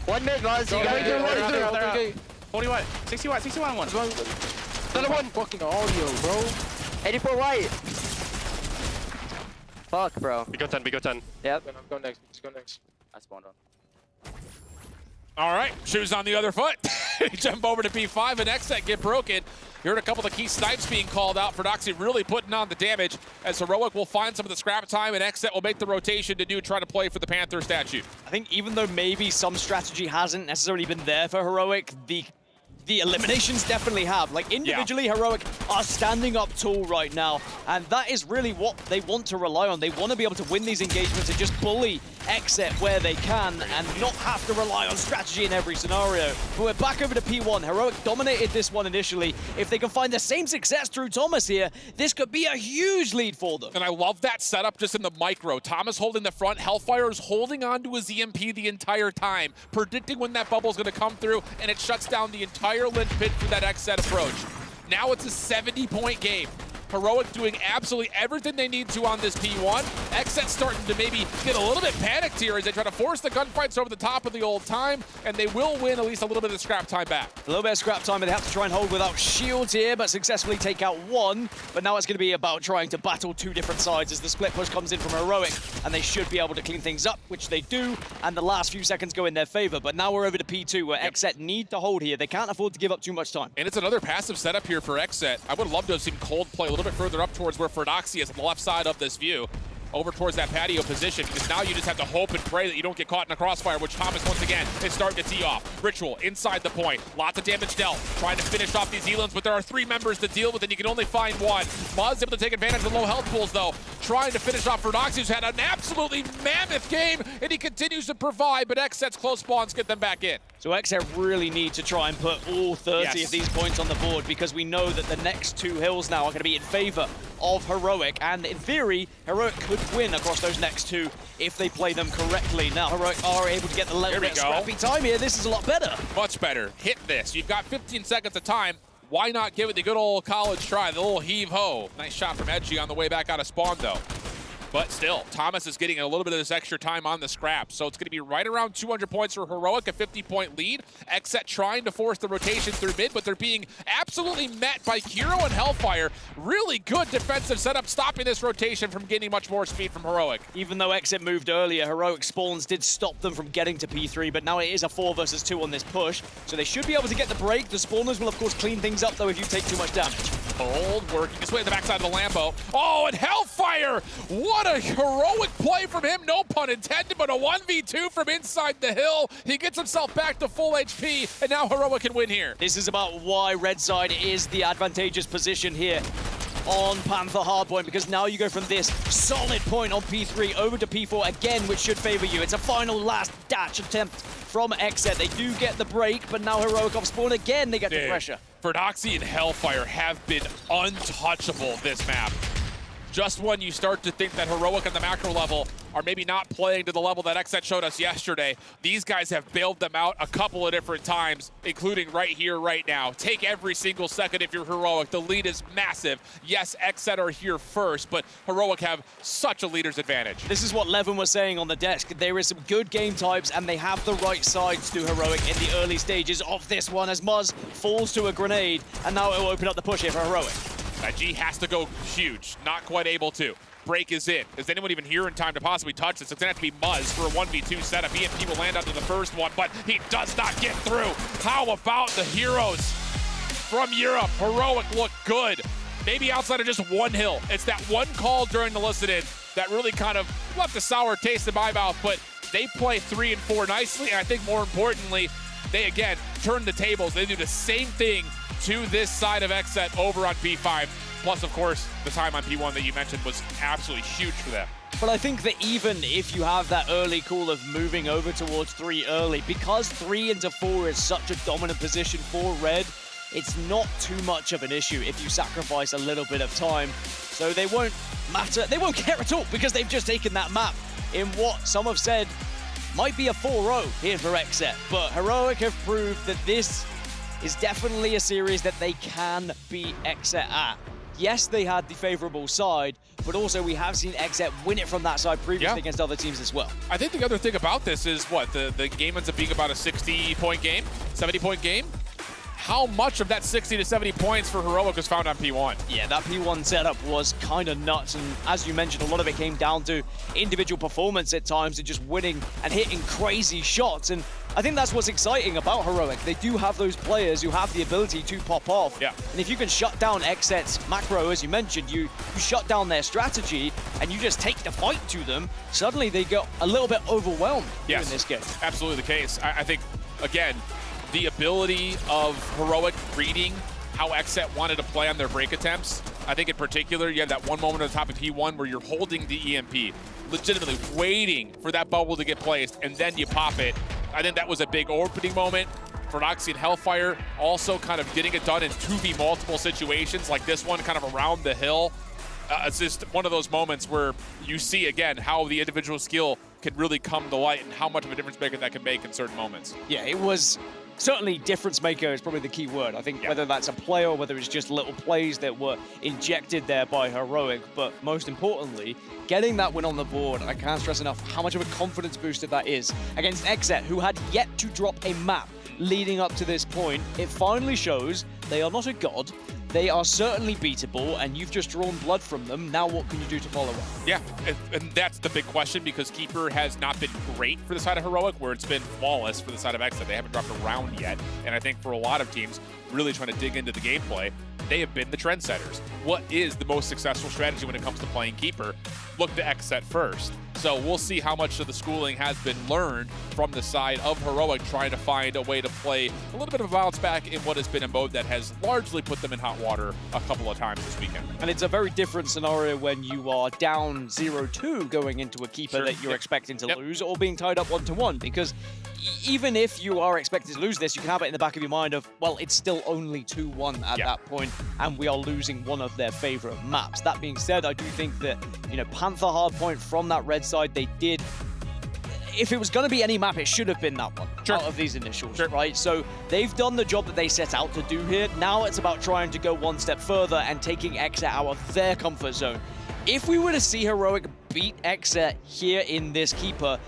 One mid, Roz. You got They're 40 white. 60 white. 61 one. Another one. Fucking audio, bro. 84 white. Fuck, bro. We go 10. Yep. I'm going next. Let's go next. I spawned on. All right, shoes on the other foot. Jump over to P5 and Exet get broken. You heard a couple of key snipes being called out. Fordoxy really putting on the damage as Heroic will find some of the scrap time and Exet will make the rotation to do try to play for the Panther statue. I think even though maybe some strategy hasn't necessarily been there for Heroic, the eliminations definitely have. Like, individually, Heroic are standing up tall right now, and that is really what they want to rely on. They want to be able to win these engagements and just bully Exet where they can and not have to rely on strategy in every scenario. But we're back over to P1. Heroic dominated this one initially. If they can find the same success through Thomas here, this could be a huge lead for them. And I love that setup just in the micro. Thomas holding the front, Hellfire is holding on to his EMP the entire time, predicting when that bubble's going to come through, and it shuts down the entire linchpin for that Exet approach. Now it's a 70-point game. Heroic doing absolutely everything they need to on this P1. Exet starting to maybe get a little bit panicked here as they try to force the gunfights over the top of the old time, and they will win at least a little bit of scrap time back. A little bit of scrap time, but they have to try and hold without shields here, but successfully take out one. But now it's going to be about trying to battle two different sides as the split push comes in from Heroic, and they should be able to clean things up, which they do, and the last few seconds go in their favor. But now we're over to P2, where Exet need to hold here. They can't afford to give up too much time. And it's another passive setup here for Exet. I would love to have seen Cold play a little bit further up towards where Fordoxy is on the left side of this view, over towards that patio position, because now you just have to hope and pray that you don't get caught in a crossfire, which Thomas once again is starting to tee off. Ritual inside the point, lots of damage dealt, trying to finish off these Elans, but there are three members to deal with and you can only find one. Muzz able to take advantage of the low health pools though, trying to finish off Fordoxy, who's had an absolutely mammoth game, and he continues to provide, but Exet's close spawns get them back in. So Exet really need to try and put all 30 of these points on the board, because we know that the next two hills now are going to be in favor of Heroic, and in theory, Heroic could win across those next two if they play them correctly. Now Heroic are able to get a little bit scrappy time here. This is a lot better. Much better. Hit this. You've got 15 seconds of time. Why not give it the good old college try, the little heave-ho. Nice shot from Edgy on the way back out of spawn, though. But still, Thomas is getting a little bit of this extra time on the scrap. So it's going to be right around 200 points for Heroic, a 50-point lead. Exet trying to force the rotation through mid, but they're being absolutely met by Kiro and Hellfire. Really good defensive setup, stopping this rotation from gaining much more speed from Heroic. Even though Exet moved earlier, Heroic spawns did stop them from getting to P3, but now it is a 4 versus 2 on this push. So they should be able to get the break. The spawners will, of course, clean things up, though, if you take too much damage. Bold working his way to the backside of the Lambo. Oh, and Hellfire! What a heroic play from him, no pun intended, but a 1v2 from inside the hill. He gets himself back to full HP, and now Heroic can win here. This is about why red side is the advantageous position here. on Panther Hardpoint, because now you go from this solid point on P3 over to P4 again, which should favor you. It's a final last dash attempt from Exet. They do get the break, but now Heroic off spawn again, they get the pressure. Fordoxy and Hellfire have been untouchable this map. Just when you start to think that Heroic at the macro level are maybe not playing to the level that Exet showed us yesterday, these guys have bailed them out a couple of different times, including right here, right now. Take every single second if you're Heroic. The lead is massive. Yes, Exet are here first, but Heroic have such a leader's advantage. This is what Levin was saying on the desk. There is some good game types, and they have the right sides to Heroic in the early stages of this one, as Muzz falls to a grenade, and now it will open up the push here for Heroic. That G has to go huge, not quite able to. Break is in. Is anyone even here in time to possibly touch this? It's gonna have to be Muzz for a 1v2 setup. EMP will land onto the first one, but he does not get through. How about the heroes from Europe? Heroic look good. Maybe outside of just one hill. It's that one call during the listen-in that really kind of left a sour taste in my mouth, but they play 3 and 4 nicely, and I think more importantly, they again turn the tables. They do the same thing to this side of Exet over on P5. Plus, of course, the time on P1 that you mentioned was absolutely huge for them. But I think that even if you have that early call of moving over towards 3 early, because 3 into 4 is such a dominant position for Red, it's not too much of an issue if you sacrifice a little bit of time. So they won't matter, they won't care at all, because they've just taken that map in what some have said might be a 4-0 here for Exet. But Heroic have proved that this is definitely a series that they can beat Exet at. Yes, they had the favorable side, but also we have seen Exet win it from that side previously against other teams as well. I think the other thing about this is what? The game ends up being about a 60-point game, 70-point game. How much of that 60 to 70 points for Heroic was found on P1? Yeah, that P1 setup was kind of nuts, and as you mentioned, a lot of it came down to individual performance at times and just winning and hitting crazy shots. And I think that's what's exciting about Heroic. They do have those players who have the ability to pop off. Yeah. And if you can shut down Exet's macro, as you mentioned, you shut down their strategy and you just take the fight to them, suddenly they get a little bit overwhelmed in this game. Absolutely the case. I think, again, the ability of Heroic reading how Exet wanted to play on their break attempts. I think in particular, you have that one moment at the top of P1 where you're holding the EMP, legitimately waiting for that bubble to get placed, and then you pop it. I think that was a big opening moment. Fordoxy and Hellfire also kind of getting it done in 2v multiple situations, like this one kind of around the hill. It's just one of those moments where you see, again, how the individual skill can really come to light and how much of a difference maker that can make in certain moments. Yeah, it was certainly difference maker is probably the key word. I think whether that's a play or whether it's just little plays that were injected there by Heroic, but most importantly, getting that win on the board. I can't stress enough how much of a confidence booster that is against Exet, who had yet to drop a map leading up to this point. It finally shows they are not a god. They are certainly beatable, and you've just drawn blood from them. Now what can you do to follow up? Yeah, and that's the big question, because Keeper has not been great for the side of Heroic, where it's been flawless for the side of Exet. They haven't dropped a round yet, and I think for a lot of teams really trying to dig into the gameplay, they have been the trendsetters. What is the most successful strategy when it comes to playing Keeper? Look to Exet first. So we'll see how much of the schooling has been learned from the side of Heroic, trying to find a way to play a little bit of a bounce back in what has been a mode that has largely put them in hot water a couple of times this weekend. And it's a very different scenario when you are down 0-2 going into a Keeper that you're expecting to lose, or being tied up 1-1, because even if you are expected to lose this, you can have it in the back of your mind of, well, it's still only 2-1 at that point, and we are losing one of their favorite maps. That being said, I do think that, you know, Panther Hardpoint from that red side, they did, if it was going to be any map, it should have been that one out of these initials, right? So they've done the job that they set out to do here. Now it's about trying to go one step further and taking Exet out of their comfort zone. If we were to see Heroic beat Exet here in this Keeper,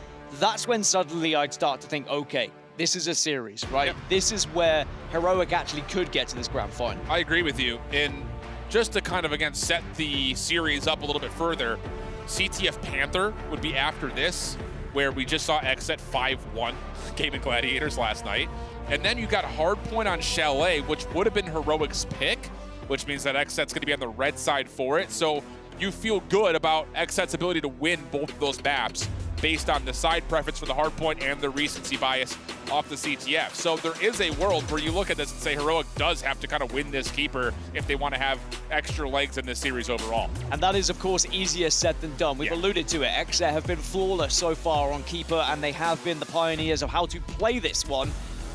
that's when suddenly I'd start to think, okay, this is a series, right? This is where Heroic actually could get to this grand final. I agree with you. And just to kind of, again, set the series up a little bit further, CTF Panther would be after this, where we just saw Exet 5-1 Gaming Gladiators last night. And then you got Hardpoint on Chalet, which would have been Heroic's pick, which means that Exet's going to be on the red side for it. So you feel good about Exet's ability to win both of those maps. based on the side preference for the hardpoint and the recency bias off the CTF. So there is a world where you look at this and say Heroic does have to kind of win this keeper if they want to have extra legs in this series overall. And that is, of course, easier said than done. We've alluded to it. XZ have been flawless so far on keeper, and they have been the pioneers of how to play this one.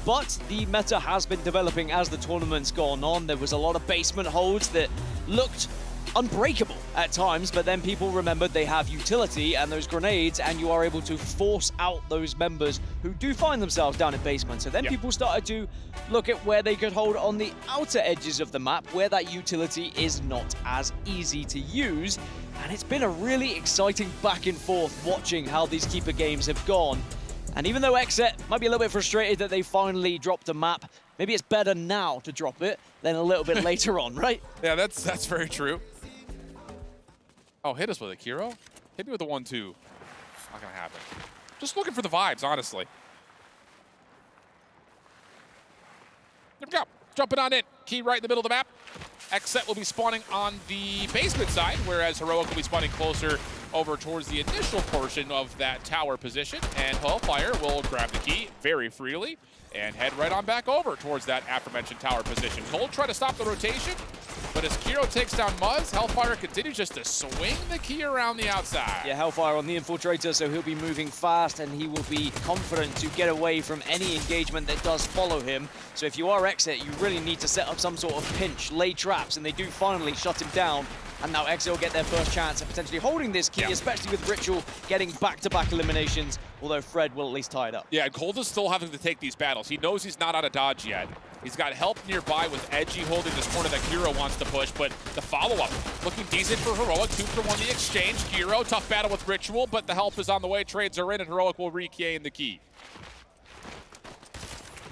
But the meta has been developing as the tournament's gone on. There was a lot of basement holds that looked unbreakable at times, but then people remembered they have utility and those grenades, and you are able to force out those members who do find themselves down in basement. So then people started to look at where they could hold on the outer edges of the map, where that utility is not as easy to use. And it's been a really exciting back and forth watching how these keeper games have gone. And even though XZ might be a little bit frustrated that they finally dropped a map, maybe it's better now to drop it than a little bit later on, right? Yeah, that's very true. Oh, hit us with it, Kiro. Hit me with the 1-2. Not gonna happen. Just looking for the vibes, honestly. There we go. Jumping on it. Key right in the middle of the map. XZ will be spawning on the basement side, whereas Heroic will be spawning closer over towards the initial portion of that tower position. And Hellfire will grab the key very freely and head right on back over towards that aforementioned tower position. Cold try to stop the rotation, but as Kiro takes down Muzz, Hellfire continues just to swing the key around the outside. Yeah, Hellfire on the Infiltrator, so he'll be moving fast and he will be confident to get away from any engagement that does follow him. So if you are XZ, you really need to set up some sort of pinch, lay traps, and they do finally shut him down. And now XZ will get their first chance at potentially holding this key, especially with Ritual getting back-to-back eliminations, although Fred will at least tie it up. Yeah, and Cold is still having to take these battles. He knows he's not out of dodge yet. He's got help nearby with Edgy holding this corner that Kiro wants to push, but the follow-up looking decent for Heroic. 2 for 1 the exchange. Kiro, tough battle with Ritual, but the help is on the way. Trades are in, and Heroic will re-key the key.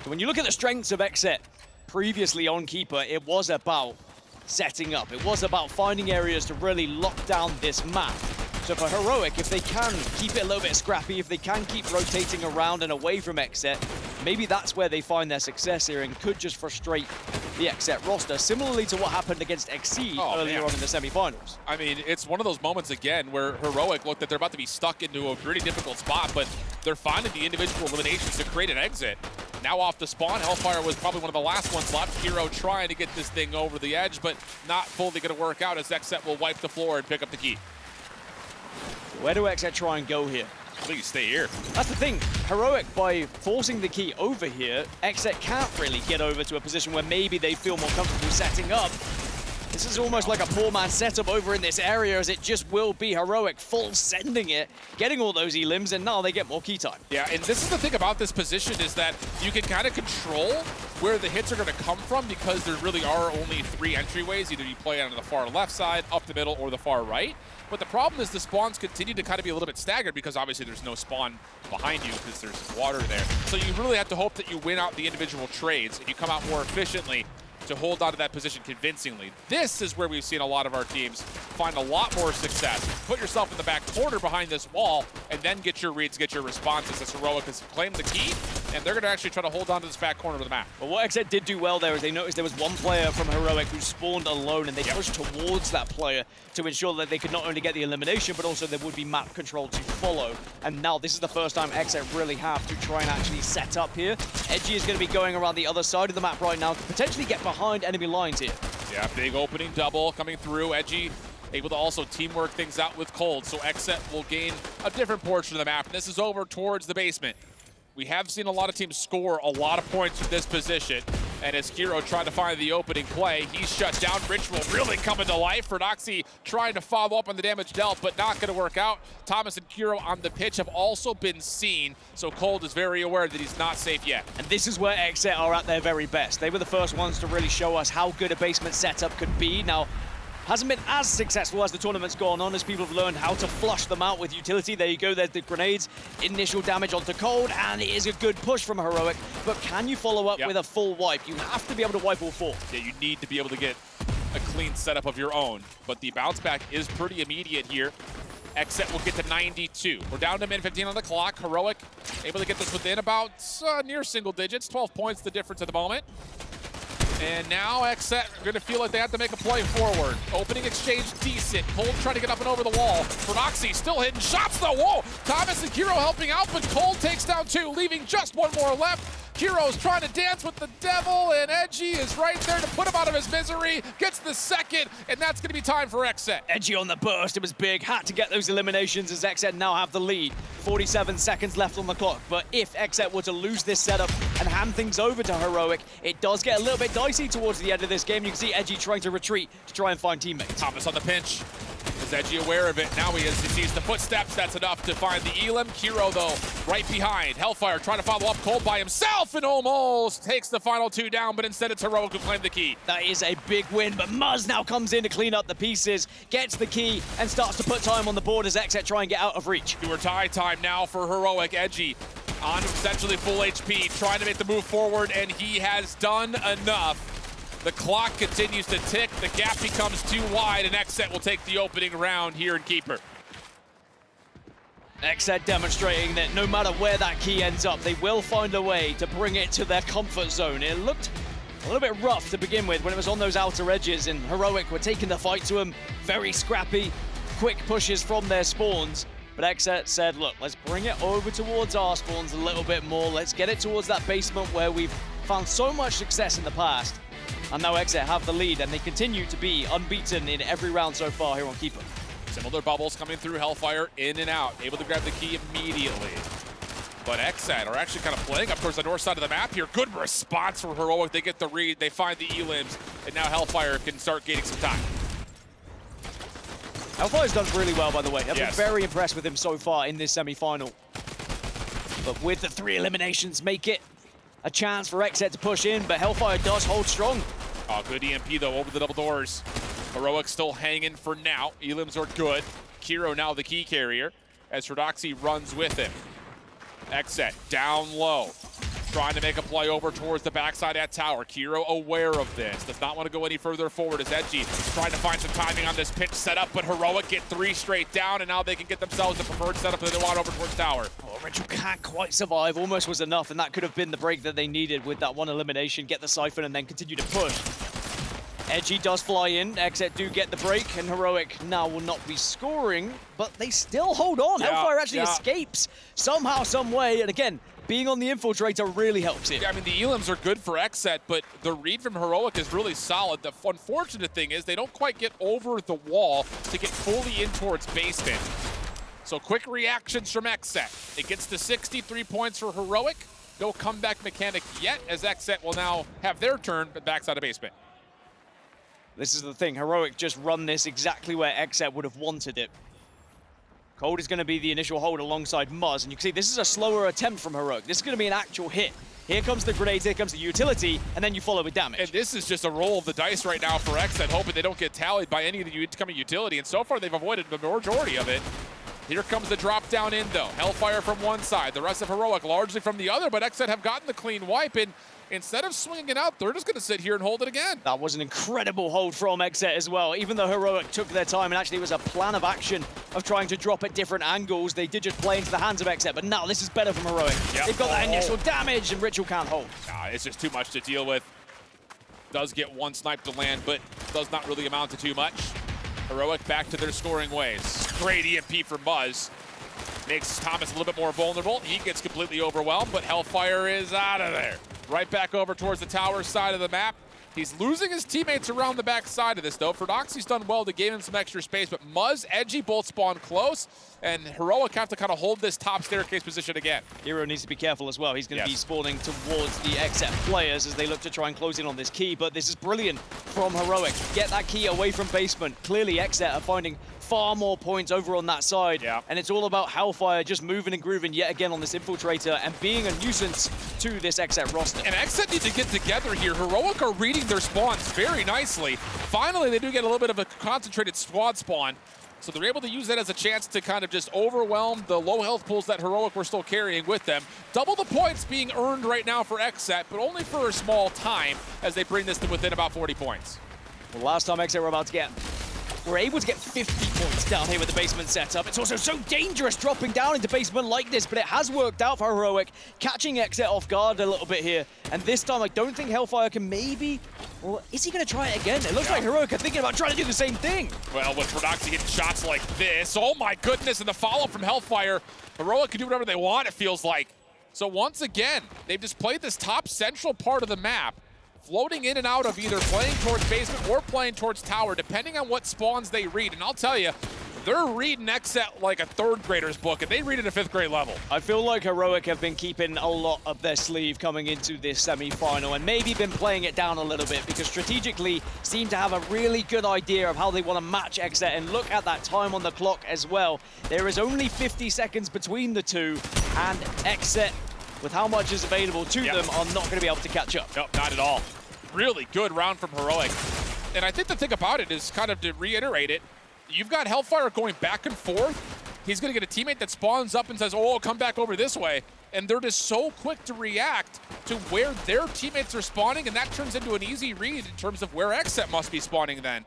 So when you look at the strengths of XZ previously on Keeper, it was about setting up. It was about finding areas to really lock down this map. So for Heroic, if they can keep it a little bit scrappy, if they can keep rotating around and away from XZ, maybe that's where they find their success here and could just frustrate the XZ roster, similarly to what happened against Exceed earlier on in the semifinals. I mean, it's one of those moments again where Heroic looked that they're about to be stuck into a pretty difficult spot, but they're finding the individual eliminations to create an exit. Now off the spawn, Hellfire was probably one of the last ones left. Kiro trying to get this thing over the edge, but not fully going to work out as XZ will wipe the floor and pick up the key. Where do XZ try and go here? Please stay here. That's the thing. Heroic, by forcing the key over here, XZ can't really get over to a position where maybe they feel more comfortable setting up. This is almost like a poor man setup over in this area, as it just will be Heroic full sending it, getting all those elims, and now they get more key time. Yeah, and this is the thing about this position is that you can kind of control where the hits are going to come from because there really are only 3 entryways. Either you play on the far left side, up the middle, or the far right. But the problem is the spawns continue to kind of be a little bit staggered because obviously there's no spawn behind you because there's water there. So you really have to hope that you win out the individual trades and you come out more efficiently to hold on to that position convincingly. This is where we've seen a lot of our teams find a lot more success. Put yourself in the back corner behind this wall and then get your reads, get your responses. As Heroic has claimed the key, and they're going to actually try to hold on to this back corner of the map. But what XZ did do well there is they noticed there was one player from Heroic who spawned alone, and they pushed towards that player to ensure that they could not only get the elimination, but also there would be map control to follow. And now this is the first time XZ really have to try and actually set up here. Edgy is going to be going around the other side of the map right now to potentially get behind enemy lines here. Yeah, big opening double coming through. Edgy able to also teamwork things out with Cold, so XZ will gain a different portion of the map. This is over towards the basement. We have seen a lot of teams score a lot of points from this position, and as Kiro tried to find the opening play, he's shut down. Ritual really coming to life. Fernoxy trying to follow up on the damage dealt, but not going to work out. Thomas and Kiro on the pitch have also been seen, so Cold is very aware that he's not safe yet. And this is where XZ are at their very best. They were the first ones to really show us how good a basement setup could be. Now, hasn't been as successful as the tournament's gone on, as people have learned how to flush them out with utility. There you go, there's the grenades, initial damage onto Cold, and it is a good push from Heroic. But can you follow up with a full wipe? You have to be able to wipe all 4. Yeah, you need to be able to get a clean setup of your own, but the bounce back is pretty immediate here. XZ will get to 92. We're down to min 15 on the clock. Heroic able to get this within about near single digits. 12 points the difference at the moment. And now Xset are going to feel like they have to make a play forward. Opening exchange decent. Cole trying to get up and over the wall. Prodoxy still hitting shots though. Whoa! Thomas and Kiro helping out, but Cole takes down 2, leaving just 1 more left. Kiro's trying to dance with the devil, and Edgy is right there to put him out of his misery. Gets the second, and that's going to be time for Xset. Edgy on the burst. It was big. Had to get those eliminations as Xset now have the lead. 47 seconds left on the clock. But if Xset were to lose this setup and hand things over to Heroic, it does get a little bit dicey towards the end of this game. You can see Edgy trying to retreat to try and find teammates. Thomas on the pinch. Is Edgy aware of it? Now he is. He sees the footsteps. That's enough to find the Elim. Kiro, though, right behind. Hellfire trying to follow up. Cole by himself and almost takes the final 2 down, but instead it's Heroic who claimed the key. That is a big win, but Muzz now comes in to clean up the pieces, gets the key, and starts to put time on the board as Xset try and get out of reach. Do or die time now for Heroic. Edgy on essentially full HP, trying to make the move forward, and he has done enough. The clock continues to tick, the gap becomes too wide, and Xset will take the opening round here in Keeper. Xset demonstrating that no matter where that key ends up, they will find a way to bring it to their comfort zone. It looked a little bit rough to begin with when it was on those outer edges, and Heroic were taking the fight to him, very scrappy, quick pushes from their spawns. But Xset said, look, let's bring it over towards our spawns a little bit more. Let's get it towards that basement where we've found so much success in the past. And now Xset have the lead, and they continue to be unbeaten in every round so far here on Keeper. Similar bubbles coming through. Hellfire in and out, able to grab the key immediately. But Xset are actually kind of playing up towards the north side of the map here. Good response from Heroic. They get the read, they find the Elims, and now Hellfire can start gaining some time. Hellfire's done really well, by the way. I've been very impressed with him so far in this semi-final. But with the 3 eliminations, make it a chance for Xset to push in, but Hellfire does hold strong. Oh, good EMP, though, over the double doors. Heroic still hanging for now. Elims are good. Kiro now the key carrier as Rodoxy runs with him. Xset down low, trying to make a play over towards the backside at tower. Kiro aware of this, does not want to go any further forward as Edgy trying to find some timing on this pinch setup, but Heroic get 3 straight down, and now they can get themselves the preferred setup that they want over towards tower. Oh, Ritual can't quite survive, almost was enough, and that could have been the break that they needed with that 1 elimination, get the Siphon and then continue to push. Edgy does fly in, Xset do get the break, and Heroic now will not be scoring, but they still hold on. Hellfire actually escapes somehow, some way, and again, being on the Infiltrator really helps it. Yeah, I mean, the Elims are good for Xset, but the read from Heroic is really solid. The unfortunate thing is they don't quite get over the wall to get fully in towards basement. So quick reactions from Xset. It gets to 63 points for Heroic. No comeback mechanic yet, as Xset will now have their turn, but backside of basement. This is the thing, Heroic just run this exactly where Xset would have wanted it. Cold is going to be the initial hold alongside Muzz, and you can see this is a slower attempt from Heroic. This is going to be an actual hit. Here comes the grenades, here comes the utility, and then you follow with damage. And this is just a roll of the dice right now for Xset, hoping they don't get tallied by any of the incoming utility, and so far they've avoided the majority of it. Here comes the drop down in though. Hellfire from one side, the rest of Heroic largely from the other, but Xset have gotten the clean wipe, and instead of swinging it out, they're just going to sit here and hold it again. That was an incredible hold from Xset as well. Even though Heroic took their time, and actually it was a plan of action of trying to drop at different angles, they did just play into the hands of Xset, but now this is better from Heroic. Yep. They've got that initial damage, and Ritual can't hold. Nah, it's just too much to deal with. Does get 1 snipe to land, but does not really amount to too much. Heroic back to their scoring ways. Great EMP for Muzz. Makes Thomas a little bit more vulnerable. He gets completely overwhelmed, but Hellfire is out of there. Right back over towards the tower side of the map. He's losing his teammates around the back side of this, though. Fordoxy's done well to gain him some extra space, but Muzz, Edgy both spawn close, and Heroic have to kind of hold this top staircase position again. Hero needs to be careful as well. He's going to be spawning towards the Xset players as they look to try and close in on this key, but this is brilliant from Heroic. Get that key away from basement. Clearly, Xset are finding far more points over on that side, and it's all about Hellfire just moving and grooving yet again on this Infiltrator and being a nuisance to this Xset roster. And Xset need to get together here. Heroic are reading their spawns very nicely. Finally, they do get a little bit of a concentrated squad spawn, so they're able to use that as a chance to kind of just overwhelm the low health pools that Heroic were still carrying with them. Double the points being earned right now for Xset, but only for a small time as they bring this to within about 40 points. Well, last time Xset were about to get we're able to get 50 points down here with the basement setup. It's also so dangerous dropping down into basement like this, but it has worked out for Heroic, catching Xset off guard a little bit here. And this time, I don't think Hellfire can maybe Or is he going to try it again? It looks like Heroic are thinking about trying to do the same thing. Well, with Rodoxy hitting shots like this, oh my goodness, and the follow-up from Hellfire, Heroic can do whatever they want, it feels like. So once again, they've just played this top central part of the map, floating in and out of either playing towards basement or playing towards tower, depending on what spawns they read. And I'll tell you, they're reading XSET like a third grader's book, and they read it at 5th grade level. I feel like Heroic have been keeping a lot up their sleeve coming into this semi-final, and maybe been playing it down a little bit, because strategically seem to have a really good idea of how they want to match XSET. And look at that time on the clock as well. There is only 50 seconds between the two, and XSET, with how much is available to them, are not going to be able to catch up. Nope, not at all. Really good round from Heroic. And I think the thing about it is, kind of to reiterate it, you've got Hellfire going back and forth. He's going to get a teammate that spawns up and says, oh, come back over this way. And they're just so quick to react to where their teammates are spawning, and that turns into an easy read in terms of where XSET must be spawning then.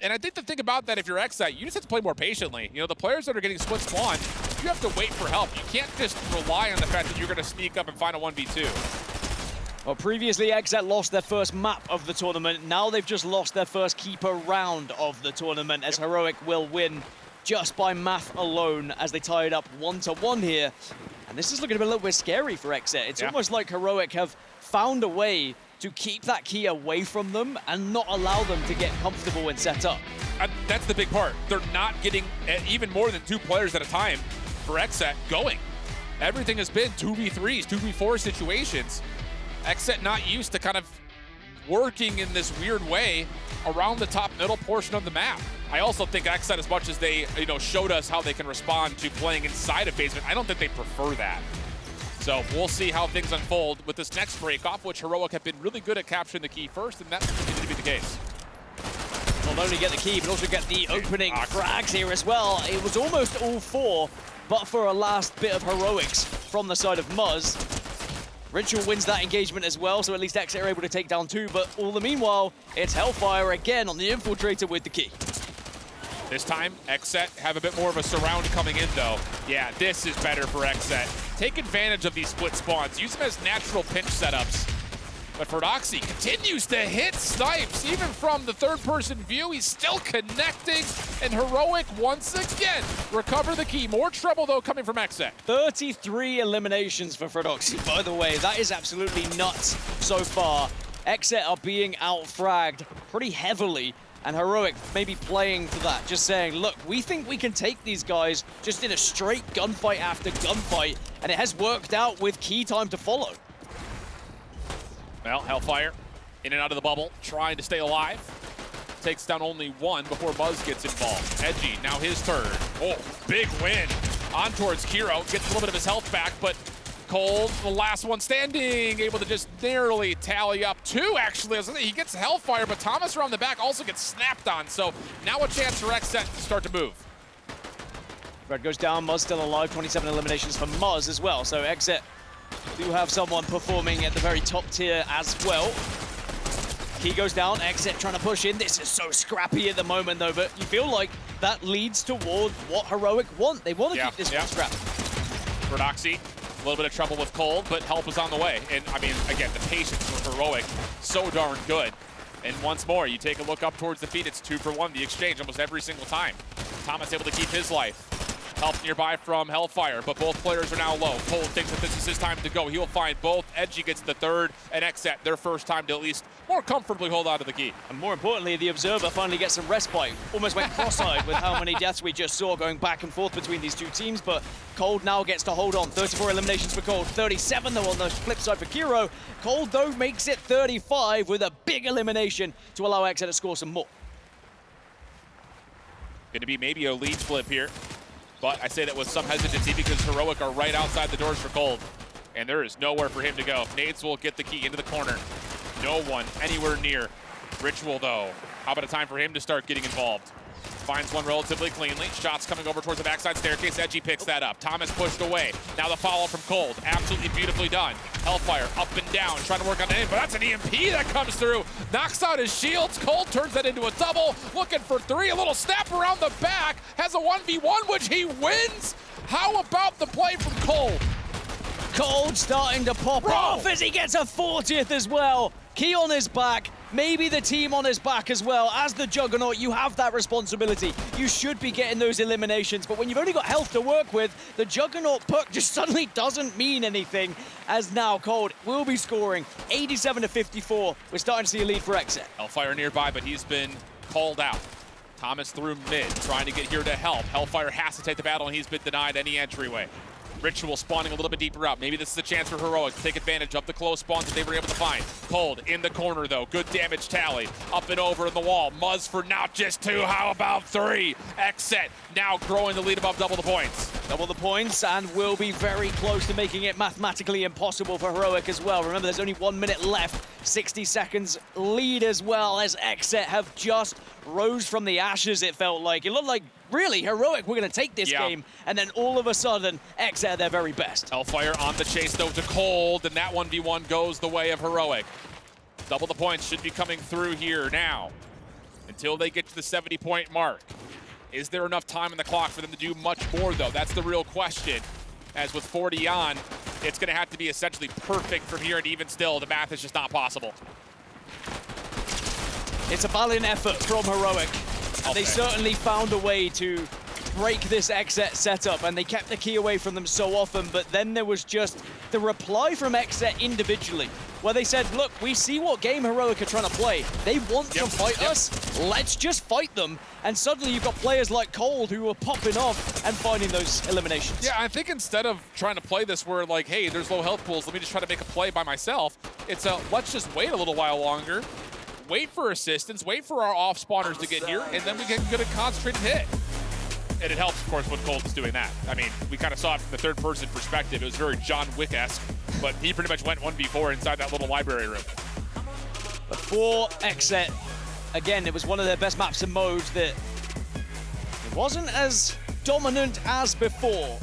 And I think the thing about that, if you're XSET, you just have to play more patiently. You know, the players that are getting split spawn, you have to wait for help. You can't just rely on the fact that you're going to sneak up and find a 1v2. Well, previously, XSET lost their first map of the tournament. Now they've just lost their first keeper round of the tournament, as Heroic will win just by math alone as they tie it up 1-1 here. And this is looking a little bit scary for XSET. It's almost like Heroic have found a way to keep that key away from them and not allow them to get comfortable and set up. And that's the big part. They're not getting even more than 2 players at a time for XSET going. Everything has been 2v3s, 2v4 situations. XSET not used to kind of working in this weird way around the top middle portion of the map. I also think XSET, as much as they showed us how they can respond to playing inside of basement, I don't think they prefer that. So we'll see how things unfold with this next break off, which Heroic have been really good at capturing the key first, and that will continue to be the case. Not only get the key, but also get the opening frags here as well. It was almost all 4, but for a last bit of heroics from the side of Muzz. Ritual wins that engagement as well, so at least XSET are able to take down 2, but all the meanwhile, it's Hellfire again on the Infiltrator with the key. This time, XSET have a bit more of a surround coming in, though. Yeah, this is better for XSET. Take advantage of these split spawns. Use them as natural pinch setups. But Fordoxy continues to hit snipes, even from the third-person view. He's still connecting, and Heroic once again recover the key. More trouble, though, coming from XSET. 33 eliminations for Fordoxy, by the way. That is absolutely nuts so far. XSET are being out-fragged pretty heavily, and Heroic maybe playing for that, just saying, look, we think we can take these guys just in a straight gunfight after gunfight, and it has worked out with key time to follow. Well, Hellfire in and out of the bubble, trying to stay alive. Takes down only 1 before Buzz gets involved. Edgy, now his turn. Oh, big win. On towards Kiro, gets a little bit of his health back, but Cold, the last one standing, able to just narrowly tally up 2, actually. He gets Hellfire, but Thomas around the back also gets snapped on, so now a chance for XSET to start to move. Red goes down, Muzz still alive, 27 eliminations for Muzz as well, so XSET do have someone performing at the very top tier as well. Key goes down, XSET trying to push in. This is so scrappy at the moment, though, but you feel like that leads toward what Heroic want. They want to keep this one scrappy. Fordoxy, a little bit of trouble with Cold, but help is on the way. And, I mean, again, the patience for Heroic, so darn good. And once more, you take a look up towards the feet, it's 2 for 1, the exchange almost every single time. Thomas able to keep his life. Help nearby from Hellfire, but both players are now low. Cold thinks that this is his time to go. He'll find both. Edgy gets the 3rd, and XSET their first time to at least more comfortably hold on to the key. And more importantly, the Observer finally gets some respite. Almost went cross-eyed with how many deaths we just saw going back and forth between these two teams, but Cold now gets to hold on. 34 eliminations for Cold, 37 though on the flip side for Kiro. Cold though makes it 35 with a big elimination to allow XSET to score some more. Gonna be maybe a lead flip here. But I say that with some hesitancy because Heroic are right outside the doors for Cold. And there is nowhere for him to go. Nades will get the key into the corner. No one anywhere near. Ritual, though. How about a time for him to start getting involved? Finds one relatively cleanly. Shots coming over towards the backside staircase. Edgy picks that up. Thomas pushed away. Now the follow from Cold. Absolutely beautifully done. Hellfire up and down. Trying to work on the end, but that's an EMP that comes through. Knocks out his shields. Cold turns that into a double. Looking for 3. A little snap around the back. Has a 1v1, which he wins. How about the play from Cold? Cold starting to pop off as he gets a 40th as well. Key on his back. maybe the team on his back as well. As the Juggernaut, you have that responsibility. You should be getting those eliminations, but when you've only got health to work with, the Juggernaut perk just suddenly doesn't mean anything, as now Cold will be scoring 87 to 54. We're starting to see a lead for Exit. Hellfire nearby, but he's been called out. Thomas through mid, trying to get here to help. Hellfire has to take the battle, and he's been denied any entryway. Ritual spawning a little bit deeper up. Maybe this is a chance for Heroic to take advantage of the close spawns that they were able to find. Cold in the corner, though. Good damage tally. Up and over in the wall. Muzz for not just 2, how about 3? Exet now growing the lead above double the points. Double the points and will be very close to making it mathematically impossible for Heroic as well. Remember, there's only 1 minute left. 60 seconds lead as well, as Exet have just rose from the ashes, it felt like. It looked like, really, Heroic, we're going to take this game. And then all of a sudden, Exet at their very best. Hellfire on the chase, though, to Cold, and that 1v1 goes the way of Heroic. Double the points should be coming through here now until they get to the 70-point mark. Is there enough time on the clock for them to do much more, though? That's the real question. As with 40 on, it's going to have to be essentially perfect from here, and even still, the math is just not possible. It's a valiant effort from Heroic. And they certainly found a way to break this Exet setup, and they kept the key away from them so often, but then there was just the reply from Exet individually, where they said, look, we see what game Heroic are trying to play. They want to fight us, let's just fight them. And suddenly you've got players like Cold who are popping off and finding those eliminations. Yeah, I think instead of trying to play this where like, hey, there's low health pools, let me just try to make a play by myself, it's a, let's just wait a little while longer, wait for assistance, wait for our off spawners to get here, and then we can get a concentrated hit. And it helps, of course, when Cold is doing that. I mean, we kind of saw it from the third-person perspective. It was very John Wick-esque, but he pretty much went 1v4 inside that little library room. But for Exet, again, it was one of their best maps and modes that it wasn't as dominant as before.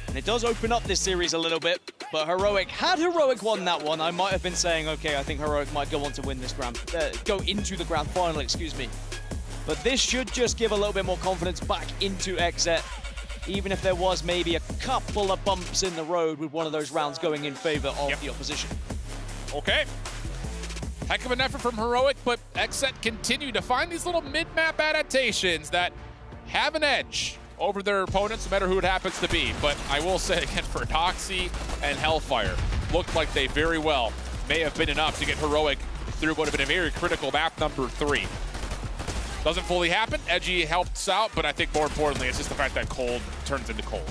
And it does open up this series a little bit, but Heroic, had Heroic won that one, I might have been saying, okay, I think Heroic might go on to win this go into the grand final, excuse me. But this should just give a little bit more confidence back into Exet, even if there was maybe a couple of bumps in the road with one of those rounds going in favor of the opposition. Okay. Heck of an effort from Heroic, but Exet continue to find these little mid-map adaptations that have an edge over their opponents, no matter who it happens to be. But I will say again, for Doxy and Hellfire, looked like they very well may have been enough to get Heroic through what would have been a very critical map number 3. Doesn't fully happen. Edgy helps out, but I think more importantly, it's just the fact that Cold turns into Cold.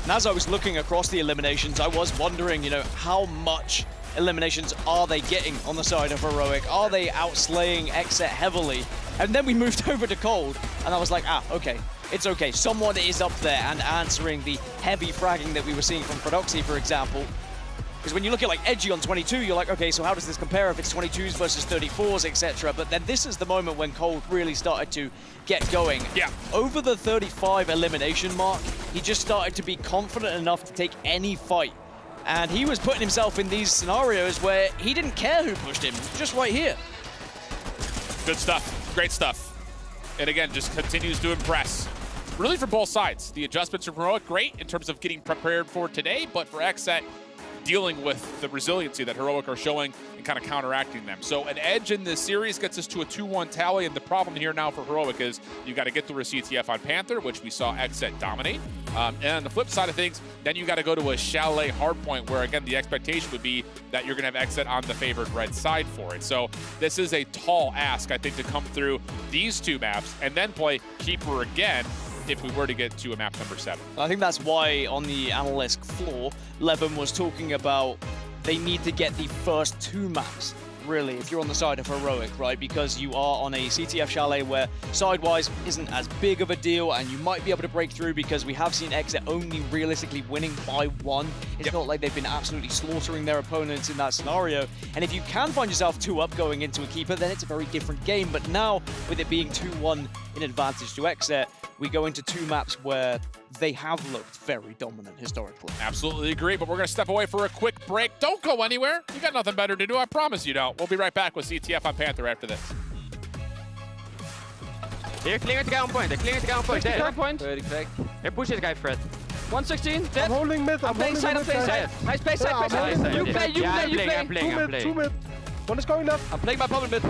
And as I was looking across the eliminations, I was wondering, you know, how much eliminations are they getting on the side of Heroic? Are they outslaying Exet heavily? And then we moved over to Cold, and I was like, okay, it's okay. Someone is up there and answering the heavy fragging that we were seeing from Prodoxy, for example. Because when you look at like Edgy on 22, you're like, okay, so how does this compare if it's 22s versus 34s, etc. But then this is the moment when Cold really started to get going. Yeah. Over the 35 elimination mark, he just started to be confident enough to take any fight. And he was putting himself in these scenarios where he didn't care who pushed him, just right here. Good stuff, great stuff. And again, just continues to impress. Really for both sides. The adjustments from Heroic, great in terms of getting prepared for today, but for Exet, dealing with the resiliency that Heroic are showing and kind of counteracting them. So an edge in this series gets us to a 2-1 tally, and the problem here now for Heroic is you got to get through a CTF on Panther, which we saw Exet dominate. And on the flip side of things, then you got to go to a Chalet Hardpoint, where again, the expectation would be that you're going to have Exet on the favored red side for it. So this is a tall ask, I think, to come through these two maps and then play Keeper again if we were to get to a map number 7. I think that's why on the analyst floor, Levin was talking about they need to get the first 2 maps, really, if you're on the side of Heroic, right? Because you are on a CTF Chalet where sidewise isn't as big of a deal, and you might be able to break through because we have seen Exet only realistically winning by 1. It's not like they've been absolutely slaughtering their opponents in that scenario. And if you can find yourself 2 up going into a Keeper, then it's a very different game. But now, with it being 2-1 in advantage to Exet, we go into 2 maps where they have looked very dominant historically. Absolutely agree, but we're going to step away for a quick break. Don't go anywhere. You got nothing better to do. I promise you don't. We'll be right back with CTF on Panther after this. They're clearing the ground point. They're clearing the ground point. Push the ground point. They push this guy, Fred. 116, dead. I'm holding mid. I'm playing side, Nice play, side, play, side. You play, you play. Two mid. One is going left. I'm playing my problem mid.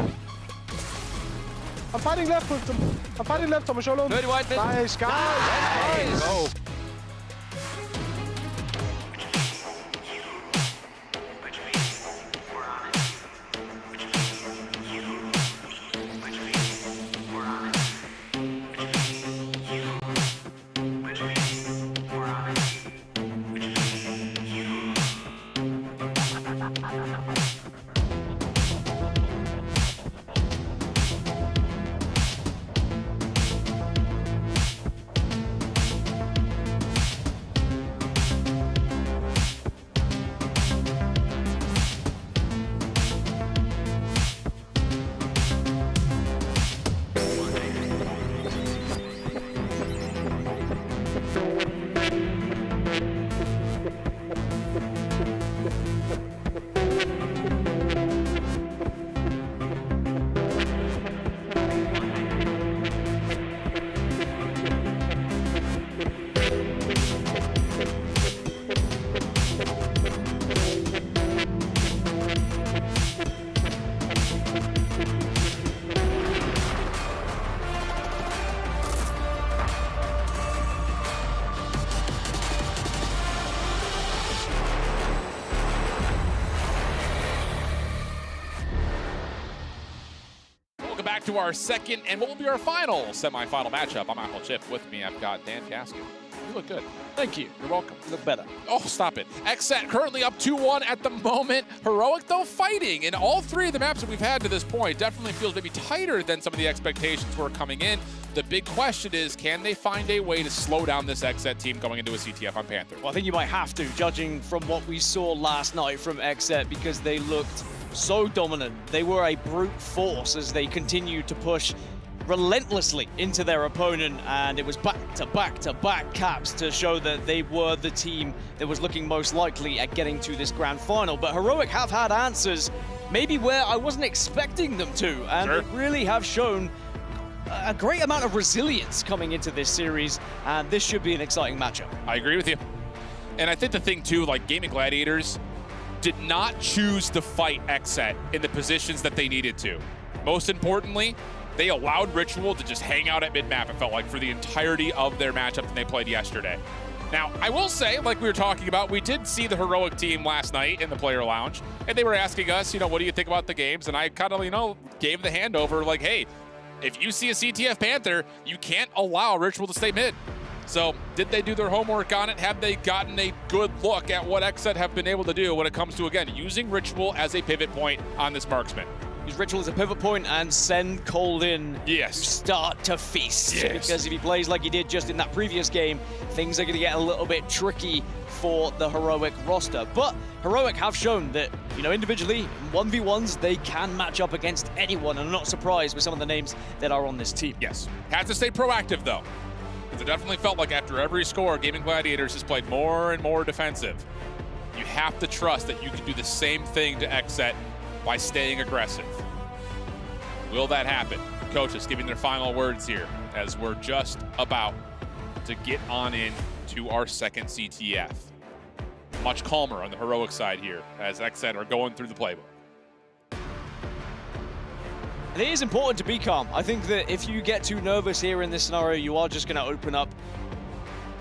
I'm fighting left with them. I'm fighting left, Thomas alone. Dirty white mid. Nice, guys. Nice. Go. Back to our second and what will be our final semifinal matchup. I'm Michael Chip. With me, I've got Dan Caskin. You look good. Thank you. You're welcome. You look better. Oh, stop it. XSET currently up 2-1 at the moment. Heroic, though, fighting. In all three of the maps that we've had to this point, definitely feels maybe tighter than some of the expectations were coming in. The big question is, can they find a way to slow down this XSET team going into a CTF on Panther? Well, I think you might have to, judging from what we saw last night from XSET, because they looked so dominant. They were a brute force as they continued to push relentlessly into their opponent, and it was back-to-back caps to show that they were the team that was looking most likely at getting to this grand final. But Heroic have had answers, maybe where I wasn't expecting them to, and they really have shown a great amount of resilience coming into this series, and this should be an exciting matchup. I agree with you. And I think the thing, too, like Gaming Gladiators did not choose to fight XSET in the positions that they needed to. Most importantly, they allowed Ritual to just hang out at mid-map, it felt like, for the entirety of their matchup that they played yesterday. Now, I will say, like we were talking about, we did see the Heroic team last night in the player lounge, and they were asking us, what do you think about the games? And I kind of, gave the handover, like, hey, if you see a CTF Panther, you can't allow Ritual to stay mid. So did they do their homework on it? Have they gotten a good look at what XSET have been able to do when it comes to, again, using Ritual as a pivot point on this marksman? Use Ritual as a pivot point and send Cold in to start to feast. Yes. Because if he plays like he did just in that previous game, things are going to get a little bit tricky for the Heroic roster. But Heroic have shown that, individually, 1v1s, they can match up against anyone. And I'm not surprised with some of the names that are on this team. Yes. Has to stay proactive, though. Because it definitely felt like after every score, Gaming Gladiators has played more and more defensive. You have to trust that you can do the same thing to XSET by staying aggressive. Will that happen? Coaches giving their final words here as we're just about to get on in to our second CTF. Much calmer on the Heroic side here as XSET are going through the playbook. And it is important to be calm. I think that if you get too nervous here in this scenario, you are just going to open up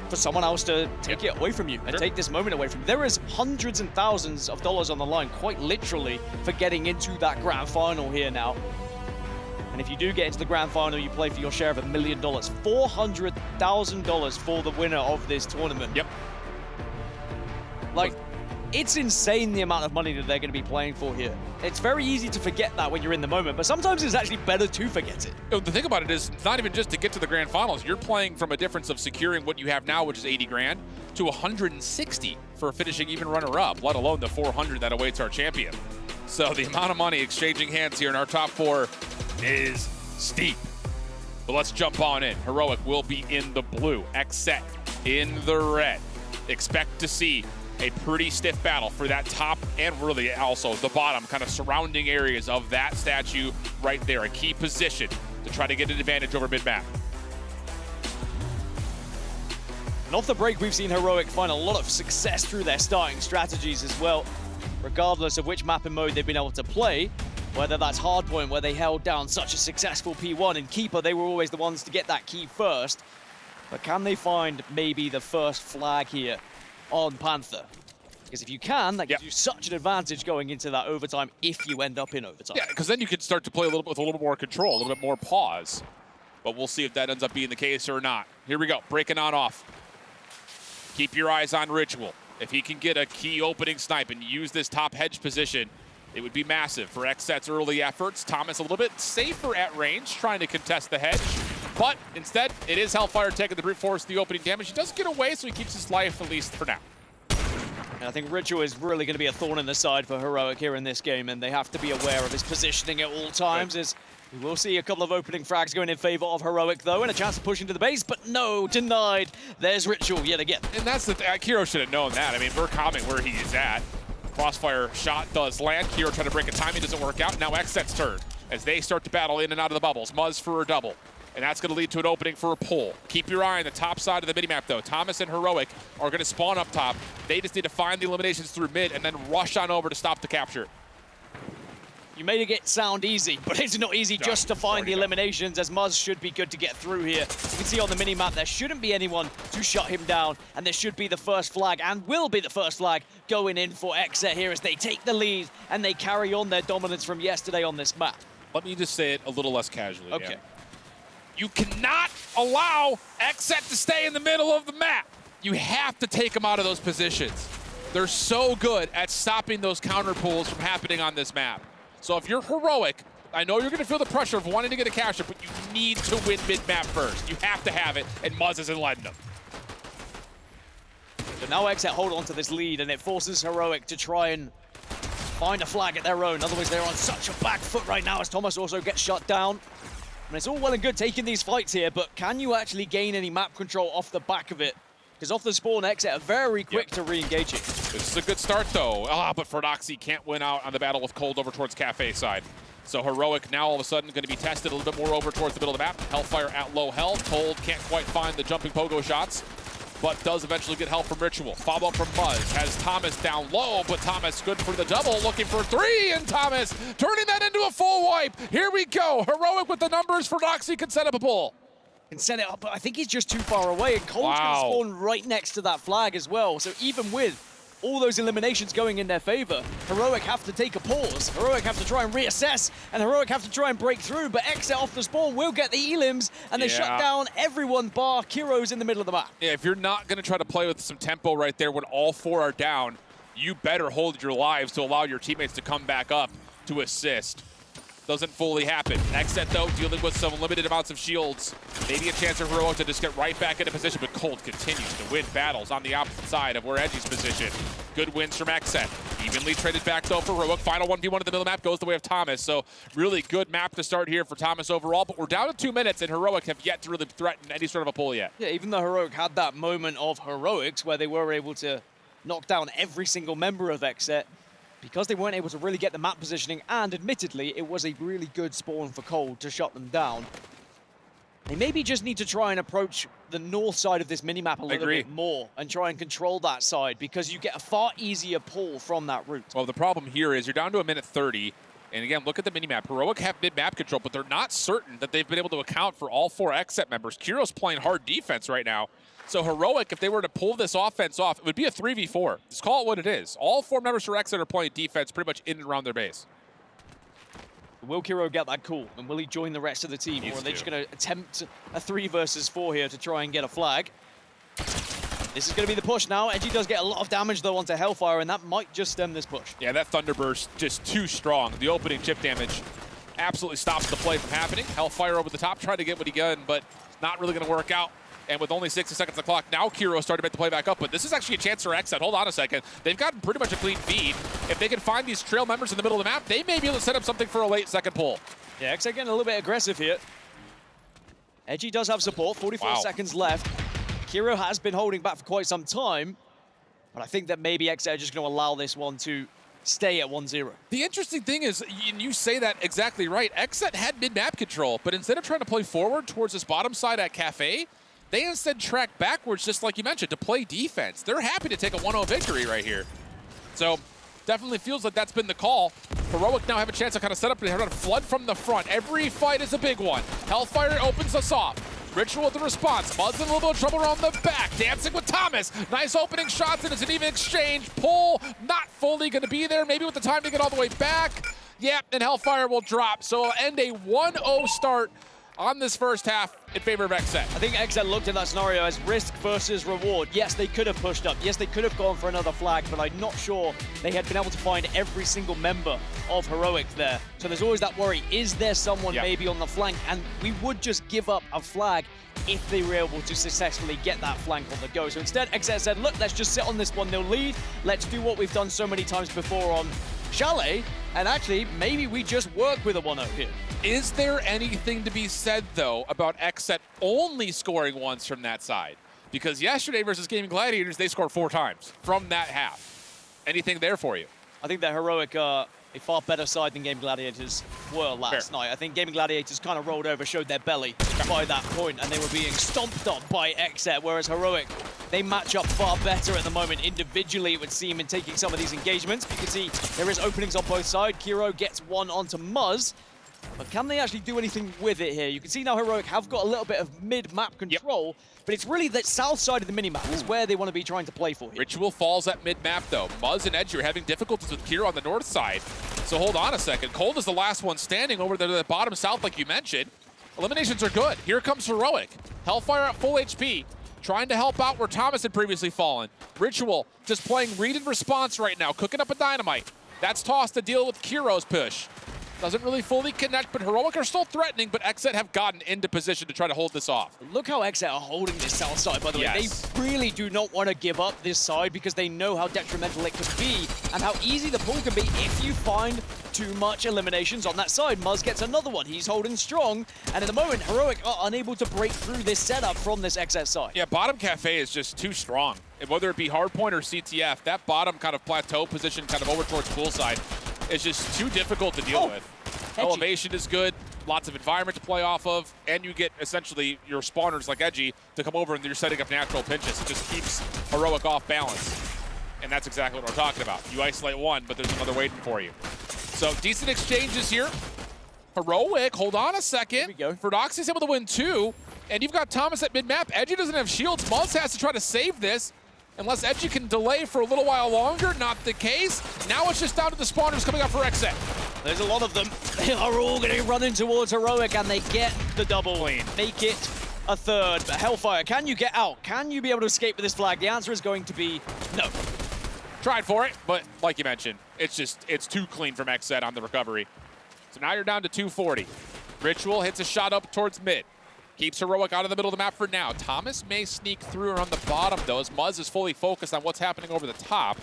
for someone else to take it away from you and take this moment away from you. There is hundreds and thousands of dollars on the line, quite literally, for getting into that grand final here now. And if you do get into the grand final, you play for your share of $1 million. $400,000 for the winner of this tournament. Yep. Like, it's insane the amount of money that they're going to be playing for here. It's very easy to forget that when you're in the moment, but sometimes it's actually better to forget it. The thing about it is, it's not even just to get to the grand finals. You're playing from a difference of securing what you have now, which is 80 grand, to 160 for finishing even runner-up, let alone the 400 that awaits our champion. So the amount of money exchanging hands here in our top four is steep. But let's jump on in. Heroic will be in the blue. XSET in the red. Expect to see a pretty stiff battle for that top and really also the bottom kind of surrounding areas of that statue right there. A key position to try to get an advantage over mid-map. And off the break, we've seen Heroic find a lot of success through their starting strategies as well, regardless of which map and mode they've been able to play. Whether that's Hardpoint, where they held down such a successful P1, and Keeper, they were always the ones to get that key first. But can they find maybe the first flag here on Panther? Because if you can, that gives you such an advantage going into that overtime if you end up in overtime. Yeah, because then you can start to play a little bit with a little more control, a little bit more pause. But we'll see if that ends up being the case or not. Here we go, breaking on off. Keep your eyes on Ritual. If he can get a key opening snipe and use this top hedge position, it would be massive for XSET's early efforts. Thomas a little bit safer at range, trying to contest the hedge. But instead, it is Hellfire taking the brute force, the opening damage. He doesn't get away, so he keeps his life, at least for now. And I think Ritual is really going to be a thorn in the side for Heroic here in this game, and they have to be aware of his positioning at all times. As we will see a couple of opening frags going in favor of Heroic, though, and a chance to push into the base, but no, denied. There's Ritual yet again. And that's the thing. Kiro should have known that. I mean, we're calming where he is at. Crossfire shot does land. Kiro trying to break a timing, doesn't work out. Now XSET's turn as they start to battle in and out of the bubbles. Muzz for a double. And that's going to lead to an opening for a pull. Keep your eye on the top side of the minimap, though. Thomas and Heroic are going to spawn up top. They just need to find the eliminations through mid and then rush on over to stop the capture. You made it sound easy, but it's not easy just to find the eliminations, as Muzz should be good to get through here. You can see on the minimap there shouldn't be anyone to shut him down, and there should be the first flag, and will be the first flag going in for XSET here as they take the lead and they carry on their dominance from yesterday on this map. Let me just say it a little less casually. Okay. Dan. You cannot allow XSET to stay in the middle of the map. You have to take them out of those positions. They're so good at stopping those counter pulls from happening on this map. So if you're Heroic, I know you're going to feel the pressure of wanting to get a capture, but you need to win mid-map first. You have to have it, and Muzz isn't letting them. So now XSET hold on to this lead, and it forces Heroic to try and find a flag at their own. Otherwise, they're on such a back foot right now as Thomas also gets shut down. And it's all well and good taking these fights here, but can you actually gain any map control off the back of it? Because off the spawn, XSET are very quick to re-engage it. This is a good start, though. But Fordoxy can't win out on the battle with Cold over towards Cafe side. So Heroic now all of a sudden going to be tested a little bit more over towards the middle of the map. Hellfire at low health. Cold can't quite find the jumping pogo shots, but does eventually get help from Ritual. Follow up from Muzz. Has Thomas down low, but Thomas good for the double. Looking for three, and Thomas turning that into a full wipe. Here we go. Heroic with the numbers. Fordoxy can set up a pull. Can set it up, but I think he's just too far away, and Cold's going to spawn right next to that flag as well. So even with all those eliminations going in their favor, Heroic have to take a pause. Heroic have to try and reassess, and Heroic have to try and break through, but XSET off the spawn will get the elims, and they shut down everyone bar Kiro's in the middle of the map. Yeah, if you're not going to try to play with some tempo right there when all four are down, you better hold your lives to allow your teammates to come back up to assist. Doesn't fully happen. XSET, though, dealing with some limited amounts of shields. Maybe a chance for Heroic to just get right back into position, but Cold continues to win battles on the opposite side of where Edgy's position. Good wins from XSET. Evenly traded back, though, for Heroic. Final 1v1 in the middle of the map goes the way of Thomas. So really good map to start here for Thomas overall, but we're down to 2 minutes, and Heroic have yet to really threaten any sort of a pull yet. Yeah, even though Heroic had that moment of heroics where they were able to knock down every single member of XSET, because they weren't able to really get the map positioning, and admittedly, it was a really good spawn for Cold to shut them down. They maybe just need to try and approach the north side of this minimap a little bit more and try and control that side, because you get a far easier pull from that route. Well, the problem here is you're down to a minute 30, and again, look at the minimap. Heroic have mid-map control, but they're not certain that they've been able to account for all four XSET members. Kiro's playing hard defense right now. So Heroic, if they were to pull this offense off, it would be a 3v4. Just call it what it is. All four members for XSET are playing defense pretty much in and around their base. Will Kiro get that call, and will he join the rest of the team, or are they just going to attempt a 3 versus 4 here to try and get a flag? This is going to be the push now. Edgy does get a lot of damage, though, onto Hellfire, and that might just stem this push. Yeah, that Thunderburst just too strong. The opening chip damage absolutely stops the play from happening. Hellfire over the top, trying to get what he can, but not really going to work out. And with only 60 seconds on the clock, now Kiro starting to make the play back up. But this is actually a chance for XSET. Hold on a second. They've gotten pretty much a clean feed. If they can find these trail members in the middle of the map, they may be able to set up something for a late second pull. Yeah, XSET getting a little bit aggressive here. Edgy does have support, 44 seconds left. Kiro has been holding back for quite some time, but I think that maybe XSET are just going to allow this one to stay at 1-0. The interesting thing is, and you say that exactly right, XSET had mid-map control, but instead of trying to play forward towards this bottom side at Cafe, They instead track backwards, just like you mentioned, to play defense. They're happy to take a 1-0 victory right here. So definitely feels like that's been the call. Heroic now have a chance to kind of set up and flood from the front. Every fight is a big one. Hellfire opens us off. Ritual with the response. Muzz in a little bit of trouble around the back. Dancing with Thomas. Nice opening shots, and it's an even exchange. Pull, not fully going to be there. Maybe with the time to get all the way back. Yep, and Hellfire will drop. So it'll end a 1-0 start on this first half in favor of XZ. I think XZ looked at that scenario as risk versus reward. Yes, they could have pushed up. Yes, they could have gone for another flag, but I'm not sure they had been able to find every single member of Heroic there. So there's always that worry. Is there someone maybe on the flank? And we would just give up a flag if they were able to successfully get that flank on the go. So instead, XZ said, look, let's just sit on this 1-0 lead. Let's do what we've done so many times before on Chalet, and actually, maybe we just work with a 1-0 here. Is there anything to be said, though, about XZ only scoring once from that side? Because yesterday versus Gaming Gladiators, they scored 4 times from that half. Anything there for you? I think that Heroic are a far better side than Gaming Gladiators were last night. I think Gaming Gladiators kind of rolled over, showed their belly by that point, and they were being stomped on by XZ, whereas Heroic, they match up far better at the moment individually, it would seem, in taking some of these engagements. You can see there is openings on both sides. Kiro gets one onto Muzz, but can they actually do anything with it here? You can see now Heroic have got a little bit of mid-map control, but it's really the south side of the minimap is where they want to be trying to play for here. Ritual falls at mid-map, though. Muzz and Edgy are having difficulties with Kiro on the north side. So hold on a second. Cold is the last one standing over there to the bottom south, like you mentioned. Eliminations are good. Here comes Heroic. Hellfire at full HP, trying to help out where Thomas had previously fallen. Ritual just playing read and response right now, cooking up a dynamite. That's tossed to deal with Kiro's push. Doesn't really fully connect, but Heroic are still threatening, but XZ have gotten into position to try to hold this off. Look how XZ are holding this south side, by the way. They really do not want to give up this side because they know how detrimental it could be and how easy the pull can be if you find too much eliminations on that side. Muzz gets another one. He's holding strong, and at the moment, Heroic are unable to break through this setup from this XZ side. Yeah, bottom cafe is just too strong. And whether it be Hardpoint or CTF, that bottom kind of plateau position kind of over towards poolside is just too difficult to deal with. Elevation is good, lots of environment to play off of, and you get essentially your spawners like Edgy to come over and you're setting up natural pinches. It just keeps Heroic off balance. And that's exactly what we're talking about. You isolate one, but there's another waiting for you. So decent exchanges here. Heroic, hold on a second. Ferdoxy's able to win 2, and you've got Thomas at mid-map. Edgy doesn't have shields. Muzz has to try to save this. Unless Edgy can delay for a little while longer, not the case. Now it's just down to the spawners coming up for XZ. There's a lot of them. They are all going to be running towards Heroic, and they get the double. Clean. Make it a third. But Hellfire, can you get out? Can you be able to escape with this flag? The answer is going to be no. Tried for it, but like you mentioned, it's too clean from XZ on the recovery. So now you're down to 240. Ritual hits a shot up towards mid. Keeps Heroic out of the middle of the map for now. Thomas may sneak through around the bottom, though, as Muzz is fully focused on what's happening over the top.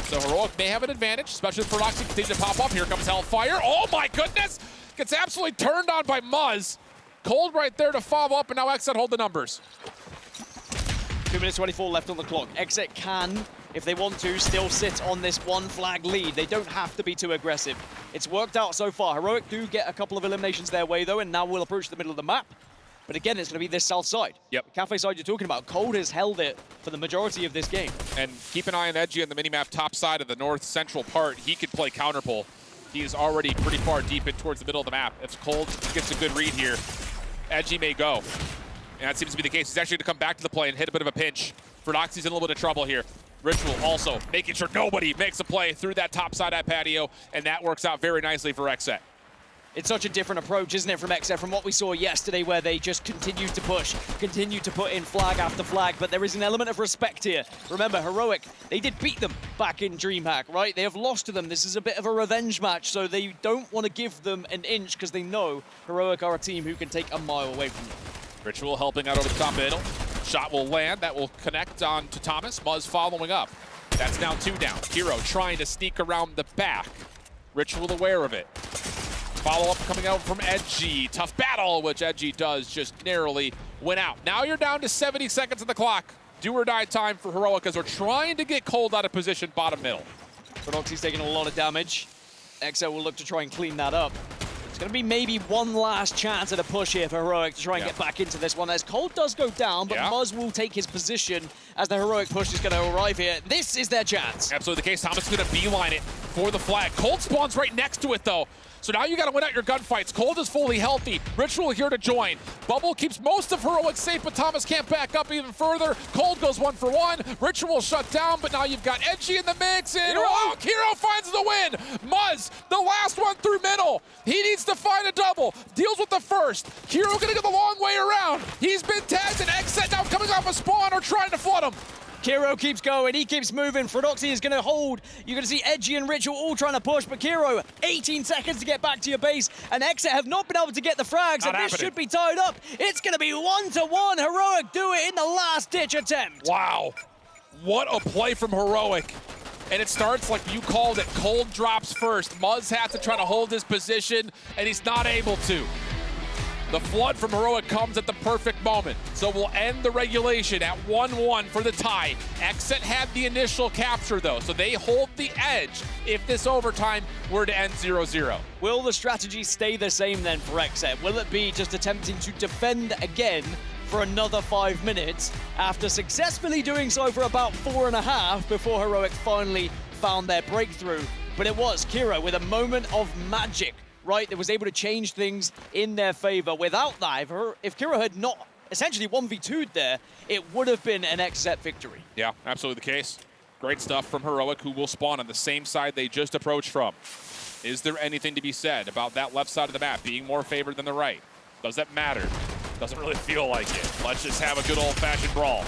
So Heroic may have an advantage, especially if Ferdoxy continues to pop up. Here comes Hellfire. Oh my goodness! Gets absolutely turned on by Muzz. Cold right there to follow up, and now XZ hold the numbers. 2 minutes 24 left on the clock. XZ can, if they want to, still sit on this one flag lead. They don't have to be too aggressive. It's worked out so far. Heroic do get a couple of eliminations their way, though, and now we'll approach the middle of the map. But again, it's going to be this south side. Yep. The cafe side you're talking about. Cold has held it for the majority of this game. And keep an eye on Edgy on the minimap top side of the north central part. He can play counterpull. He is already pretty far deep in towards the middle of the map. If Cold gets a good read here, Edgy may go. And that seems to be the case. He's actually going to come back to the play and hit a bit of a pinch. Ferdoxy's in a little bit of trouble here. Ritual also making sure nobody makes a play through that top side of that patio, and that works out very nicely for XZ. It's such a different approach, isn't it, from XZ, from what we saw yesterday, where they just continued to push, continued to put in flag after flag, but there is an element of respect here. Remember, Heroic, they did beat them back in DreamHack, right? They have lost to them. This is a bit of a revenge match, so they don't want to give them an inch because they know Heroic are a team who can take a mile away from them. Ritual helping out over the top middle. Shot will land. That will connect on to Thomas. Muzz following up. That's now 2 down. Kiro trying to sneak around the back. Ritual aware of it. Follow-up coming out from Edgy. Tough battle, which Edgy does just narrowly win out. Now you're down to 70 seconds on the clock. Do or die time for Heroic as they're trying to get Cold out of position bottom middle. Ferdoxy's taking a lot of damage. XL will look to try and clean that up. It's going to be maybe one last chance at a push here for Heroic to try and get back into this one. As Cold does go down, but Muzz will take his position as the Heroic push is going to arrive here. This is their chance. Absolutely the case. Thomas is going to beeline it for the flag. Cold spawns right next to it, though. So now you got to win out your gunfights. Cold is fully healthy. Ritual here to join. Bubble keeps most of Heroic safe, but Thomas can't back up even further. Cold goes 1 for 1. Ritual shut down, but now you've got Edgy in the mix. And Kiro finds the win. Muzz, the last one through middle. He needs to find a double. Deals with the first. Kiro going to go the long way around. He's been tagged, and Xset now coming off a spawn or trying to flood him. Kiro keeps going, he keeps moving. Frodoxy is going to hold. You're going to see Edgy and Ritual all trying to push, but Kiro, 18 seconds to get back to your base, and Exit have not been able to get the frags, and this should be tied up. It's going to be 1-1. Heroic do it in the last-ditch attempt. Wow. What a play from Heroic. And it starts like you called it. Cold drops first. Muzz has to try to hold his position, and he's not able to. The flood from Heroic comes at the perfect moment. So we'll end the regulation at 1-1 for the tie. Exit had the initial capture, though, so they hold the edge if this overtime were to end 0-0. Will the strategy stay the same then for Exit? Will it be just attempting to defend again for another 5 minutes after successfully doing so for about 4.5 before Heroic finally found their breakthrough? But it was Kiro with a moment of magic, right, that was able to change things in their favor. Without that, if Kiro had not essentially 1v2'd there, it would have been an Exet victory. Yeah, absolutely the case. Great stuff from Heroic, who will spawn on the same side they just approached from. Is there anything to be said about that left side of the map being more favored than the right? Does that matter? Doesn't really feel like it. Let's just have a good old-fashioned brawl.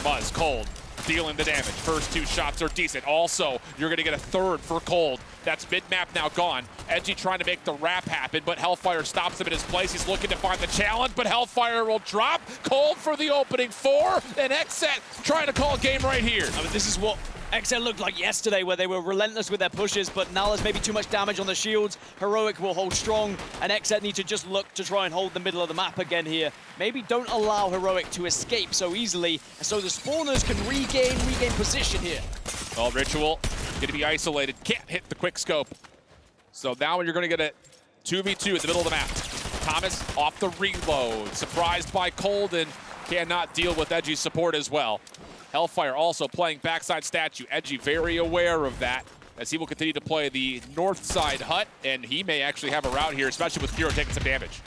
Muzz, Cold, dealing the damage. First 2 shots are decent. Also, you're going to get a third for Cold. That's mid-map now gone. Edgy trying to make the wrap happen, but Hellfire stops him in his place. He's looking to find the challenge, but Hellfire will drop. Cold for the opening 4, and Xset trying to call game right here. I mean, this is what Exet looked like yesterday, where they were relentless with their pushes, but now there's maybe too much damage on the shields. Heroic will hold strong, and Exet need to just look to try and hold the middle of the map again here. Maybe don't allow Heroic to escape so easily, so the spawners can regain position here. Well, Ritual going to be isolated, can't hit the quick scope. So now you're going to get a 2v2 at the middle of the map. Thomas off the reload, surprised by Cold, and cannot deal with Edgy's support as well. Hellfire also playing backside statue. Edgy very aware of that, as he will continue to play the north side hut, and he may actually have a route here, especially with Kiro taking some damage.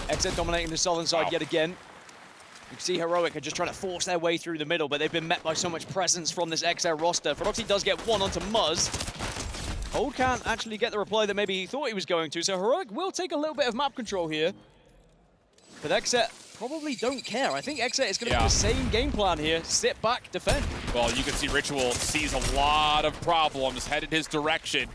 Exit dominating the southern side yet again. You can see Heroic are just trying to force their way through the middle, but they've been met by so much presence from this XR roster. Frodoxy does get one onto Muzz. Cold can't actually get the reply that maybe he thought he was going to, so Heroic will take a little bit of map control here. But Exet probably don't care. I think Exet is going to be the same game plan here. Sit back, defend. Well, you can see Ritual sees a lot of problems headed his direction.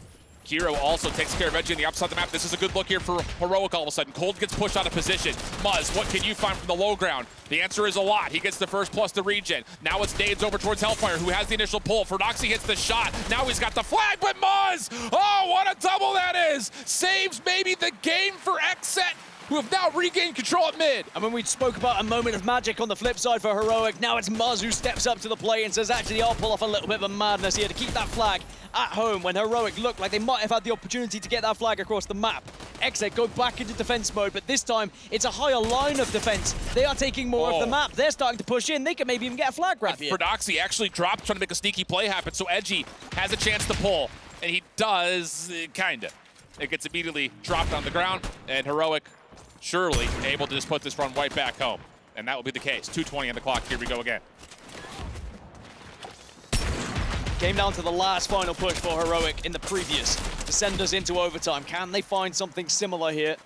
Kiro also takes care of Edgy on the upside of the map. This is a good look here for Heroic all of a sudden. Cold gets pushed out of position. Muzz, what can you find from the low ground? The answer is a lot. He gets the first plus the regen. Now it's Nades over towards Hellfire, who has the initial pull. Frodoxy hits the shot. Now he's got the flag, but Muzz! Oh, what a double that is! Saves maybe the game for Xset, who have now regained control at mid. And when we spoke about a moment of magic on the flip side for Heroic, now it's Muzz who steps up to the plate and says, actually, I'll pull off a little bit of a madness here to keep that flag at home, when Heroic looked like they might have had the opportunity to get that flag across the map. Exet go back into defense mode, but this time it's a higher line of defense. They are taking more of the map. They're starting to push in. They can maybe even get a flag grab here. Frodoxy actually drops, trying to make a sneaky play happen, so Edgy has a chance to pull, and he does, kinda. It gets immediately dropped on the ground, and Heroic surely able to just put this run right back home. And that will be the case. 2:20 on the clock. Here we go again. Came down to the last final push for Heroic in the previous to send us into overtime. Can they find something similar here?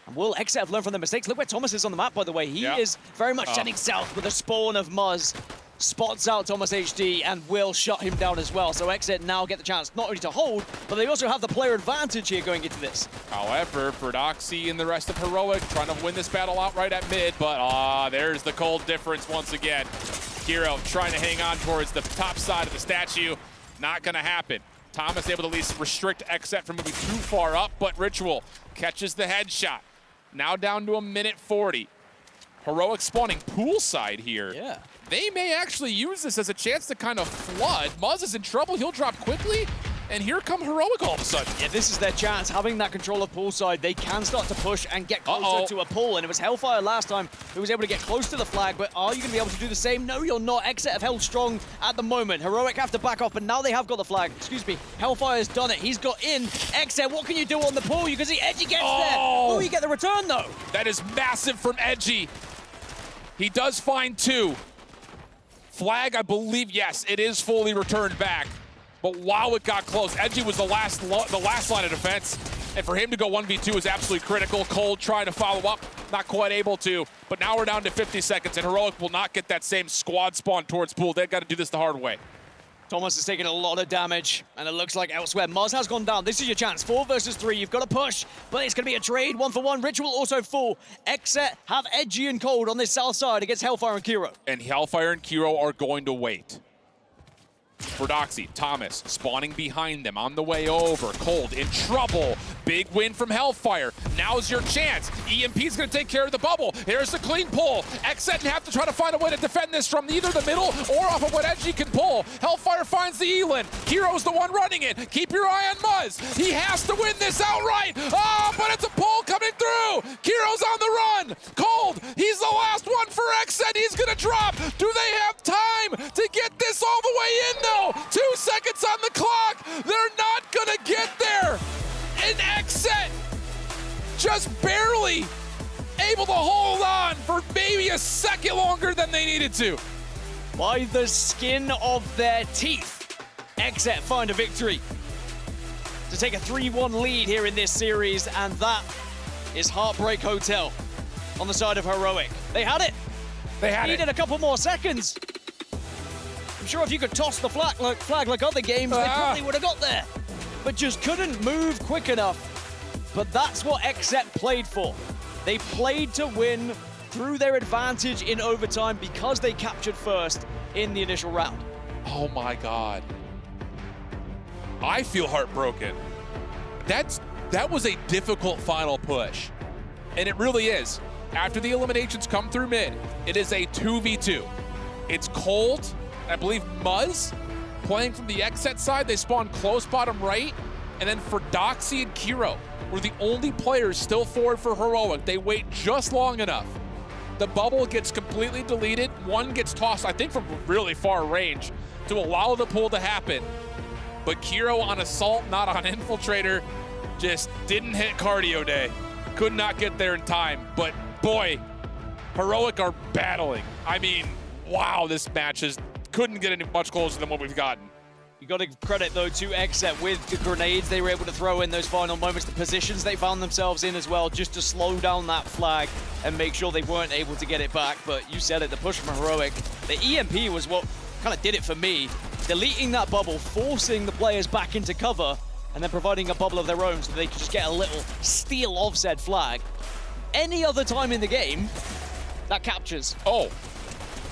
And will Exet have learned from their mistakes? Look where Thomas is on the map, by the way. He is very much heading south with a spawn of Muzz. Spots out Thomas HD and will shut him down as well. So Exet now get the chance not only to hold, but they also have the player advantage here going into this. However, Frodoxy and the rest of Heroic trying to win this battle outright at mid, but there's the Cold difference once again. Kiro trying to hang on towards the top side of the statue. Not gonna happen. Thomas able to at least restrict Exet from moving too far up, but Ritual catches the headshot. Now down to 1:40. Heroic spawning poolside here. They may actually use this as a chance to kind of flood. Muzz is in trouble. He'll drop quickly. And here come Heroic all of a sudden. Yeah, this is their chance. Having that control of poolside, they can start to push and get closer to a pool. And it was Hellfire last time who was able to get close to the flag, but are you going to be able to do the same? No, you're not. Exet have held strong at the moment. Heroic have to back off, but now they have got the flag. Excuse me. Hellfire's done it. He's got in. Exet, what can you do on the pool? You can see Edgy gets there. Oh, you get the return, though. That is massive from Edgy. He does find 2. Flag, I believe, yes, it is fully returned back. But wow, it got close. Edgy was the last line of defense. And for him to go 1v2 is absolutely critical. Cold trying to follow up, not quite able to. But now we're down to 50 seconds, and Heroic will not get that same squad spawn towards pool. They've got to do this the hard way. Thomas is taking a lot of damage, and it looks like elsewhere. Mars has gone down. This is your chance. 4 versus 3. You've got to push, but it's going to be a trade. 1-for-1. Ritual also full. Exet have Edgy and Cold on this south side against Hellfire and Kiro. And Hellfire and Kiro are going to wait. Fordoxy, Thomas spawning behind them on the way over. Cold in trouble. Big win from Hellfire. Now's your chance. EMP's going to take care of the bubble. Here's the clean pull. Exet have to try to find a way to defend this from either the middle or off of what Edgy can pull. Hellfire finds the Elin. Kiro's the one running it. Keep your eye on Muzz. He has to win this outright. Oh, but it's a pull coming through. Kiro's on the run. Cold, he's the last one for Exet. He's going to drop. Do they have time to get this all the way in, though? 2 seconds on the clock. They're not going to get there. And Exet just barely able to hold on for maybe a second longer than they needed to. By the skin of their teeth, Exet find a victory to take a 3-1 lead here in this series, and that is Heartbreak Hotel on the side of Heroic. They had it. They had Needed a couple more seconds. I'm sure if you could toss the flag like other games, they probably would have got there, but just couldn't move quick enough. But that's what Exet played for. They played to win through their advantage in overtime because they captured first in the initial round. Oh my God. I feel heartbroken. That was a difficult final push. And it really is. After the eliminations come through mid, it is a 2v2. It's Cold, I believe Muzz, playing from the Exet side. They spawn close bottom right. And then for Doxy and Kiro, were the only players still forward for Heroic. They wait just long enough. The bubble gets completely deleted. One gets tossed, I think, from really far range to allow the pull to happen. But Kiro on Assault, not on Infiltrator, just didn't hit cardio day. Could not get there in time. But boy, Heroic are battling. I mean, wow, this match couldn't get any much closer than what we've gotten. You got to credit, though, to Exet with the grenades they were able to throw in those final moments, the positions they found themselves in as well, just to slow down that flag and make sure they weren't able to get it back. But you said it, the push from Heroic. The EMP was what kind of did it for me. Deleting that bubble, forcing the players back into cover, and then providing a bubble of their own so they could just get a little steal of said flag. Any other time in the game, that captures. Oh,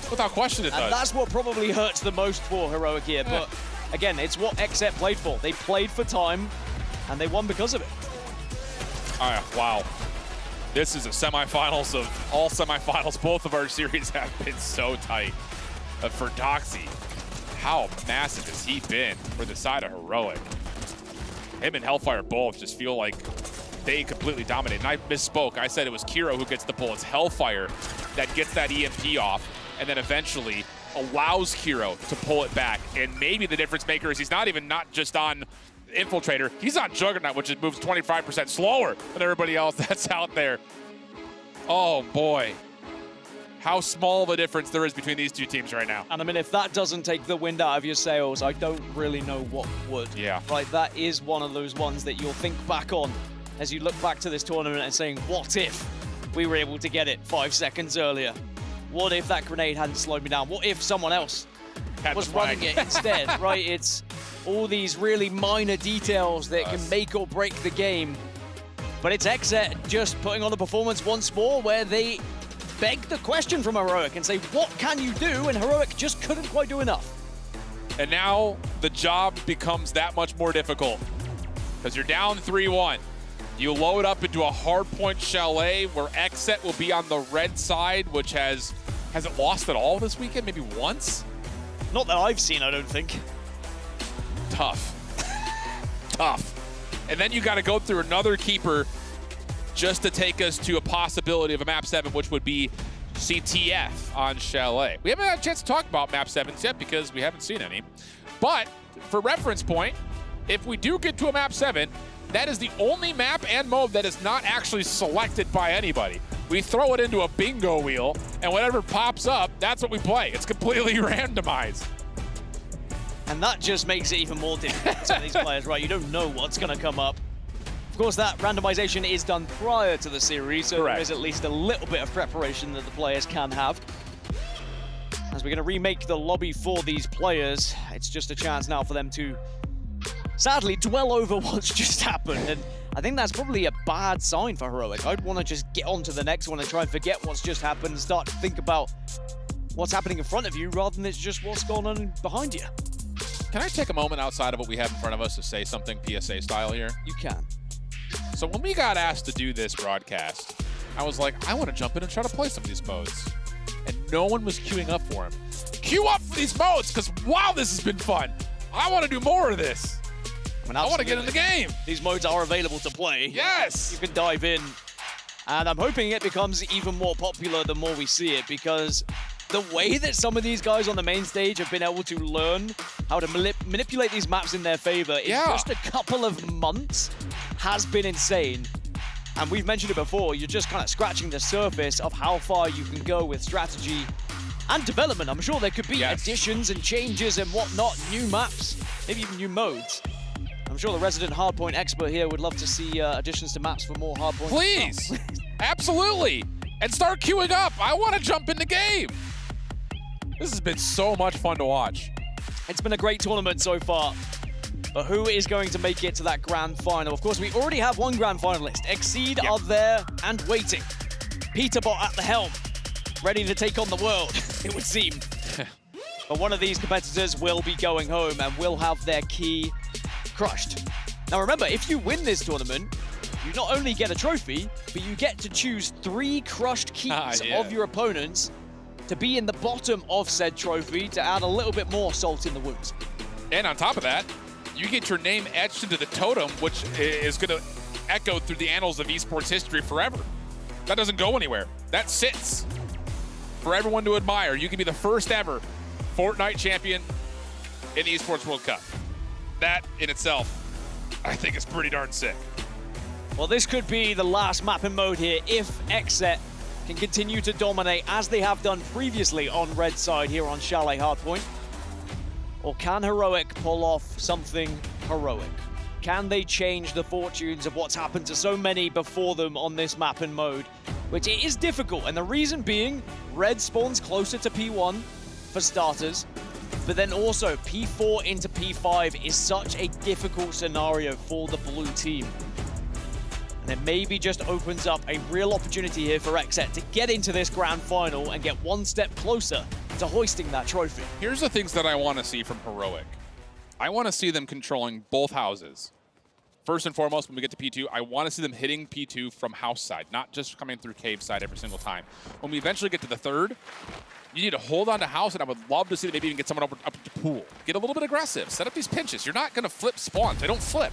without question it does. And that's what probably hurts the most for Heroic here. But again, it's what Exet played for. They played for time, and they won because of it. Wow. This is a semifinals of all semifinals. Both of our series have been so tight. For Doxy, how massive has he been for the side of Heroic? Him and Hellfire both just feel like they completely dominate. And I misspoke. I said it was Kiro who gets the pull. It's Hellfire that gets that EMP off, and then eventually allows Kiro to pull it back. And maybe the difference maker is he's not just on Infiltrator, he's on Juggernaut, which moves 25% slower than everybody else that's out there. Oh boy. How small of a difference there is between these two teams right now. And I mean, if that doesn't take the wind out of your sails, I don't really know what would. Yeah. Right, that is one of those ones that you'll think back on as you look back to this tournament and saying, what if we were able to get it 5 seconds earlier? What if that grenade hadn't slowed me down? What if someone else was running it instead, right? It's all these really minor details that can make or break the game. But it's Exet just putting on a performance once more where they beg the question from Heroic and say, what can you do? And Heroic just couldn't quite do enough. And now the job becomes that much more difficult because you're down 3-1. You load up into a Hardpoint Chalet where Exet will be on the red side, which has it lost at all this weekend? Maybe once? Not that I've seen, I don't think. Tough. tough. And then you got to go through another keeper just to take us to a possibility of a map 7, which would be CTF on Chalet. We haven't had a chance to talk about map 7s yet because we haven't seen any. But for reference point, if we do get to a map 7, that is the only map and mode that is not actually selected by anybody. We throw it into a bingo wheel, and whatever pops up, that's what we play. It's completely randomized. And that just makes it even more difficult for these players, right? You don't know what's going to come up. Of course, that randomization is done prior to the series, so there is at least a little bit of preparation that the players can have. As we're going to remake the lobby for these players, it's just a chance now for them to, sadly, dwell over what's just happened. And I think that's probably a bad sign for Heroic. I'd want to just get on to the next one and try and forget what's just happened and start to think about what's happening in front of you rather than it's just what's going on behind you. Can I take a moment outside of what we have in front of us to say something PSA style here? You can. So when we got asked to do this broadcast, I was like, I want to jump in and try to play some of these modes. And no one was queuing up for them. Queue up for these modes, because wow, this has been fun. I want to do more of this. I want to get in the game. These modes are available to play. Yes. You can dive in. And I'm hoping it becomes even more popular the more we see it, because the way that some of these guys on the main stage have been able to learn how to manipulate these maps in their favor in just a couple of months has been insane. And we've mentioned it before, you're just kind of scratching the surface of how far you can go with strategy and development. I'm sure there could be additions and changes and whatnot, new maps, maybe even new modes. I'm sure the resident Hardpoint expert here would love to see additions to maps for more Hardpoint. Please, absolutely. And start queuing up. I want to jump in the game. This has been so much fun to watch. It's been a great tournament so far. But who is going to make it to that grand final? Of course, we already have one grand finalist. Exceed are there and waiting. Peterbot at the helm, ready to take on the world, it would seem. But one of these competitors will be going home and will have their key crushed. Now remember, if you win this tournament, you not only get a trophy, but you get to choose 3 crushed keys of your opponents to be in the bottom of said trophy to add a little bit more salt in the wounds. And on top of that, you get your name etched into the totem, which is going to echo through the annals of esports history forever. That doesn't go anywhere. That sits for everyone to admire. You can be the first ever Fortnite champion in the Esports World Cup. That in itself, I think is pretty darn sick. Well, this could be the last map and mode here if Xset can continue to dominate as they have done previously on red side here on Chalet Hardpoint. Or can Heroic pull off something heroic? Can they change the fortunes of what's happened to so many before them on this map and mode? Which it is difficult, and the reason being, red spawns closer to P1 for starters, but then also P4 into P5 is such a difficult scenario for the blue team. And it maybe just opens up a real opportunity here for Xset to get into this grand final and get one step closer to hoisting that trophy. Here's the things that I want to see from Heroic. I want to see them controlling both houses. First and foremost, when we get to P2, I want to see them hitting P2 from house side, not just coming through cave side every single time. When we eventually get to the third, you need to hold on to house, and I would love to see them maybe even get someone up to pool. Get a little bit aggressive, set up these pinches. You're not going to flip spawns. They don't flip.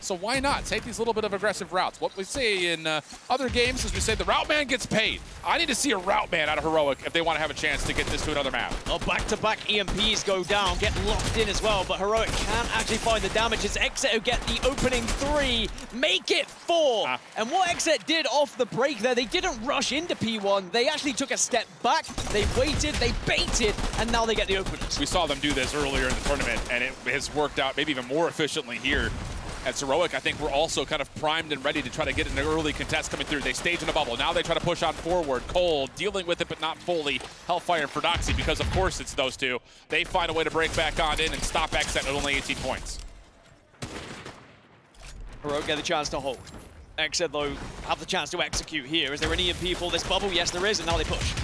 So why not take these little bit of aggressive routes? What we say in other games is we say the route man gets paid. I need to see a route man out of Heroic if they want to have a chance to get this to another map. Oh, back-to-back EMPs go down, get locked in as well, but Heroic can't actually find the damage. It's Xset who get the opening 3, make it 4. And what Xset did off the break there, they didn't rush into P1. They actually took a step back, they waited, they baited, and now they get the openers. We saw them do this earlier in the tournament, and it has worked out maybe even more efficiently here. At Heroic, I think we're also kind of primed and ready to try to get an early contest coming through. They stage in a bubble. Now they try to push on forward. Cole dealing with it, but not fully. Hellfire and Fordoxy, because of course it's those two. They find a way to break back on in and stop Xset at only 18 points. Heroic get the chance to hold. Xset, though, have the chance to execute here. Is there an EMP for this bubble? Yes, there is, and now they push.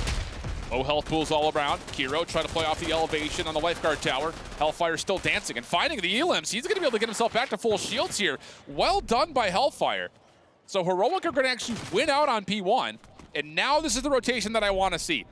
Low health pools all around. Kiro trying to play off the elevation on the lifeguard tower. Hellfire still dancing and finding the elims. He's going to be able to get himself back to full shields here. Well done by Hellfire. So Heroic are going to actually win out on P1. And now this is the rotation that I want to see.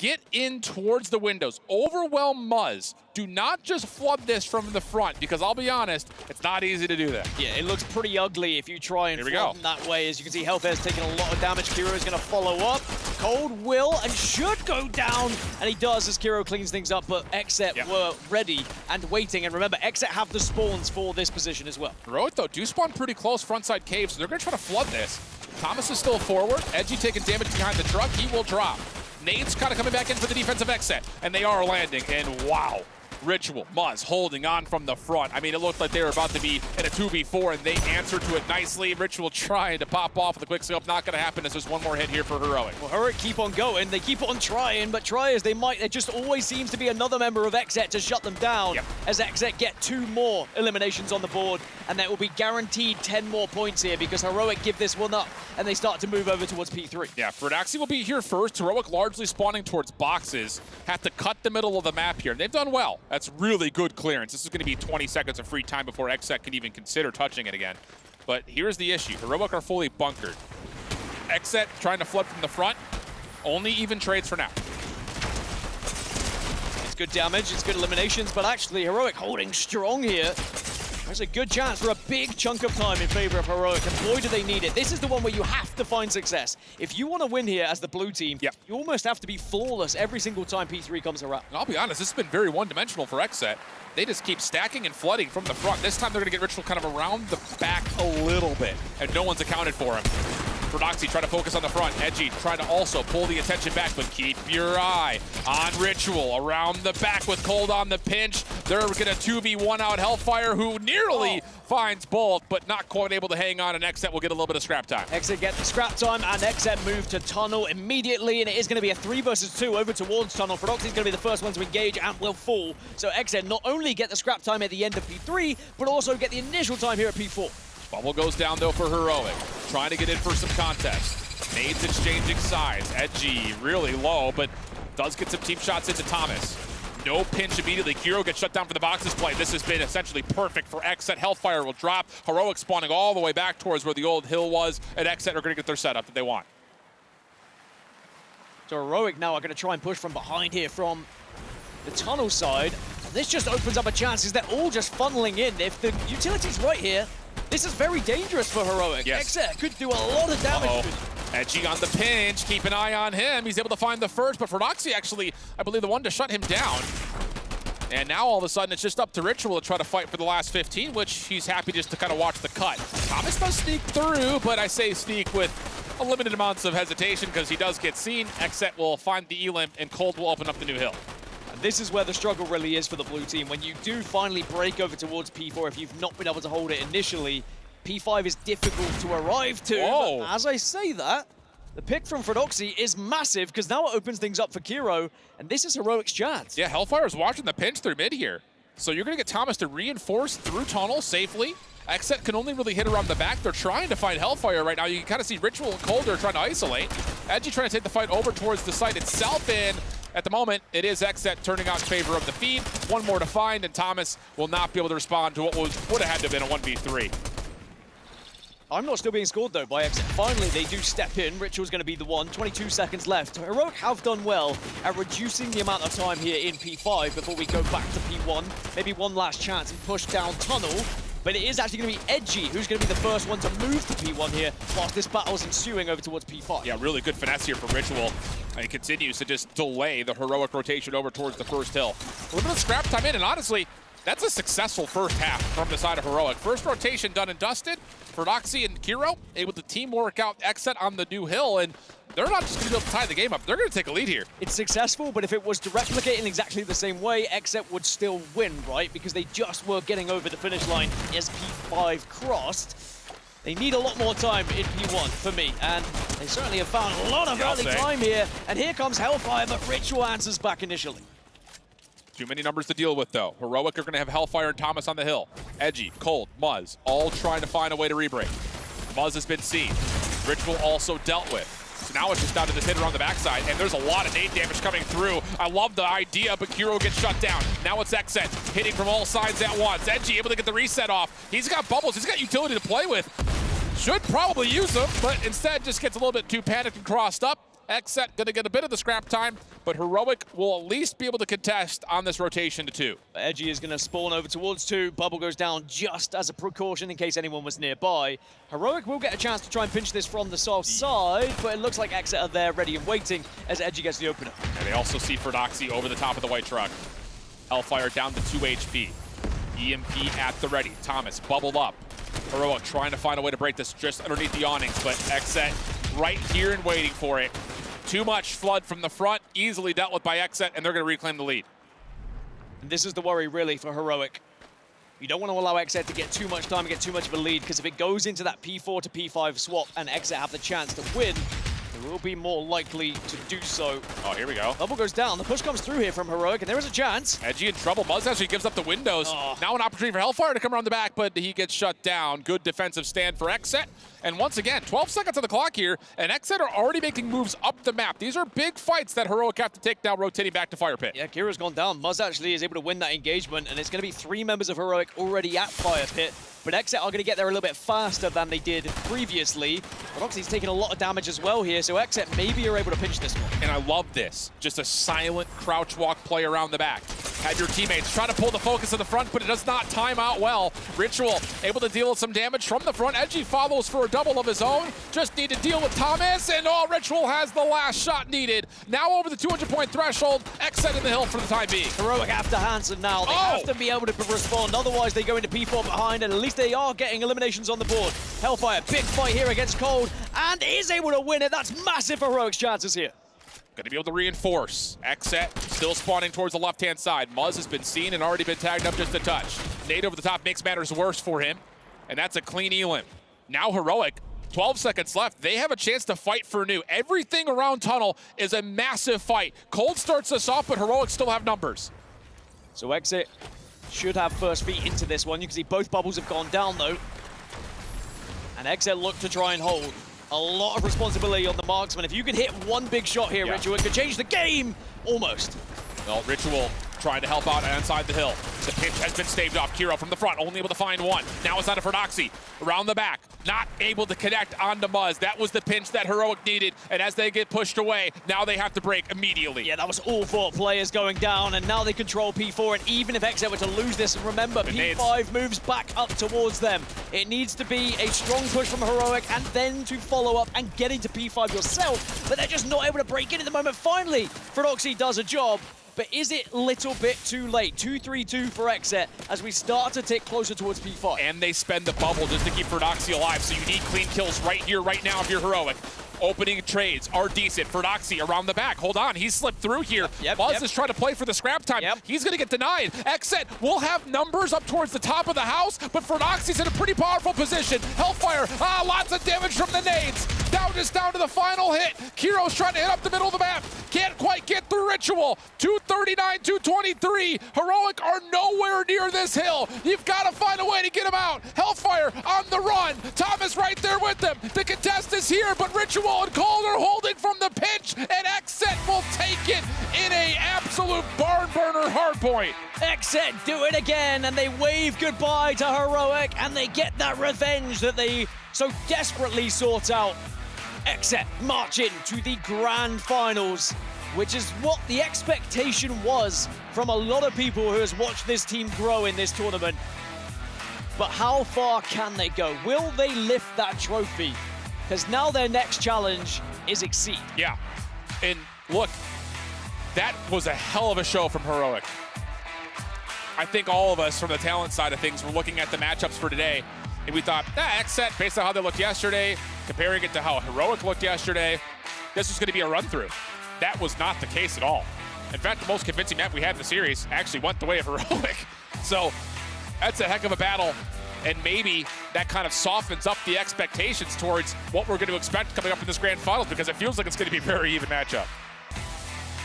get in towards the windows. Overwhelm Muzz. Do not just flood this from the front, because I'll be honest, it's not easy to do that. Yeah, it looks pretty ugly if you try and flood them that way. As you can see, Hellfire's taking a lot of damage. Kiro is going to follow up. Cold will and should go down, and he does as Kiro cleans things up, but Xset were ready and waiting. And remember, Xset have the spawns for this position as well. Heroic, though, do spawn pretty close frontside caves, so they're going to try to flood this. Thomas is still forward. Edgy taking damage behind the truck. He will drop. Nade's kind of coming back in for the defensive Xset, and they are landing, and wow. Ritual, Muzz holding on from the front. I mean, it looked like they were about to be in a 2v4, and they answered to it nicely. Ritual trying to pop off with a quick scope. Not going to happen as there's one more hit here for Heroic. Well, Heroic keep on going. They keep on trying, but try as they might, there just always seems to be another member of Xset to shut them down. As Xset get 2 more eliminations on the board, and that will be guaranteed 10 more points here because Heroic give this one up, and they start to move over towards P3. Yeah, Ferdaxi will be here first. Heroic largely spawning towards boxes. Have to cut the middle of the map here, and they've done well. That's really good clearance. This is going to be 20 seconds of free time before Xset can even consider touching it again. But here's the issue. Heroic are fully bunkered. Xset trying to flood from the front. Only even trades for now. It's good damage, it's good eliminations, but actually Heroic holding strong here. There's a good chance for a big chunk of time in favor of Heroic, and boy do they need it. This is the one where you have to find success. If you want to win here as the blue team, you almost have to be flawless every single time P3 comes around. I'll be honest, this has been very one-dimensional for Xset. They just keep stacking and flooding from the front. This time they're going to get Ritual kind of around the back a little bit, and no one's accounted for him. Ferdaxi trying to focus on the front. Edgy trying to also pull the attention back, but keep your eye on Ritual. Around the back with Cold on the pinch. They're going to 2v1 out Hellfire, who nearly finds both, but not quite able to hang on, and Xset will get a little bit of scrap time. Xset get the scrap time, and Xset move to Tunnel immediately, and it is going to be a 3 versus 2 over towards Tunnel. Ferdaxi is going to be the first one to engage and will fall. So Xset not only get the scrap time at the end of P3, but also get the initial time here at P4. Bubble goes down, though, for Heroic. Trying to get in for some contest. Nades exchanging sides. Edgy, really low, but does get some team shots into Thomas. No pinch immediately. Kiro gets shut down for the boxes play. This has been essentially perfect for Xset. Hellfire will drop. Heroic spawning all the way back towards where the old hill was, and Xset are going to get their setup that they want. So Heroic now are going to try and push from behind here from the tunnel side. And this just opens up a chance, is they're all just funneling in. If the utility's right here, this is very dangerous for Heroic. Xset could do a lot of damage. Edgy on the pinch, keep an eye on him. He's able to find the first, but Ferdaxi actually, I believe, the one to shut him down. And now all of a sudden it's just up to Ritual to try to fight for the last 15, which he's happy just to kind of watch the cut. Thomas does sneak through, but I say sneak with a limited amounts of hesitation because he does get seen. Xset will find the E-limp, and Cold will open up the new hill. This is where the struggle really is for the blue team. When you do finally break over towards P4, if you've not been able to hold it initially, P5 is difficult to arrive to. But as I say that, the pick from Ferdaxi is massive because now it opens things up for Kiro, and this is Heroic's chance. Yeah, Hellfire is watching the pinch through mid here. So you're going to get Thomas to reinforce through tunnel safely. Xset can only really hit around the back. They're trying to find Hellfire right now. You can kind of see Ritual and Colder trying to isolate. Edgy trying to take the fight over towards the site itself, and at the moment, it is Xset turning out in favor of the feed. One more to find, and Thomas will not be able to respond to what would have had to have been a 1v3. I'm not still being scored, though, by Xset. Finally, they do step in. Ritual's going to be the one. 22 seconds left. Heroic have done well at reducing the amount of time here in P5 before we go back to P1. Maybe one last chance and push down tunnel. But it is actually going to be Edgy who's going to be the first one to move to P1 here whilst this battle is ensuing over towards P5. Yeah, really good finesse here for Ritual. And he continues to just delay the Heroic rotation over towards the first hill. A little bit of scrap time in, and honestly, that's a successful first half from the side of Heroic. First rotation done and dusted. Ferdaxi and Kiro able to teamwork out Xset on the new hill, and they're not just going to be able to tie the game up. They're going to take a lead here. It's successful, but if it was to replicate in exactly the same way, Xset would still win, right? Because they just were getting over the finish line as P5 crossed. They need a lot more time in P1 for me, and they certainly have found a lot of early time here. And here comes Hellfire, but Ritual answers back initially. Too many numbers to deal with, though. Heroic are going to have Hellfire and Thomas on the hill. Edgy, Cold, Muzz, all trying to find a way to rebreak. Muzz has been seen. Ritual also dealt with. So now it's just down to this hit around the backside, and there's a lot of nade damage coming through. I love the idea, but Kiro gets shut down. Now it's Xset hitting from all sides at once. Edgy able to get the reset off. He's got bubbles. He's got utility to play with. Should probably use them, but instead just gets a little bit too panicked and crossed up. Xset gonna get a bit of the scrap time, but Heroic will at least be able to contest on this rotation to 2. Edgy is going to spawn over towards 2. Bubble goes down just as a precaution in case anyone was nearby. Heroic will get a chance to try and pinch this from the south side, but it looks like Xset are there ready and waiting as Edgy gets the opener. And they also see Ferdoxy over the top of the white truck. Hellfire down to 2 HP. EMP at the ready. Thomas bubbled up. Heroic trying to find a way to break this just underneath the awnings, but Xset right here and waiting for it. Too much flood from the front, easily dealt with by Xset, and they're going to reclaim the lead. And this is the worry, really, for Heroic. You don't want to allow Xset to get too much time and get too much of a lead, because if it goes into that P4 to P5 swap and Xset have the chance to win, they will be more likely to do so. Oh, here we go. Bubble goes down. The push comes through here from Heroic, and there is a chance. Edgy in trouble. Muzz actually gives up the windows. Now an opportunity for Hellfire to come around the back, but he gets shut down. Good defensive stand for Xset. And once again, 12 seconds on the clock here, and Xset are already making moves up the map. These are big fights that Heroic have to take now, rotating back to Fire Pit. Yeah, Kira's gone down. Muzz actually is able to win that engagement, and it's going to be 3 members of Heroic already at Fire Pit. But Xset are going to get there a little bit faster than they did previously. But obviously he's taking a lot of damage as well here, so Xset maybe are able to pinch this one. And I love this. Just a silent crouch walk play around the back. Have your teammates try to pull the focus in the front, but it does not time out well. Ritual able to deal with some damage from the front. Edgy follows for a double of his own. Just need to deal with Thomas, and Ritual has the last shot needed. Now over the 200-point threshold. Xset in the hill for the time being. Heroic after Hansen now. They have to be able to respond, otherwise they go into P4 behind, and at least they are getting eliminations on the board. Hellfire, big fight here against Cold, and is able to win it. That's massive for Heroic's chances here. Going to be able to reinforce. Xset still spawning towards the left-hand side. Muzz has been seen and already been tagged up just a touch. Nade over the top makes matters worse for him, and that's a clean elim. Now Heroic, 12 seconds left. They have a chance to fight for new. Everything around Tunnel is a massive fight. Cold starts us off, but Heroic still have numbers. So Xset should have first feet into this one. You can see both bubbles have gone down, though. And Xset look to try and hold. A lot of responsibility on the marksman. If you can hit one big shot here, Ritual, it could change the game. Almost. Well, Ritual trying to help out inside the hill. The pinch has been staved off. Kiro from the front, only able to find one. Now it's out of Ferdoxy. Around the back, not able to connect onto Muzz. That was the pinch that Heroic needed, and as they get pushed away, now they have to break immediately. Yeah, that was all 4 players going down, and now they control P4, and even if Xset were to lose this, and remember, P5 moves back up towards them. It needs to be a strong push from Heroic, and then to follow up and get into P5 yourself, but they're just not able to break in at the moment. Finally, Ferdoxy does a job. But is it a little bit too late? 2-3-2 for Xset as we start to tick closer towards P5. And they spend the bubble just to keep Ferdoxy alive, so you need clean kills right here, right now if you're Heroic. Opening trades are decent. Ferdoxy around the back. Hold on, he's slipped through here. Muzz is trying to play for the scrap time. He's going to get denied. Xset will have numbers up towards the top of the house, but Ferdoxy's in a pretty powerful position. Hellfire, lots of damage from the nades. Down to the final hit. Kiro's trying to hit up the middle of the map. Can't quite get through Ritual. 239, 223. Heroic are nowhere near this hill. You've got to find a way to get him out. Hellfire on the run. Thomas right there with them. The contest is here, but Ritual and Cold are holding from the pinch, and Xset will take it in a absolute barn burner hardpoint. Xset do it again, and they wave goodbye to Heroic, and they get that revenge that they so desperately sought out. Xset march into the grand finals, which is what the expectation was from a lot of people who has watched this team grow in this tournament. But how far can they go? Will they lift that trophy? Because now their next challenge is Exceed. Yeah, and look, that was a hell of a show from Heroic. I think all of us from the talent side of things were looking at the matchups for today, and we thought, Xset, based on how they looked yesterday, comparing it to how Heroic looked yesterday, this was going to be a run-through. That was not the case at all. In fact, the most convincing map we had in the series actually went the way of Heroic. So that's a heck of a battle, and maybe that kind of softens up the expectations towards what we're going to expect coming up in this grand finals, because it feels like it's going to be a very even matchup.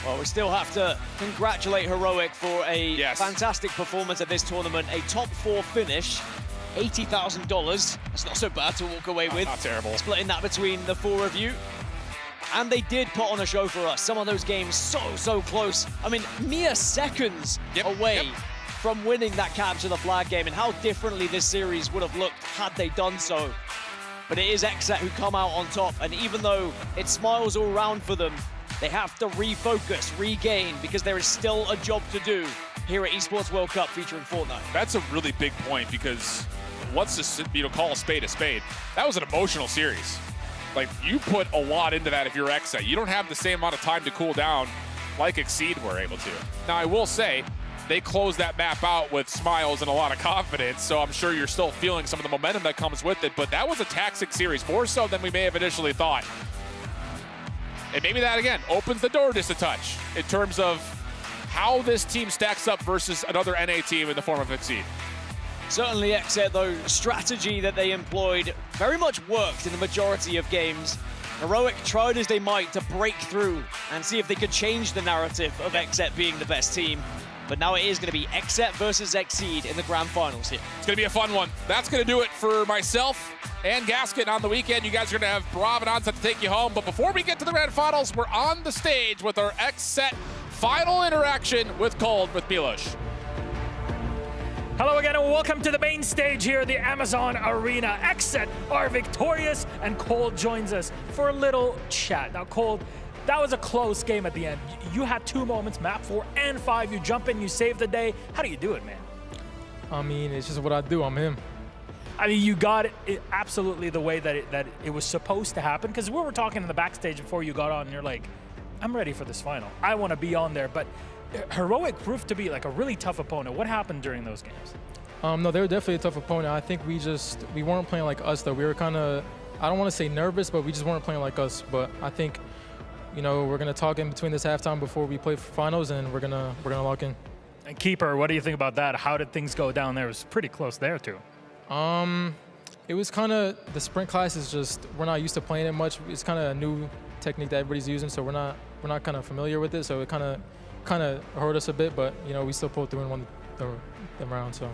Well, we still have to congratulate Heroic for a fantastic performance at this tournament, a top 4 finish. $80,000. That's not so bad to walk away with. Not terrible. Splitting that between the 4 of you. And they did put on a show for us. Some of those games so close. I mean, mere seconds away from winning that capture the flag game, and how differently this series would have looked had they done so. but it is XSET who come out on top. And even though it smiles all around for them, they have to refocus, regain, because there is still a job to do here at Esports World Cup featuring Fortnite. That's a really big point, because let's just call a spade a spade. That was an emotional series. Like, you put a lot into that if you're XSET. You don't have the same amount of time to cool down like Exceed were able to. Now, I will say, they closed that map out with smiles and a lot of confidence, so I'm sure you're still feeling some of the momentum that comes with it, but that was a taxing series, more so than we may have initially thought. And maybe that, again, opens the door just a touch in terms of how this team stacks up versus another NA team in the form of Exceed. Certainly XSET, though, strategy that they employed very much worked in the majority of games. Heroic tried as they might to break through and see if they could change the narrative of XSET being the best team. But now it is going to be XSET versus Exceed in the grand finals here. It's going to be a fun one. That's going to do it for myself and Gasket on the weekend. You guys are going to have Brav and Onset to take you home. But before we get to the grand finals, we're on the stage with our XSET final interaction with Cold with Milos. Hello again and welcome to the main stage here at the Amazon Arena. XSET are victorious and Cold joins us for a little chat. Now Cold, that was a close game at the end. You had 2 moments, map 4 and 5. You jump in, you save the day. How do you do it, man? I mean, it's just what I do. I'm him. I mean, you got it absolutely the way that it was supposed to happen. Because we were talking in the backstage before you got on, and you're like, I'm ready for this final. I want to be on there. But Heroic proved to be like a really tough opponent. What happened during those games? No, they were definitely a tough opponent. I think we weren't playing like us, though. We were kind of, I don't want to say nervous, but we just weren't playing like us. But I think, you know, we're going to talk in between this halftime before we play for finals, and we're gonna lock in. And Keeper, what do you think about that? How did things go down there? It was pretty close there, too. It was kind of, the sprint class is just, we're not used to playing it much. It's kind of a new technique that everybody's using, so we're not kind of familiar with it. So it kind of hurt us a bit, but you know, we still pulled through and won the round. So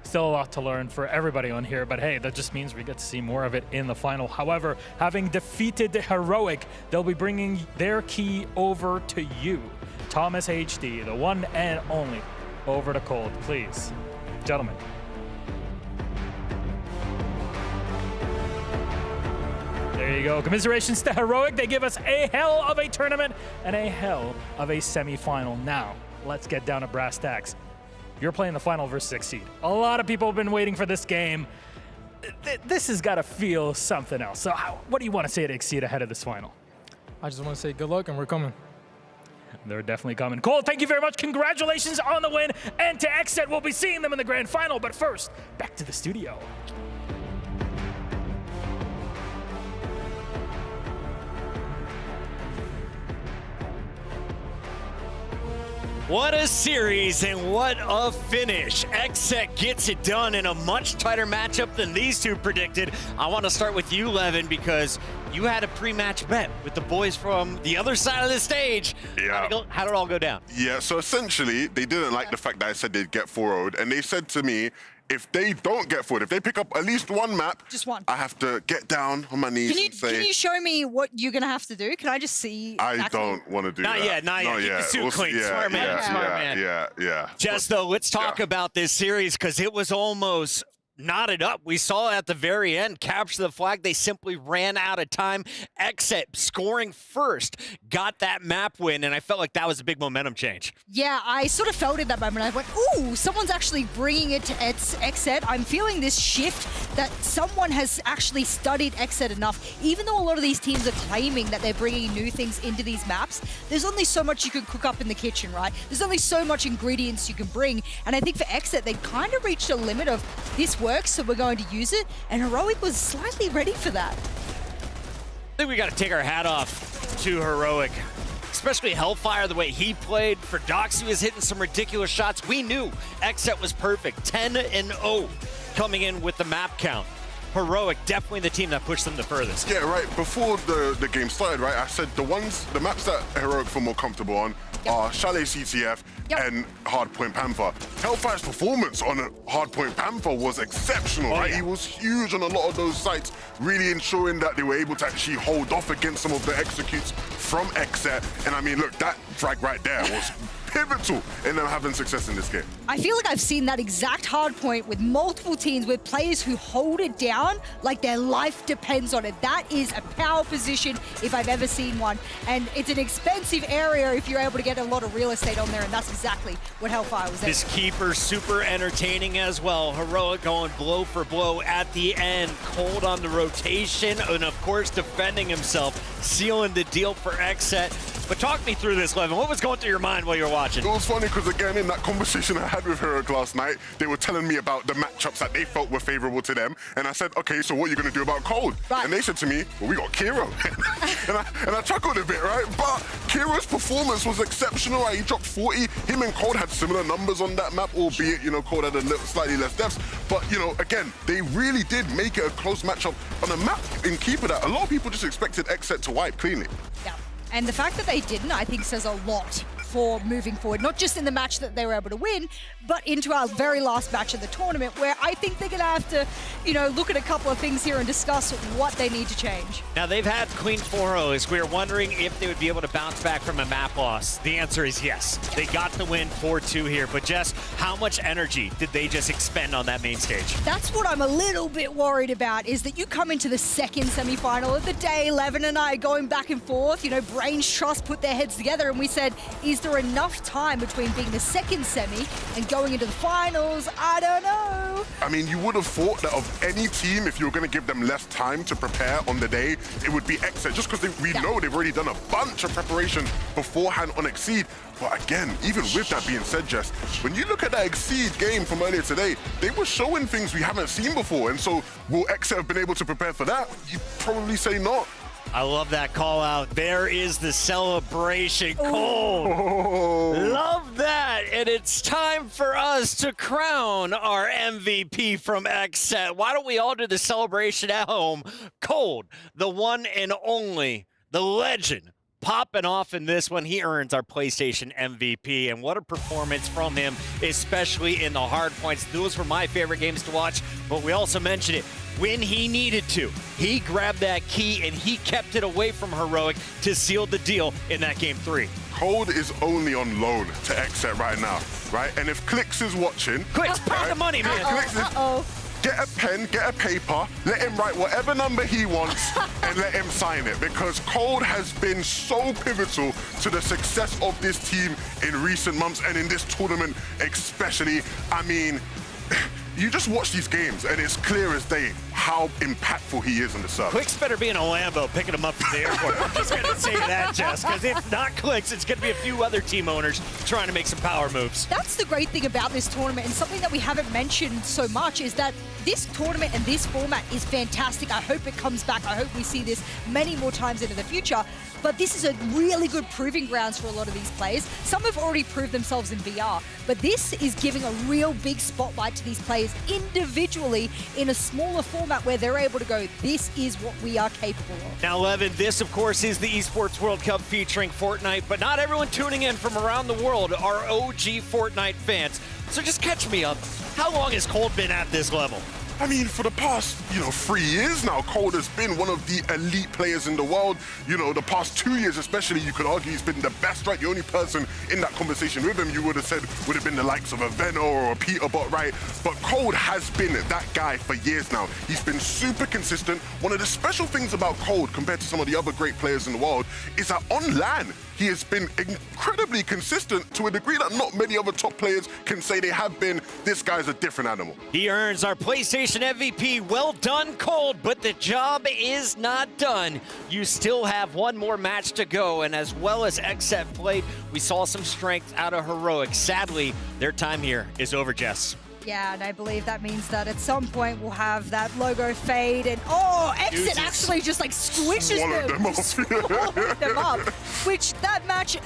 still a lot to learn for everybody on here, but hey, that just means we get to see more of it in the final. However, having defeated Heroic, they'll be bringing their key over to you. Thomas HD, the one and only, over to Cold, please. Gentlemen. There you go. Commiserations to Heroic. They give us a hell of a tournament and a hell of a semi-final. Now, let's get down to brass tacks. You're playing the final versus Exceed. A lot of people have been waiting for this game. This has got to feel something else. So what do you want to say to Exceed ahead of this final? I just want to say good luck, and we're coming. They're definitely coming. Cole, thank you very much. Congratulations on the win. And to XSET, we'll be seeing them in the grand final. But first, back to the studio. What a series and what a finish. XSET gets it done in a much tighter matchup than these two predicted. I want to start with you, Levin, because you had a pre-match bet with the boys from the other side of the stage. Yeah. How did it all go down? Yeah, so essentially, they didn't like the fact that I said they'd get 4-0'd, and they said to me, if they don't get 4'd, if they pick up at least one map, just one, I have to get down on my knees and say... Can you show me what you're going to have to do? Can I just see? I don't want to do that. Not yet. Keep the suit clean. Smart man. Yeah. Jess, though, let's talk about this series, because it was almost knotted up. We saw at the very end, capture the flag. They simply ran out of time. XSET scoring first, got that map win, and I felt like that was a big momentum change. Yeah, I sort of felt it that moment. I went, ooh, someone's actually bringing it to XSET. I'm feeling this shift that someone has actually studied XSET enough. Even though a lot of these teams are claiming that they're bringing new things into these maps, there's only so much you can cook up in the kitchen, right? There's only so much ingredients you can bring. And I think for XSET, they kind of reached a limit of this works, so we're going to use it, and Heroic was slightly ready for that. I think we got to take our hat off to Heroic, especially Hellfire, the way he played. For Doxy was hitting some ridiculous shots. We knew XSET was perfect, 10-0 coming in with the map count. Heroic, definitely the team that pushed them the furthest. Yeah, right. Before the game started, right, I said the maps that Heroic feel more comfortable on are Chalet CTF and Hardpoint Panther. Hellfire's performance on Hardpoint Panther was exceptional, right? Yeah. He was huge on a lot of those sites, really ensuring that they were able to actually hold off against some of the executes from XSET. And I mean, look, that frag right there was pivotal in them having success in this game. I feel like I've seen that exact hard point with multiple teams with players who hold it down like their life depends on it. That is a power position if I've ever seen one. And it's an expensive area if you're able to get a lot of real estate on there, and that's exactly what Hellfire was able. This keeper super entertaining as well. Heroic going blow for blow at the end. Cold on the rotation, and of course defending himself, sealing the deal for Xset. But talk me through this, Levin. What was going through your mind while you were watching? It was funny because, again, in that conversation I had with Heroic last night, they were telling me about the matchups that they felt were favorable to them. And I said, okay, so what are you going to do about Cold? Right. And they said to me, well, we got Kiro. and I chuckled a bit, right? But Kiro's performance was exceptional, right? He dropped 40. Him and Cold had similar numbers on that map, albeit, you know, Cold had a little, slightly less deaths. But, you know, again, they really did make it a close matchup on a map in Keeper that a lot of people just expected Xset to wipe cleanly. Yeah. And the fact that they didn't, I think, says a lot for moving forward, not just in the match that they were able to win, but into our very last match of the tournament, where I think they're going to have to, you know, look at a couple of things here and discuss what they need to change. Now, they've had clean 4-0s. We were wondering if they would be able to bounce back from a map loss. The answer is yes. They got the win 4-2 here, but Jess, how much energy did they just expend on that main stage? That's what I'm a little bit worried about, is that you come into the second semi-final of the day, Levin and I going back and forth, you know, Brains Trust put their heads together, and we said, is there enough time between being the second semi and going into the finals? I don't know. I mean, you would have thought that of any team, if you were going to give them less time to prepare on the day, it would be Xset, just because we know they've already done a bunch of preparation beforehand on Exceed. But again, even with that being said, Jess, when you look at that Exceed game from earlier today, they were showing things we haven't seen before. And so will Xset have been able to prepare for that? You'd probably say not. I love that call out. There is the celebration. Cold. Love that. And it's time for us to crown our MVP from Xset. Why don't we all do the celebration at home? Cold, the one and only, the legend, popping off in this one. He earns our PlayStation MVP, and what a performance from him, especially in the hard points. Those were my favorite games to watch, but we also mentioned it. When he needed to, he grabbed that key and he kept it away from Heroic to seal the deal in that game 3. Cold is only on loan to Xset right now, right? And if Clicks is watching... Clicks, pay the money, man. Get a pen, get a paper, let him write whatever number he wants and let him sign it, because Cold has been so pivotal to the success of this team in recent months and in this tournament especially. I mean, you just watch these games and it's clear as day how impactful he is on the sub. Clicks better be in a Lambo picking him up from the airport. I'm just going to say that, Jess, because if not Clicks, it's going to be a few other team owners trying to make some power moves. That's the great thing about this tournament, and something that we haven't mentioned so much is that this tournament and this format is fantastic. I hope it comes back. I hope we see this many more times into the future. But this is a really good proving grounds for a lot of these players. Some have already proved themselves in VR, but this is giving a real big spotlight to these players individually in a smaller format where they're able to go, this is what we are capable of. Now, Levin, this, of course, is the Esports World Cup featuring Fortnite, but not everyone tuning in from around the world are OG Fortnite fans. So just catch me up. How long has Cold been at this level? I mean, for the past, 3 years now, Cold has been one of the elite players in the world. The past 2 years especially, you could argue he's been the best, right? The only person in that conversation with him, you would have said, would have been the likes of a Venno or a Peterbot, right? But Cold has been that guy for years now. He's been super consistent. One of the special things about Cold, compared to some of the other great players in the world, is that on LAN, he has been incredibly consistent to a degree that not many other top players can say they have been. This guy's a different animal. He earns our PlayStation MVP. Well done, Cold, but the job is not done. You still have one more match to go, and as well as Xset played, we saw some strength out of Heroic. Sadly, their time here is over, Jess. Yeah, and I believe that means that at some point we'll have that logo fade and, Xset actually just like squishes them up. Which that match,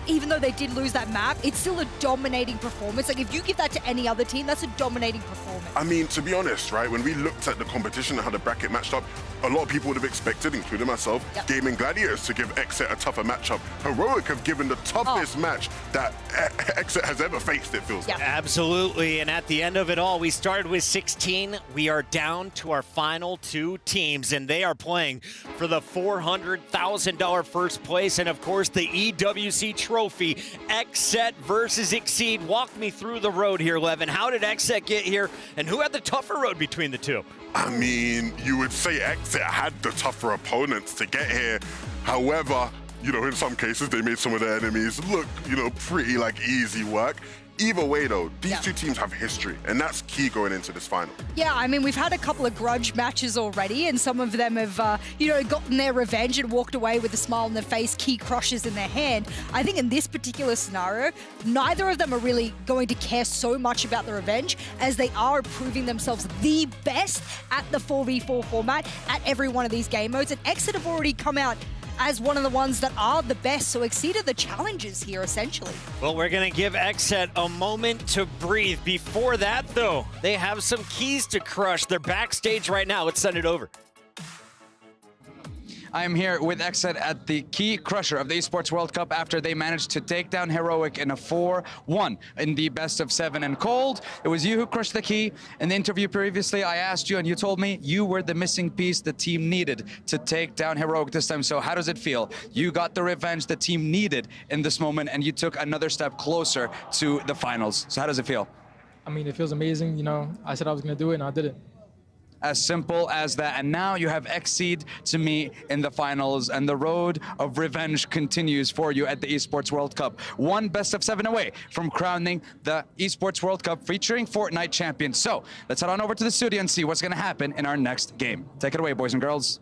even though they did lose that map, it's still a dominating performance. Like if you give that to any other team, that's a dominating performance. I mean, to be honest, right, when we looked at the competition and how the bracket matched up, a lot of people would have expected, including myself, Gaming Gladiators to give Xset a tougher matchup. Heroic have given the toughest match that Xset has ever faced, it feels like. Absolutely, and at the end end of it all. We started with 16. We are down to our final 2 teams, and they are playing for the $400,000 first place and, of course, the EWC trophy. XSET versus Exceed. Walk me through the road here, Levin. How did XSET get here, and who had the tougher road between the two? I mean, you would say XSET had the tougher opponents to get here. However, you know, in some cases, they made some of their enemies look, you know, pretty like easy work. Either way, though, these two teams have history, and that's key going into this final. Yeah, I mean, we've had a couple of grudge matches already, and some of them have, you know, gotten their revenge and walked away with a smile on their face, key crushes in their hand. I think in this particular scenario, neither of them are really going to care so much about the revenge as they are proving themselves the best at the 4v4 format at every one of these game modes, and XSET have already come out as one of the ones that are the best, so exceeded the challenges here, essentially. Well, we're going to give XSET a moment to breathe. Before that, though, they have some keys to crush. They're backstage right now. Let's send it over. I am here with XSET at the key crusher of the Esports World Cup after they managed to take down Heroic in a 4-1 in the best of 7 and cold. It was you who crushed the key. In the interview previously, I asked you and you told me you were the missing piece the team needed to take down Heroic this time. So how does it feel? You got the revenge the team needed in this moment and you took another step closer to the finals. So how does it feel? I mean, it feels amazing. You know, I said I was going to do it, and I did it. As simple as that. And now you have Exceed to meet in the finals, and the road of revenge continues for you at the Esports World Cup. One best of 7 away from crowning the Esports World Cup featuring Fortnite champions. So let's head on over to the studio and see what's going to happen in our next game. Take it away, boys and girls.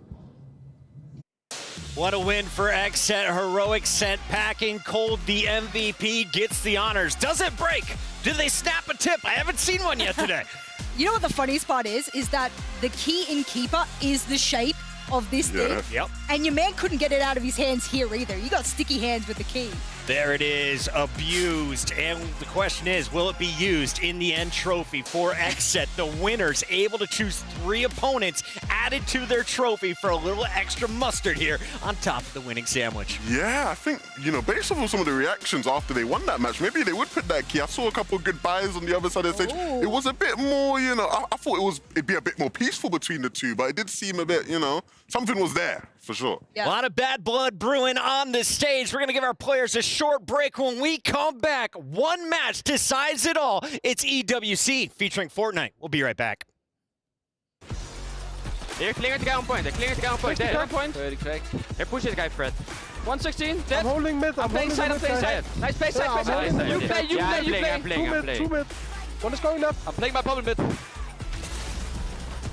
What a win for XSET. Heroic sent packing cold. The MVP gets the honors. Does it break? Do they snap a tip? I haven't seen one yet today. You know what the funniest part is that the key in Keeper is the shape of this thing. Yep. And your man couldn't get it out of his hands here either. You got sticky hands with the key. There it is, abused. And the question is, will it be used in the end trophy for XSET? The winners able to choose 3 opponents added to their trophy for a little extra mustard here on top of the winning sandwich. Yeah, I think, you know, based off of some of the reactions after they won that match, maybe they would put that key. I saw a couple of good buys on the other side of the stage. It was a bit more, you know, I thought it'd be a bit more peaceful between the two, but it did seem a bit, you know, something was there, for sure. Yeah. A lot of bad blood brewing on the stage. We're going to give our players a short break. When we come back, one match decides it all. It's EWC featuring Fortnite. We'll be right back. They're clearing the guy on point. They're clearing the guy on point. They're on point. They're pushing the guy, Fred. 116, dead. I'm holding mid. I'm playing side, I'm playing side. Nice play, side, play, side. You play, you play. I'm playing. Two mid. One is going left. I'm playing my problem mid.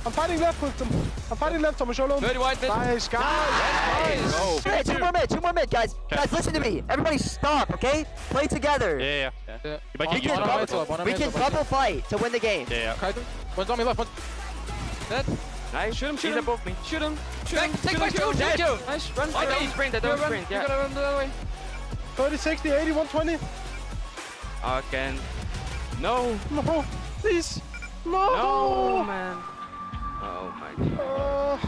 I'm fighting left with them. I'm fighting left, I'm solo. 30 wide mid. Nice, guys. Nice. Two more mid, guys. Guys, listen to me. Everybody stop, okay? Play together. Yeah. We can double fight to win the game. Yeah. One's on me left. One. Dead. Nice. Shoot him. He's above me. Shoot him. Take my two. Nice. Run. I don't sprint. I don't sprint. Yeah. You gotta run the other way. 30, 60, 80, 120. Again. No. No. Please. No. No, man. Oh my god.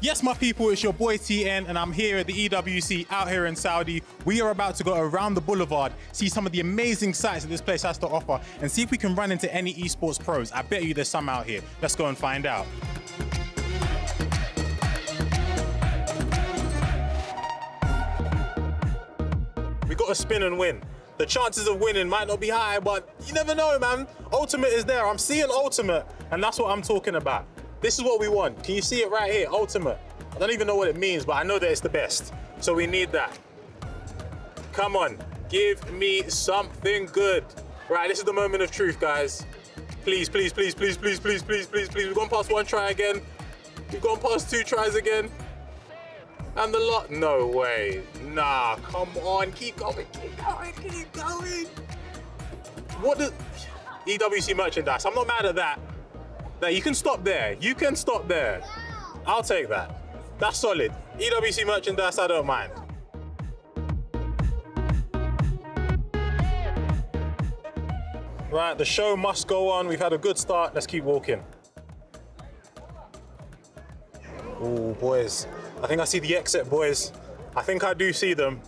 Yes, my people, it's your boy TN, and I'm here at the EWC out here in Saudi. We are about to go around the boulevard, see some of the amazing sights that this place has to offer, and see if we can run into any esports pros. I bet you there's some out here. Let's go and find out. We got to spin and win. The chances of winning might not be high, but you never know, man. Ultimate is there. I'm seeing Ultimate, and that's what I'm talking about. This is what we want. Can you see it right here? Ultimate. I don't even know what it means, but I know that it's the best. So we need that. Come on, give me something good. Right, this is the moment of truth, guys. Please, please, please, please, please, please, please, please, please. We've gone past 1 try again. We've gone past 2 tries again. And the lot, no way. Nah, come on, keep going, keep going, keep going. What does, EWC merchandise, I'm not mad at that. That you can stop there, you can stop there. I'll take that. That's solid. EWC merchandise, I don't mind. Right, the show must go on. We've had a good start, let's keep walking. Oh, boys. I think I see the exit, boys. I think I do see them.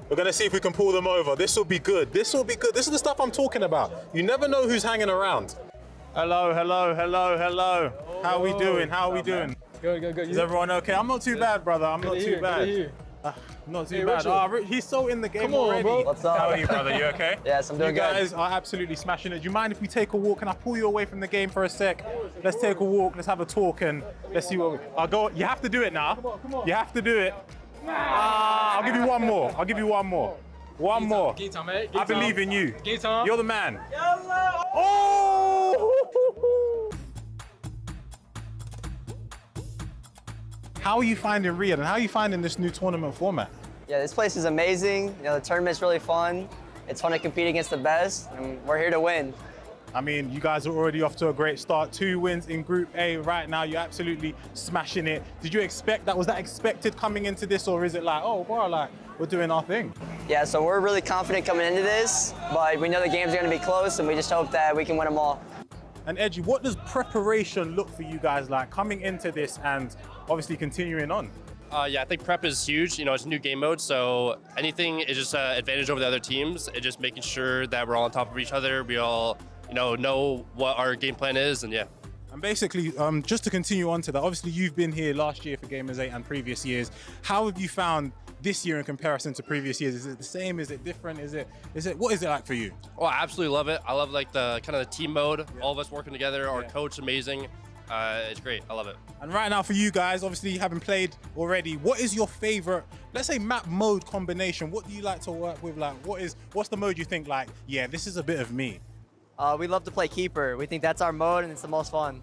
We're gonna see if we can pull them over. This will be good. This will be good. This is the stuff I'm talking about. You never know who's hanging around. Hello, hello, hello, hello. How are we doing? How are we doing? Good, good, good. Is everyone okay? I'm not too bad, brother. I'm not too bad. Not too bad. He's so in the game already. Bro. What's up? How are you, brother? You okay? Yes, I'm doing good. You guys are absolutely smashing it. Do you mind if we take a walk? Can I pull you away from the game for a sec? Let's take a walk. Let's have a talk and let's see what we... I'll go. You have to do it now. Come on. You have to do it. I'll give you one more. I'll give you one more. One more. I believe in you. You're the man. Oh! How are you finding Riyadh and how are you finding this new tournament format? Yeah, this place is amazing. You know, the tournament's really fun. It's fun to compete against the best, and we're here to win. I mean, you guys are already off to a great start. 2 wins in Group A right now. You're absolutely smashing it. Did you expect that? Was that expected coming into this, or is it like, oh, bro, like, we're doing our thing? Yeah, so we're really confident coming into this, but we know the games are going to be close, and we just hope that we can win them all. And Edgy, what does preparation look for you guys like coming into this and obviously continuing on? Yeah, I think prep is huge. You know, it's a new game mode, so anything is just an advantage over the other teams. It's just making sure that we're all on top of each other. We all, know what our game plan is, and yeah. And basically, just to continue on to that, obviously you've been here last year for Gamers 8 and previous years. How have you found this year in comparison to previous years? Is it the same? Is it different? What is it like for you? Oh, I absolutely love it. I love like the kind of the team mode, all of us working together. Our coach, amazing. It's great. I love it. And right now for you guys, obviously you haven't played already, what is your favorite, let's say map mode combination? What do you like to work with? Like, what's the mode you think like, yeah, this is a bit of me? We love to play Keeper. We think that's our mode and it's the most fun.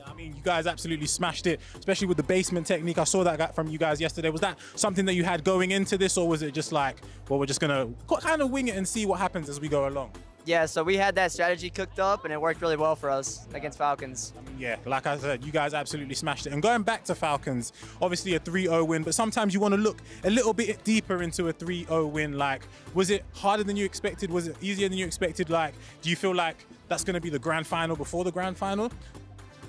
I mean, you guys absolutely smashed it, especially with the basement technique. I saw that from you guys yesterday. Was that something that you had going into this, or was it just like, well, we're just gonna kind of wing it and see what happens as we go along? Yeah, so we had that strategy cooked up and it worked really well for us against Falcons. Yeah, like I said, you guys absolutely smashed it. And going back to Falcons, obviously a 3-0 win, but sometimes you want to look a little bit deeper into a 3-0 win. Like, was it harder than you expected? Was it easier than you expected? Like, do you feel like that's going to be the grand final before the grand final?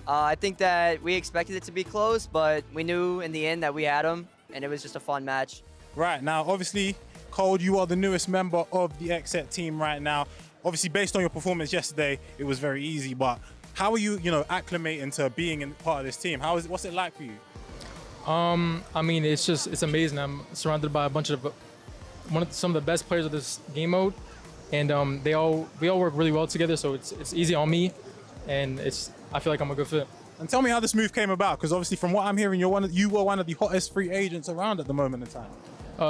I think that we expected it to be close, but we knew in the end that we had them, and it was just a fun match. Right, now, obviously, Cole, you are the newest member of the XSET team right now. Obviously, based on your performance yesterday, it was very easy, but how are you, acclimating to being in part of this team? What's it like for you? I mean, it's amazing. I'm surrounded by a bunch of some of the best players of this game mode, and we all work really well together, so it's easy on me, and I feel like I'm a good fit. And tell me how this move came about, because obviously from what I'm hearing, you were one of the hottest free agents around at the moment in time.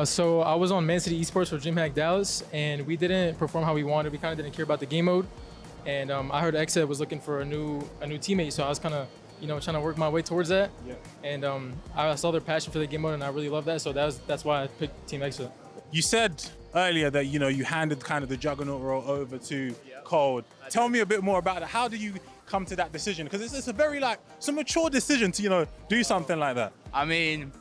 So I was on Man City Esports for DreamHack Dallas, and we didn't perform how we wanted. We kind of didn't care about the game mode, and I heard XSET was looking for a new teammate, so I was kind of trying to work my way towards that. Yeah. And I saw their passion for the game mode, and I really love that, so that's why I picked Team XSET. You said earlier that you handed kind of the juggernaut role over to Cold. Tell me a bit more about it. How do you come to that decision? Because it's a very it's a mature decision to do something like that. I mean,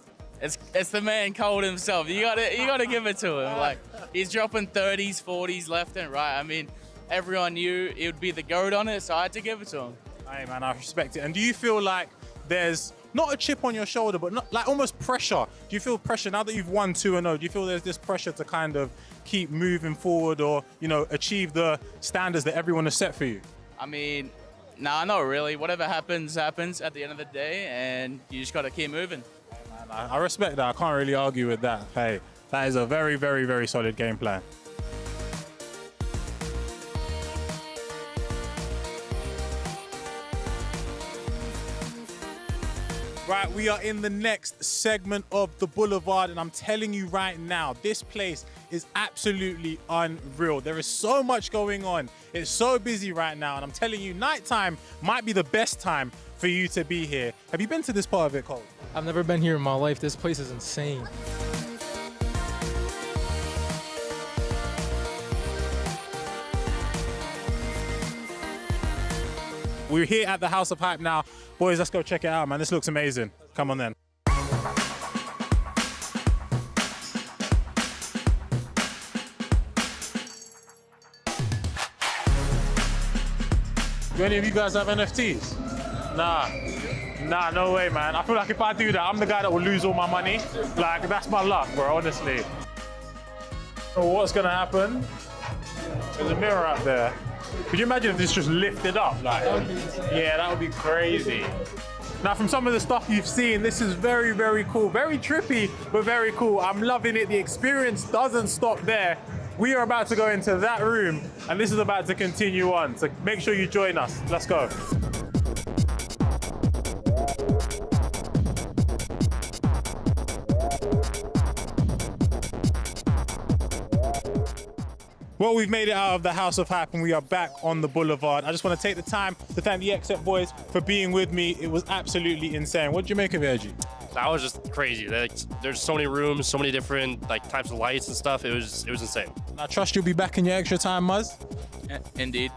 it's the man Cold himself. You gotta give it to him. Like, he's dropping 30s, 40s left and right. I mean, everyone knew it would be the GOAT on it, so I had to give it to him. Hey man, I respect it. And do you feel like there's not a chip on your shoulder, but not, like almost pressure. Do you feel pressure now that you've won 2-0? Do you feel there's this pressure to kind of keep moving forward or, you know, achieve the standards that everyone has set for you? I mean, nah, not really. Whatever happens, happens at the end of the day, and you just got to keep moving. I respect that. I can't really argue with that. Hey, that is a very, very, very solid game plan. Right, we are in the next segment of the Boulevard, and I'm telling you right now, this place is absolutely unreal. There is so much going on. It's so busy right now, and I'm telling you, nighttime might be the best time for you to be here. Have you been to this part of it, Cole? I've never been here in my life. This place is insane. We're here at the House of Hype now. Boys, let's go check it out, man. This looks amazing. Come on then. Do any of you guys have NFTs? Nah, no way, man. I feel like if I do that, I'm the guy that will lose all my money. Like, that's my luck, bro, honestly. So what's gonna happen? There's a mirror up there. Could you imagine if this just lifted up? Like, yeah, that would be crazy. Now, from some of the stuff you've seen, this is very, very cool. Very trippy, but very cool. I'm loving it. The experience doesn't stop there. We are about to go into that room, and this is about to continue on. So make sure you join us. Let's go. Well, we've made it out of the House of Hype and we are back on the Boulevard. I just want to take the time to thank the XF boys for being with me. It was absolutely insane. What did you make of it, Edgy? That was just crazy. There's so many rooms, so many different types of lights and stuff. It was insane. I trust you'll be back in your extra time, Muzz. Yeah, indeed.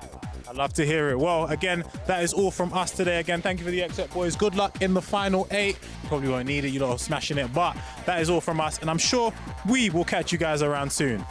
I'd love to hear it. Well, again, that is all from us today. Again, thank you for the XF boys. Good luck in the final 8. You probably won't need it. You lot are smashing it. But that is all from us. And I'm sure we will catch you guys around soon.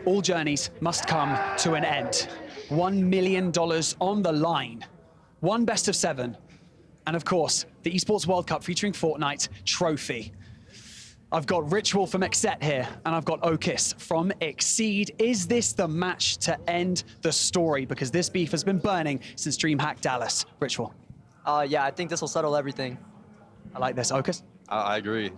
all journeys must come to an end. $1 million on the line. One best of 7. And of course, the Esports World Cup featuring Fortnite trophy. I've got Ritual from Exet here, and I've got Okis from Exceed. Is this the match to end the story? Because this beef has been burning since DreamHack Dallas. Ritual. Yeah, I think this will settle everything. I like this. Okis? I agree.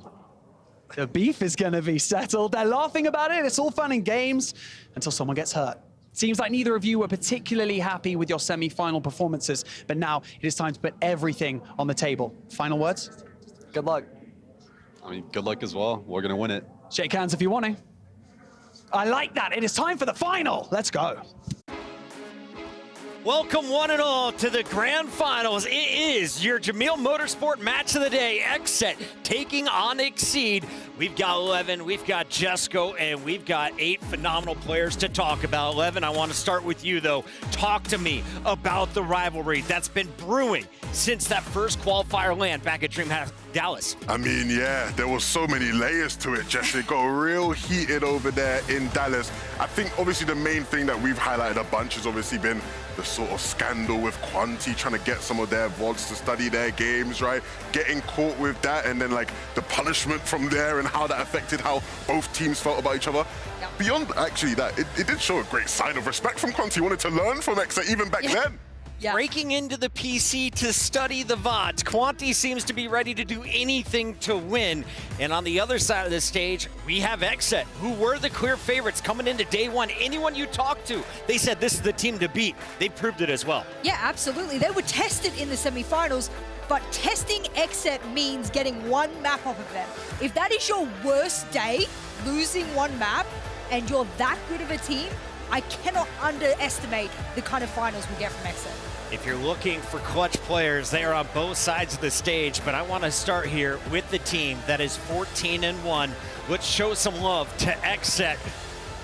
The beef is going to be settled. They're laughing about it. It's all fun and games until someone gets hurt. Seems like neither of you were particularly happy with your semi-final performances, but now it is time to put everything on the table. Final words? Good luck. I mean, good luck as well. We're going to win it. Shake hands if you want to. I like that. It is time for the final. Let's go. Welcome one and all to the grand finals. It is your Jamil Motorsport match of the day. Exet taking on Exceed. We've got 11, we've got Jesco, and we've got 8 phenomenal players to talk about. 11, I want to start with you, though. Talk to me about the rivalry that's been brewing since that first qualifier land back at DreamHack Dallas. I mean, yeah, there was so many layers to it, Jesse. It got real heated over there in Dallas. I think, obviously, the main thing that we've highlighted a bunch has obviously been the sort of scandal with Quanti trying to get some of their VODs to study their games, right? Getting caught with that, and then, like, the punishment from there and how that affected how both teams felt about each other. Yep. Beyond, actually, that, it did show a great sign of respect from Quanti. He wanted to learn from Exet even back then. Yeah. Breaking into the PC to study the VODs. Quanti seems to be ready to do anything to win. And on the other side of the stage, we have Exet, who were the clear favorites coming into day one. Anyone you talk to, they said this is the team to beat. They proved it as well. Yeah, absolutely. They were tested in the semifinals, but testing Exet means getting one map off of them. If that is your worst day, losing one map, and you're that good of a team, I cannot underestimate the kind of finals we get from Exet. If you're looking for clutch players, they are on both sides of the stage, but I want to start here with the team that is 14-1. Let's show some love to Exet.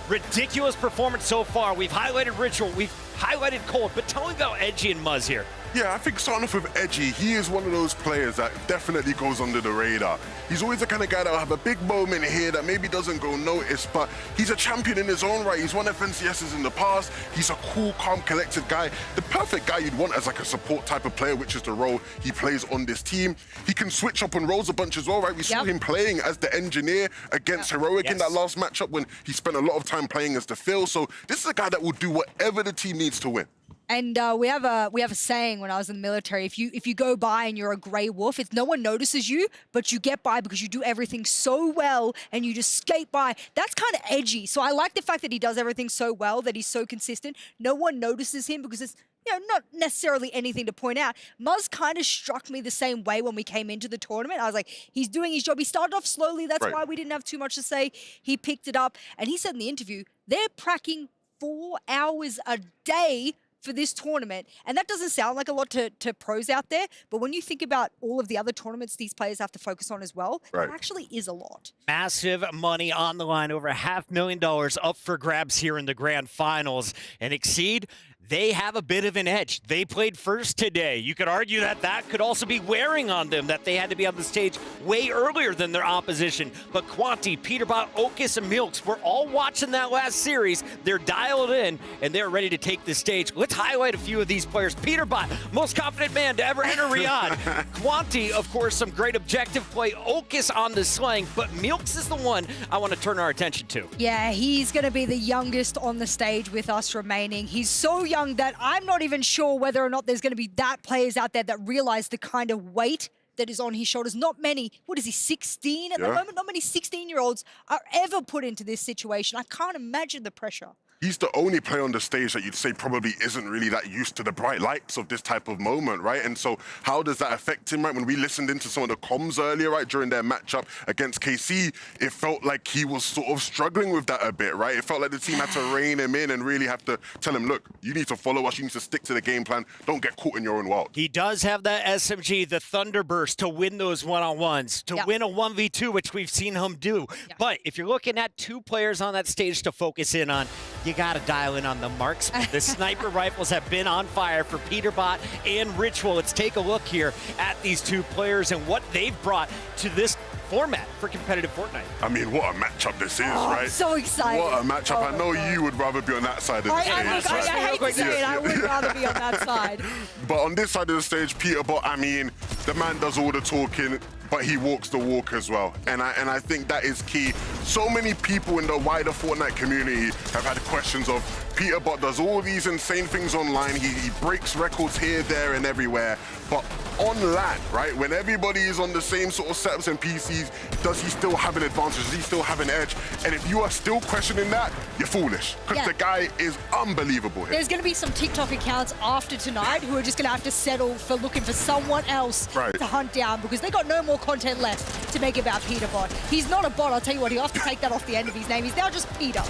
Ridiculous performance so far. We've highlighted Ritual, we've highlighted Cold, but tell me about Edgy and Muzz here. Yeah, I think starting off with Edgy, he is one of those players that definitely goes under the radar. He's always the kind of guy that will have a big moment here that maybe doesn't go noticed, but he's a champion in his own right. He's won FNCSs in the past. He's a cool, calm, collected guy. The perfect guy you'd want as like a support type of player, which is the role he plays on this team. He can switch up on roles a bunch as well, right? We saw him playing as the engineer against Heroic in that last matchup when he spent a lot of time playing as the Phil. So this is a guy that will do whatever the team needs to win. And we have a saying when I was in the military: if you go by and you're a grey wolf, it's no one notices you, but you get by because you do everything so well and you just skate by. That's kind of Edgy. So I like the fact that he does everything so well, that he's so consistent. No one notices him because it's, you know, not necessarily anything to point out. Muzz kind of struck me the same way when we came into the tournament. I was like, he's doing his job. He started off slowly. That's why we didn't have too much to say. He picked it up, and he said in the interview, they're practicing 4 hours a day for this tournament. And that doesn't sound like a lot to pros out there, but when you think about all of the other tournaments these players have to focus on as well, it actually is a lot. Massive money on the line, over $500,000 up for grabs here in the grand finals. And Exceed, they have a bit of an edge. They played first today. You could argue that that could also be wearing on them, that they had to be on the stage way earlier than their opposition. But Quanti, Peterbot, Okis, and Milks, we're all watching that last series. They're dialed in, and they're ready to take the stage. Let's highlight a few of these players. Peterbot, most confident man to ever enter Riyadh. Quanti, of course, some great objective play. Okis on the slang, but Milks is the one I want to turn our attention to. Yeah, he's going to be the youngest on the stage with us remaining. He's so young that I'm not even sure whether or not there's going to be that players out there that realize the kind of weight that is on his shoulders. Not many, what is he, 16 at the moment? Not many 16-year-olds are ever put into this situation. I can't imagine the pressure. He's the only player on the stage that you'd say probably isn't really that used to the bright lights of this type of moment, right? And so how does that affect him, right? When we listened into some of the comms earlier, right, during their matchup against KC, it felt like he was sort of struggling with that a bit, right? It felt like the team had to rein him in and really have to tell him, look, you need to follow us, you need to stick to the game plan, don't get caught in your own world. He does have that SMG, the Thunderburst, to win those one-on-ones, to win a 1v2, which we've seen him do. But if you're looking at 2 players on that stage to focus in on, you got to dial in on the marksman. The sniper rifles have been on fire for Peterbot and Ritual. Let's take a look here at these 2 players and what they've brought to this format for competitive Fortnite. I mean, what a matchup this is, right? I'm so excited. What a matchup. I know you would rather be on that side of the stage. I hate to say it, I would rather be on that side. But on this side of the stage, Peterbot, I mean, the man does all the talking, but he walks the walk as well. And I think that is key. So many people in the wider Fortnite community have had questions of Peterbot does all these insane things online. He breaks records here, there, and everywhere. But on LAN, right, when everybody is on the same sort of setups and PCs, does he still have an advantage? Does he still have an edge? And if you are still questioning that, you're foolish, because the guy is unbelievable here. There's going to be some TikTok accounts after tonight who are just going to have to settle for looking for someone else to hunt down, because they got no more content left to make about Peterbot. He's not a bot, I'll tell you what, he'll have to take that off the end of his name. He's now just Peter.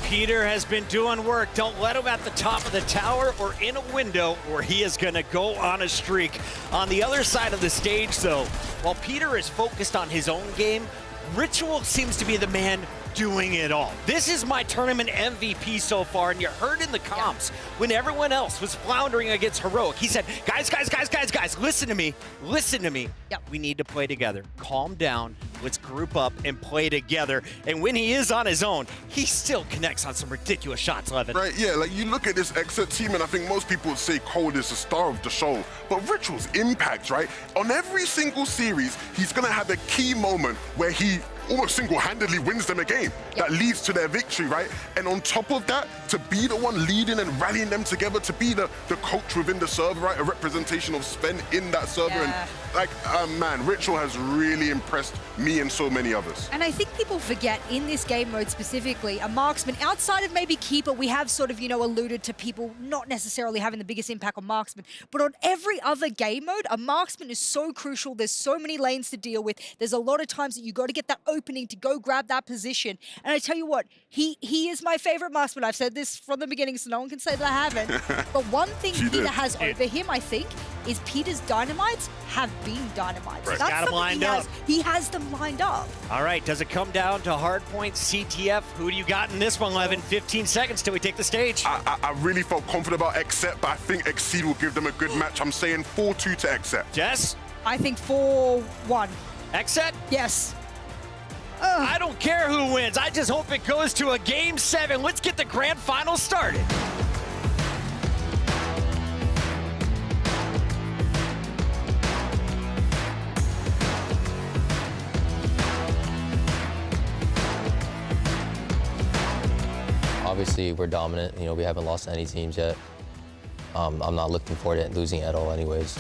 Peter has been doing work. Don't let him at the top of the tower or in a window, or he is going to go on a streak. On the other side of the stage, though, while Peter is focused on his own game, Ritual seems to be the man doing it all. This is my tournament MVP so far, and you heard in the comps when everyone else was floundering against Heroic. He said, guys, listen to me. We need to play together. Calm down. Let's group up and play together. And when he is on his own, he still connects on some ridiculous shots, Levin. Right, yeah, like you look at this Exit team, and I think most people would say Cold is the star of the show, but Ritual's impact, right? On every single series, he's gonna have a key moment where he almost single-handedly wins them a game that leads to their victory, right? And on top of that, to be the one leading and rallying them together, to be the coach within the server, right? A representation of Sven in that server. And like, man, Ritual has really impressed me and so many others. And I think people forget in this game mode specifically, a marksman, outside of maybe Keeper, we have sort of, alluded to people not necessarily having the biggest impact on marksman, but on every other game mode, a marksman is so crucial. There's so many lanes to deal with. There's a lot of times that you got to get that opening to go grab that position. And I tell you what, he is my favorite marksman. I've said this from the beginning, so no one can say that I haven't. But one thing Peter has over him, I think, is Peter's dynamites have been dynamites. Right. That's got him lined up. He has them lined up. All right, does it come down to Hardpoint, CTF? Who do you got in this one, Levin? 15 seconds till we take the stage. I really felt confident about Except, but I think Exceed will give them a good match. I'm saying 4-2 to Except. Jess? I think 4-1. Except? Yes. I don't care who wins. I just hope it goes to a Game 7. Let's get the grand final started. Obviously, we're dominant. We haven't lost any teams yet. I'm not looking forward to losing at all anyways.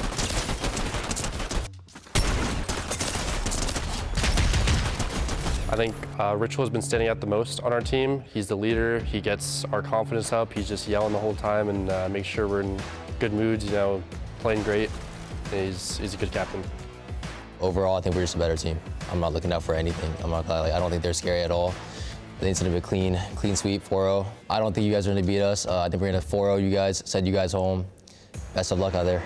I think Ritual has been standing out the most on our team. He's the leader. He gets our confidence up. He's just yelling the whole time and makes sure we're in good moods, playing great. And he's a good captain. Overall, I think we're just a better team. I'm not looking out for anything. I'm not gonna lie, I don't think they're scary at all. I think it's gonna be a clean sweep, 4-0. I don't think you guys are gonna beat us. I think we're gonna 4-0 you guys, send you guys home. Best of luck out there.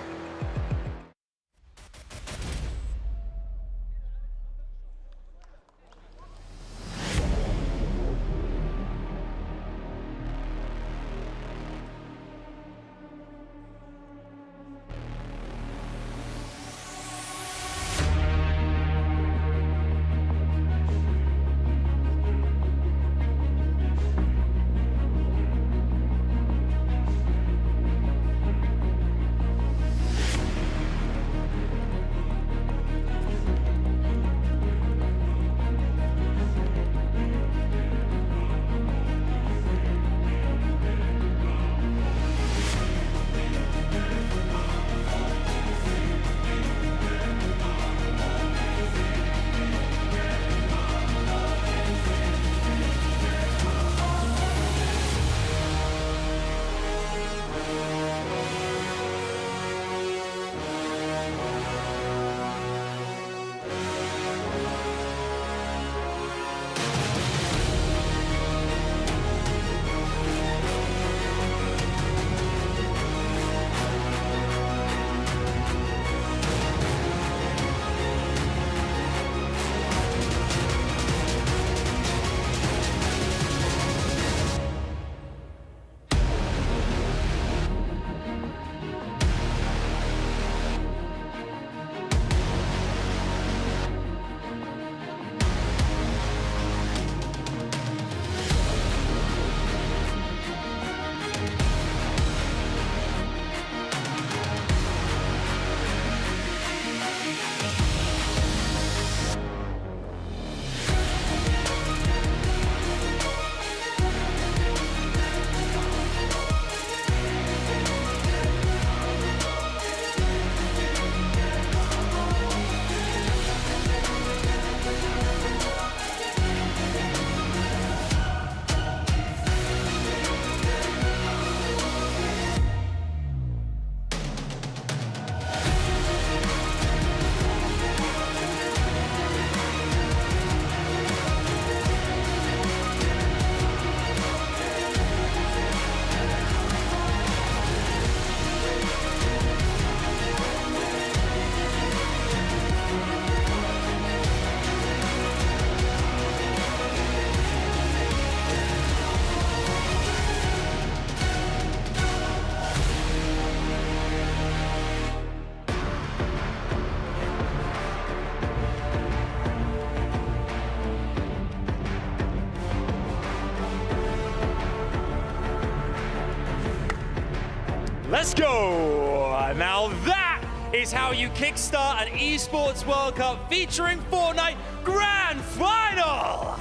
Let's go! Now that is how you kickstart an Esports World Cup featuring Fortnite Grand Final!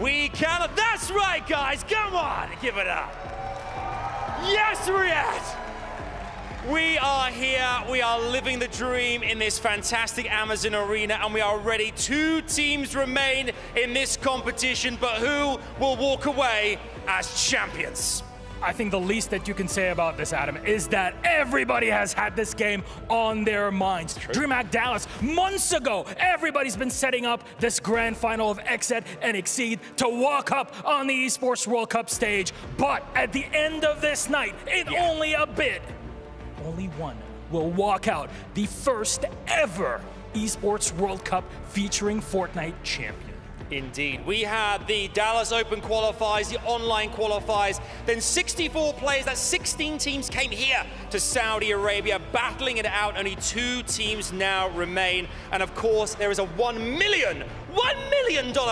We can, that's right guys, come on, give it up. Yes, Riyadh! We are here, we are living the dream in this fantastic Amazon arena, and we are ready. 2 teams remain in this competition, but who will walk away as champions? I think the least that you can say about this, Adam, is that everybody has had this game on their minds. DreamHack Dallas, months ago, everybody's been setting up this grand final of XSET and Exceed to walk up on the Esports World Cup stage. But at the end of this night, in only a bit, only one will walk out the first ever Esports World Cup featuring Fortnite champion. Indeed. We had the Dallas Open qualifiers, the online qualifiers, then 64 players, that's 16 teams came here to Saudi Arabia, battling it out. Only 2 teams now remain. And of course, there is a $1 million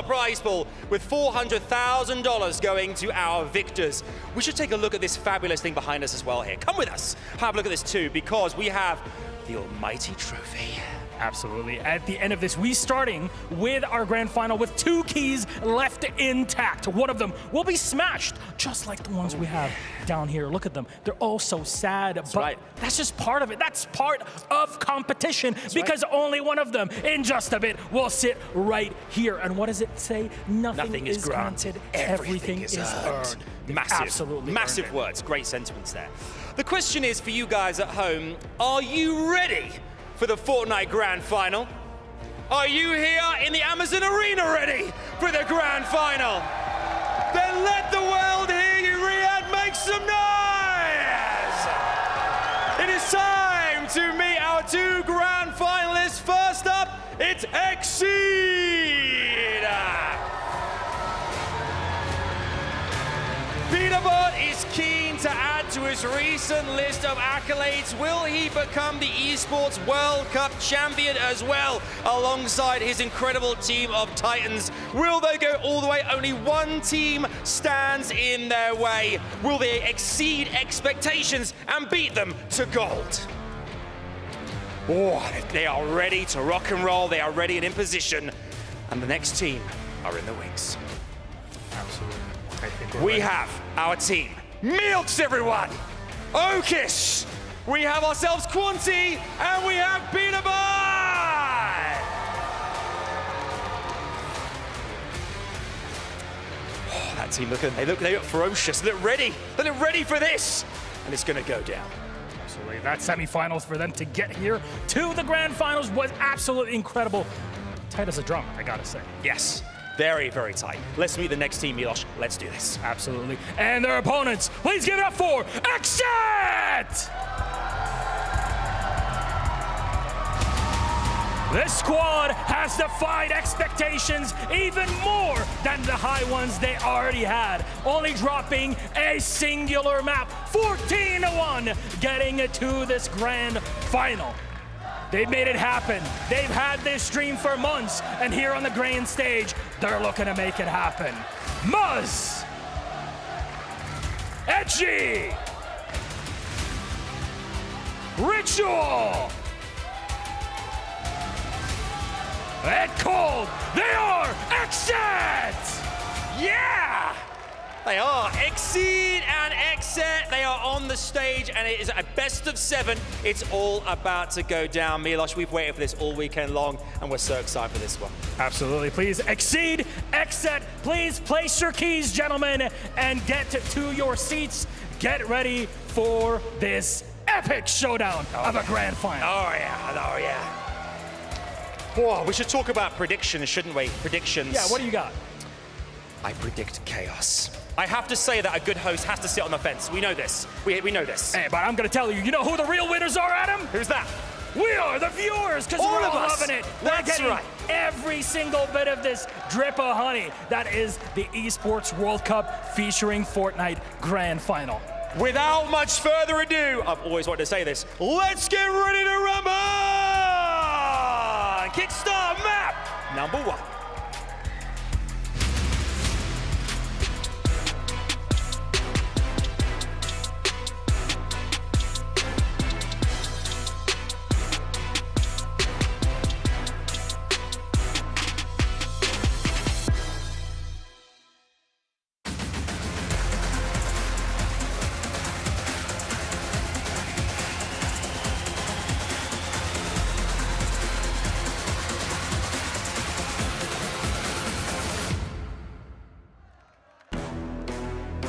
prize pool with $400,000 going to our victors. We should take a look at this fabulous thing behind us as well here. Come with us, have a look at this too, because we have the almighty trophy. Absolutely. At the end of this, we starting with our grand final with 2 keys left intact. One of them will be smashed, just like the ones we have down here. Look at them. They're all so sad, but that's just part of it. That's part of competition, because only one of them in just a bit will sit right here. And what does it say? Nothing is granted. Everything is earned. Massive, absolutely massive words. Great sentiments there. The question is for you guys at home, are you ready for the Fortnite Grand Final? Are you here in the Amazon Arena ready for the Grand Final? Then let the world hear you, Riyadh, make some noise! It is time to meet our 2 Grand Finalists. First up, it's Exceed! Peterbot is keen to add to his recent list of accolades. Will he become the Esports World Cup champion as well, alongside his incredible team of Titans? Will they go all the way? Only one team stands in their way. Will they exceed expectations and beat them to gold? Oh, they are ready to rock and roll. They are ready and in position. And the next team are in the wings. Absolutely. We have our team. Milks, everyone! Okish! We have ourselves Quanti, and we have Peterbot! Oh, that team they look ferocious. They look ready. They look ready for this. And it's gonna go down. Absolutely. That semifinals for them to get here to the grand finals was absolutely incredible. Tight as a drum, I gotta say. Yes. Very, very tight. Let's meet the next team, Milosh. Let's do this. Absolutely. And their opponents, please give it up for XSET! This squad has defied expectations even more than the high ones they already had, only dropping a singular map, 14-1, getting to this grand final. They've made it happen. They've had this dream for months, and here on the grand stage, they're looking to make it happen. Muzz, Edgy, Ritual, and Cold. They are XSET! Yeah! They are. Exceed and XSET. They are on the stage, and it is a best of 7. It's all about to go down. Milosh, we've waited for this all weekend long, and we're so excited for this one. Absolutely. Please exceed, XSET. Please place your keys, gentlemen, and get to your seats. Get ready for this epic showdown of a grand final. Oh, yeah. Oh, yeah. Whoa, we should talk about predictions, shouldn't we? Predictions. Yeah, what do you got? I predict chaos. I have to say that a good host has to sit on the fence. We know this. We know this. Hey, but I'm going to tell you, you know who the real winners are, Adam? Who's that? We are the viewers, because we're all loving it. We're getting every single bit of this drip of honey. That is the Esports World Cup featuring Fortnite Grand Final. Without much further ado, I've always wanted to say this, let's get ready to rumble! Kickstart map number 1.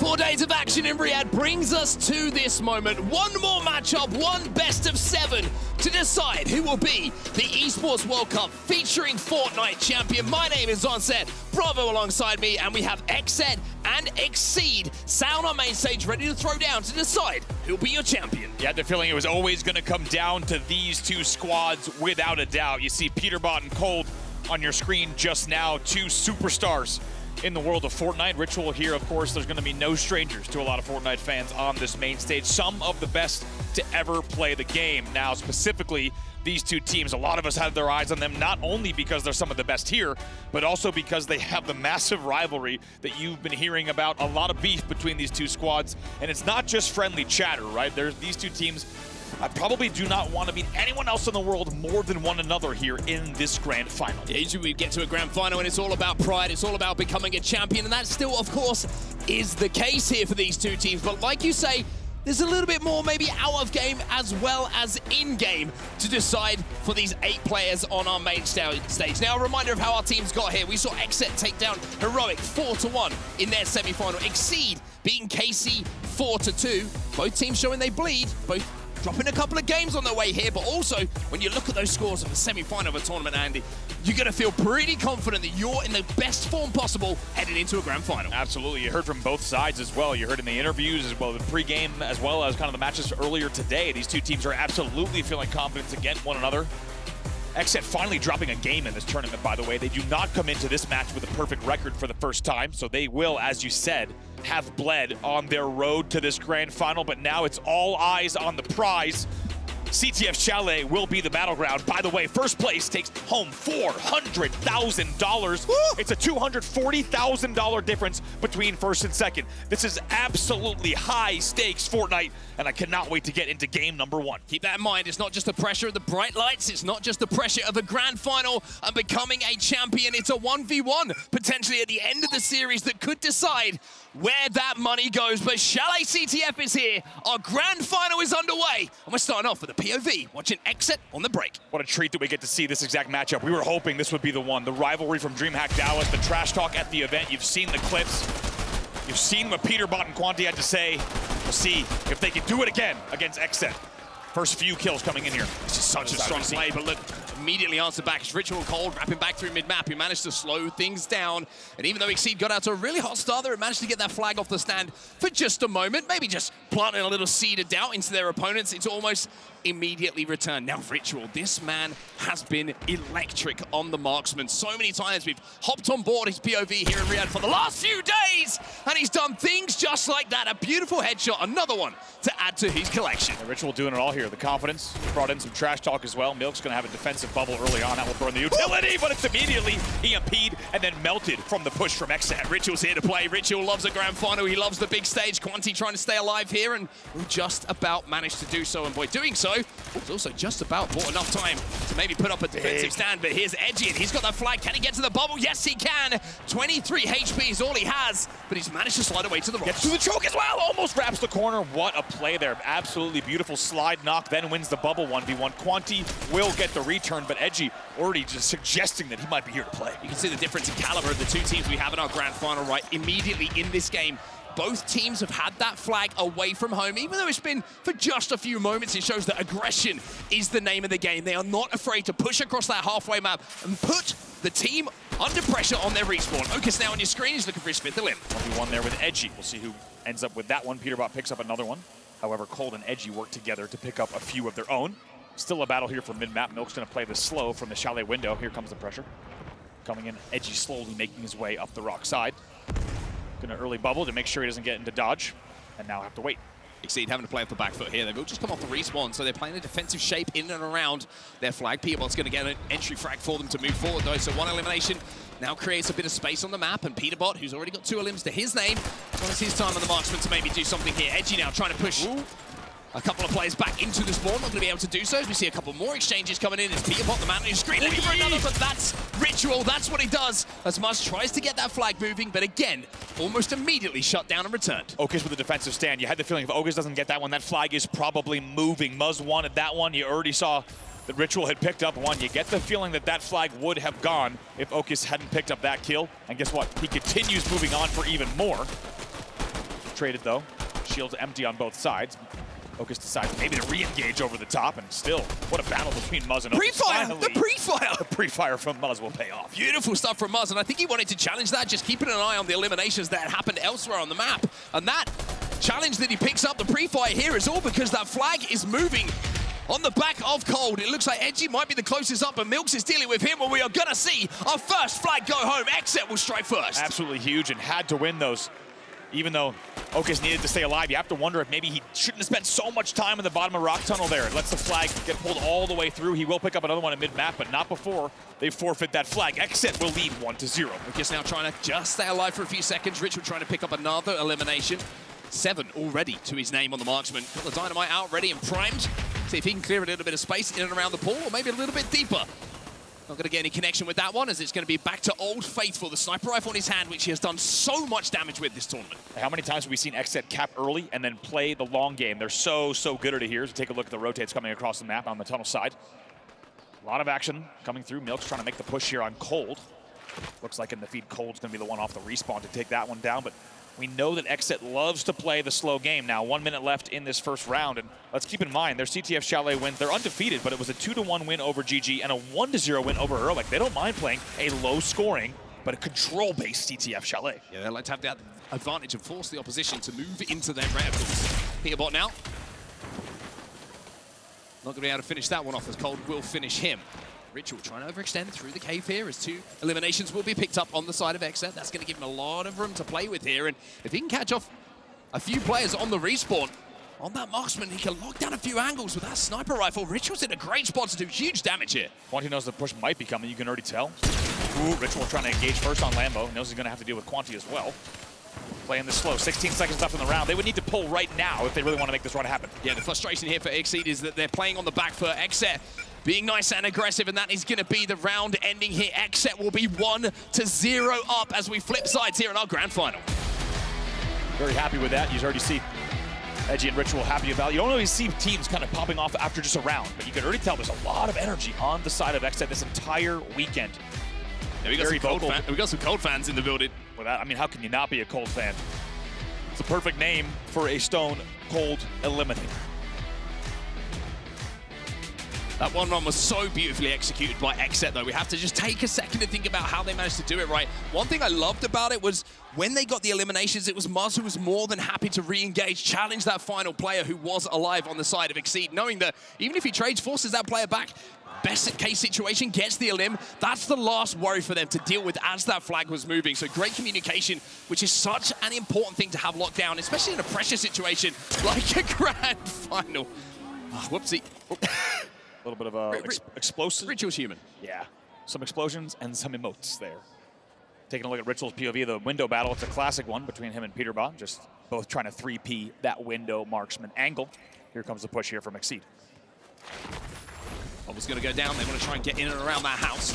4 days of action in Riyadh brings us to this moment. One more matchup, one best of 7 to decide who will be the Esports World Cup featuring Fortnite champion. My name is Onset, Bravo alongside me, and we have XZ and Exceed sound on main stage ready to throw down to decide who'll be your champion. You had the feeling it was always going to come down to these two squads without a doubt. You see Peterbot and Cold on your screen just now, two superstars in the world of Fortnite. Ritual here, of course, there's going to be no strangers to a lot of Fortnite fans on this main stage. Some of the best to ever play the game. Now, specifically, these two teams, a lot of us have their eyes on them, not only because they're some of the best here, but also because they have the massive rivalry that you've been hearing about. A lot of beef between these two squads, and it's not just friendly chatter, right? These two teams, I probably do not want to meet anyone else in the world more than one another here in this grand final. Yeah, usually we get to a grand final and it's all about pride, it's all about becoming a champion, and that still, of course, is the case here for these two teams. But like you say, there's a little bit more maybe out of game as well as in game to decide for these 8 players on our main stage. Now, a reminder of how our teams got here. We saw XZ take down Heroic 4-1 in their semi-final. Exceed beating KC 4-2. Both teams showing they bleed, both dropping a couple of games on their way here, but also when you look at those scores of the semi-final of a tournament, Andy, you're going to feel pretty confident that you're in the best form possible heading into a grand final. Absolutely. You heard from both sides as well. You heard in the interviews as well, the pregame, as well as kind of the matches earlier today. These two teams are absolutely feeling confident against one another. XZ finally dropping a game in this tournament, by the way. They do not come into this match with a perfect record for the first time, so they will, as you said, have bled on their road to this grand final, but now it's all eyes on the prize. CTF Chalet will be the battleground. By the way, first place takes home $400,000. It's a $240,000 difference between first and second. This is absolutely high stakes Fortnite, and I cannot wait to get into game number 1. Keep that in mind. It's not just the pressure of the bright lights. It's not just the pressure of a grand final and becoming a champion. It's a 1v1 potentially at the end of the series that could decide where that money goes. But Chalet CTF is here. Our grand final is underway, and we're starting off with a POV, watching XZ on the break. What a treat that we get to see this exact matchup. We were hoping this would be the one. The rivalry from DreamHack Dallas, the trash talk at the event. You've seen the clips. You've seen what Peterbot and Quanti had to say. We'll see if they can do it again against XZ. First few kills coming in here. This is such a strong play, but look, immediately answer back. It's Ritual Cold wrapping back through mid-map. He managed to slow things down, and even though Exceed got out to a really hot start there, it managed to get that flag off the stand for just a moment, maybe just planting a little seed of doubt into their opponents. It's almost immediately returned. Now Ritual, this man has been electric on the marksman. So many times we've hopped on board his POV here in Riyadh for the last few days, and he's done things just like that. A beautiful headshot, another one to add to his collection. Yeah, Ritual doing it all here. The confidence, brought in some trash talk as well. Milk's gonna have a defensive bubble early on. That will burn the utility, but it's immediately EMP'd and then melted from the push from XZ. Ritual's here to play. Ritual loves a grand final. He loves the big stage. Quanti trying to stay alive here, and will just about managed to do so. And by doing so, it's also just about bought enough time to maybe put up a defensive stand. But here's Edgy, and he's got that flag. Can he get to the bubble? Yes, he can. 23 HP is all he has, but he's managed to slide away to the rocks. Gets to the choke as well. Almost wraps the corner. What a play there. Absolutely beautiful slide knock, then wins the bubble 1v1. Quanti will get the return, but Edgy already just suggesting that he might be here to play. You can see the difference in caliber of the two teams we have in our grand final, right? Immediately in this game, both teams have had that flag away from home. Even though it's been for just a few moments, it shows that aggression is the name of the game. They are not afraid to push across that halfway map and put the team under pressure on their respawn. Okus now on your screen. He's looking for his 5th elim. 1v1 there with Edgy. We'll see who ends up with that one. Peterbot picks up another one. However, Cold and Edgy work together to pick up a few of their own. Still a battle here for mid-map. Milk's going to play this slow from the Chalet window. Here comes the pressure. Coming in, Edgy slowly making his way up the rock side. Going to early bubble to make sure he doesn't get into dodge, and now have to wait. Exceed having to play off the back foot here. They've all just come off the respawn, so they're playing a defensive shape in and around their flag. Peterbot's going to get an entry frag for them to move forward, though, so one elimination now creates a bit of space on the map, and Peterbot, who's already got 2 elims to his name, well, it's his time on the marksman to maybe do something here. Edgy now trying to push a couple of players back into the spawn, not going to be able to do so, as we see a couple more exchanges coming in as Peterbot, the man on your screen, looking for another, but that's Ritual, that's what he does, as Muzz tries to get that flag moving, but again, almost immediately shut down and returned. Okus with a defensive stand. You had the feeling if Okus doesn't get that one, that flag is probably moving. Muzz wanted that one. You already saw that Ritual had picked up one. You get the feeling that that flag would have gone if Okus hadn't picked up that kill, and guess what? He continues moving on for even more. traded though. Shields empty on both sides. Ocus decides maybe to re-engage over the top, and still, what a battle between Muzz and Ocus. Pre-fire! The pre-fire! The pre-fire from Muzz will pay off. Beautiful stuff from Muzz, and I think he wanted to challenge that, just keeping an eye on the eliminations that happened elsewhere on the map. And that challenge that he picks up, the pre-fire here, is all because that flag is moving on the back of Cold. It looks like Edgy might be the closest up, and Milks is dealing with him, and we are gonna see our first flag go home. Exet will strike first. Absolutely huge, and had to win those. Even though Ocus needed to stay alive, you have to wonder if maybe he shouldn't have spent so much time in the bottom of Rock Tunnel there. It lets the flag get pulled all the way through. He will pick up another one at mid-map, but not before they forfeit that flag. Exet will lead 1-0. Ocus now trying to just stay alive for a few seconds. Ritual trying to pick up another elimination. 7 already to his name on the marksman. Got the dynamite out, ready and primed. See if he can clear a little bit of space in and around the pool, or maybe a little bit deeper. Not going to get any connection with that one, as it's going to be back to Old Faithful, the sniper rifle in his hand, which he has done so much damage with this tournament. How many times have we seen Exet cap early and then play the long game? They're so good at it here. So take a look at the rotates coming across the map on the tunnel side. A lot of action coming through. Milk's trying to make the push here on Cold. Looks like in the feed, Cold's going to be the one off the respawn to take that one down, but we know that Exet loves to play the slow game. Now, 1 minute left in this first round, and let's keep in mind, their CTF Chalet wins. They're undefeated, but it was a 2-1 win over GG and a 1-0 win over Heroic. They don't mind playing a low-scoring, but a control-based CTF Chalet. Yeah, they like to have that advantage and force the opposition to move into their reticles. Peterbot now. Not going to be able to finish that one off, as Cold will finish him. Ritual trying to overextend through the cave here, as 2 eliminations will be picked up on the side of Exet. That's going to give him a lot of room to play with here, and if he can catch off a few players on the respawn, on that marksman, he can lock down a few angles with that sniper rifle. Ritual's in a great spot to do huge damage here. Quanti knows the push might be coming, you can already tell. Ooh, Ritual trying to engage first on Lambo. Knows he's going to have to deal with Quanti as well. Playing this slow, 16 seconds left in the round. They would need to pull right now if they really want to make this run happen. Yeah, the frustration here for Exceed is that they're playing on the back foot. Exet being nice and aggressive, and that is going to be the round ending here. Exet will be 1-0 up as we flip sides here in our grand final. Very happy with that. You already see Edgy and Ritual happy about it. You don't always see teams kind of popping off after just a round, but you can already tell there's a lot of energy on the side of Exet this entire weekend. Yeah, we got some Cold fans in the building. Well, I mean, how can you not be a Cold fan? It's a perfect name for a Stone Cold Eliminator. That one run was so beautifully executed by Exet, though. We have to just take a second to think about how they managed to do it right. One thing I loved about it was when they got the eliminations, it was Muzz who was more than happy to re-engage, challenge that final player who was alive on the side of Exceed, knowing that even if he trades, forces that player back, best case situation, gets the elim. That's the last worry for them to deal with as that flag was moving. So great communication, which is such an important thing to have locked down, especially in a pressure situation like a grand final. Oh, whoopsie. A little bit of explosive. Ritual's human. Yeah, some explosions and some emotes there. Taking a look at Ritual's POV, the window battle. It's a classic one between him and Peterbot, just both trying to 3P that window marksman angle. Here comes the push here from Exceed. Cold's going to go down. They want to try and get in and around that house.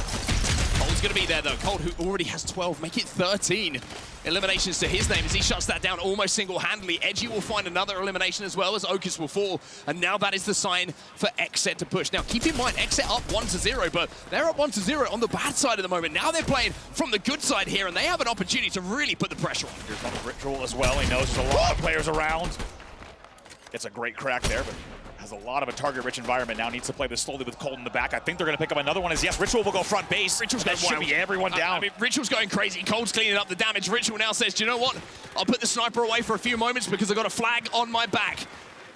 Cold's going to be there, though. Cold, who already has 12, make it 13 eliminations to his name as he shuts that down almost single-handedly. Edgy will find another elimination as well as Ocus will fall. And now that is the sign for Exet to push. Now, keep in mind, Exet up 1-0, but they're up 1-0 on the bad side at the moment. Now they're playing from the good side here, and they have an opportunity to really put the pressure on. Here's one Ritual as well. He knows there's a lot of players around. Gets a great crack there, but has a lot of a target-rich environment now. Needs to play this slowly with Cold in the back. I think they're going to pick up another one. Yes, Ritual will go front base. Ritual's that should be everyone down. I mean, Ritual's going crazy. Cold's cleaning up the damage. Ritual now says, do you know what? I'll put the sniper away for a few moments because I've got a flag on my back.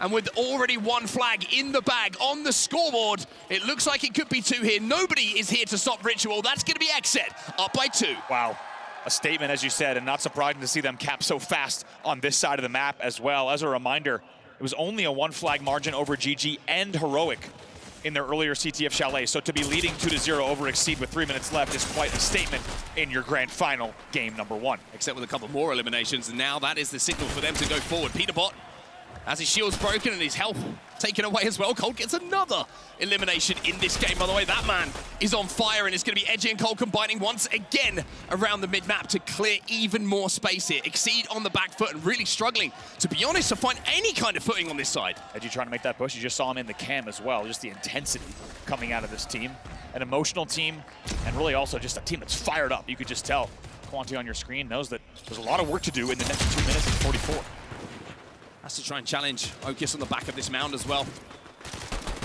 And with already 1 flag in the bag on the scoreboard, it looks like it could be 2 here. Nobody is here to stop Ritual. That's going to be Exet, up by 2. Wow. A statement, as you said, and not surprising to see them cap so fast on this side of the map as well. As a reminder, it was only a 1 flag margin over GG and Heroic in their earlier CTF Chalet. So to be leading 2-0 over Exceed with 3 minutes left is quite a statement in your grand final game number 1. Except with a couple more eliminations, and now that is the signal for them to go forward. Peterbot, as his shield's broken and his health taken away as well, Cold gets another elimination in this game. By the way, that man is on fire, and it's going to be Edgy and Cold combining once again around the mid-map to clear even more space here. Exceed on the back foot and really struggling, to be honest, to find any kind of footing on this side. Edgy trying to make that push. You just saw him in the cam as well. Just the intensity coming out of this team. An emotional team, and really also just a team that's fired up. You could just tell. Quanti on your screen knows that there's a lot of work to do in the next 2 minutes and 44. Has to try and challenge Okis on the back of this mound as well.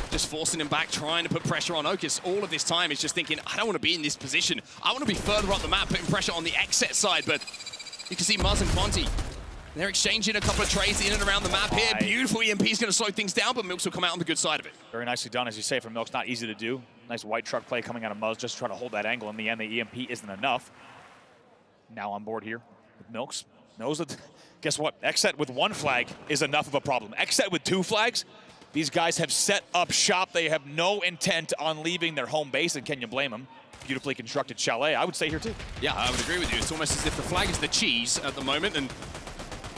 Just forcing him back, trying to put pressure on Okis. All of this time he's just thinking, I don't want to be in this position. I want to be further up the map, putting pressure on the XZ side, but you can see Muzz and Quanti. They're exchanging a couple of trades in and around the map here. Beautiful EMP is going to slow things down, but Milks will come out on the good side of it. Very nicely done, as you say, from Milks. Not easy to do. Nice white truck play coming out of Muzz, just trying to hold that angle. In the end, the EMP isn't enough. Now on board here with Milks. Knows that, guess what? XZ with 1 flag is enough of a problem. XZ with 2 flags, these guys have set up shop. They have no intent on leaving their home base, and can you blame them? Beautifully constructed Chalet, I would say here too. Yeah, I would agree with you. It's almost as if the flag is the cheese at the moment, and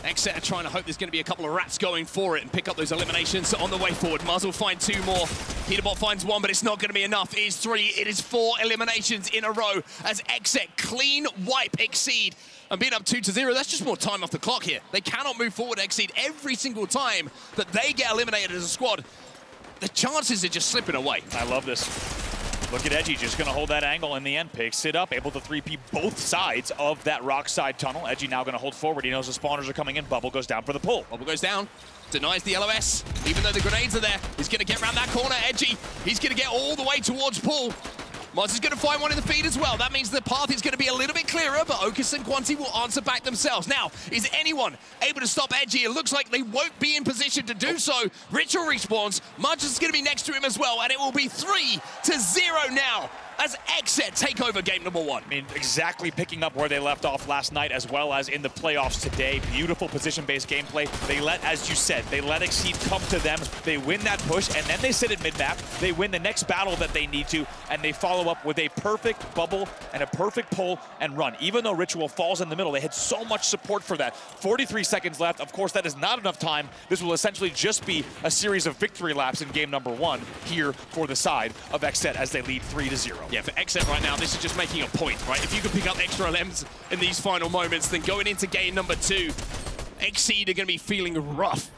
XZ are trying to hope there's going to be a couple of rats going for it and pick up those eliminations on the way forward. Muzz will find 2 more. Peterbot finds 1, but it's not going to be enough. It is 3. It is 4 eliminations in a row as XZ clean wipe Exceed. And being up 2-0, that's just more time off the clock here. They cannot move forward Exceed every single time that they get eliminated as a squad. The chances are just slipping away. I love this. Look at Edgy, just going to hold that angle in the end. Picks it up, able to 3P both sides of that rock side tunnel. Edgy now going to hold forward. He knows the spawners are coming in. Bubble goes down for the pull. Bubble goes down, denies the LOS. Even though the grenades are there, he's going to get around that corner. Edgy, he's going to get all the way towards pull. Muzz is going to find 1 in the feed as well. That means the path is going to be a little bit clearer, but Okis and Quanti will answer back themselves. Now, is anyone able to stop Edgy? It looks like they won't be in position to do so. Ritual respawns. Montage is going to be next to him as well, and it will be 3-0 now as XZ take over game number 1. I mean, exactly picking up where they left off last night as well as in the playoffs today. Beautiful position-based gameplay. They let, as you said, they let Exceed come to them. They win that push, and then they sit at mid-map. They win the next battle that they need to, and they follow up with a perfect bubble and a perfect pull and run. Even though Ritual falls in the middle, they had so much support for that. 43 seconds left. Of course, that is not enough time. This will essentially just be a series of victory laps in game number 1 here for the side of XZ as they lead 3-0. Yeah, for XZ right now, this is just making a point, right? If you can pick up extra LMs in these final moments, then going into game number 2, Exceed are going to be feeling rough.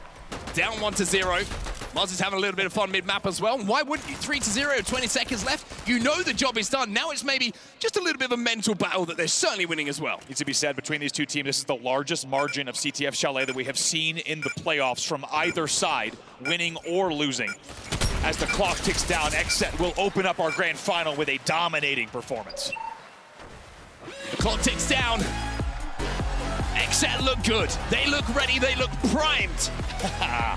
Down 1-0. Muzz is having a little bit of fun mid-map as well. Why wouldn't you? 3-0, 20 seconds left. You know the job is done. Now it's maybe just a little bit of a mental battle that they're certainly winning as well. Needs to be said, between these 2 teams, this is the largest margin of CTF Chalet that we have seen in the playoffs from either side, winning or losing. As the clock ticks down, XZ will open up our grand final with a dominating performance. The clock ticks down. XZ look good. They look ready. They look primed.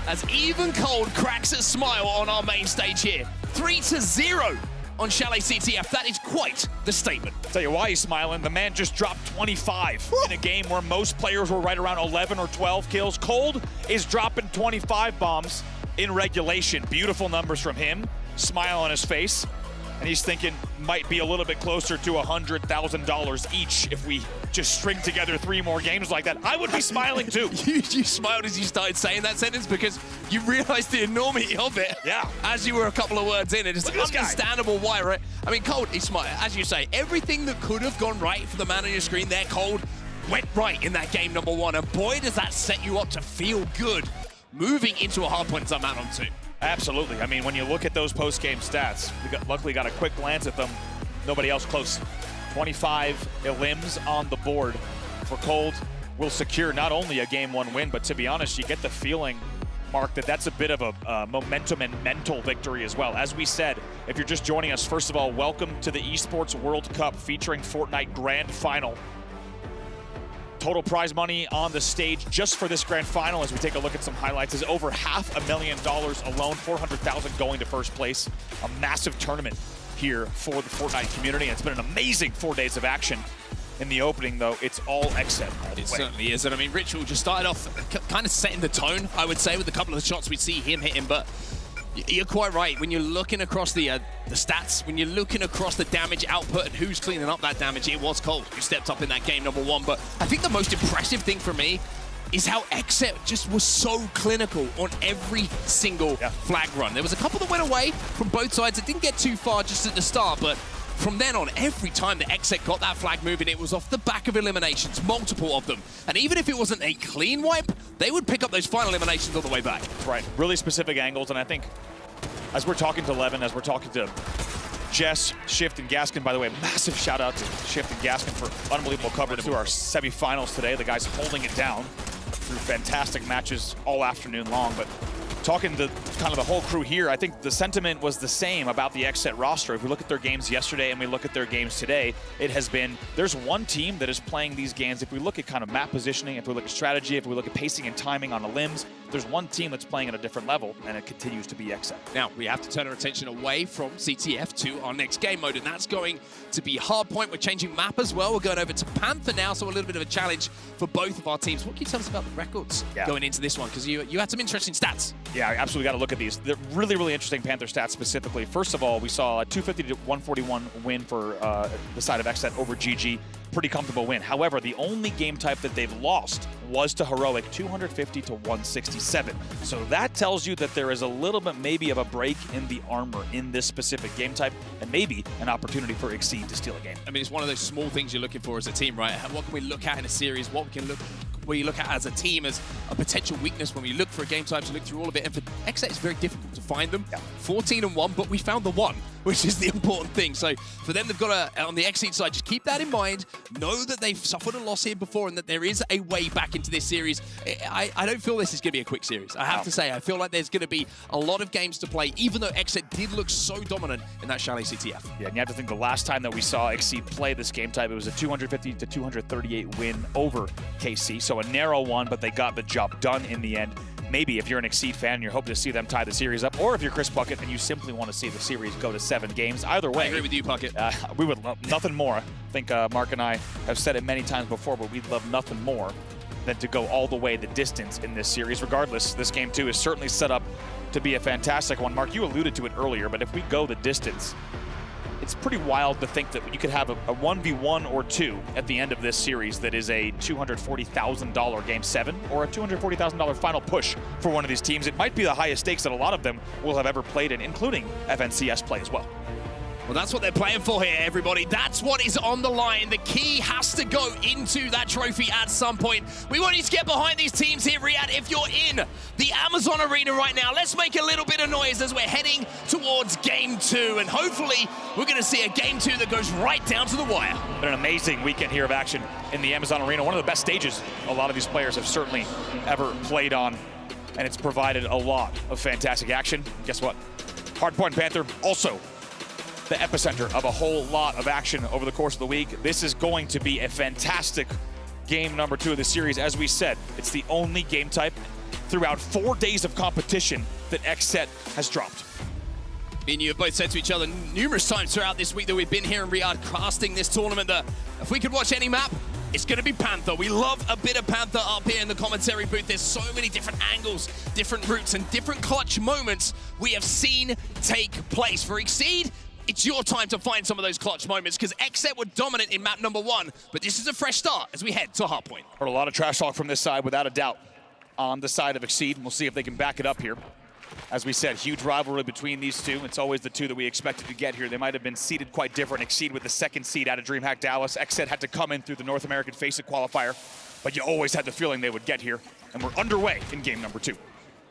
As Even Cold cracks a smile on our main stage here. 3-0 on Chalet CTF. That is quite the statement. I'll tell you why he's smiling. The man just dropped 25 in a game where most players were right around 11 or 12 kills. Cold is dropping 25 bombs in regulation. Beautiful numbers from him. Smile on his face. And he's thinking might be a little bit closer to $100,000 each if we just string together 3 more games like that. I would be smiling too. You smiled as you started saying that sentence because you realized the enormity of it. Yeah. As you were a couple of words in, it's understandable why, right? I mean, Cold, he's smart. As you say, everything that could have gone right for the man on your screen there, Cold, went right in that game number 1. And boy, does that set you up to feel good moving into a hardpoint as I'm out on 2. Absolutely. I mean, when you look at those post-game stats, we luckily got a quick glance at them. Nobody else close. 25 elims on the board for Cold. Will secure not only a game 1 win, but to be honest, you get the feeling, Mark, that that's a bit of a momentum and mental victory as well. As we said, if you're just joining us, first of all, welcome to the Esports World Cup featuring Fortnite Grand Final. Total prize money on the stage just for this grand final, as we take a look at some highlights, is over $500,000 alone, $400,000 going to first place. A massive tournament here for the Fortnite community. And it's been an amazing 4 days of action. In the opening, though, it's all XZ. It certainly is. And I mean, Ritual just started off kind of setting the tone, I would say, with a couple of the shots we see him hitting. But you're quite right. When you're looking across the stats, when you're looking across the damage output and who's cleaning up that damage, it was Cold who stepped up in that game number 1. But I think the most impressive thing for me is how XZ just was so clinical on every single flag run. There was a couple that went away from both sides. It didn't get too far just at the start, but from then on, every time that XZ got that flag moving, it was off the back of eliminations, multiple of them. And even if it wasn't a clean wipe, they would pick up those final eliminations all the way back. Right, really specific angles, and I think as we're talking to Levin, as we're talking to Jess, Shift, and Gaskin. By the way, massive shout out to Shift and Gaskin for unbelievable coverage through our semifinals today. The guys holding it down through fantastic matches all afternoon long. But talking to kind of the whole crew here, I think the sentiment was the same about the XSET roster. If we look at their games yesterday and we look at their games today, it has been, there's one team that is playing these games. If we look at kind of map positioning, if we look at strategy, if we look at pacing and timing on the limbs, there's one team that's playing at a different level, and it continues to be XSET. Now, we have to turn our attention away from CTF to our next game mode, and that's going to be Hardpoint. We're changing map as well. We're going over to Panther now, so a little bit of a challenge for both of our teams. What can you tell us about the records going into this one? Because you had some interesting stats. Yeah, absolutely got to look at these. They're really, really interesting Panther stats specifically. First of all, we saw a 250 to 141 win for the side of XSET over GG. Pretty comfortable win. However, the only game type that they've lost was to Heroic, 250 to 167. So that tells you that there is a little bit maybe of a break in the armor in this specific game type, and maybe an opportunity for Exceed to steal a game. I mean, it's one of those small things you're looking for as a team, right? What can we look at in a series? What we look at as a team as a potential weakness when we look for a game type to look through all of it. And for XSET, it's very difficult to find them. 14-1, but we found the one, which is the important thing. So for them, they've got to, on the Exceed side, just keep that in mind. Know that they've suffered a loss here before and that there is a way back into this series. I don't feel this is going to be a quick series. I have to say, I feel like there's going to be a lot of games to play, even though XSET did look so dominant in that Chalet CTF. Yeah, and you have to think the last time that we saw Exceed play this game type, it was a 250 to 238 win over KC. So a narrow one, but they got the job done in the end. Maybe if you're an Exceed fan, you're hoping to see them tie the series up, or if you're Chris Puckett and you simply want to see the series go to 7 games. Either way, I agree with you, Puckett. We would love nothing more. I think Mark and I have said it many times before, but we'd love nothing more than to go all the way the distance in this series. Regardless, this game 2 is certainly set up to be a fantastic one. Mark, you alluded to it earlier, but if we go the distance, it's pretty wild to think that you could have a 1v1 or 2 at the end of this series that is a $240,000 game 7 or a $240,000 final push for one of these teams. It might be the highest stakes that a lot of them will have ever played in, including FNCS play as well. Well, that's what they're playing for here, everybody. That's what is on the line. The key has to go into that trophy at some point. We want you to get behind these teams here, Riyadh. If you're in the Amazon Arena right now, let's make a little bit of noise as we're heading towards Game 2. And hopefully, we're going to see a Game 2 that goes right down to the wire. Been an amazing weekend here of action in the Amazon Arena. One of the best stages a lot of these players have certainly ever played on. And it's provided a lot of fantastic action. Guess what? Hardpoint Panther also the epicenter of a whole lot of action over the course of the week. This is going to be a fantastic game number 2 of the series. As we said, it's the only game type throughout 4 days of competition that XSET has dropped. Me and you have both said to each other numerous times throughout this week that we've been here in Riyadh casting this tournament that if we could watch any map, it's going to be Panther. We love a bit of Panther up here in the commentary booth. There's so many different angles, different routes, and different clutch moments we have seen take place. For Exceed, it's your time to find some of those clutch moments because XSET were dominant in map number 1, but this is a fresh start as we head to Hardpoint. Heard a lot of trash talk from this side, without a doubt, on the side of Exceed, and we'll see if they can back it up here. As we said, huge rivalry between these two. It's always the two that we expected to get here. They might have been seeded quite different. Exceed with the 2nd seed out of DreamHack Dallas. XSET had to come in through the North American FACEIT qualifier, but you always had the feeling they would get here, and we're underway in game number 2.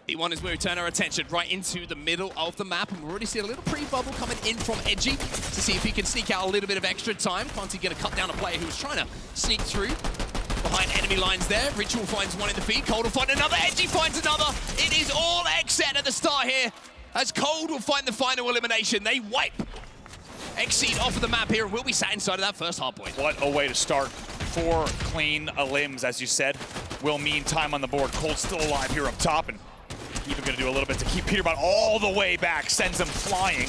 B1 is where we turn our attention right into the middle of the map, and we're already seeing a little pre-bubble coming in from Edgy to see if he can sneak out a little bit of extra time. Can't he get a cut down a player who was trying to sneak through behind enemy lines there. Ritual finds one in the feed. Cold will find another. Edgy finds another. It is all XSET at the start here as Cold will find the final elimination. They wipe Exceed off of the map here and will be sat inside of that first hardpoint. What a way to start. 4 clean limbs, as you said, will mean time on the board. Cold still alive here up top, and even going to do a little bit to keep Peterbot all the way back, sends him flying,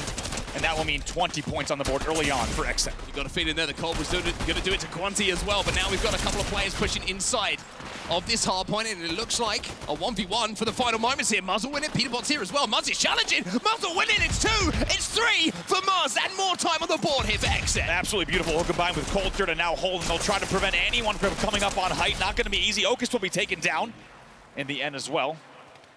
and that will mean 20 points on the board early on for XSET. You've got to feed in there. The Cold was going to do it to Quanti as well, but now we've got a couple of players pushing inside of this hardpoint, and it looks like a 1v1 for the final moments here. Muzzle winning, Peterbot's here as well. Muzz is challenging, Muzzle winning, it's 2, it's 3 for Muzz, and more time on the board here for XSET. Absolutely beautiful hook combined with Cold here to now hold, and they'll try to prevent anyone from coming up on height. Not going to be easy. Okus will be taken down in the end as well.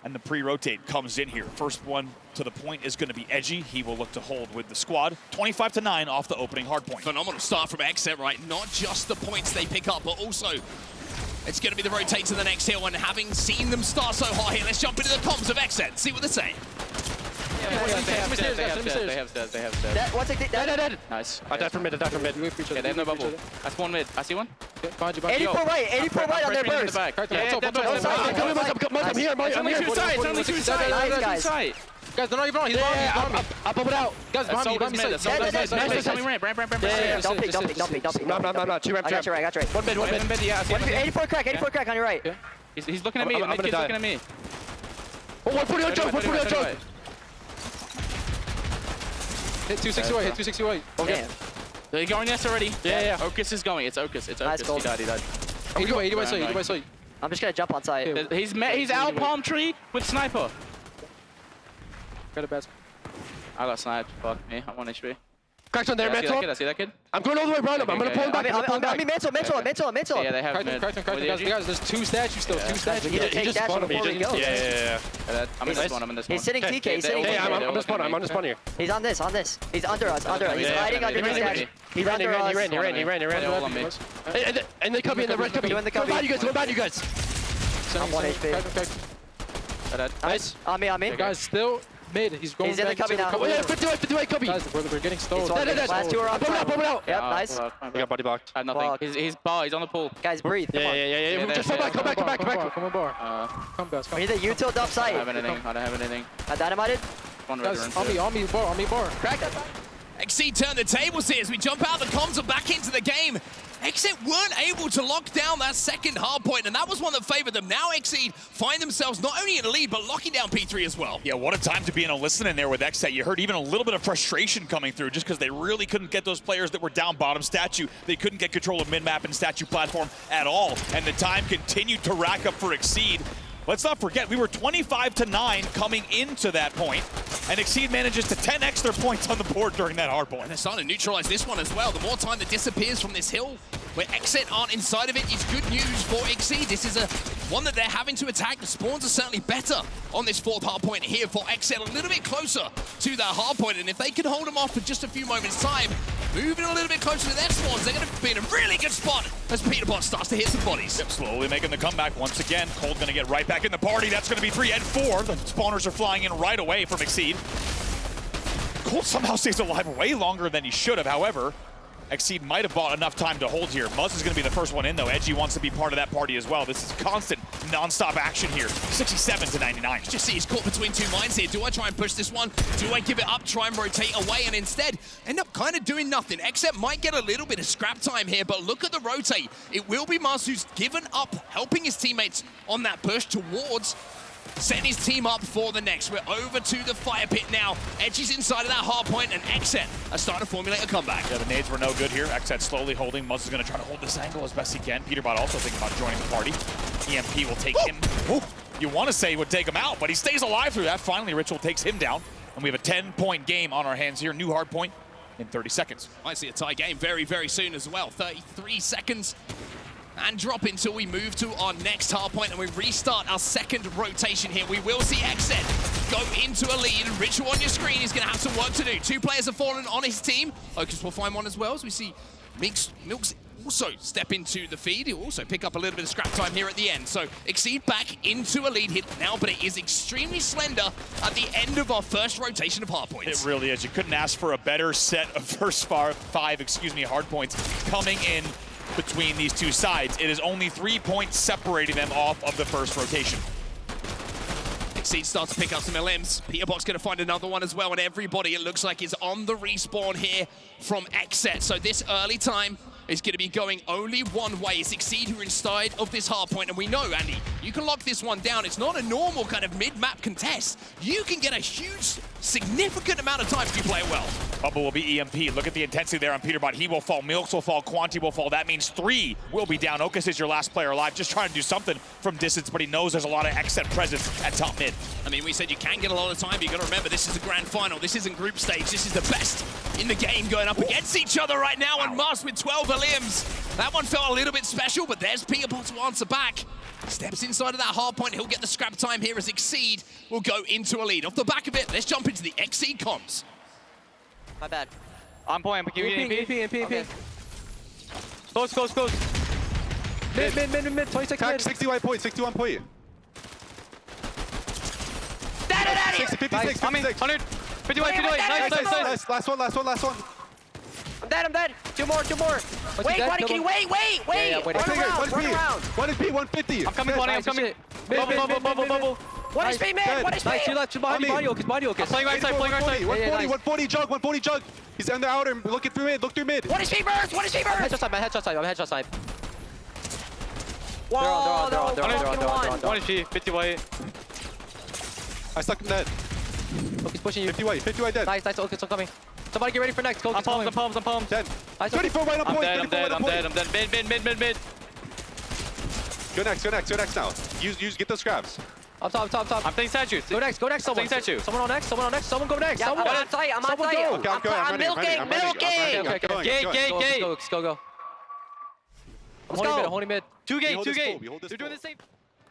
And the pre-rotate comes in here. First one to the point is going to be Edgy. He will look to hold with the squad. 25-9 off the opening hard point. Phenomenal start from XSET, right? Not just the points they pick up, but also it's going to be the rotate to the next hill. And having seen them start so hot here, let's jump into the comms of XSET, see what they're saying. Yeah, They have stairs. One tick, dead. Nice. I died from mid, Yeah, they have no bubble. That's one mid. I see one. 84 right, 84 right on their burst. I'm here. Only two sides. Only two sides. Guys, they're not even on. He's on me. I'll pop it out. Guys, behind me. Don't peek. No. Two ramp. I got you right. One mid. 84 crack on your right. He's looking at me. I'm gonna die. Looking at me. Oh, 140 on jump. 140 on jump. Hit 260 white. Hit 260 white. Damn. They're going yes already. Yeah. Ocus is going. It's Ocus. Nice goal. He died. 80 white side. I'm just gonna jump on site. He's out palm tree with sniper. Got a best. I got sniped. Fuck me. I'm 1 HP. Cracked on there, I man. see that kid. I'm going all the way around him. I'm gonna pull him back. I mean, mental. Yeah, they have mid. Guys, there's 2 statues still. 2 statues. We need to He take just that spawned before we go. Yeah. I'm in this one. I'm in this one. He's sitting TK. He's sitting Hey, TK. I'm on the spawn here. He's on this. He's under us. He's hiding under the statue. He's under us. He ran. All on me. And they come in, the red cubby. Doing the Go cubby. behind you guys. I'm 1 HP. Nice. On me. Guys, still mid. He's going He's in the back cubby to now. Oh, yeah, 58 cubby. Guys, we're getting stalled. Last 2 are on Pump it out. Yep, nice. I got body blocked. I have nothing. He's on the pool. Guys, breathe. Come on. Yeah. Just come back. Come on, bar. Come back. We need the util dump I don't site. have anything. Dynamited. One red Guys, run. on me, bar. Crack that. Exceed turn the tables here as we jump out the comms and back into the game. Exit weren't able to lock down that second hard point, and that was one that favored them. Now Exceed find themselves not only in a lead, but locking down P3 as well. Yeah, what a time to be in a listening there with Exet. You heard even a little bit of frustration coming through just because they really couldn't get those players that were down bottom statue. They couldn't get control of mid-map and statue platform at all, and the time continued to rack up for Exceed. Let's not forget, we were 25-9 coming into that point, and Exceed manages to 10x their points on the board during that hard point. And they're starting to neutralize this one as well. The more time that disappears from this hill, where Exit aren't inside of it, is good news for Exceed. This is one that they're having to attack. The spawns are certainly better on this 4th hard point here for Exit, a little bit closer to that hard point, and if they can hold them off for just a few moments' time, moving a little bit closer to their spawns, they're going to be in a really good spot as Peterbot starts to hit some bodies. Yep, slowly making the comeback once again. Cold going to get right back in the party. That's going to be 3 and 4. The spawners are flying in right away from Exceed. Cold somehow stays alive way longer than he should have, however. Exceed might have bought enough time to hold here. Muzz is going to be the first one in, though. Edgy wants to be part of that party as well. This is constant, non-stop action here. 67-99. Just see he's caught between 2 minds here. Do I try and push this one? Do I give it up, try and rotate away, and instead end up kind of doing nothing? Except might get a little bit of scrap time here, but look at the rotate. It will be Muzz who's given up, helping his teammates on that push towards setting his team up for the next. We're over to the fire pit now. Edgy's inside of that hard point, and Exet are starting to formulate a comeback. Yeah, the nades were no good here. Exet slowly holding. Muzz is going to try to hold this angle as best he can. Peterbot also thinking about joining the party. EMP will take him. Ooh, you want to say he would take him out, but he stays alive through that. Finally, Ritual takes him down, and we have a 10-point game on our hands here. New hard point in 30 seconds. Might see a tie game very, very soon as well. 33 seconds. And drop until we move to our next hard point and we restart our second rotation here. We will see Exet go into a lead, and Ritual on your screen is going to have some work to do. 2 players have fallen on his team. Ocus will find one as well, as we see Milks also step into the feed. He'll also pick up a little bit of scrap time here at the end. So Exceed back into a lead hit now, but it is extremely slender at the end of our first rotation of hard points. It really is. You couldn't ask for a better set of first 5 hard points coming in between these two sides. It is only 3 points separating them off of the first rotation. Exceed starts to pick up some LMs. Peterbot's going to find another one as well, and everybody, it looks like, is on the respawn here from Exet. So this early time is going to be going only one way. It's Exceed who are inside of this hard point, and we know, Andy, you can lock this one down. It's not a normal kind of mid-map contest. You can get a huge, significant amount of time if you play it well. Bubble will be EMP. Look at the intensity there on Peterbot. He will fall, Milks will fall, Quanti will fall. That means 3 will be down. Ocus is your last player alive, just trying to do something from distance, but he knows there's a lot of Exet presence at top mid. I mean, we said you can get a lot of time, but you got to remember, this is the grand final. This isn't group stage. This is the best in the game going up against each other right now, and Muzz with 12 limbs. That one felt a little bit special, but there's Peterbot to answer back. Steps inside of that hard point. He'll get the scrap time here as Exceed will go into a lead. Off the back of it, let's jump into the Exceed comms. My bad. I'm playing, but give me Okay. Close. Mid. 26 mid. 61 point. 60, 56, 56. 100. 50 white, 50 white. Nice. Last one. I'm dead. Two more. Wait, buddy, can you wait? Yeah, wait. Run around. 1 HP, 150. I'm coming, Bonnie, I'm coming. Bubble. One HP, man. One HP. Nice, two left, two behind me. Body Ocus. I'm playing right side. 140 jug. He's on the outer, looking through mid, look through mid. One HP burst. I'm headshot side. Whoa, They're on. 1 HP, 50 white. I stuck him dead. He's pushing you. 50 white dead. Nice, Ocus, I'm coming. Somebody get ready for next. I'm pumped. Dead. 34 right on point. I'm dead. Mid. Go next now. Use, get those scraps. I'm top. I'm playing statue. Go next, someone. Someone on next. Someone go next. Yeah, I'm on site. I'm milking. Gate. Go. I'm holding mid. Two gate. They're doing the same.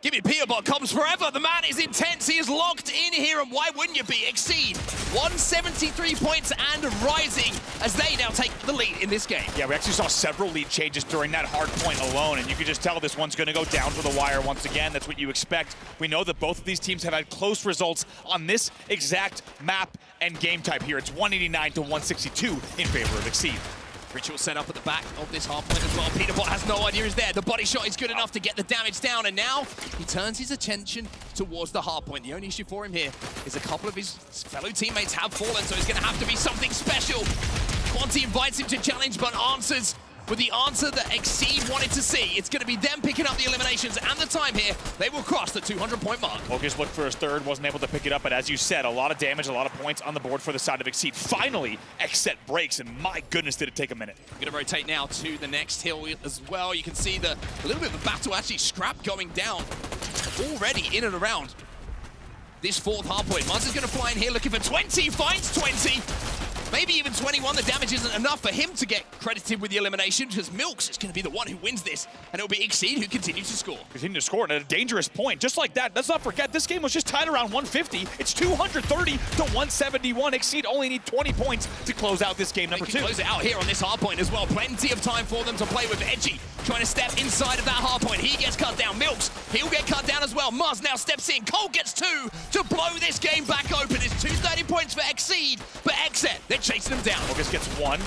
Give me Peterbot comes forever. The man is intense. He is locked in here, and why wouldn't you be? Exceed 173 points and rising as they now take the lead in this game. Yeah, we actually saw several lead changes during that hard point alone, and you could just tell this one's going to go down to the wire once again. That's what you expect. We know that both of these teams have had close results on this exact map and game type here. It's 189 to 162 in favor of Exceed. Ritual set up at the back of this hardpoint as well. Peterbot has no idea he's there. The body shot is good enough to get the damage down, and now he turns his attention towards the hardpoint. The only issue for him here is a couple of his fellow teammates have fallen, so it's going to have to be something special. Quanti invites him to challenge, but answers with the answer that Exceed wanted to see. It's going to be them picking up the eliminations, and the time here, they will cross the 200-point mark. Ocus looked for his third, wasn't able to pick it up, but as you said, a lot of damage, a lot of points on the board for the side of Exceed. Finally, Xset breaks, and my goodness, did it take a minute. Going to rotate now to the next hill as well. You can see a little bit of a battle, actually, Scrap going down already in and around this fourth hardpoint. Muzz is going to fly in here looking for 20, finds 20. Maybe even 21, the damage isn't enough for him to get credited with the elimination, because Milks is going to be the one who wins this, and it'll be Exceed who continues to score. Continue to score at a dangerous point, just like that. Let's not forget, this game was just tied around 150. It's 230 to 171. Exceed only need 20 points to close out this game number 2. Close it out here on this hardpoint as well. Plenty of time for them to play with Edgy, trying to step inside of that hardpoint. He gets cut down. Milks, he'll get cut down as well. Muzz now steps in. Cole gets 2 to blow this game back open. It's 230 points for Exceed, but Xset, they're chasing him down. Ocus gets 1.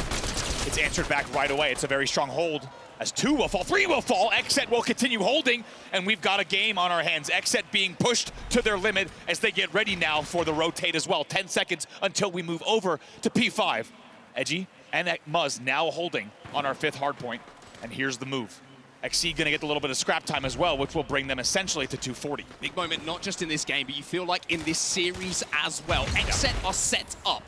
It's answered back right away. It's a very strong hold. As 2 will fall, 3 will fall. Xset will continue holding, and we've got a game on our hands. Xset being pushed to their limit as they get ready now for the rotate as well. 10 seconds until we move over to P5. Edgy and Muzz now holding on our 5th hardpoint, and here's the move. Exceed gonna get a little bit of scrap time as well, which will bring them essentially to 240. Big moment, not just in this game, but you feel like in this series as well. Xset are set up.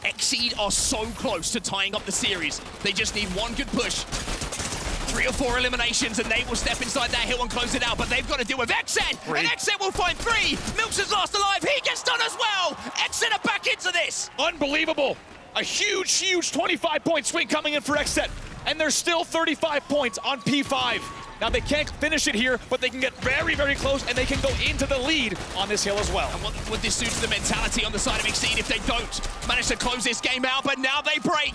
Exceed are so close to tying up the series. They just need one good push. 3 or 4 eliminations, and they will step inside that hill and close it out, but they've got to deal with Xset, and Xset will find 3. Milks is last alive. He gets done as well. Xset are back into this. Unbelievable. A huge 25-point swing coming in for Xset, and there's still 35 points on P5. Now, they can't finish it here, but they can get very, very close, and they can go into the lead on this hill as well. And what would this do to the mentality on the side of Exceed if they don't manage to close this game out? But now they break.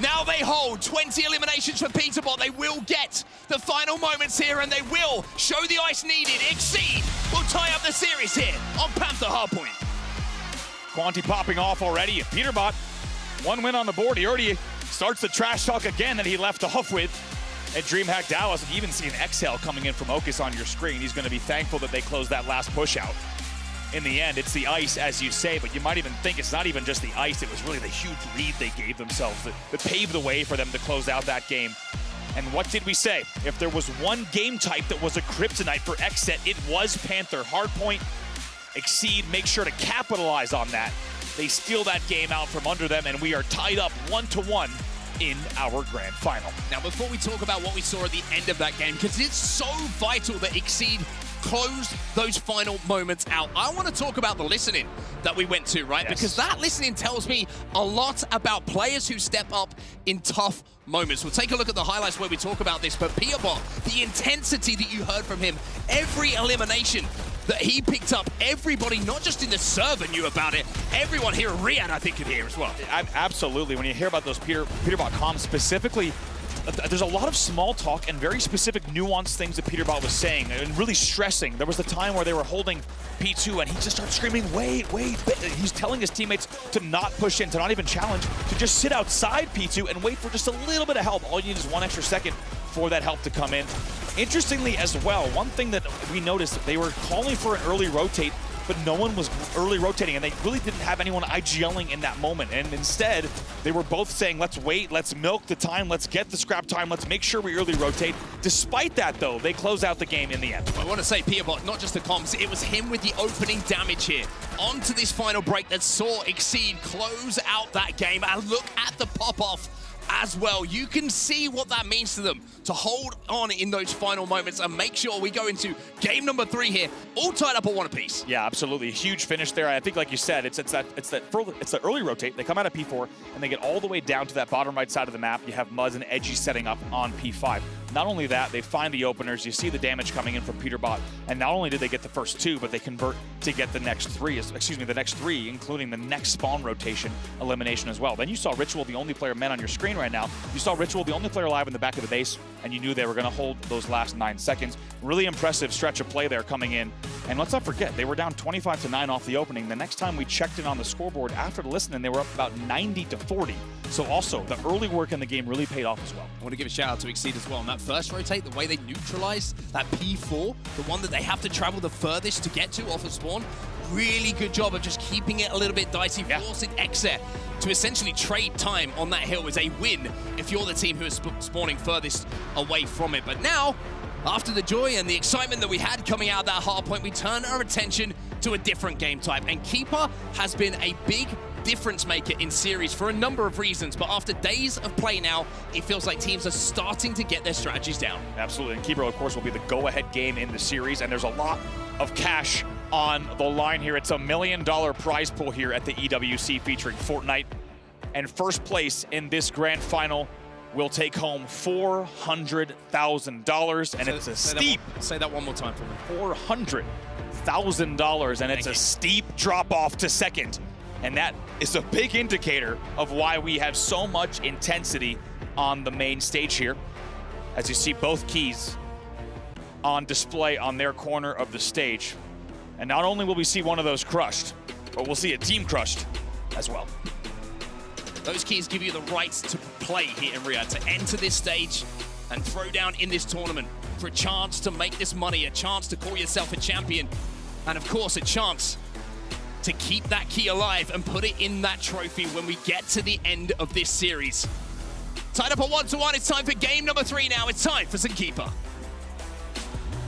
Now they hold 20 eliminations for Peterbot. They will get the final moments here, and they will show the ice needed. Exceed will tie up the series here on Panther Hardpoint. Quanti popping off already. Peterbot, 1 win on the board. He already starts the trash talk again that he left off with at DreamHack Dallas. And you even see an exhale coming in from Ocus on your screen. He's going to be thankful that they closed that last push out. In the end, it's the ice, as you say, but you might even think it's not even just the ice. It was really the huge lead they gave themselves that paved the way for them to close out that game. And what did we say? If there was one game type that was a kryptonite for Xset, it was Panther. Hardpoint, Exceed, make sure to capitalize on that. They steal that game out from under them, and we are tied up 1-1 in our grand final. Now, before we talk about what we saw at the end of that game, because it's so vital that Exceed closed those final moments out, I want to talk about the listening that we went to, right? Yes. Because that listening tells me a lot about players who step up in tough moments. We'll take a look at the highlights where we talk about this, but Peterbot, the intensity that you heard from him, every elimination that he picked up, everybody, not just in the server knew about it, everyone here at Riyadh, I think, could hear as well. Absolutely. When you hear about those Peterbot comms, specifically there's a lot of small talk and very specific nuanced things that Peterbot was saying and really stressing. There was a time where they were holding P2 and he just started screaming, wait. He's telling his teammates to not push in, to not even challenge, to just sit outside P2 and wait for just a little bit of help. All you need is 1 extra second for that help to come in. Interestingly as well, one thing that we noticed, they were calling for an early rotate, but no one was early rotating, and they really didn't have anyone IGLing in that moment. And instead, they were both saying, let's wait, let's milk the time, let's get the scrap time, let's make sure we early rotate. Despite that, though, they close out the game in the end. I want to say, Peterbot, not just the comms, it was him with the opening damage here. Onto this final break that saw Exceed close out that game, and look at the pop-off as well. You can see what that means to them to hold on in those final moments and make sure we go into game number 3 here, all tied up at 1 apiece. Yeah, absolutely. Huge finish there. I think, like you said, it's the early rotate. They come out of P4 and they get all the way down to that bottom right side of the map. You have Muzz and Edgy setting up on P5. Not only that, they find the openers. You see the damage coming in from Peterbot, and not only did they get the first 2, but they convert to get the next 3, including the next spawn rotation elimination as well. Then you saw Ritual, the only player men on your screen right now. You saw Ritual, the only player alive in the back of the base, and you knew they were going to hold those last 9 seconds. Really impressive stretch of play there coming in. And let's not forget, they were down 25-9 off the opening. The next time we checked in on the scoreboard after the listening, they were up about 90-40. So also, the early work in the game really paid off as well. I want to give a shout out to Exceed as well. On that first rotate, the way they neutralized that P4, the one that they have to travel the furthest to get to off of spawn, really good job of just keeping it a little bit dicey, forcing Exet to essentially trade time on that hill is a win if you're the team who is spawning furthest away from it. But now, after the joy and the excitement that we had coming out of that Hardpoint, we turn our attention to a different game type. And Keeper has been a big difference maker in series for a number of reasons, but after days of play now, it feels like teams are starting to get their strategies down. Absolutely, and Keeper, of course, will be the go-ahead game in the series, and there's a lot of cash on the line here. It's $1 million prize pool here at the EWC featuring Fortnite, and first place in this grand final will take home $400,000, and it's a steep... Say that one more time for me. $400,000, and it's a steep drop-off to second. And that is a big indicator of why we have so much intensity on the main stage here. As you see both keys on display on their corner of the stage. And not only will we see one of those crushed, but we'll see a team crushed as well. Those keys give you the rights to play here in Riyadh, to enter this stage and throw down in this tournament for a chance to make this money, a chance to call yourself a champion, and of course a chance to keep that key alive and put it in that trophy when we get to the end of this series. Tied up at 1-1, it's time for game number 3 now. It's time for Keeper.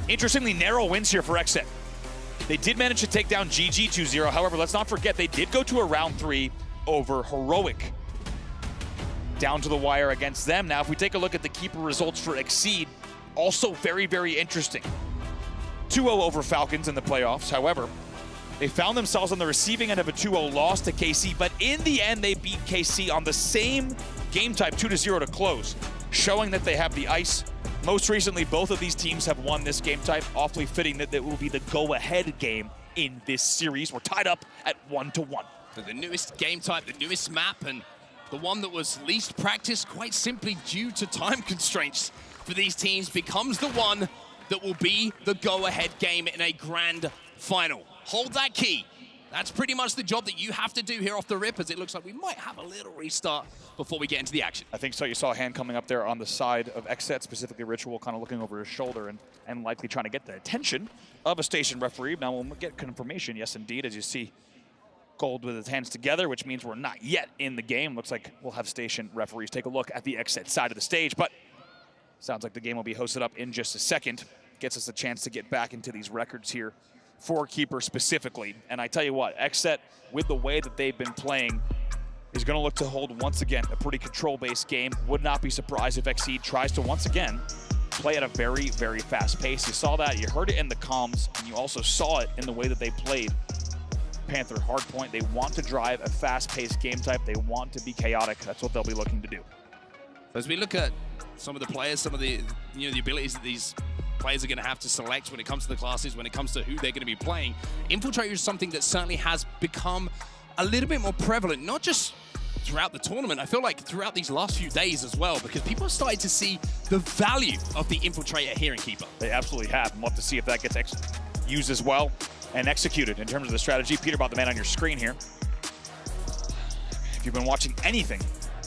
Interestingly, narrow wins here for Exet. They did manage to take down GG 2-0. However, let's not forget, they did go to a round 3 over Heroic. Down to the wire against them. Now, if we take a look at the Keeper results for Exceed, also very, very interesting. 2-0 over Falcons in the playoffs. However, they found themselves on the receiving end of a 2-0 loss to KC, but in the end, they beat KC on the same game type, 2-0 to close, showing that they have the ice. Most recently, both of these teams have won this game type. Awfully fitting that it will be the go-ahead game in this series. We're tied up at 1-1. So the newest game type, the newest map, and the one that was least practiced, quite simply due to time constraints for these teams, becomes the one that will be the go-ahead game in a grand final. Hold that key. That's pretty much the job that you have to do here off the rip, as it looks like we might have a little restart before we get into the action. I think so. You saw a hand coming up there on the side of Exet, specifically Ritual, kind of looking over his shoulder and likely trying to get the attention of a station referee. Now we'll get confirmation, yes indeed, as you see Gold with his hands together, which means we're not yet in the game. Looks like we'll have station referees take a look at the Exet side of the stage, but sounds like the game will be hosted up in just a second. Gets us a chance to get back into these records here for Keeper specifically. And I tell you what, Exet, with the way that they've been playing, is going to look to hold once again a pretty control-based game. Would not be surprised if Exceed tries to once again play at a very, very fast pace. You saw that, you heard it in the comms, and you also saw it in the way that they played Panther Hardpoint. They want to drive a fast-paced game type. They want to be chaotic. That's what they'll be looking to do. As we look at some of the players, some of the the abilities that these players are going to have to select when it comes to the classes, when it comes to who they're going to be playing, Infiltrator is something that certainly has become a little bit more prevalent, not just throughout the tournament. I feel like throughout these last few days as well, because people are starting to see the value of the Infiltrator here in Keeper. They absolutely have. We'll have to see if that gets used as well and executed in terms of the strategy. Peterbot, the man on your screen here. If you've been watching anything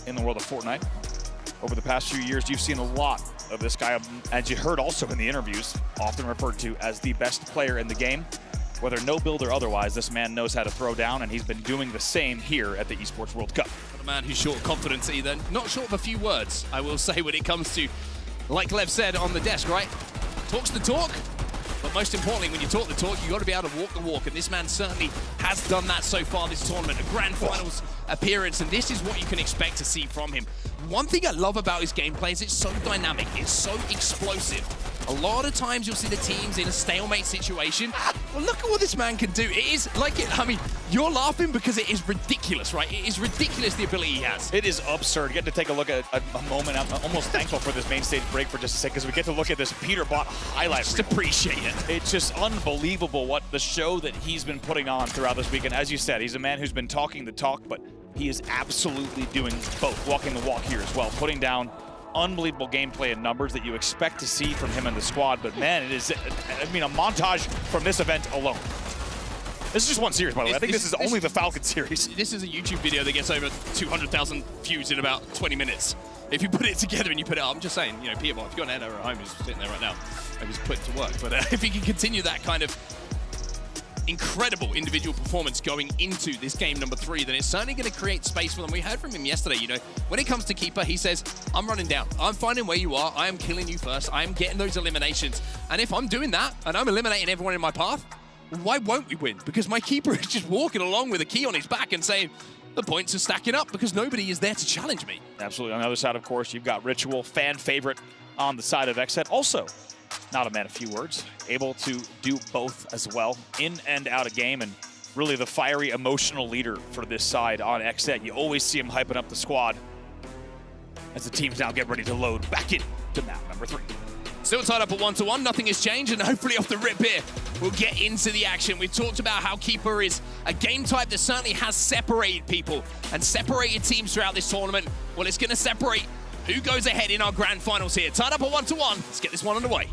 in the world of Fortnite over the past few years, you've seen a lot of this guy, as you heard also in the interviews, often referred to as the best player in the game. Whether no build or otherwise, this man knows how to throw down, and he's been doing the same here at the Esports World Cup. Not a man who's short of confidence either. Not short of a few words, I will say, when it comes to, like Lev said on the desk, right? Talks the talk, but most importantly, when you talk the talk, you've got to be able to walk the walk, and this man certainly has done that so far this tournament. A grand finals appearance, and this is what you can expect to see from him. One thing I love about his gameplay is it's so dynamic, it's so explosive. A lot of times you'll see the teams in a stalemate situation. Well, look at what this man can do. It is like, I mean, you're laughing because it is ridiculous, right? It is ridiculous, the ability he has. It is absurd. Getting to take a look at a moment. I'm almost thankful for this main stage break for just a second, because we get to look at this Peterbot highlight reel. Just appreciate it. It's just unbelievable what the show that he's been putting on throughout this weekend. As you said, he's a man who's been talking the talk, but he is absolutely doing both, walking the walk here as well, putting down unbelievable gameplay and numbers that you expect to see from him and the squad. But man, it is, I mean, a montage from this event alone. This is just one series, by the way. I think this is only the Falcon series. This is a YouTube video that gets over 200,000 views in about 20 minutes. If you put it together and you put it up, I'm just saying, you know, Peterbot, if you've got an editor at home who's sitting there right now, maybe he's put it to work. But if he can continue that kind of incredible individual performance going into this game number 3, then it's certainly going to create space for them. We heard from him yesterday, you know, when it comes to Keeper, he says, I'm running down. I'm finding where you are. I am killing you first. I am getting those eliminations. And if I'm doing that and I'm eliminating everyone in my path, why won't we win? Because my Keeper is just walking along with a key on his back and saying, the points are stacking up because nobody is there to challenge me. Absolutely. On the other side, of course, you've got Ritual, fan favorite on the side of Xset. Also, not a man of few words, able to do both as well, in and out of game, and really the fiery, emotional leader for this side on Xset. You always see him hyping up the squad as the teams now get ready to load back in to map number 3. Still tied up at 1-1, nothing has changed, and hopefully off the rip here, we'll get into the action. We've talked about how Keeper is a game type that certainly has separated people and separated teams throughout this tournament. Well, it's going to separate who goes ahead in our grand finals here. Tied up at 1-1, let's get this one underway.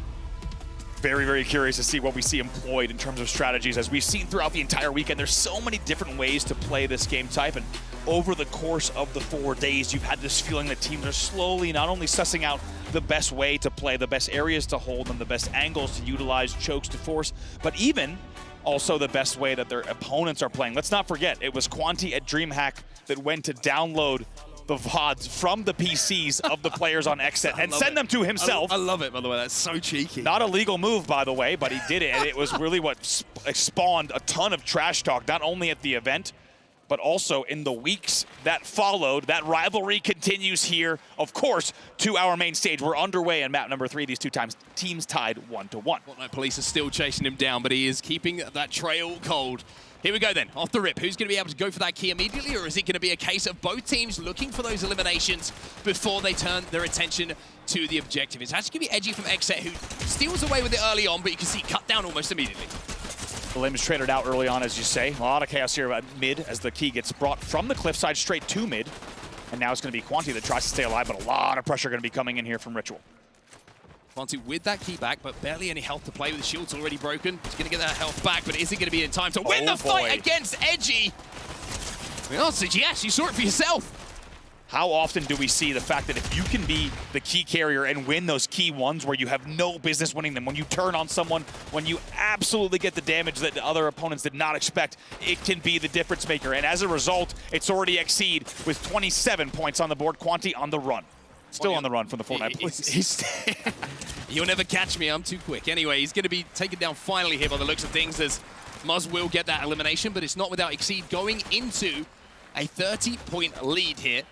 Very, very curious to see what we see employed in terms of strategies. As we've seen throughout the entire weekend, there's so many different ways to play this game type, and over the course of the 4 days, you've had this feeling that teams are slowly not only sussing out the best way to play, the best areas to hold, and the best angles to utilize, chokes to force, but even also the best way that their opponents are playing. Let's not forget, it was Quanti at DreamHack that went to download the VODs from the PCs of the players on Xset and send them to himself. I love it, by the way. That's so cheeky. Not a legal move, by the way, but he did it, and it was really what spawned a ton of trash talk, not only at the event, but also in the weeks that followed. That rivalry continues here, of course, to our main stage. We're underway in map number 3. These two teams tied 1-1. Fortnite police are still chasing him down, but he is keeping that trail cold. Here we go then, off the rip. Who's going to be able to go for that key immediately, or is it going to be a case of both teams looking for those eliminations before they turn their attention to the objective? It's actually going to be Edgy from Xset, who steals away with it early on, but you can see cut down almost immediately. The Limbs traded out early on, as you say. A lot of chaos here at mid as the key gets brought from the cliffside straight to mid. And now it's going to be Quanti that tries to stay alive, but a lot of pressure going to be coming in here from Ritual. Quanti with that key back, but barely any health to play with. The shield's already broken. He's going to get that health back, but is he going to be in time to win the fight against Edgy? The answer is yes, you saw it for yourself. How often do we see the fact that if you can be the key carrier and win those key ones where you have no business winning them, when you turn on someone, when you absolutely get the damage that the other opponents did not expect, it can be the difference maker. And as a result, it's already Exceed with 27 points on the board. Quanti on the run. Still on the run from the Fortnite police. You'll never catch me, I'm too quick. Anyway, he's going to be taken down finally here by the looks of things, as Muzz will get that elimination, but it's not without Exceed going into a 30-point lead here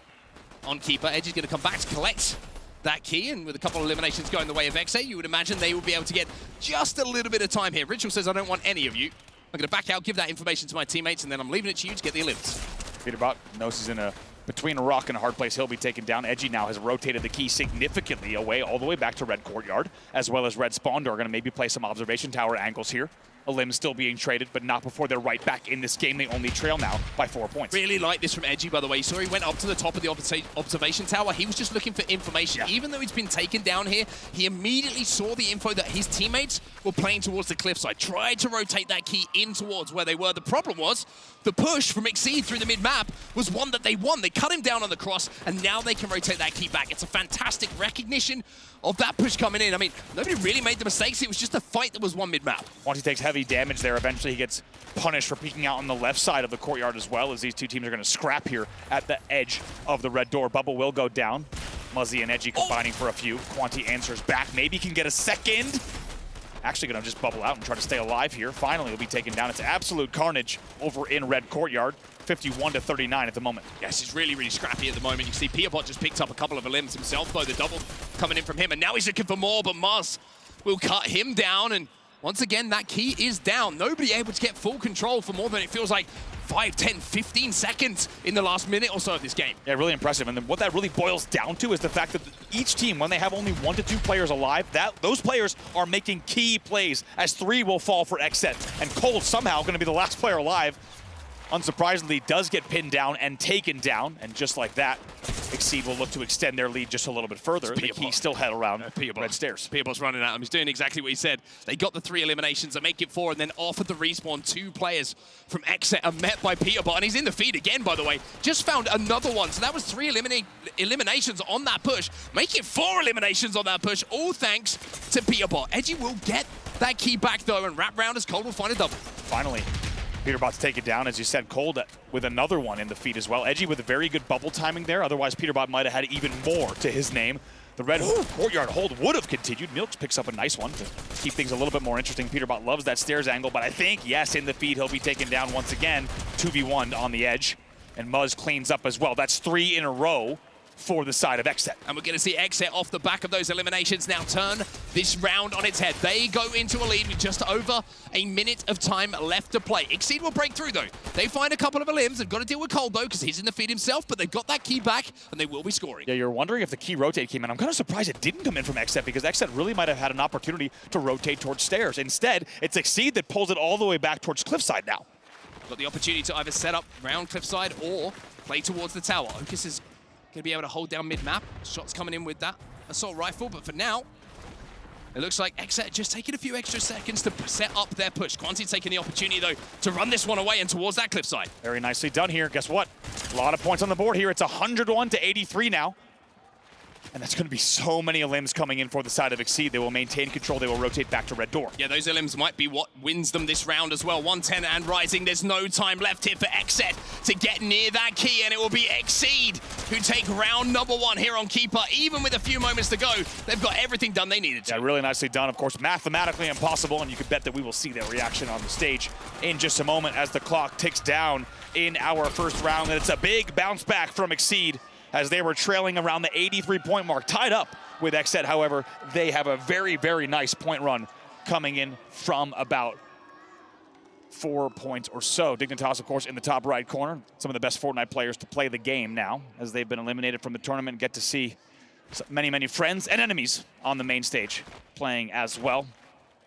on Keeper. Edge is going to come back to collect that key, and with a couple of eliminations going the way of Xset, you would imagine they will be able to get just a little bit of time here. Ritual says, I don't want any of you. I'm going to back out, give that information to my teammates, and then I'm leaving it to you to get the elims. Peterbot knows he's in between a rock and a hard place. He'll be taken down. Edgy now has rotated the key significantly away, all the way back to Red Courtyard, as well as Red Spawn Door. Going to maybe play some observation tower angles here. Elim still being traded, but not before they're right back in this game. They only trail now by 4 points. Really like this from Edgy, by the way. You saw he went up to the top of the observation tower. He was just looking for information. Yeah. Even though he's been taken down here, he immediately saw the info that his teammates were playing towards the cliffside. Tried to rotate that key in towards where they were. The problem was the push from Exceed through the mid-map was one that they won. They cut him down on the cross, and now they can rotate that key back. It's a fantastic recognition of that push coming in. I mean, nobody really made the mistakes. It was just a fight that was won mid-map. Once he takes heavy damage there, eventually he gets punished for peeking out on the left side of the courtyard as well, as these two teams are going to scrap here at the edge of the red door. Bubble will go down. Muzzy and Edgy combining for a few. Quanti answers back. Maybe can get a second. Actually going to just bubble out and try to stay alive here. Finally, will be taken down. It's absolute carnage over in red courtyard. 51-39 at the moment. Yes, he's really, really scrappy at the moment. You see Peterbot just picked up a couple of limbs himself, though. The double coming in from him, and now he's looking for more, but Muzz will cut him down, and once again, that key is down. Nobody able to get full control for more than it feels like 5, 10, 15 seconds in the last minute or so of this game. Yeah, really impressive. And then what that really boils down to is the fact that each team, when they have only 1 to 2 players alive, those players are making key plays, as 3 will fall for Xset. And Cold somehow going to be the last player alive. Unsurprisingly, does get pinned down and taken down, and just like that, Exceed will look to extend their lead just a little bit further. The key still head around red stairs. Peterbot's running at him. He's doing exactly what he said. They got the 3 eliminations. They make it 4, and then off at the respawn, 2 players from Xset are met by Peterbot, and he's in the feed again, by the way. Just found another one, so that was 3 eliminations on that push. Make it 4 eliminations on that push, all thanks to Peterbot. Edgy will get that key back, though, and wrap round as Cold will find a double. Finally. Peterbot's take it down, as you said, Cold with another one in the feed as well. Edgy with a very good bubble timing there. Otherwise, Peterbot might have had even more to his name. The red courtyard hold would have continued. Milks picks up a nice one to keep things a little bit more interesting. Peterbot loves that stairs angle, but I think, yes, in the feed, he'll be taken down once again. 2v1 on the edge, and Muzz cleans up as well. That's 3 in a row for the side of Xset. And we're going to see Xset off the back of those eliminations now turn this round on its head. They go into a lead with just over a minute of time left to play. Exceed will break through, though. They find a couple of limbs. They've got to deal with Cold, though, because he's in the feed himself, but they've got that key back, and they will be scoring. Yeah, you're wondering if the key rotate came in. I'm kind of surprised it didn't come in from Xset, because Xset really might have had an opportunity to rotate towards stairs. Instead, it's Exceed that pulls it all the way back towards cliffside now. Got the opportunity to either set up round cliffside or play towards the tower. Ocus is going to be able to hold down mid-map. Shots coming in with that assault rifle, but for now, it looks like Xset just taking a few extra seconds to set up their push. Quanti taking the opportunity, though, to run this one away and towards that cliffside. Very nicely done here. Guess what? A lot of points on the board here. It's 101-83 now. And that's going to be so many limbs coming in for the side of Exceed. They will maintain control. They will rotate back to red door. Yeah, those limbs might be what wins them this round as well. 110 and rising. There's no time left here for Xset to get near that key, and it will be Exceed who take round number 1 here on Keeper. Even with a few moments to go, they've got everything done they needed to. Yeah, really nicely done. Of course, mathematically impossible, and you can bet that we will see that reaction on the stage in just a moment as the clock ticks down in our first round. And it's a big bounce back from Exceed, as they were trailing around the 83-point mark, tied up with Xset. However, they have a very, very nice point run coming in from about 4 points or so. Dignitas, of course, in the top right corner. Some of the best Fortnite players to play the game now, as they've been eliminated from the tournament and get to see many, many friends and enemies on the main stage playing as well.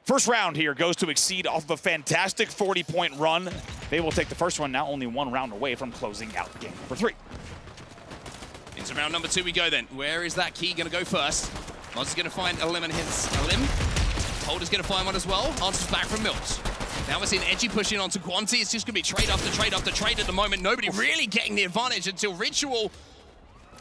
First round here goes to Exceed off of a fantastic 40-point run. They will take the first one now, only 1 round away from closing out game number 3. Into round number 2 we go then. Where is that key going to go first? Muzz is going to find a limb and hits a limb. Cold is going to find one as well. Answers back from Milks. Now we're seeing Edgy pushing onto Quanti. It's just going to be trade after trade after trade at the moment. Nobody really getting the advantage until Ritual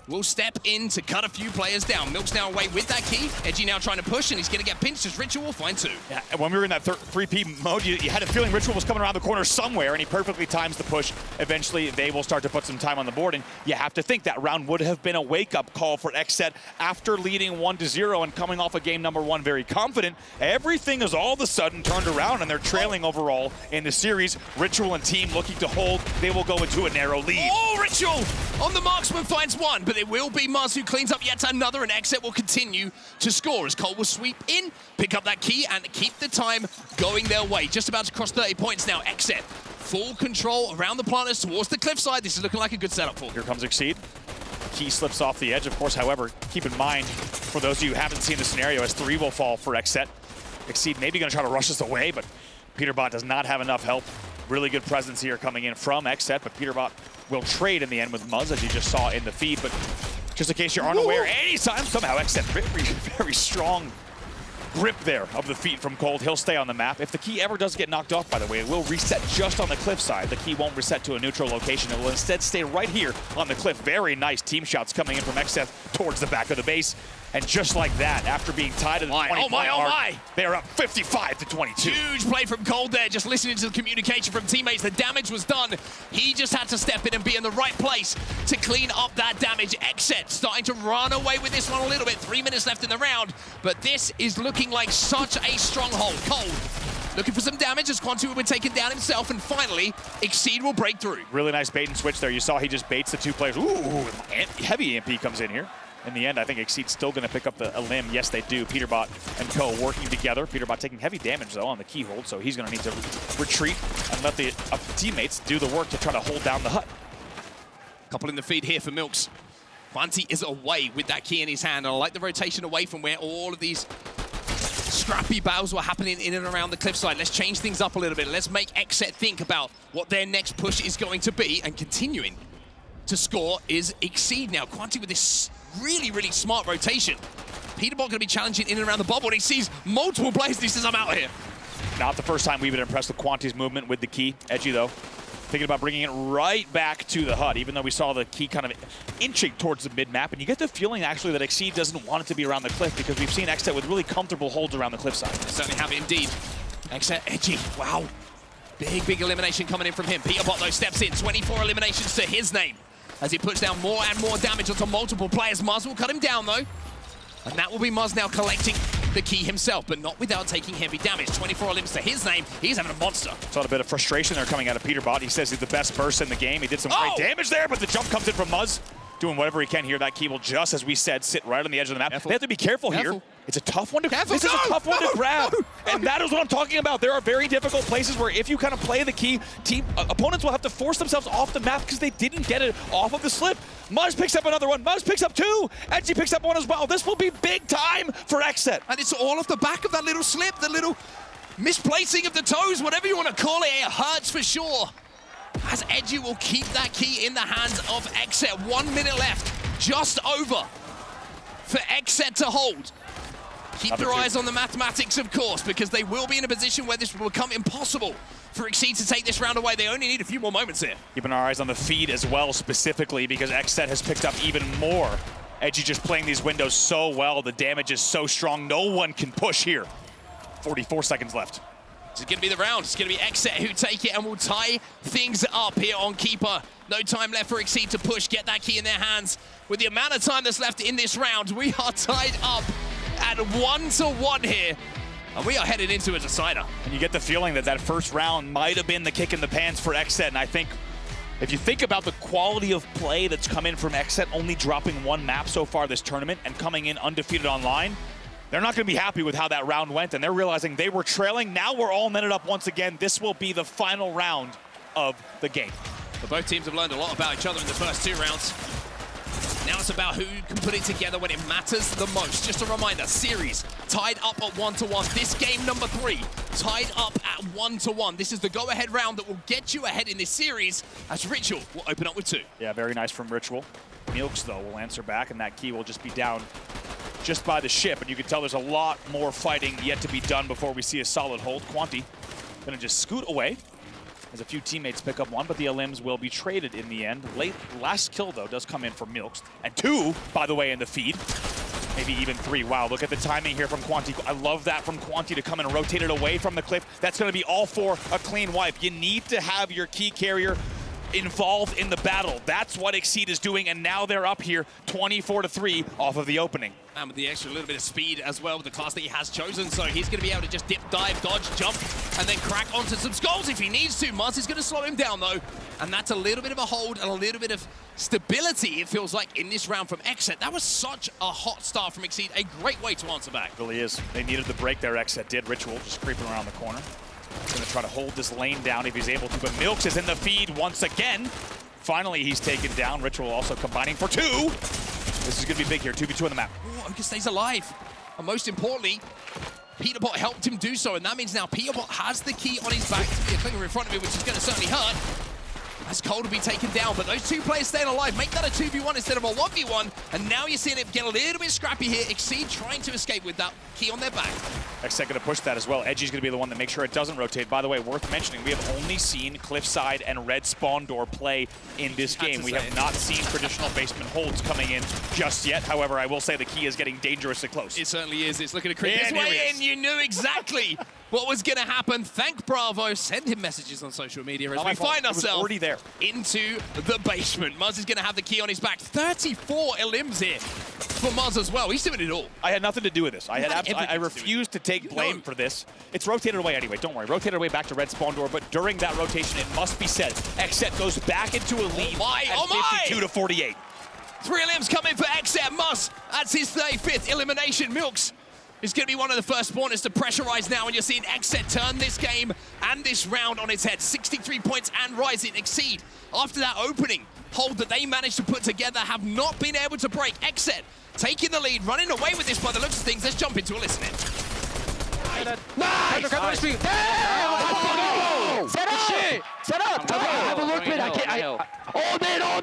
will step in to cut a few players down. Milk's now away with that key. Edgy now trying to push, and he's going to get pinched as Ritual will find 2. Yeah, and when we were in that 3P mode, you had a feeling Ritual was coming around the corner somewhere, and he perfectly times the push. Eventually, they will start to put some time on the board, and you have to think that round would have been a wake-up call for Xset after leading 1-0 and coming off of game number 1 very confident. Everything is all of a sudden turned around, and they're trailing overall in the series. Ritual and team looking to hold. They will go into a narrow lead. Oh, Ritual on the marksman finds 1, but it will be Muzz who cleans up yet another, and Xset will continue to score as Cole will sweep in, pick up that key, and keep the time going their way. Just about to cross 30 points now. Xset full control around the planters towards the cliffside. This is looking like a good setup for them. Here comes Exceed. Key slips off the edge, of course. However, keep in mind, for those of you who haven't seen the scenario, as 3 will fall for Xset. Exceed maybe going to try to rush us away, but Peterbot does not have enough help. Really good presence here coming in from Xset, but Peterbot will trade in the end with Muzz, as you just saw in the feed. But just in case you aren't aware, anytime somehow Xset very strong grip there of the feet from Cold. He'll stay on the map. If the key ever does get knocked off, by the way, it will reset just on the cliff side. The key won't reset to a neutral location. It will instead stay right here on the cliff. Very nice team shots coming in from Xset towards the back of the base. And just like that, after being tied to the 20 mark, they are up 55-22. Huge play from Cold there, just listening to the communication from teammates. The damage was done. He just had to step in and be in the right place to clean up that damage. Xset starting to run away with this one a little bit. 3 minutes left in the round, but this is looking like such a stronghold. Cold looking for some damage as Quantum will be taken down himself, and finally, Exceed will break through. Really nice bait and switch there. You saw he just baits the two players. Ooh, heavy EMP comes in here. In the end, I think Exceed's still going to pick up a limb. Yes, they do. Peterbot and Co. working together. Peterbot taking heavy damage, though, on the keyhold, so he's going to need to retreat and let the teammates do the work to try to hold down the hut. Couple in the feed here for Milks. Quanti is away with that key in his hand, and I like the rotation away from where all of these scrappy battles were happening in and around the cliffside. Let's change things up a little bit. Let's make Xset think about what their next push is going to be, and continuing to score is Exceed now. Quanti with this really smart rotation. Peterbot going to be challenging in and around the bubble, and he sees multiple players. He says, I'm out here. Not the first time we've been impressed with Quanti's movement with the key. Edgy, though, thinking about bringing it right back to the hut, even though we saw the key kind of inching towards the mid-map. And you get the feeling, actually, that Exceed doesn't want it to be around the cliff, because we've seen Xset with really comfortable holds around the cliffside. They certainly have it indeed. Xset, Edgy, wow. Big elimination coming in from him. Peterbot, though, steps in. 24 eliminations to his name, as he puts down more and more damage onto multiple players. Muzz will cut him down, though. And that will be Muzz now collecting the key himself, but not without taking heavy damage. 24 elims to his name. He's having a monster. Saw a bit of frustration there coming out of Peterbot. He says he's the best burst in the game. He did some great damage there, but the jump comes in from Muzz, doing whatever he can here. That key will just, as we said, sit right on the edge of the map. They have to be careful here. It's a tough one to grab. This is a tough one to grab. And that is what I'm talking about. There are very difficult places where if you kind of play the key, opponents will have to force themselves off the map because they didn't get it off of the slip. Muzz picks up another one. Muzz picks up two. Edgy picks up one as well. This will be big time for Xset. And it's all off the back of that little slip, the little misplacing of the toes, whatever you want to call it. It hurts for sure, as Edgy will keep that key in the hands of Xset. 1 minute left, just over for Xset to hold. Keep your eyes on the mathematics, of course, because they will be in a position where this will become impossible for Exceed to take this round away. They only need a few more moments here. Keeping our eyes on the feed as well, specifically, because Xset has picked up even more. Edgy just playing these windows so well. The damage is so strong. No one can push here. 44 seconds left. This is going to be the round. It's going to be Xset who take it and will tie things up here on Keeper. No time left for Exceed to push, get that key in their hands. With the amount of time that's left in this round, we are tied up at 1-1 here, and we are headed into a decider. And you get the feeling that that first round might have been the kick in the pants for Xset, and I think if you think about the quality of play that's come in from Xset, only dropping one map so far this tournament and coming in undefeated online, they're not going to be happy with how that round went, and they're realizing they were trailing. Now we're all netted up once again. This will be the final round of the game. But both teams have learned a lot about each other in the first two rounds. Now it's about who can put it together when it matters the most. Just a reminder, series tied up at 1-1. This game number 3, tied up at 1-1. This is the go-ahead round that will get you ahead in this series, as Ritual will open up with 2. Yeah, very nice from Ritual. Milks, though, will answer back, and that key will just be down just by the ship. And you can tell there's a lot more fighting yet to be done before we see a solid hold. Quanti gonna just scoot away as a few teammates pick up one, but the elims will be traded in the end. Last kill, though, does come in from Milks. And 2, by the way, in the feed. Maybe even 3. Wow, look at the timing here from Quanti. I love that from Quanti to come and rotate it away from the cliff. That's going to be all for a clean wipe. You need to have your key carrier involved in the battle. That's what Exceed is doing, and now they're up here 24-3 off of the opening. And with the extra little bit of speed as well with the class that he has chosen, so he's going to be able to just dip, dive, dodge, jump, and then crack onto some skulls if he needs to. Muzz is going to slow him down, though, and that's a little bit of a hold and a little bit of stability, it feels like, in this round from Xset. That was such a hot start from Exceed. A great way to answer back. It really is. They needed the break there, Xset did. Ritual just creeping around the corner. He's going to try to hold this lane down if he's able to, but Milks is in the feed once again. Finally, he's taken down. Ritual also combining for 2. This is going to be big here, 2v2 on the map. Oh, Oka stays alive. And most importantly, Peterbot helped him do so, and that means now Peterbot has the key on his back. To be a clinger in front of him, which is going to certainly hurt. As Cole to be taken down, but those two players staying alive make that a 2v1 instead of a 1v1, and now you're seeing it get a little bit scrappy here. Exceed trying to escape with that key on their back. Xset going to push that as well. Edgy's going to be the one that makes sure it doesn't rotate. By the way, worth mentioning, we have only seen Cliffside and Red Spawn Door play in this game. We have not seen traditional basement holds coming in just yet. However, I will say the key is getting dangerously close. It certainly is. It's looking to creep his way in. You knew exactly what was going to happen. Thank Bravo. Send him messages on social media as we find ourselves already there into the basement. Muzz is going to have the key on his back. 34 elims here for Muzz as well. He's doing it all. I had nothing to do with this. I refused to take blame for this. It's rotated away anyway, don't worry. Rotated away back to Red Spawn Door, but during that rotation, it must be said, Xset goes back into a lead at 52 to 48. 3 elims coming for Xset. Muzz, that's his 35th elimination. Milks is going to be one of the first spawners to pressurize now, and you're seeing Xset turn this game and this round on its head. 63 points and rising. Exceed, after that opening hold that they managed to put together, have not been able to break. Xset taking the lead, running away with this by the looks of things. Let's jump into a listen in. Nice! Set up! Shit! Set up! I have a look mid. I can't. All mid! All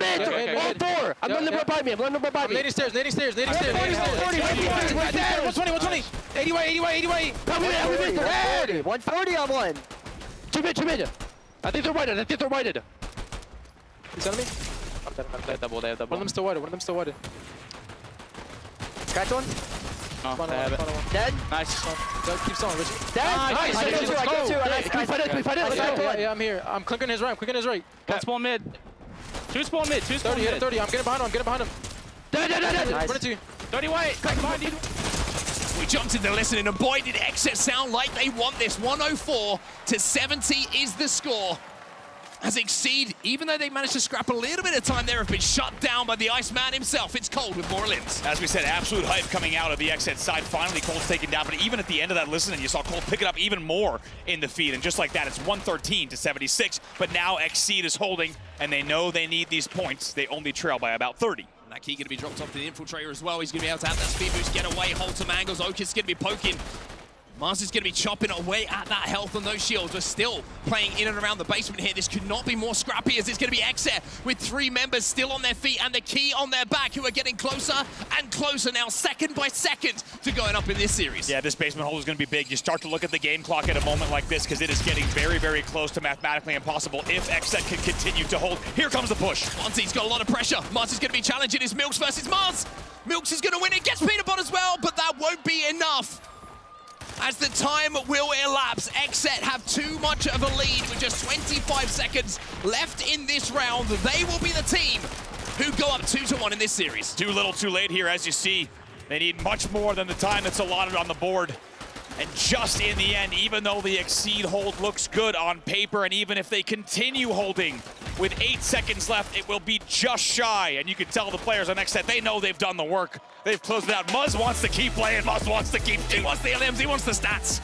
four! I'm letting them by me. Nading stairs. 120. 80 Come in, 140 on one. Two mid. I think they're whited. He's enemy? They have double. One of them still whited. Scratch one. Oh, they have it. Dead. Nice. Keep selling, Richie. Dead. Nice. I get two. Can we fight it? Yeah, I'm here. I'm clicking his right. One spawn mid. Two spawn mid. 30. I'm getting behind him. Dead. Nice. Run it to you. 30 white. Back behind you. We jumped into listening, and boy, did Xset sound like they want this. 104 to 70 is the score. As Exceed, even though they managed to scrap a little bit of time there, have been shut down by the Iceman himself. It's Cold with more limbs. As we said, absolute hype coming out of the Xset side. Finally, Cold's taken down, but even at the end of that listening, you saw Cold pick it up even more in the feed, and just like that, it's 113 to 76, but now Exceed is holding, and they know they need these points. They only trail by about 30. That key going to be dropped off to the Infiltrator as well. He's going to be able to have that speed boost, get away, hold some angles. Oak is going to be poking. Mars is going to be chopping away at that health on those shields. We're still playing in and around the basement here. This could not be more scrappy, as it's going to be Xset with 3 members still on their feet and the key on their back, who are getting closer and closer now, second by second, to going up in this series. Yeah, this basement hold is going to be big. You start to look at the game clock at a moment like this, because it is getting very, very close to mathematically impossible if Xset can continue to hold. Here comes the push. Monty's got a lot of pressure. Mars is going to be challenging his Milks versus Mars. Milks is going to win it, gets Peterbot as well, but that won't be enough. As the time will elapse, Xset have too much of a lead with just 25 seconds left in this round. They will be the team who go up 2-1 in this series. Too little, too late here, as you see. They need much more than the time that's allotted on the board. And just in the end, even though the Exceed hold looks good on paper, and even if they continue holding with 8 seconds left, it will be just shy. And you can tell the players on Xset, they know they've done the work. They've closed it out. Muzz wants to keep playing. Muzz wants to keep. He wants the LMs. He wants the stats.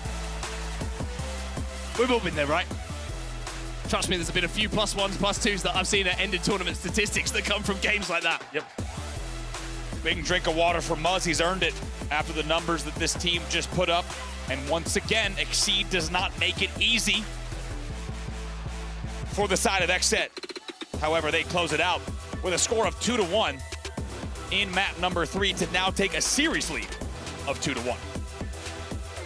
We've all been there, right? Trust me, there's been a few +1s, +2s that I've seen at ended tournament statistics that come from games like that. Yep. Big drink of water for Muzz. He's earned it after the numbers that this team just put up. And once again, Exceed does not make it easy for the side of Xset. However, they close it out with a score of 2-1 in map number 3 to now take a series lead of 2-1.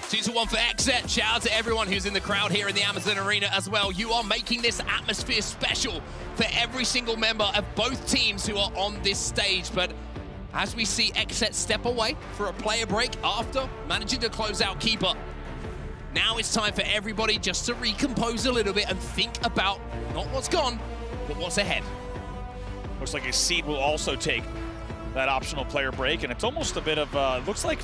2-1 for Xset. Shout out to everyone who's in the crowd here in the Amazon Arena as well. You are making this atmosphere special for every single member of both teams who are on this stage. But as we see Xset step away for a player break after managing to close out Keeper, now it's time for everybody just to recompose a little bit and think about not what's gone, but what's ahead. Looks like Exceed will also take that optional player break, and it's almost a bit of, looks like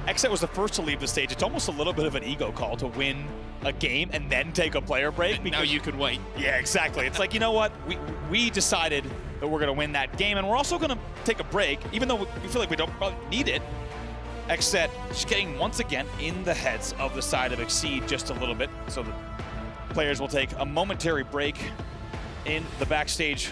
Xset was the first to leave the stage. It's almost a little bit of an ego call to win a game and then take a player break. Now you can wait. Yeah, exactly. It's like, you know what? We decided that we're going to win that game, and we're also going to take a break, even though we feel like we don't probably need it. Xset just getting, once again, in the heads of the side of Exceed just a little bit. So the players will take a momentary break in the backstage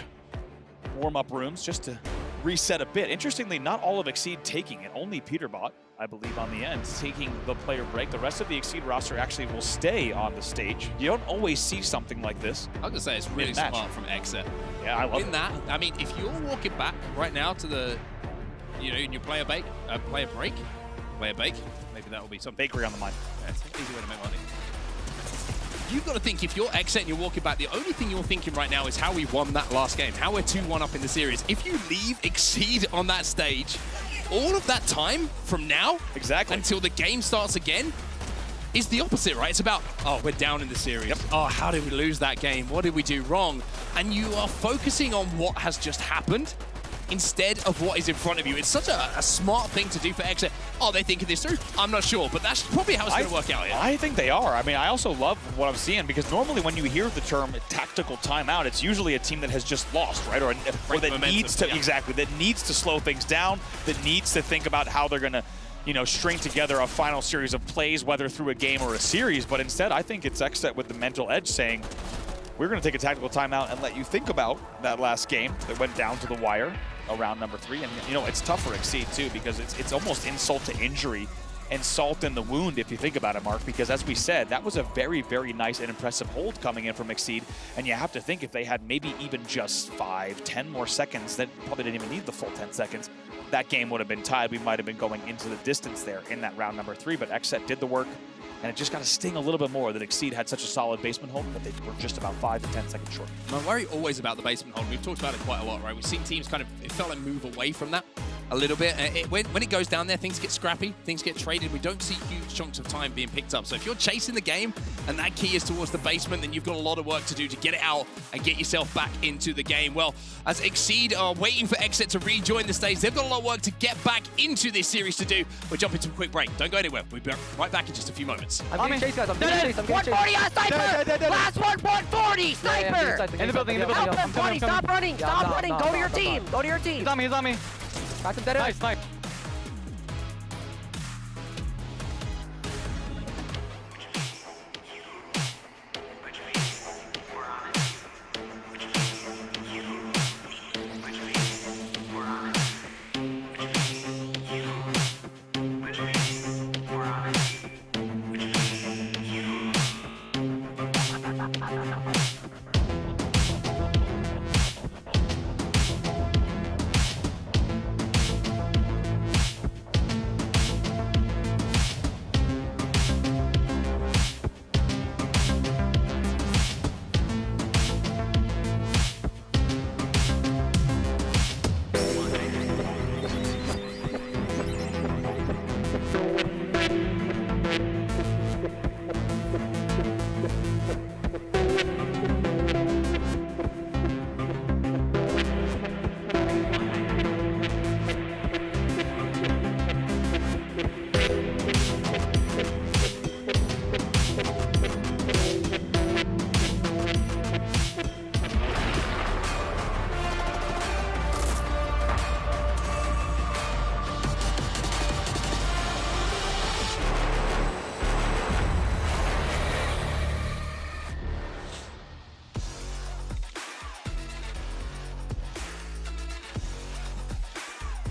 warm-up rooms just to reset a bit. Interestingly, not all of Exceed taking it. Only Peterbot, I believe, on the end, taking the player break. The rest of the Exceed roster actually will stay on the stage. You don't always see something like this. I was gonna say it's really smart from Exet. Yeah, I love in that. I mean, if you're walking back right now to the, you know, in your player bake, player bake, maybe that will be some bakery on the mind. Yeah, it's an easy way to make money. You've got to think, if you're Exet and you're walking back, the only thing you're thinking right now is how we won that last game, how we're 2-1 up in the series. If you leave Exceed on that stage, all of that time from now until the game starts again is the opposite, right? It's about, oh, we're down in the series. Yep. Oh, how did we lose that game? What did we do wrong? And you are focusing on what has just happened instead of what is in front of you. It's such a smart thing to do for Exet. Are they thinking this through? I'm not sure, but that's probably how it's going to work out. Yeah. I think they are. I mean, I also love what I'm seeing, because normally when you hear the term tactical timeout, it's usually a team that has just lost, right? Or that needs to, that needs to slow things down, that needs to think about how they're going to, you know, string together a final series of plays, whether through a game or a series. But instead, I think it's Exet with the mental edge saying, we're going to take a tactical timeout and let you think about that last game that went down to the wire around number 3. And, you know, it's tough for Exceed, too, because it's almost insult to injury and salt in the wound, if you think about it, Mark, because as we said, that was a very, very nice and impressive hold coming in from Exceed. And you have to think, if they had maybe even just 5-10 more seconds, that probably didn't even need the full 10 seconds, that game would have been tied. We might have been going into the distance there in that round number 3, but Exet did the work. And it just got to sting a little bit more that Exceed had such a solid basement hold, but they were just about 5 to 10 seconds short. My worry always about the basement hold. We've talked about it quite a lot, right? We've seen teams kind of, it felt like move away from that a little bit. When it goes down there, things get scrappy, things get traded. We don't see huge chunks of time being picked up. So if you're chasing the game and that key is towards the basement, then you've got a lot of work to do to get it out and get yourself back into the game. Well, as Exceed are waiting for Exet to rejoin the stage, they've got a lot of work to get back into this series to do. We're jumping to a quick break. Don't go anywhere. We'll be right back in just a few moments. I'm getting chased, guys. I'm getting chased. 140 on Sniper! Last 140! Sniper! In the building, Help him, 20! Stop running! Stop running! Go to your team! Go to your team! He's on me, he's on me. Got some dead Nice, nice.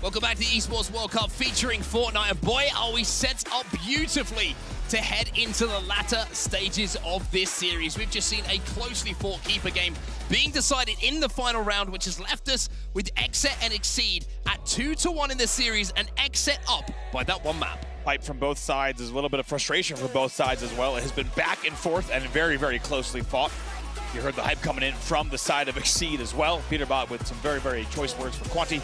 Welcome back to the Esports World Cup featuring Fortnite, and boy, are we set up beautifully to head into the latter stages of this series. We've just seen a closely fought keeper game being decided in the final round, which has left us with Exet and Exceed at 2-1 in the series, and Exet up by that one map. Pipe from both sides. There's a little bit of frustration from both sides as well. It has been back and forth and very, very closely fought. You heard the hype coming in from the side of Exceed as well. Peterbot with some very, very choice words for Quanti,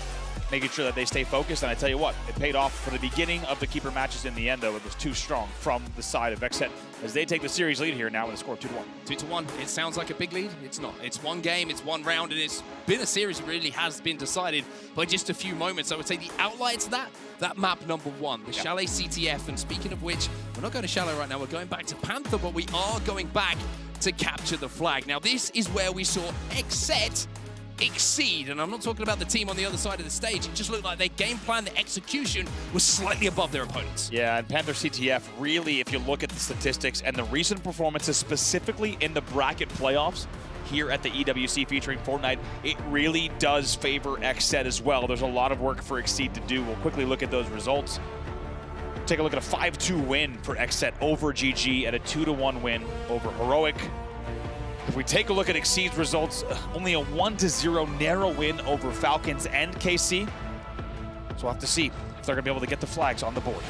making sure that they stay focused. And I tell you what, it paid off for the beginning of the keeper matches. In the end, though, it was too strong from the side of Exet as they take the series lead here now with a score of 2-1. 2-1. It sounds like a big lead. It's not. It's one game, it's one round, and it's been a series that really has been decided by just a few moments. I would say the outlier to that map number 1, the Chalet CTF. And speaking of which, we're not going to Chalet right now. We're going back to Panther, but we are going back to capture the flag. Now, this is where we saw Exet Exceed, and I'm not talking about the team on the other side of the stage. It just looked like their game plan, the execution was slightly above their opponents. Yeah, and Panther CTF really, if you look at the statistics and the recent performances specifically in the bracket playoffs, here at the EWC featuring Fortnite, it really does favor XSET as well. There's a lot of work for Exceed to do. We'll quickly look at those results. Take a look at a 5-2 win for XSET over GG and a 2-1 win over Heroic. If we take a look at Exceed's results, only a 1-0 narrow win over Falcons and KC. So we'll have to see if they're going to be able to get the flags on the board.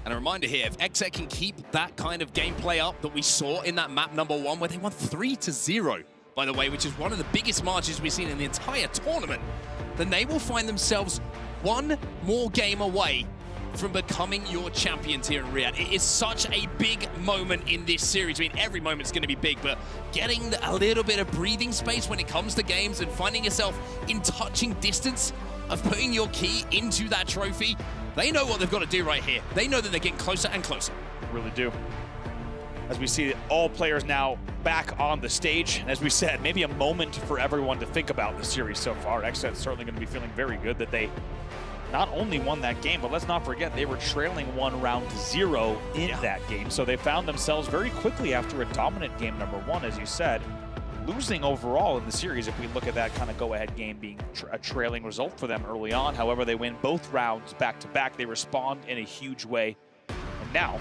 And a reminder here, if XSET can keep that kind of gameplay up that we saw in that map number 1, where they won 3-0, by the way, which is one of the biggest margins we've seen in the entire tournament, then they will find themselves one more game away from becoming your champions here in Riyadh. It is such a big moment in this series. I mean, every moment's going to be big, but getting a little bit of breathing space when it comes to games and finding yourself in touching distance of putting your key into that trophy, they know what they've got to do right here. They know that they're getting closer and closer. Really do. As we see all players now back on the stage, and as we said, maybe a moment for everyone to think about the series so far. XSET's certainly going to be feeling very good that they not only won that game, but let's not forget they were trailing 1-0 in that game. So they found themselves very quickly after a dominant game number 1, as you said, losing overall in the series if we look at that kind of go-ahead game being a trailing result for them early on. However, they win both rounds back-to-back. They respond in a huge way. And now,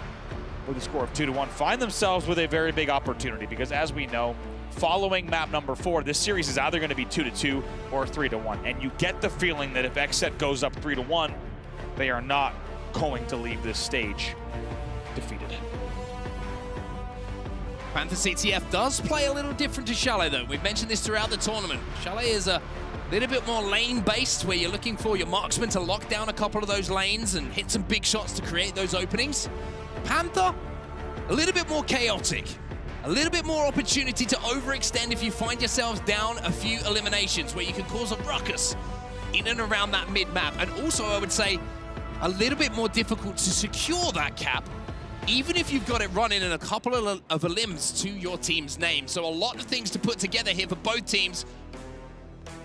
with a score of 2-1, find themselves with a very big opportunity because, as we know, following map number 4, this series is either going to be 2-2 or 3-1. And you get the feeling that if XSET goes up 3-1, they are not going to leave this stage defeated. Panther CTF does play a little different to Chalet, though. We've mentioned this throughout the tournament. Chalet is a little bit more lane-based, where you're looking for your marksman to lock down a couple of those lanes and hit some big shots to create those openings. Panther, a little bit more chaotic. A little bit more opportunity to overextend if you find yourselves down a few eliminations, where you can cause a ruckus in and around that mid-map. And also, I would say, a little bit more difficult to secure that cap, even if you've got it running in a couple of limbs to your team's name. So a lot of things to put together here for both teams.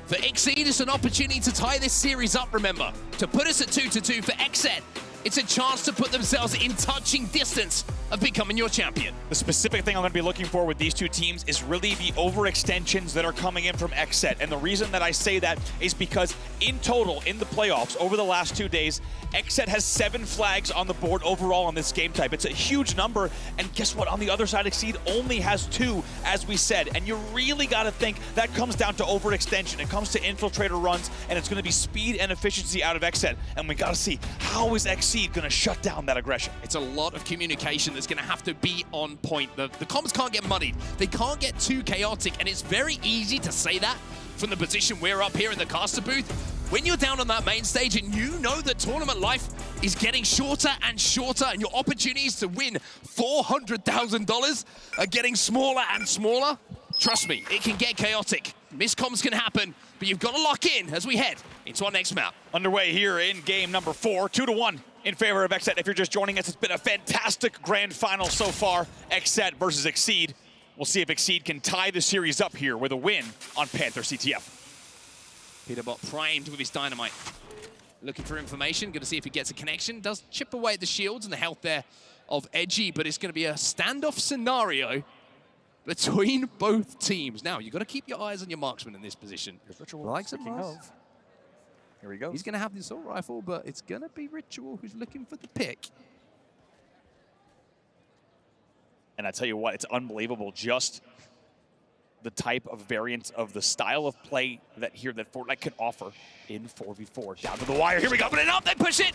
For Exceed, it's an opportunity to tie this series up, remember. To put us at 2-2 for XSET, it's a chance to put themselves in touching distance of becoming your champion. The specific thing I'm going to be looking for with these two teams is really the overextensions that are coming in from XSET. And the reason that I say that is because in total, in the playoffs, over the last 2 days, XSET has 7 flags on the board overall on this game type. It's a huge number. And guess what? On the other side, Exceed only has 2, as we said. And you really got to think that comes down to overextension. It comes to infiltrator runs, and it's going to be speed and efficiency out of XSET. And we got to see, how is Exceed going to shut down that aggression? It's a lot of communication that's going to have to be on point. The comms can't get muddied. They can't get too chaotic, and it's very easy to say that from the position we're up here in the caster booth. When you're down on that main stage and you know that tournament life is getting shorter and shorter and your opportunities to win $400,000 are getting smaller and smaller, trust me, it can get chaotic. Miscoms can happen, but you've got to lock in as we head into our next map. Underway here in game number 4, 2-1 in favor of XSET. If you're just joining us, it's been a fantastic grand final so far. XSET versus Exceed. We'll see if Exceed can tie the series up here with a win on Panther CTF. Peterbot primed with his dynamite. Looking for information, going to see if he gets a connection. Does chip away at the shields and the health there of Edgy, but it's going to be a standoff scenario between both teams. Now, you've got to keep your eyes on your marksman in this position. Likes of love. Here we go. He's going to have the assault rifle, but it's going to be Ritual who's looking for the pick. And I tell you what, it's unbelievable just the type of variance of the style of play that Fortnite can offer in 4v4. Down to the wire, here we go, open it up, they push it!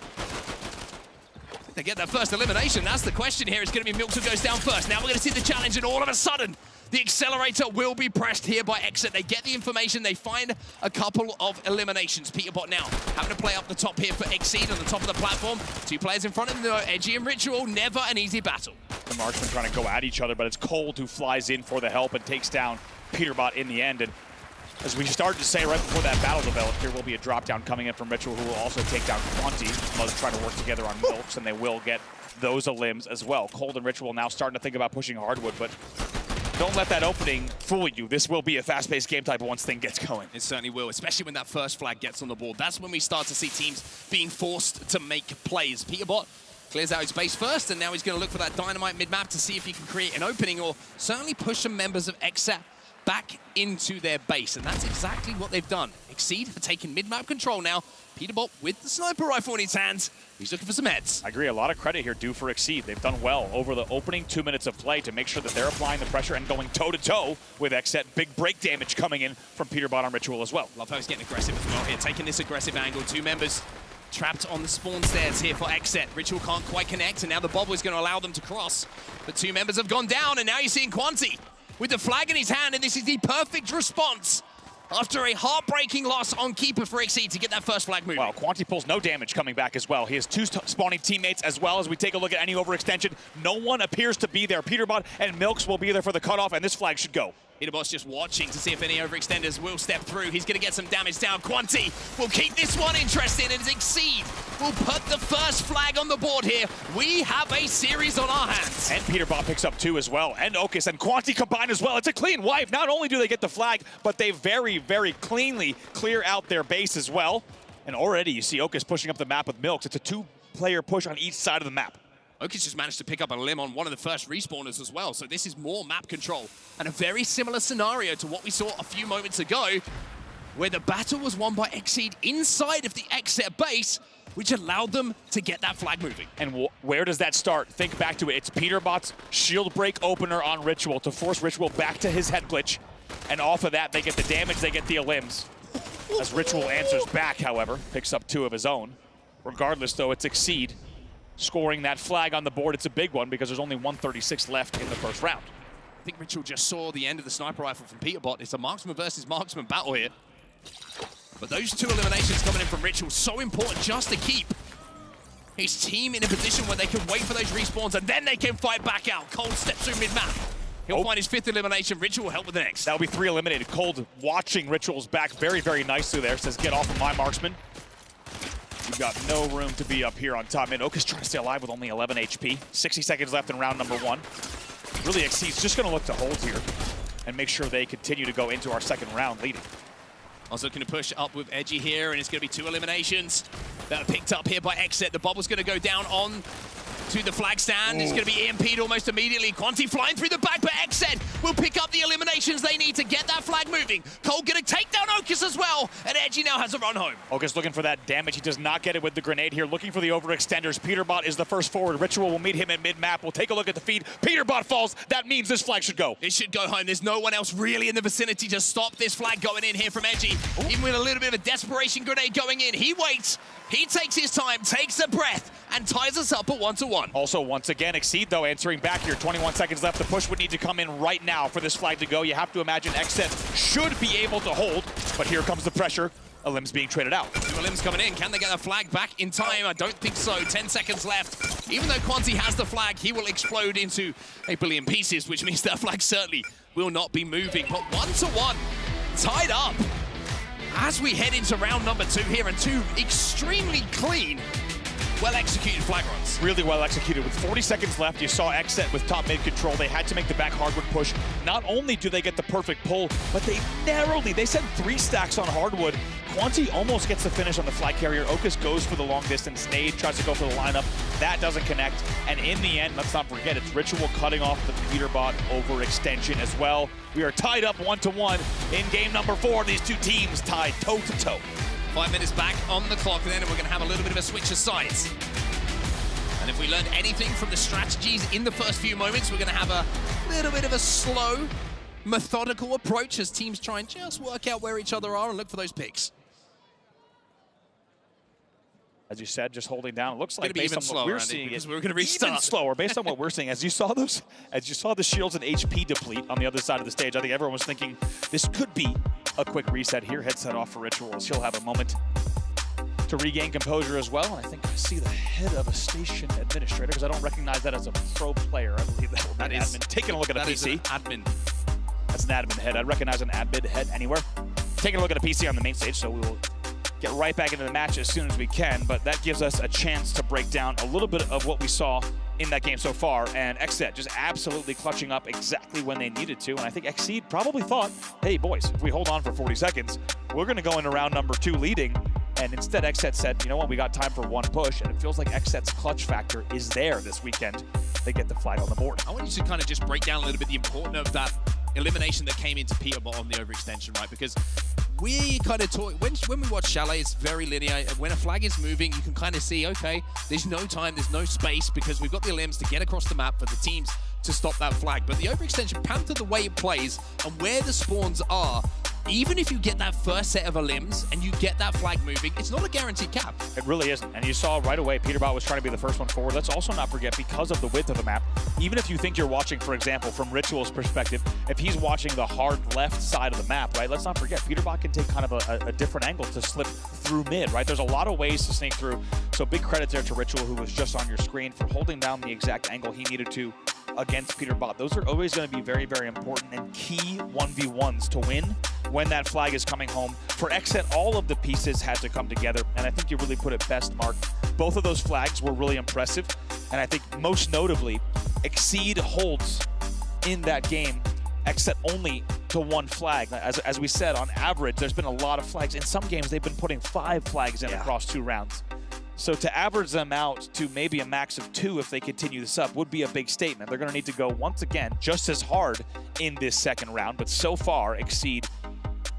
They get that first elimination, that's the question here. It's going to be Milks who goes down first. Now we're going to see the challenge, and all of a sudden, the accelerator will be pressed here by XSET. They get the information, they find a couple of eliminations. Peterbot now having to play up the top here for Exceed on the top of the platform. 2 players in front of them, Edgy and Ritual, never an easy battle. The marksmen trying to go at each other, but it's Cold who flies in for the help and takes down Peterbot in the end. And as we started to say right before that battle developed, there will be a drop down coming in from Ritual, who will also take down Quanti. Both trying to work together on Milks, and they will get those elims as well. Cold and Ritual now starting to think about pushing Hardwood, but don't let that opening fool you. This will be a fast-paced game type once thing gets going. It certainly will, especially when that first flag gets on the board. That's when we start to see teams being forced to make plays. Peterbot clears out his base first, and now he's going to look for that dynamite mid-map to see if he can create an opening or certainly push some members of XSET back into their base, and that's exactly what they've done. Exceed have taken mid-map control now. Peterbot with the sniper rifle in his hands. He's looking for some heads. I agree, a lot of credit here due for Exceed. They've done well over the opening 2 minutes of play to make sure that they're applying the pressure and going toe-to-toe with Xset. Big break damage coming in from Peterbot on Ritual as well. Love how he's getting aggressive as well here, taking this aggressive angle. 2 members trapped on the spawn stairs here for Xset. Ritual can't quite connect, and now the bobble is going to allow them to cross. But 2 members have gone down, and now you're seeing Quanti with the flag in his hand, and this is the perfect response after a heartbreaking loss on Keeper for Exceed to get that first flag moving. Wow, Quanti pulls no damage coming back as well. He has 2 spawning teammates as well. As we take a look at any overextension, no one appears to be there. Peterbot and Milks will be there for the cutoff, and this flag should go. Peterbot's just watching to see if any overextenders will step through. He's going to get some damage down. Quanti will keep this one interesting, and Exceed will put the first flag on the board here. We have a series on our hands. And Peterbot picks up 2 as well, and Okus and Quanti combine as well. It's a clean wipe. Not only do they get the flag, but they very, very cleanly clear out their base as well. And already you see Okus pushing up the map with Milks. It's a 2-player push on each side of the map. Okus just managed to pick up a limb on one of the first respawners as well, so this is more map control. And a very similar scenario to what we saw a few moments ago, where the battle was won by Exceed inside of the Xset base, which allowed them to get that flag moving. And where does that start? Think back to it. It's Peterbot's shield break opener on Ritual to force Ritual back to his head glitch. And off of that, they get the damage, they get the limbs. As Ritual answers back, however, picks up 2 of his own. Regardless, though, it's Exceed scoring that flag on the board. It's a big one because there's only 136 left in the first round. I think Ritual just saw the end of the sniper rifle from Peterbot. It's a marksman versus marksman battle here. But those 2 eliminations coming in from Ritual, so important just to keep his team in a position where they can wait for those respawns and then they can fight back out. Cold steps through mid-map. He'll find his 5th elimination. Ritual will help with the next. That'll be 3 eliminated. Cold watching Ritual's back very, very nicely there. Says, get off of my marksman. You've got no room to be up here on top mid. Okus trying to stay alive with only 11 HP. 60 seconds left in round number 1. Really, Exceed's just going to look to hold here and make sure they continue to go into our second round leading. I was looking to push up with Edgy here, and it's going to be 2 eliminations that are picked up here by Xset. The bobble's going to go down on to the flag stand. It's going to be EMP'd almost immediately. Quanti flying through the back, but Xset will pick up the eliminations they need to get that flag moving. Cole going to take down Okus as well, and Edgy now has a run home. Okus looking for that damage. He does not get it with the grenade here. Looking for the overextenders. Peterbot is the first forward. Ritual will meet him at mid-map. We'll take a look at the feed. Peterbot falls. That means this flag should go. It should go home. There's no one else really in the vicinity to stop this flag going in here from Edgy. Even with a little bit of a desperation grenade going in, he waits. He takes his time, takes a breath, and ties us up at 1-1. Also, once again, Exceed, though, answering back here. 21 seconds left. The push would need to come in right now for this flag to go. You have to imagine Xset should be able to hold, but here comes the pressure. A limb's being traded out. 2 limbs coming in. Can they get the flag back in time? I don't think so. 10 seconds left. Even though Quanti has the flag, he will explode into a billion pieces, which means that flag certainly will not be moving. But 1-1, tied up. As we head into round number 2 here, and 2 extremely clean, well-executed flag runs. Really well executed. With 40 seconds left, you saw Xset with top mid control. They had to make the back hardwood push. Not only do they get the perfect pull, but they narrowly, they sent 3 stacks on hardwood. Quanti almost gets the finish on the flag carrier. Okus goes for the long distance. Nade tries to go for the lineup. That doesn't connect. And in the end, let's not forget, it's Ritual cutting off the Peterbot overextension as well. We are tied up 1-1 in game number 4. These 2 teams tied toe-to-toe. 5 minutes back on the clock then, and we're going to have a little bit of a switch of sides. And if we learned anything from the strategies in the first few moments, we're going to have a little bit of a slow, methodical approach as teams try and just work out where each other are and look for those picks. As you said, just holding down. It looks like based on what we're seeing, because we're going to restart. Even slower, based on what we're seeing. As you saw the shields and HP deplete on the other side of the stage, I think everyone was thinking this could be a quick reset here. Headset off for Ritual, as he'll have a moment to regain composure as well. And I think I see the head of a station administrator, because I don't recognize that as a pro player. I believe that will be an admin. Taking a look at a PC. Admin. That's an admin head. I'd recognize an admin head anywhere. Taking a look at a PC on the main stage, so we will get right back into the match as soon as we can, but that gives us a chance to break down a little bit of what we saw in that game so far, and Xset just absolutely clutching up exactly when they needed to, and I think Exceed probably thought, hey boys, if we hold on for 40 seconds, we're gonna go into round number 2 leading, and instead Xset said, you know what, we got time for 1 push, and it feels like Xset's clutch factor is there this weekend. They get the flag on the board. I want you to kind of just break down a little bit the importance of that elimination that came into Peterbot on the overextension, right? Because we kind of talk, when we watch Chalet, it's very linear. When a flag is moving, you can kind of see, okay, there's no time, there's no space, because we've got the limbs to get across the map for the teams to stop that flag. But the overextension, Panther, the way it plays and where the spawns are, even if you get that first set of limbs and you get that flag moving, it's not a guaranteed cap. It really isn't. And you saw right away, Peterbot was trying to be the first one forward. Let's also not forget, because of the width of the map, even if you think you're watching, for example, from Ritual's perspective, if he's watching the hard left side of the map, right, let's not forget, Peterbot can take kind of a different angle to slip through mid, right? There's a lot of ways to sneak through. So big credit there to Ritual, who was just on your screen, for holding down the exact angle he needed to against Peterbot. Those are always going to be very, very important and key 1v1s to win when that flag is coming home. For Xset, all of the pieces had to come together, and I think you really put it best, Mark. Both of those flags were really impressive, and I think most notably, Exceed holds in that game Xset only to one flag. As we said, on average, there's been a lot of flags. In some games, they've been putting 5 flags in across 2 rounds. So to average them out to maybe a max of 2 if they continue this up would be a big statement. They're going to need to go, once again, just as hard in this second round. But so far, Exceed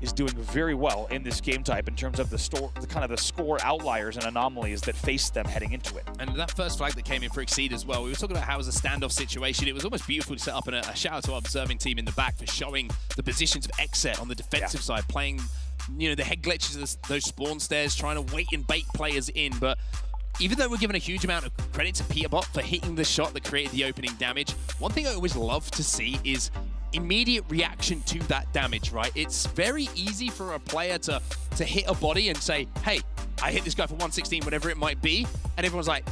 is doing very well in this game type in terms of the score outliers and anomalies that face them heading into it. And that first flag that came in for Exceed as well, we were talking about how it was a standoff situation. It was almost beautiful to set up, and a shout out to our observing team in the back for showing the positions of Xset on the defensive side, playing, you know, the head glitches of those spawn stairs, trying to wait and bait players in. But even though we're given a huge amount of credit to Peterbot for hitting the shot that created the opening damage, one thing I always love to see is immediate reaction to that damage, right? It's very easy for a player to hit a body and say, hey, I hit this guy for 116, whatever it might be, and everyone's like,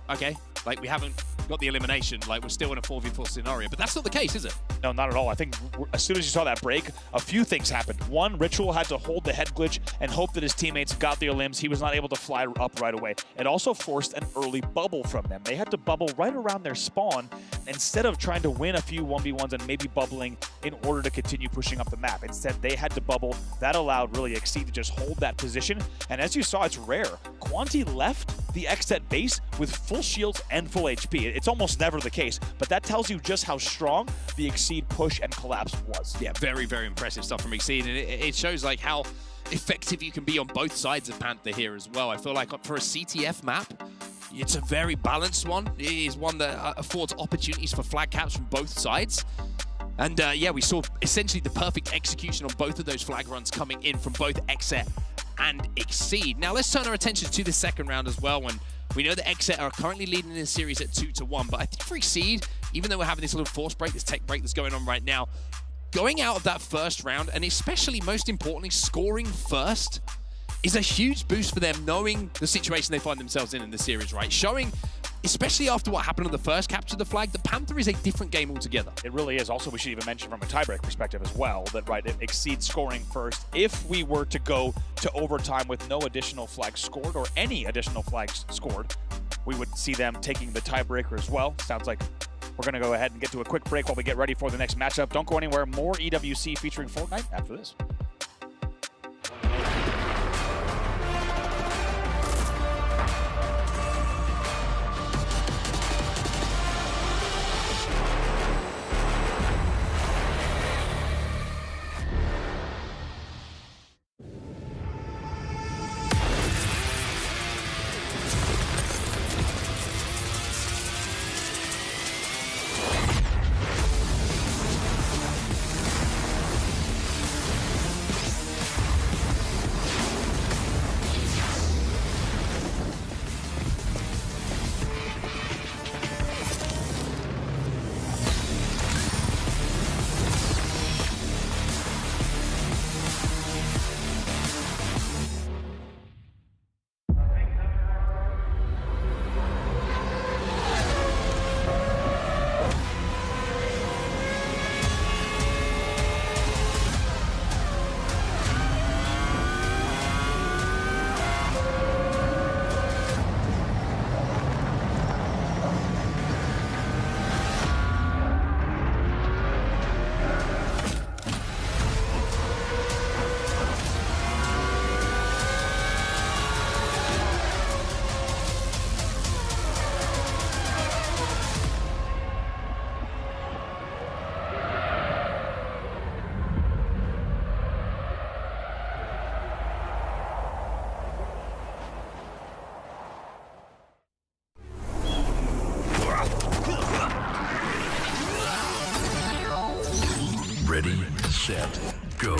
okay, like we haven't got the elimination, like we're still in a 4v4 scenario. But that's not the case, is it? No, not at all. I think as soon as you saw that break, a few things happened. One, Ritual had to hold the head glitch and hope that his teammates got their limbs. He was not able to fly up right away. It also forced an early bubble from them. They had to bubble right around their spawn instead of trying to win a few 1v1s and maybe bubbling in order to continue pushing up the map. Instead, they had to bubble. That allowed really Exceed to just hold that position. And as you saw, it's rare. Quanti left the Xset base with full shields and full HP. It's almost never the case, but that tells you just how strong the Exceed push and collapse was. Yeah, very, very impressive stuff from Exceed, and it shows like how effective you can be on both sides of Panther here as well. I feel like for a CTF map, it's a very balanced one. It is one that affords opportunities for flag caps from both sides. And yeah, we saw essentially the perfect execution on both of those flag runs coming in from both Xset and Exceed. Now let's turn our attention to the second round as well, when we know that Xset are currently leading in the series at 2-1, but I think for Exceed, even though we're having this little force break, this tech break that's going on right now, going out of that first round, and especially, most importantly, scoring first, is a huge boost for them, knowing the situation they find themselves in the series, right? Showing, especially after what happened on the first capture of the flag, the Panther is a different game altogether. It really is. Also, we should even mention from a tiebreak perspective as well that, right, it exceeds scoring first. If we were to go to overtime with no additional flags scored or any additional flags scored, we would see them taking the tiebreaker as well. Sounds like we're going to go ahead and get to a quick break while we get ready for the next matchup. Don't go anywhere. More EWC featuring Fortnite after this. Ready, set, go.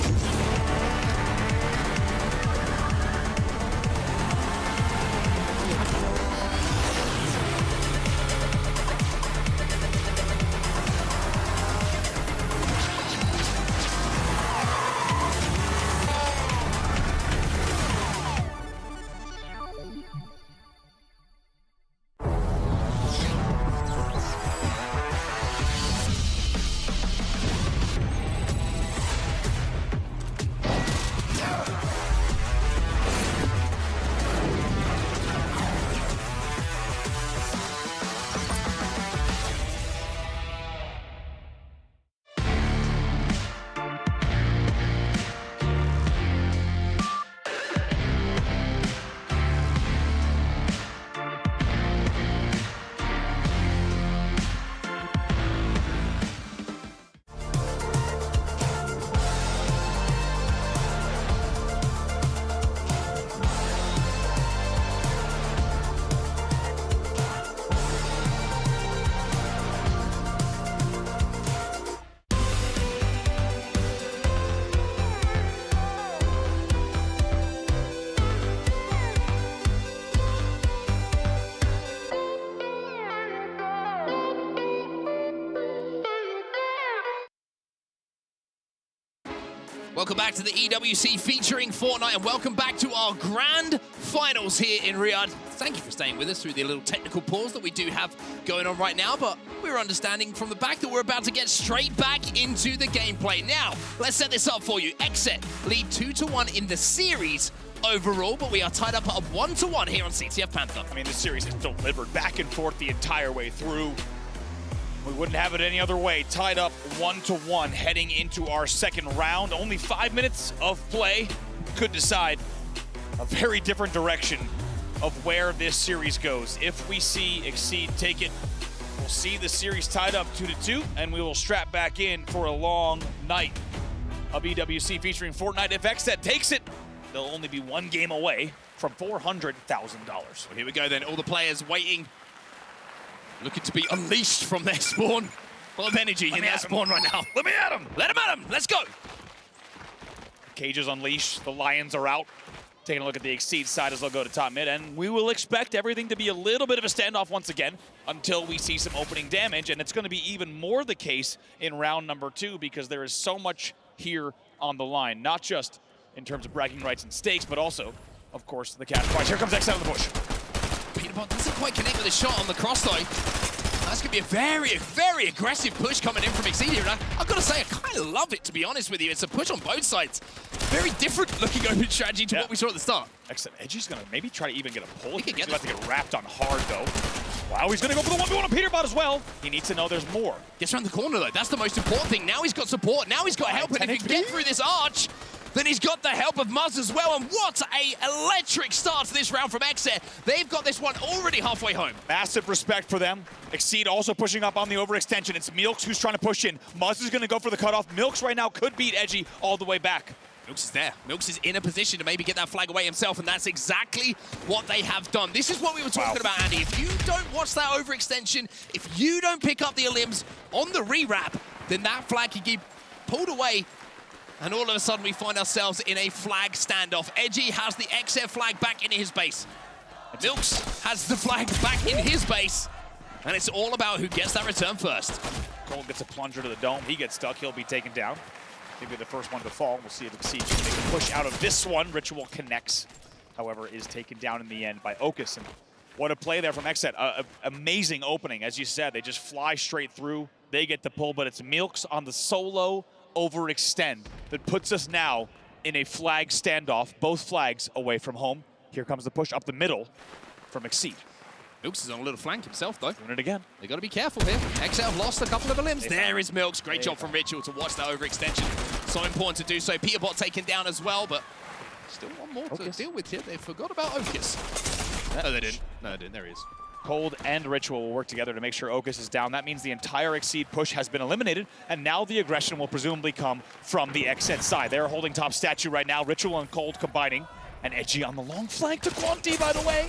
Welcome back to the EWC featuring Fortnite, and welcome back to our grand finals here in Riyadh. Thank you for staying with us through the little technical pause that we do have going on right now, but we're understanding from the back that we're about to get straight back into the gameplay. Now, let's set this up for you. Exet lead 2-1 in the series overall, but we are tied up at 1-1 here on CTF Panther. I mean, the series has delivered back and forth the entire way through. We wouldn't have it any other way. Tied up 1-1 heading into our second round. Only 5 minutes of play could decide a very different direction of where this series goes. If we see Exceed take it, we'll see the series tied up 2-2, and we will strap back in for a long night of EWC featuring Fortnite. If Exet takes it, they'll only be one game away from $400,000. Well, here we go then, all the players waiting, looking to be unleashed from their spawn. A lot of energy in their spawn right now. Let me at him! Let him at him! Let's go! Cages unleashed, the Lions are out. Taking a look at the Exceed side as they'll go to top mid, and we will expect everything to be a little bit of a standoff once again until we see some opening damage, and it's going to be even more the case in round number 2 because there is so much here on the line, not just in terms of bragging rights and stakes, but also, of course, the cash prize. Here comes X out of the bush. Peterbot doesn't quite connect with a shot on the cross though. That's going to be a very, very aggressive push coming in from Exceed here. And I've got to say, I kind of love it, to be honest with you. It's a push on both sides. Very different looking open strategy to what we saw at the start. Excellent. Edgy's going to maybe try to even get a pull. He's about to get wrapped on hard, though. Wow, he's going to go for the 1v1 on Peterbot as well. He needs to know there's more. Gets around the corner, though. That's the most important thing. Now he's got support. Now he's got help. And if he can get through this arch, then he's got the help of Muzz as well. And what a electric start to this round from Exet. They've got this one already halfway home. Massive respect for them. Exceed also pushing up on the overextension. It's Milks who's trying to push in. Muzz is going to go for the cutoff. Milks right now could beat Edgy all the way back. Milks is there. Milks is in a position to maybe get that flag away himself, and that's exactly what they have done. This is what we were talking about, Andy. If you don't watch that overextension, if you don't pick up the elims on the rewrap, then that flag can get pulled away, and all of a sudden we find ourselves in a flag standoff. Edgy has the XF flag back in his base. Milks has the flag back in his base, and it's all about who gets that return first. Cold gets a plunger to the dome. He gets stuck. He'll be taken down. Maybe the first one to fall. We'll see if Exceed can make a push out of this one. Ritual connects, however, is taken down in the end by Okus. And what a play there from Exet. Amazing opening. As you said, they just fly straight through. They get the pull, but it's Milks on the solo overextend that puts us now in a flag standoff. Both flags away from home. Here comes the push up the middle from Exceed. Milks is on a little flank himself, though. Doing it again. They got to be careful here. XL have lost a couple of limbs. There is Milks. Great job from Ritual to watch that overextension. So important to do so. Peterbot taken down as well, but still one more to deal with here. They forgot about Okus. No, they didn't. No, they didn't. There he is. Cold and Ritual will work together to make sure Okus is down. That means the entire Exceed push has been eliminated, and now the aggression will presumably come from the Exet side. They're holding top statue right now. Ritual and Cold combining, and Edgy on the long flank to Quanti, by the way.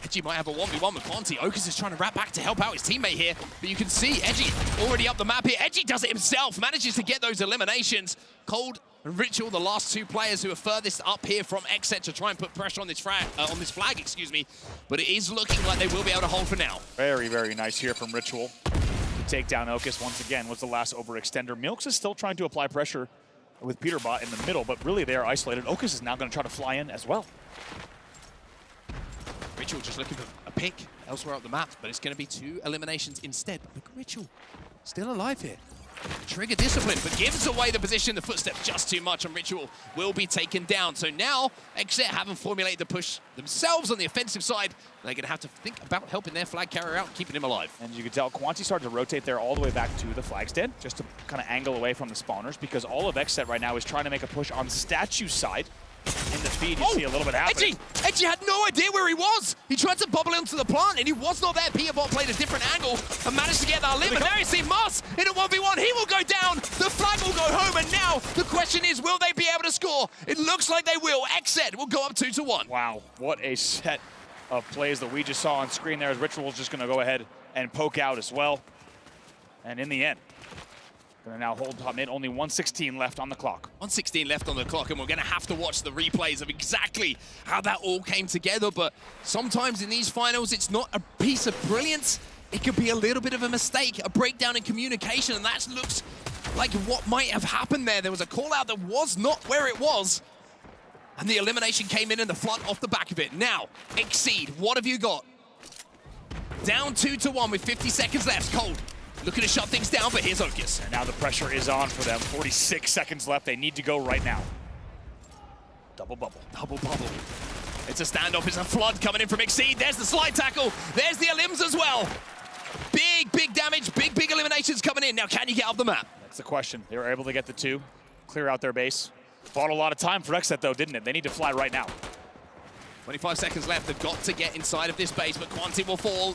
Edgy might have a 1v1 with Ponty. Okus is trying to wrap back to help out his teammate here, but you can see Edgy already up the map here. Edgy does it himself, manages to get those eliminations. Cold and Ritual, the last two players who are furthest up here from Xset to try and put pressure on this flag, excuse me. But it is looking like they will be able to hold for now. Very, very nice here from Ritual to take down Okus once again. Was the last overextender. Milks is still trying to apply pressure with Peterbot in the middle, but really they are isolated. Okus is now going to try to fly in as well. Ritual just looking for a pick elsewhere up the map, but it's going to be 2 eliminations instead. Look at Ritual, still alive here. Trigger discipline, but gives away the position, the footstep just too much, and Ritual will be taken down. So now, Xset haven't formulated the push themselves on the offensive side. They're going to have to think about helping their flag carrier out and keeping him alive. And you can tell Quanti started to rotate there all the way back to the flag stand, just to kind of angle away from the spawners, because all of Xset right now is trying to make a push on statue side. In the feed, you see a little bit happening. Edgy had no idea where he was. He tried to bubble into the plant, and he was not there. Peterbot played a different angle and managed to get that limb. And now you see Mars in a 1v1. He will go down. The flag will go home. And now the question is, will they be able to score? It looks like they will. Xset will go up 2-1. Wow, what a set of plays that we just saw on screen there. As Ritual is just going to go ahead and poke out as well. And in the end, going to now hold top mid, only 1:16 left on the clock. 1:16 left on the clock, and we're going to have to watch the replays of exactly how that all came together. But sometimes in these finals, it's not a piece of brilliance. It could be a little bit of a mistake, a breakdown in communication, and that looks like what might have happened there. There was a call out that was not where it was, and the elimination came in and the flood off the back of it. Now, Exceed, what have you got? Down 2-1 with 50 seconds left. Cold looking to shut things down, but here's Okus. And now the pressure is on for them. 46 seconds left. They need to go right now. Double bubble. Double bubble. It's a standoff. It's a flood coming in from Exceed. There's the slide tackle. There's the elims as well. Big damage. Big eliminations coming in. Now, can you get off the map? That's the question. They were able to get the 2, clear out their base. Bought a lot of time for Xset, though, didn't it? They need to fly right now. 25 seconds left. They've got to get inside of this base, but Quanti will fall.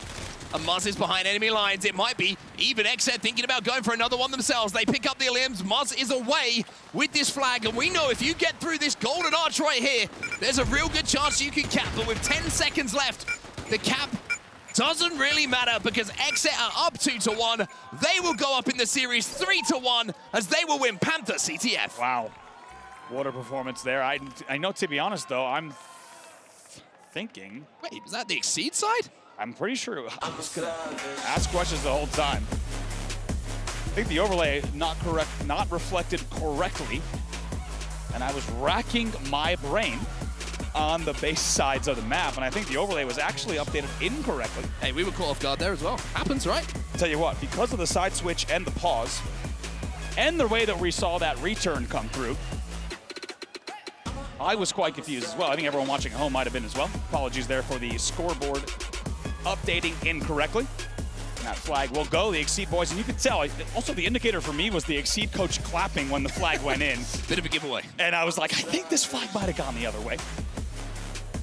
And Muzz is behind enemy lines. It might be even Xset thinking about going for another one themselves. They pick up the limbs. Muzz is away with this flag. And we know if you get through this golden arch right here, there's a real good chance you can cap. But with 10 seconds left, the cap doesn't really matter because Xset are up 2-1. They will go up in the series 3-1 as they will win Panther CTF. Wow. What a performance there. I know, to be honest, though, I'm thinking... Wait, was that the Exceed side? I'm pretty sure I was gonna ask questions the whole time. I think the overlay not reflected correctly, and I was racking my brain on the base sides of the map, and I think the overlay was actually updated incorrectly. Hey, we were caught off guard there as well. Happens, right? I'll tell you what, because of the side switch and the pause, and the way that we saw that return come through, I was quite confused as well. I think everyone watching at home might have been as well. Apologies there for the scoreboard updating incorrectly. And that flag will go, the Exceed boys, and you could tell, also the indicator for me was the Exceed coach clapping when the flag went in. Bit of a giveaway. And I was like, I think this flag might have gone the other way.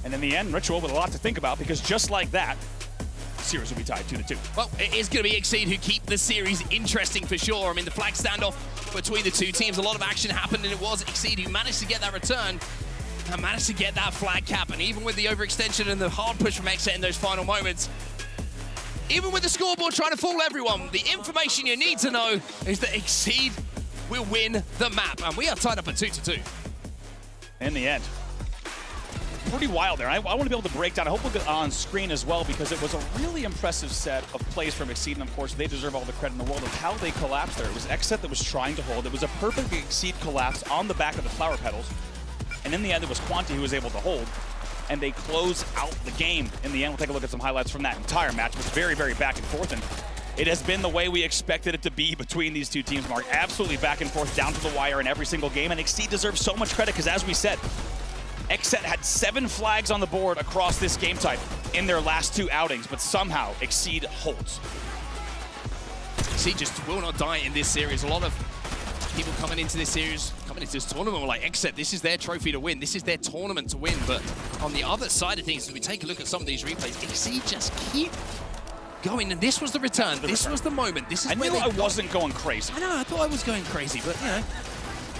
And in the end, Ritual with a lot to think about, because just like that, the series will be tied 2-2. Well, it is going to be Exceed who keep the series interesting for sure. I mean, the flag standoff between the two teams, a lot of action happened, and it was Exceed who managed to get that return and managed to get that flag cap. And even with the overextension and the hard push from Xset in those final moments, even with the scoreboard trying to fool everyone, the information you need to know is that Exceed will win the map. And we are tied up at 2-2. In the end. Pretty wild there. I want to be able to break down. I hope we'll get on screen as well, because it was a really impressive set of plays from Exceed, and of course they deserve all the credit in the world of how they collapsed there. It was Xset that was trying to hold. It was a perfect Exceed collapse on the back of the flower petals. And in the end, it was Quanti who was able to hold, and they close out the game. In the end, we'll take a look at some highlights from that entire match. It was very, very back and forth, and it has been the way we expected it to be between these two teams, Mark. Absolutely back and forth, down to the wire in every single game, and Exceed deserves so much credit, because as we said, Xset had 7 flags on the board across this game type in their last 2 outings, but somehow Exceed holds. Exceed just will not die in this series. A lot of people coming into this series, coming into this tournament were like, Xset, this is their trophy to win. This is their tournament to win. But on the other side of things, as we take a look at some of these replays, Exceed just keep going. And this was the return. This was the moment. This is where I wasn't going crazy. I know, I thought I was going crazy, but you know,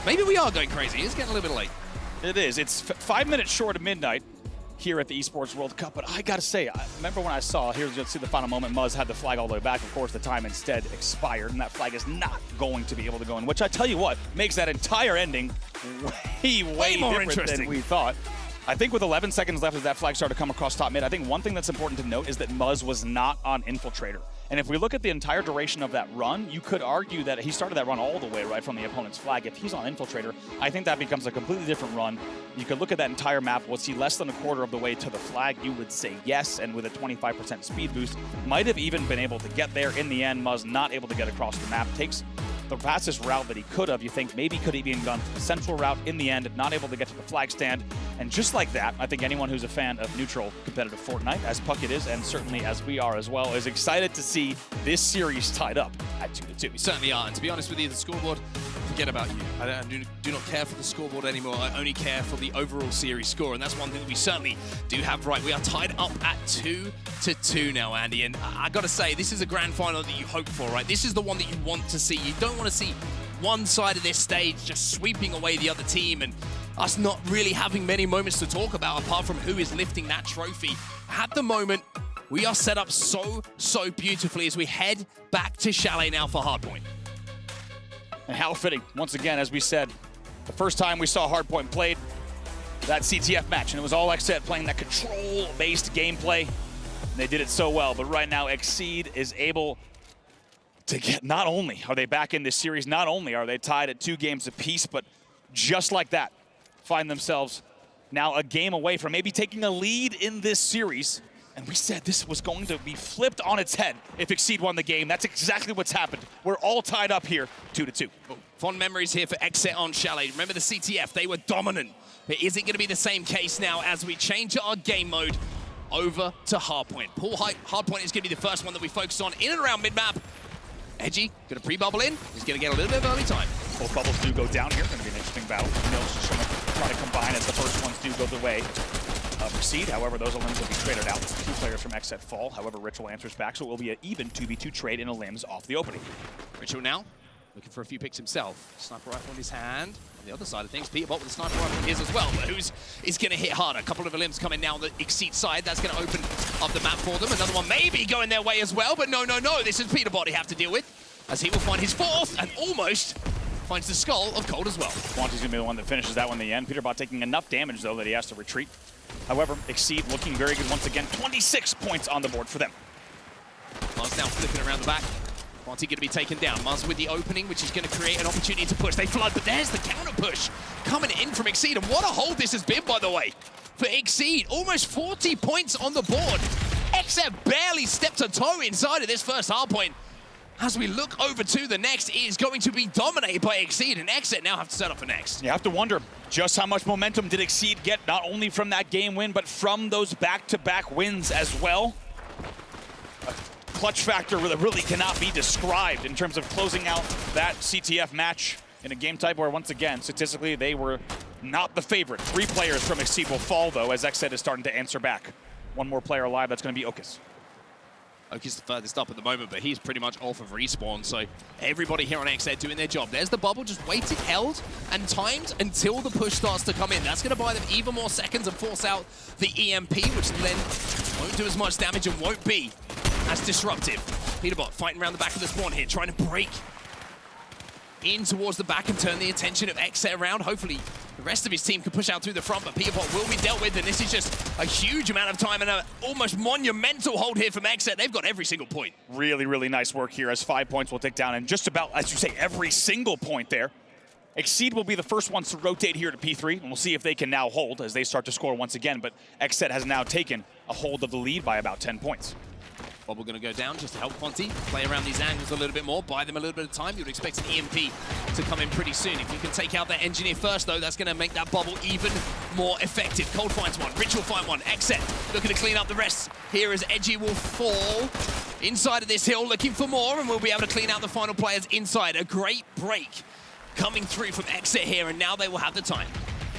maybe we are going crazy. It's getting a little bit late. It is. It's 5 minutes short of midnight. here at the Esports World Cup. But I gotta say, I remember when I saw, here's let's see the final moment, Muzz had the flag all the way back. Of course, the time instead expired, and that flag is not going to be able to go in, which I tell you what, makes that entire ending way more different interesting than we thought. I think with 11 seconds left as that flag started to come across top mid, I think one thing that's important to note is that Muzz was not on Infiltrator. And if we look at the entire duration of that run, you could argue that he started that run all the way right from the opponent's flag. If he's on Infiltrator, I think that becomes a completely different run. You could look at that entire map. Was he less than a quarter of the way to the flag? You would say yes, and with a 25% speed boost, might have even been able to get there. In the end, Muzz not able to get across the map. Takes the fastest route that he could have. You think maybe could have even gone to the central route. In the end, not able to get to the flag stand. And just like that, I think anyone who's a fan of neutral competitive Fortnite, as Puckett is, and certainly as we are as well, is excited to see this series tied up at 2-2. We certainly are. And to be honest with you, the scoreboard, forget about you. I do not care for the scoreboard anymore. I only care for the overall series score. And that's one thing that we certainly do have right. We are tied up at 2-2 now, Andy. And I got to say, this is a grand final that you hope for, right? This is the one that you want to see. You don't want to see one side of this stage just sweeping away the other team and us not really having many moments to talk about apart from who is lifting that trophy. At the moment, we are set up so beautifully as we head back to Chalet now for Hardpoint. And how fitting, once again, as we said, the first time we saw Hardpoint played that CTF match, and it was all Exceed playing that control-based gameplay, and they did it so well. But right now, Exceed is able to get, not only are they back in this series, not only are they tied at 2 games apiece, but just like that, find themselves now a game away from maybe taking a lead in this series. And we said this was going to be flipped on its head if Exceed won the game. That's exactly what's happened. We're all tied up here, 2-2. Fond memories here for Exit on Chalet. Remember the CTF, they were dominant. But is it going to be the same case now as we change our game mode over to Hardpoint? Hardpoint is going to be the first one that we focus on in and around mid-map. Edgy, going to pre-bubble in. He's going to get a little bit of early time. Both bubbles do go down here. Going to be an interesting battle. Mills just going to try to combine as the first ones do go the way of Exceed. However, those limbs will be traded out. 2 players from Exit fall. However, Ritual answers back, so it will be an even 2v2 trade in a limbs off the opening. Ritual now looking for a few picks himself. Sniper rifle in his hand. On the other side of things, Peterbot with the sniper rifle in his as well. But who's going to hit harder? A couple of limbs coming down the Exceed side. That's going to open up the map for them. Another one maybe going their way as well. But no. This is Peterbot they have to deal with, as he will find his 4th and almost finds the skull of Cold as well. Quanti's going to be the one that finishes that one in the end. Peterbot taking enough damage, though, that he has to retreat. However, Exceed looking very good once again. 26 points on the board for them. Muzz now flipping around the back. Quanti going to be taken down. Muzz with the opening, which is going to create an opportunity to push. They flood, but there's the counter push coming in from Exceed. And what a hold this has been, by the way, for Exceed. Almost 40 points on the board. Exceed barely stepped a toe inside of this first Hardpoint. As we look over to the next, it is going to be dominated by Exceed, and Exit now have to set up for next. You have to wonder just how much momentum did Exceed get, not only from that game win, but from those back-to-back wins as well. A clutch factor that really cannot be described in terms of closing out that CTF match in a game type where, once again, statistically, they were not the favorite. 3 players from Exceed will fall, though, as Exit is starting to answer back. One more player alive, that's going to be Okus. Oki's the furthest up at the moment, but he's pretty much off of respawn, so everybody here on XZ doing their job. There's the bubble, just waited, held, and timed until the push starts to come in. That's going to buy them even more seconds and force out the EMP, which then won't do as much damage and won't be as disruptive. Peterbot fighting around the back of the spawn here, trying to break in towards the back and turn the attention of XZ around. Hopefully, the rest of his team can push out through the front, but Peterbot will be dealt with, and this is just a huge amount of time and an almost monumental hold here from XZ. They've got every single point. Really nice work here, as 5 points will tick down, and just about, as you say, every single point there. Exceed will be the first ones to rotate here to P3, and we'll see if they can now hold as they start to score once again, but XZ has now taken a hold of the lead by about 10 points. Bubble going to go down just to help Quanti play around these angles a little bit more, buy them a little bit of time. You would expect an EMP to come in pretty soon. If you can take out that engineer first, though, that's going to make that bubble even more effective. Cold finds one, Ritual find one, Exet looking to clean up the rest. Here as Edgy will fall inside of this hill, looking for more, and we'll be able to clean out the final players inside. A great break coming through from Exet here, and now they will have the time.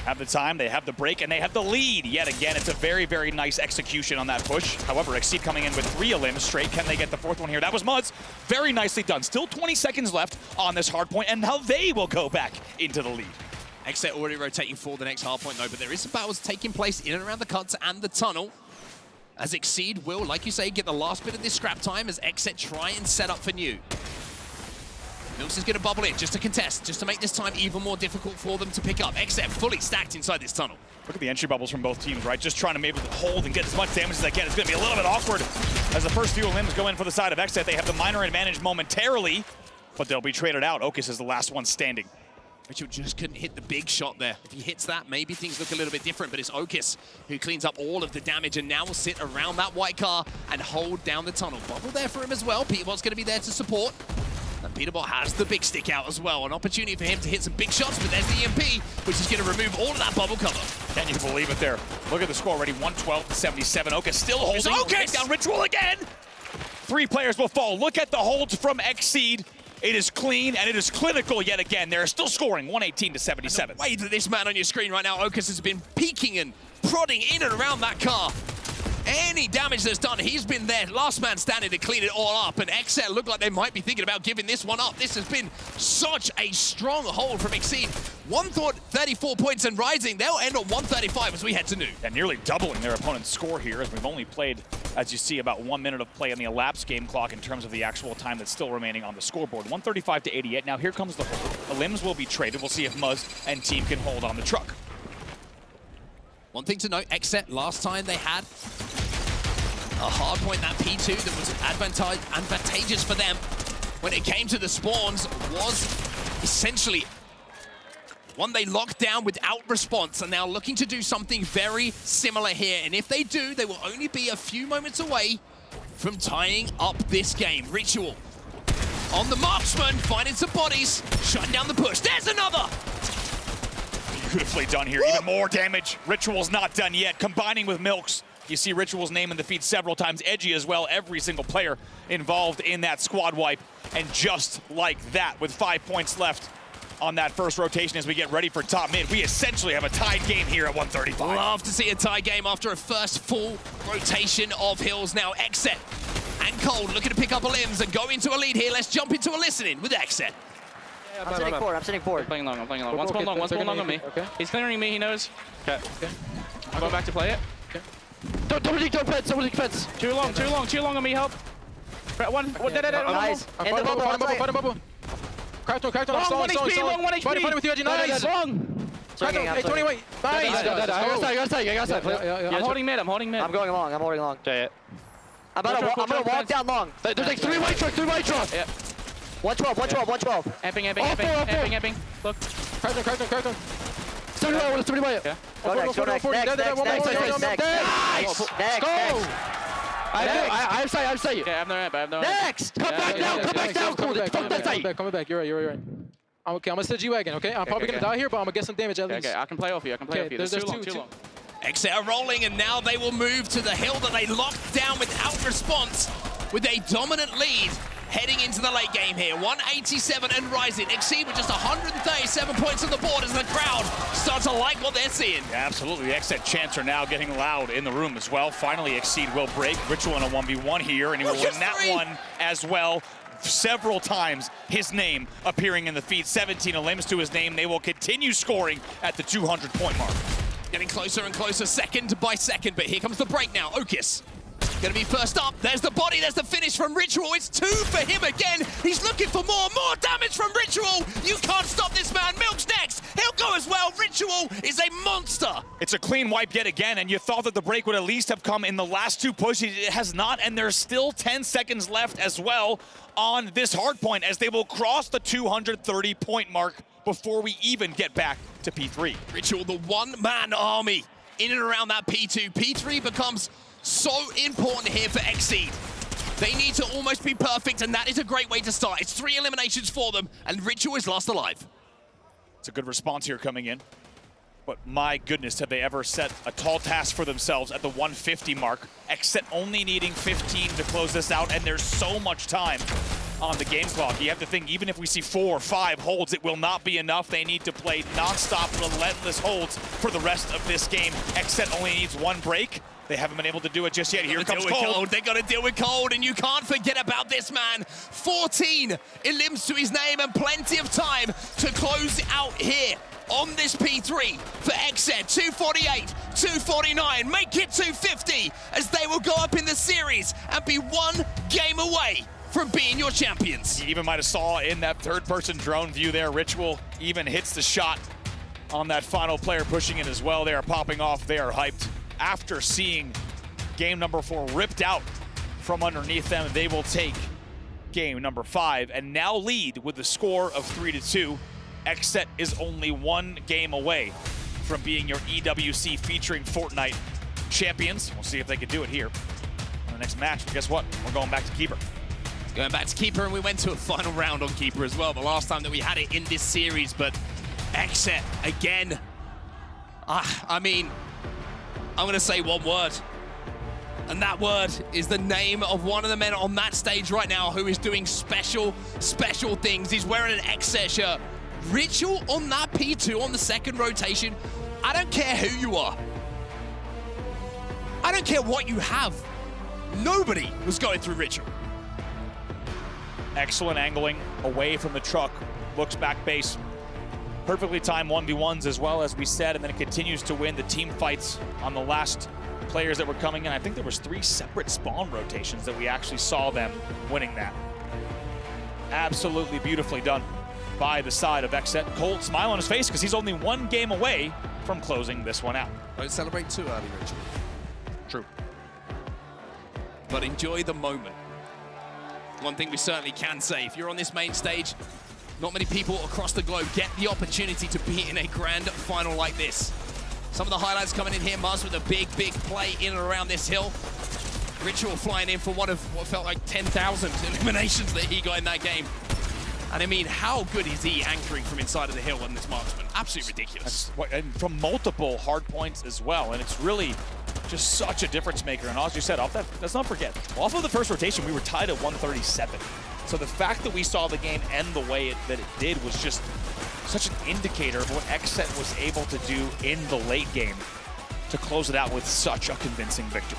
Have the time, they have the break, and they have the lead. Yet again, it's a very nice execution on that push. However, Exceed coming in with 3 limbs straight. Can they get the 4th one here? That was Muzz. Very nicely done. Still 20 seconds left on this hard point, and now they will go back into the lead. Exet already rotating for the next hard point though, but there is some battles taking place in and around the cuts and the tunnel. As Exceed will, like you say, get the last bit of this scrap time as Exet try and set up for new. Milks is going to bubble in just to contest, just to make this time even more difficult for them to pick up. Exet fully stacked inside this tunnel. Look at the entry bubbles from both teams, right? Just trying to maybe hold and get as much damage as they can. It's going to be a little bit awkward as the first few limbs go in for the side of Exet. They have the minor advantage momentarily, but they'll be traded out. Okus is the last one standing. Ritual just couldn't hit the big shot there. If he hits that, maybe things look a little bit different, but it's Okus who cleans up all of the damage and now will sit around that white car and hold down the tunnel. Bubble there for him as well. Peterbot's going to be there to support. And Peterbot has the big stick out as well. An opportunity for him to hit some big shots, but there's the EMP, which is going to remove all of that bubble cover. Can you believe it there? Look at the score already, 112-77. Okus still holding. Okus down Ritual again. 3 players will fall. Look at the holds from Exceed. It is clean and it is clinical yet again. They're still scoring 118-77. The way that this man on your screen right now, Okus, has been peeking and prodding in and around that car. Any damage that's done, he's been there, last man standing to clean it all up, and Exet look like they might be thinking about giving this one up. This has been such a strong hold from Exceed. One thought 34 points and rising. They'll end on 135 as we head to noon. And nearly doubling their opponent's score here, as we've only played, as you see, about 1 minute of play on the elapsed game clock in terms of the actual time that's still remaining on the scoreboard. 135-88. Now here comes the hold. The limbs will be traded. We'll see if Muzz and team can hold on the truck. One thing to note, Exet, last time they had a hard point, that P2 that was advantageous for them when it came to the spawns was essentially one they locked down without response, and now looking to do something very similar here. And if they do, they will only be a few moments away from tying up this game. Ritual on the marksman, finding some bodies, shutting down the push. There's another! Beautifully done here. Even more damage. Ritual's not done yet. Combining with Milks. You see Ritual's name in the feed several times. Edgy as well. Every single player involved in that squad wipe. And just like that, with 5 points left on that first rotation as we get ready for top mid, we essentially have a tied game here at 135. Love to see a tie game after a first full rotation of Hills. Now Exet and Cold looking to pick up a limbs and go into a lead here. Let's jump into a listening with Exet. I'm sitting forward, I'm sitting forward. I'm playing long. One's pulling long on me. Okay. He's clearing me, he knows. Okay. I'm going back to play it. Okay. Don't fence. Too long on me, help. One. Nice. In the bubble, Cracked on. Long, 1 HP, long, 1 HP. Fighting with you, Edgy. Nice. Long. Hey, 20, wait. Nice. I got that. I'm holding mid. I'm going long, I'm holding long. Yeah. I'm gonna walk down long. There's like 3 white trucks. Yeah. 112. Amping. Look. Cracked on. 30 white. Yeah. Go next. Next. Go! I'm saying. Okay, I have no ramp. Next! Come back now. Coming back. You're right. Okay, I'm gonna sit G-Wagon, okay? I'm probably gonna die here, but I'm gonna get some damage at least. Okay, I can play off you. There's too long. Exet are rolling, and now they will move to the hill that they locked down without response with a dominant lead heading into the late game here. 187 and rising. Exceed with just 137 points on the board as the crowd starts to like what they're seeing. Yeah, absolutely. The Exet chants are now getting loud in the room as well. Finally, Exceed will break. Ritual in a 1v1 here, and he will win that one as well. Several times his name appearing in the feed. 17 limbs to his name. They will continue scoring at the 200-point mark. Getting closer and closer second by second, but here comes the break now. Okus gonna be first up. There's the body, there's the finish from Ritual. It's 2 for him again. He's looking for more damage from Ritual. You can't stop this man. Milk's next. He'll go as well. Ritual is a monster. It's a clean wipe yet again, and you thought that the break would at least have come in the last 2 pushes. It has not, and there's still 10 seconds left as well on this hard point as they will cross the 230-point mark before we even get back to P3. Ritual, the one-man army in and around that P2. P3 becomes so important here for Exceed. They need to almost be perfect, and that is a great way to start. It's 3 eliminations for them, and Ritual is last alive. It's a good response here coming in. But my goodness, have they ever set a tall task for themselves at the 150 mark. Exet only needing 15 to close this out, and there's so much time on the game clock. You have to think, even if we see 4 or 5 holds, it will not be enough. They need to play non-stop, relentless holds for the rest of this game. Exet only needs 1 break. They haven't been able to do it just yet. Here comes Cold. They got to deal with Cold, and you can't forget about this man. 14 limbs to his name, and plenty of time to close out here. on this P3 for XZ. 248, 249, make it 250 as they will go up in the series and be one game away from being your champions. You even might have saw in that third-person drone view there, Ritual even hits the shot on that final player pushing it as well. They are popping off, they are hyped. After seeing game number 4 ripped out from underneath them, they will take game number 5 and now lead with the score of 3-2. XZ is only one game away from being your EWC featuring Fortnite champions. We'll see if they can do it here in the next match. But guess what? We're going back to Keeper. Going back to Keeper, and we went to a final round on Keeper as well, the last time that we had it in this series, but XZ again. I mean, I'm gonna say one word, and that word is the name of one of the men on that stage right now who is doing special things. He's wearing an XZ shirt. Ritual on that P2 on the second rotation. I don't care who you are. I don't care what you have. Nobody was going through Ritual. Excellent angling away from the truck. Looks back base. Perfectly timed 1v1s as well, as we said, and then it continues to win the team fights on the last players that were coming in. I think there was 3 separate spawn rotations that we actually saw them winning that. Absolutely beautifully done by the side of XZ. Cold smile on his face because he's only one game away from closing this one out. Don't celebrate too early, Richard. True. But enjoy the moment. One thing we certainly can say, if you're on this main stage, not many people across the globe get the opportunity to be in a grand final like this. Some of the highlights coming in here, Mars with a big play in and around this hill. Ritual flying in for one of what felt like 10,000 eliminations that he got in that game. And I mean, how good is he anchoring from inside of the hill on this marksman? Absolutely ridiculous. And from multiple hard points as well, and it's really just such a difference maker. And as you said, let's not forget, off of the first rotation, we were tied at 137. So the fact that we saw the game end the way that it did was just such an indicator of what XZ was able to do in the late game to close it out with such a convincing victory.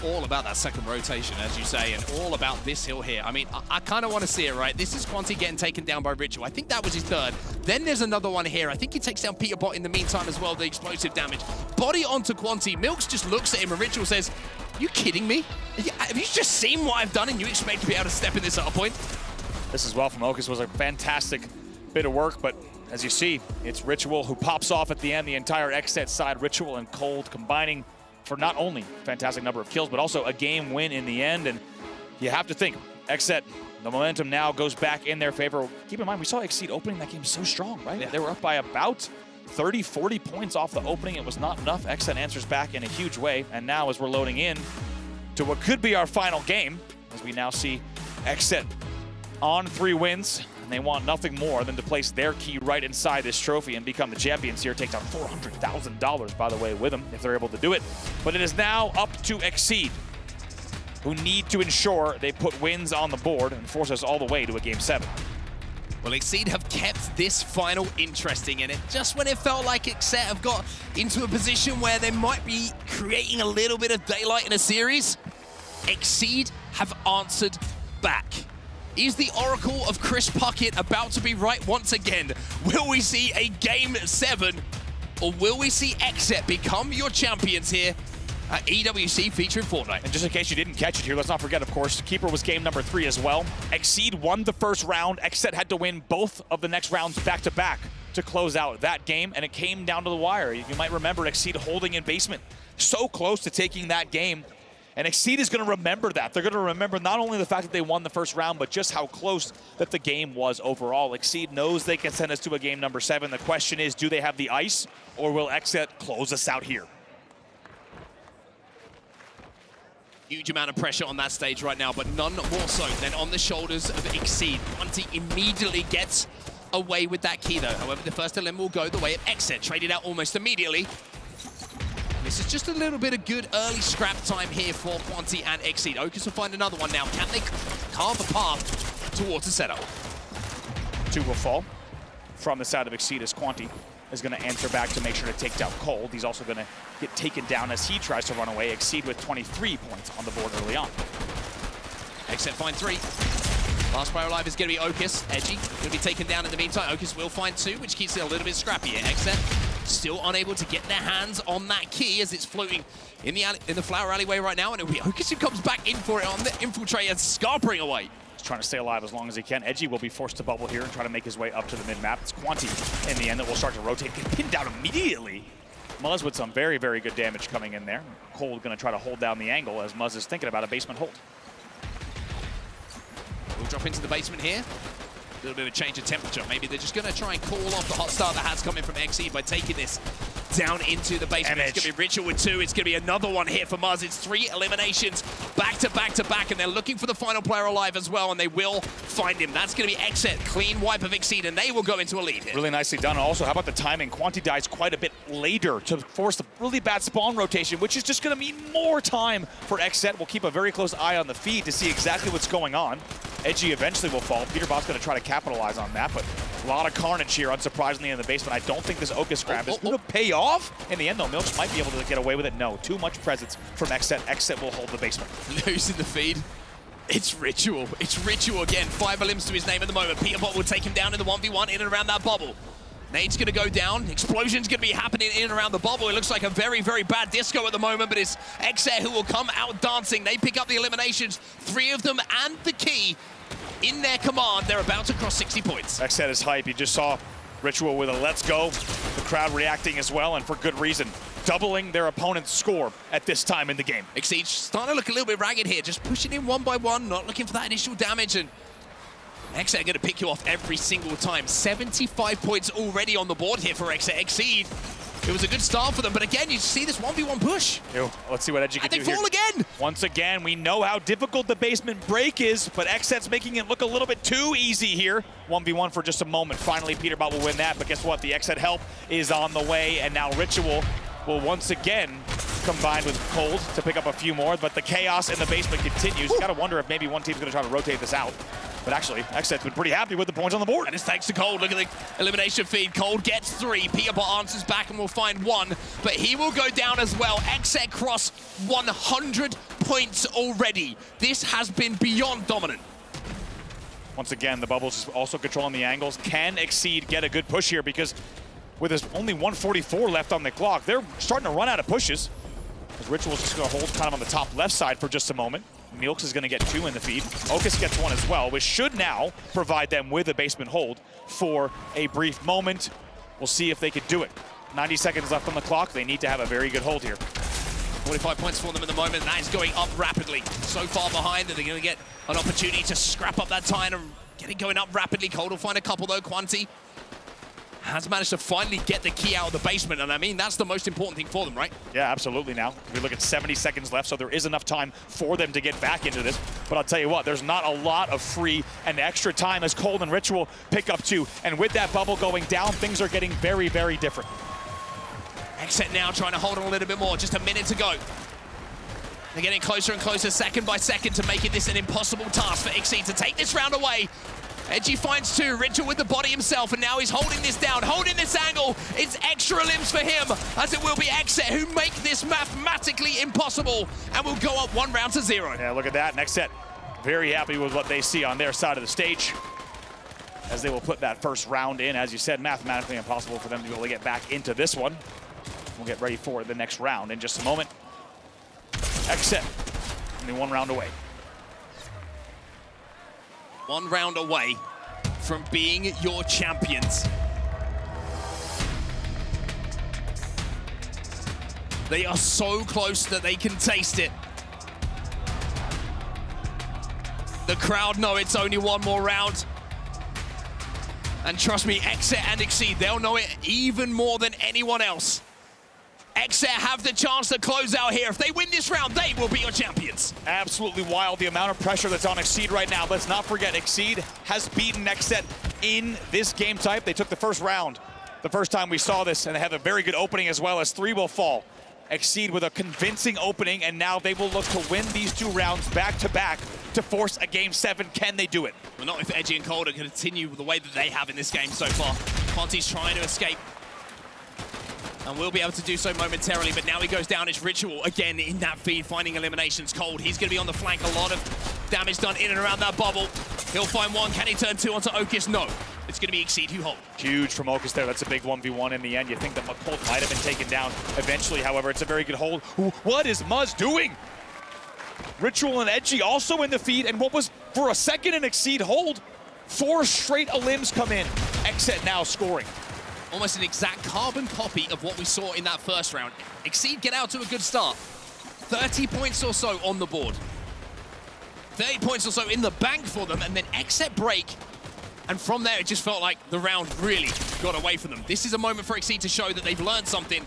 All about that second rotation, as you say, and all about this hill here. I mean, I kind of want to see it, right? This is Quanti getting taken down by Ritual. I think that was his third. Then there's another one here. I think he takes down Peterbot in the meantime as well, the explosive damage. Body onto Quanti. Milks just looks at him, and Ritual says, "You kidding me? Have you just seen what I've done and you expect to be able to step in this Hardpoint?" This as well from Okus was a fantastic bit of work, but as you see, it's Ritual who pops off at the end. The entire XZ side, Ritual and Cold combining for not only a fantastic number of kills, but also a game win in the end. And you have to think, XZ, the momentum now goes back in their favor. Keep in mind, we saw Exceed opening that game so strong, right? Yeah. They were up by about 30, 40 points off the opening. It was not enough. XZ answers back in a huge way. And now as we're loading in to what could be our final game, as we now see XZ on 3 wins, and they want nothing more than to place their key right inside this trophy and become the champions here. Take down $400,000, by the way, with them if they're able to do it. But it is now up to Exceed, who need to ensure they put wins on the board and force us all the way to a Game 7. Well, Exceed have kept this final interesting, and just when it felt like XZ have got into a position where they might be creating a little bit of daylight in a series, Exceed have answered back. Is the Oracle of Chris Puckett about to be right once again? Will we see a Game 7, or will we see XZ become your champions here at EWC featuring Fortnite? And just in case you didn't catch it here, let's not forget, of course, Keeper was game number 3 as well. Exceed won the first round. XZ had to win both of the next rounds back-to-back to close out that game, and it came down to the wire. You might remember Exceed holding in basement, so close to taking that game. And Exceed is going to remember that. They're going to remember not only the fact that they won the first round, but just how close that the game was overall. Exceed knows they can send us to a game number 7. The question is, do they have the ice, or will XZ close us out here? Huge amount of pressure on that stage right now, but none more so than on the shoulders of Exceed. Quanti immediately gets away with that key, though. However, the first element will go the way of XZ, traded out almost immediately. This is just a little bit of good early scrap time here for Quanti and Exceed. Okus will find another one now. Can they carve a path towards the setup? 2 will fall from the side of Exceed as Quanti is going to answer back to make sure to take down Cold. He's also going to get taken down as he tries to run away. Exceed with 23 points on the board early on. XZ find 3. Last player alive is going to be Okus. Edgy going to be taken down in the meantime. Okus will find 2, which keeps it a little bit scrappy here. Exet still unable to get their hands on that key as it's floating in the flower alleyway right now, and it'll be Okus who comes back in for it on the infiltrate and scarpering away. He's trying to stay alive as long as he can. Edgy will be forced to bubble here and try to make his way up to the mid-map. It's Quanti in the end that will start to rotate, get pinned down immediately. Muzz with some very, very good damage coming in there. Cold going to try to hold down the angle as Muzz is thinking about a basement hold. We'll drop into the basement here. A little bit of a change of temperature. Maybe they're just going to try and call off the hot start that has coming from XE by taking this down into the basement. It's going to be Ritual with 2. It's going to be another one here for Muzz. It's 3 eliminations back to back to back, and they're looking for the final player alive as well, and they will find him. That's going to be Exet. Clean wipe of Exceed, and they will go into a lead here. Really nicely done. Also, how about the timing? Quanti dies quite a bit later to force the really bad spawn rotation, which is just going to mean more time for Exet. We'll keep a very close eye on the feed to see exactly what's going on. Edgy eventually will fall. Peterbot's going to try to capitalize on that, but a lot of carnage here, unsurprisingly, in the basement. I don't think this Okus grab is going to pay off. In the end, though, Milks might be able to get away with it. No, too much presence from Exet. Exet will hold the basement. Losing the feed. It's Ritual. It's Ritual again. 5 limbs to his name at the moment. Peterbot will take him down in the 1v1 in and around that bubble. Nade's going to go down. Explosion's going to be happening in and around the bubble. It looks like a very, very bad disco at the moment, but it's Exet who will come out dancing. They pick up the eliminations, 3 of them and the key in their command. They're about to cross 60 points. Exet is hype. You just saw Ritual with a let's go. The crowd reacting as well, and for good reason. Doubling their opponent's score at this time in the game. Exceed starting to look a little bit ragged here, just pushing in 1 by 1, not looking for that initial damage, and Exet are going to pick you off every single time. 75 points already on the board here for Exet. Exceed. It was a good start for them, but again, you see this 1v1 push. Ew, let's see what Edgy can do here. And they fall again! Once again, we know how difficult the basement break is, but Exet's making it look a little bit too easy here. 1v1 for just a moment. Finally, Peterbot will win that, but guess what? The Exet help is on the way, and now Ritual will once again combine with Cold to pick up a few more, but the chaos in the basement continues. You gotta wonder if maybe one team's gonna try to rotate this out. But actually, Exet's been pretty happy with the points on the board. And it's thanks to Cold. Look at the elimination feed. Cold gets 3. Peterbot answers back and will find 1. But he will go down as well. Exet cross 100 points already. This has been beyond dominant. Once again, the Bubbles also controlling the angles. Can Exceed get a good push here? Because with only 144 left on the clock, they're starting to run out of pushes. As Ritual's just going to hold kind of on the top left side for just a moment. Milks is going to get 2 in the feed. Okus gets 1 as well, which should now provide them with a basement hold for a brief moment. We'll see if they can do it. 90 seconds left on the clock. They need to have a very good hold here. 45 points for them at the moment. That is going up rapidly. So far behind that they're going to get an opportunity to scrap up that time and get it going up rapidly. Cold will find a couple though. Quanti has managed to finally get the key out of the basement, and I mean, that's the most important thing for them, right? Yeah, absolutely now. We look at 70 seconds left, so there is enough time for them to get back into this. But I'll tell you what, there's not a lot of free and extra time as Cold and Ritual pick up 2. And with that bubble going down, things are getting very, very different. Exet now trying to hold on a little bit more, just a minute to go. They're getting closer and closer, second by second, to making this an impossible task for Exceed to take this round away. Edgy finds 2, Ritual with the body himself, and now he's holding this down, holding this angle. It's extra limbs for him, as it will be Exet who make this mathematically impossible, and will go up 1 round to 0. Yeah, look at that. Next set, very happy with what they see on their side of the stage, as they will put that first round in. As you said, mathematically impossible for them to be able to get back into this one. We'll get ready for the next round in just a moment. Exet, only 1 round away. 1 round away from being your champions. They are so close that they can taste it. The crowd know it's only 1 more round. And trust me, Exet and Exceed, they'll know it even more than anyone else. Exet have the chance to close out here. If they win this round, they will be your champions. Absolutely wild, the amount of pressure that's on Exceed right now. Let's not forget, Exceed has beaten Exet in this game type. They took the first round the first time we saw this, and they have a very good opening as well, as 3 will fall. Exceed with a convincing opening, and now they will look to win these 2 rounds back-to-back to force a Game 7. Can they do it? Well, not if Edgy and Cold are going to continue the way that they have in this game so far. Conti's trying to escape, and we'll be able to do so momentarily, but now he goes down. It's Ritual again in that feed, finding eliminations. Cold, he's going to be on the flank. A lot of damage done in and around that bubble. He'll find one. Can he turn two onto Okis? No. It's going to be Exceed who hold. Huge from Okis there. That's a big 1v1 in the end. You think that Colt might have been taken down eventually. However, it's a very good hold. What is Muzz doing? Ritual and Edgy also in the feed. And what was, for a second, an Exceed hold, 4 straight limbs come in. Exet now scoring. Almost an exact carbon copy of what we saw in that first round. Exceed get out to a good start. 30 points or so on the board. 30 points or so in the bank for them, and then Exet break. And from there, it just felt like the round really got away from them. This is a moment for Exceed to show that they've learned something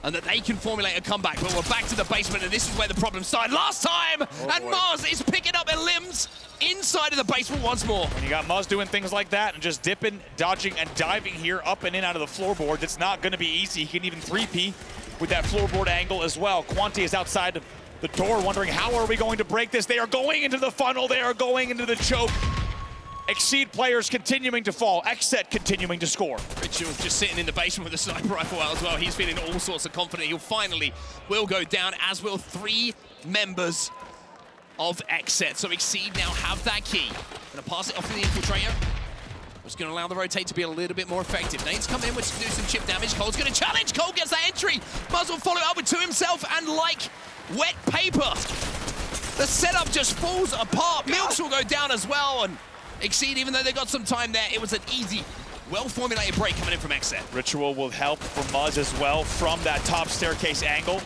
and that they can formulate a comeback. But we're back to the basement, and this is where the problem started last time. And Muzz is picking up their limbs inside of the basement once more. When you got Muzz doing things like that and just dipping, dodging, and diving here up and in out of the floorboard, it's not going to be easy. He can even 3P with that floorboard angle as well. Quanti is outside of the door wondering, how are we going to break this? They are going into the funnel. They are going into the choke. Exceed players continuing to fall. Exet continuing to score. Ritual just sitting in the basement with a sniper rifle out as well. He's feeling all sorts of confident. He'll finally will go down, as will 3 members of Exet. So Exceed now have that key. Gonna pass it off to the Infiltrator. It's gonna allow the rotate to be a little bit more effective. Nate's come in with do some chip damage. Cole's gonna challenge. Cole gets that entry. Muzz will follow up with 2 himself, and like wet paper, the setup just falls apart. Milks will go down as well, and Exceed, even though they got some time there, it was an easy, well-formulated break coming in from Exet. Ritual will help for Muzz as well from that top staircase angle.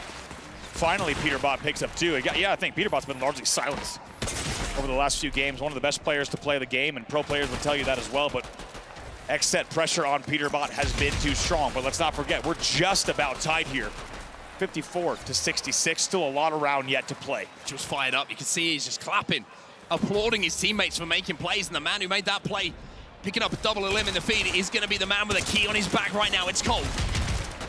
Finally, Peterbot picks up 2. Yeah, I think Peterbot's been largely silenced over the last few games. One of the best players to play the game, and pro players would tell you that as well, but Exet pressure on Peterbot has been too strong. But let's not forget, we're just about tied here. 54-66, still a lot of round yet to play. Just fired up, you can see he's just clapping, applauding his teammates for making plays, and the man who made that play, picking up a double limb in the feed, is going to be the man with a key on his back right now. It's Cole.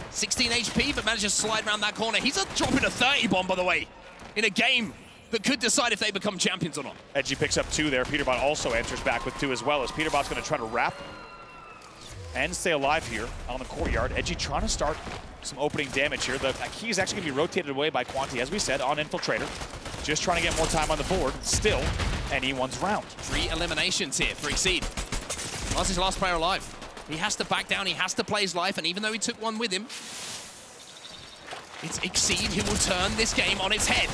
16 HP, but manages to slide around that corner. He's dropping a 30 bomb, by the way, in a game that could decide if they become champions or not. Edgy picks up 2 there. Peterbot also enters back with 2 as well, as Peterbot's going to try to wrap and stay alive here on the courtyard. Edgy trying to start some opening damage here. The key is actually going to be rotated away by Quanti, as we said, on Infiltrator. Just trying to get more time on the board. Still, anyone's round. 3 eliminations here for Exceed. That's his last player alive. He has to back down. He has to play his life, and even though he took one with him, it's Exceed who will turn this game on its head.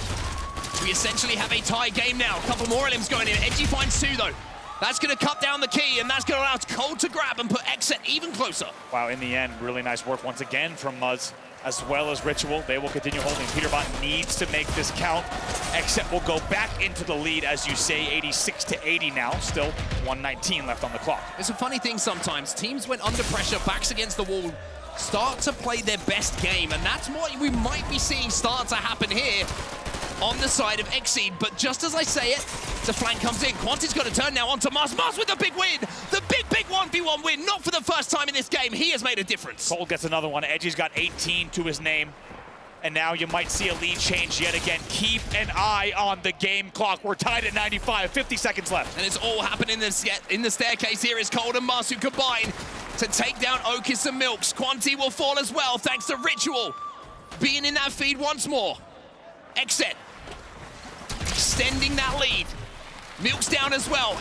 We essentially have a tie game now. A couple more limbs going in. Edgy finds 2, though. That's going to cut down the key, and that's going to allow Cole to grab and put Exet even closer. Wow, in the end, really nice work once again from Muzz, as well as Ritual. They will continue holding. Peterbot needs to make this count. Exet will go back into the lead, as you say, 86-80 now. Still 119 left on the clock. It's a funny thing sometimes. Teams, when under pressure, backs against the wall, start to play their best game, and that's what we might be seeing start to happen here on the side of Exceed. But just as I say it, the flank comes in. Quanti's got to turn now onto Muzz. Muzz with the big win. The big 1v1 win. Not for the first time in this game. He has made a difference. Cole gets another one. Edgy's got 18 to his name. And now you might see a lead change yet again. Keep an eye on the game clock. We're tied at 95, 50 seconds left. And it's all happening in the staircase here. Is Cole and Muzz who combine to take down Okis and Milks. Quanti will fall as well, thanks to Ritual being in that feed once more. Exet extending that lead. Milks down as well.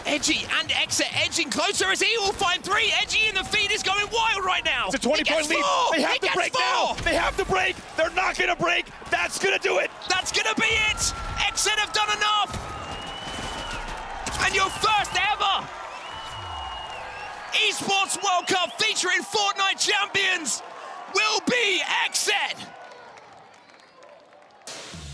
Edgy and Exet edging closer as he will find 3. Edgy in the feed is going wild right now. It's a 20-point lead. They have to break now. They have to break. They're not going to break. That's going to do it. That's going to be it. Exet have done enough. And your first ever Esports World Cup featuring Fortnite champions will be Exet.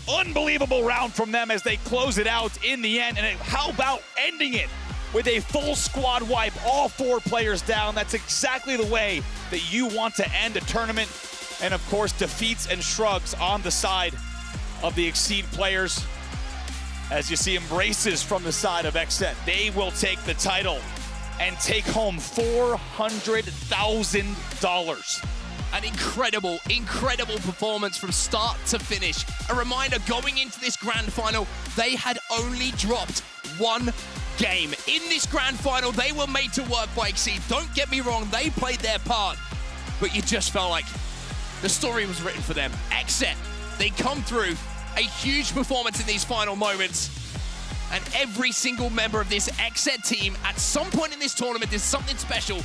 Unbelievable round from them as they close it out in the end. And how about ending it with a full squad wipe, all 4 players down? That's exactly the way that you want to end a tournament. And of course, defeats and shrugs on the side of the Exceed players. As you see embraces from the side of Exet, they will take the title and take home $400,000. An incredible, incredible performance from start to finish. A reminder, going into this grand final, they had only dropped 1 game. In this grand final, they were made to work by Exceed. Don't get me wrong, they played their part, but you just felt like the story was written for them. Exet, they come through, a huge performance in these final moments. And every single member of this XZ team at some point in this tournament did something special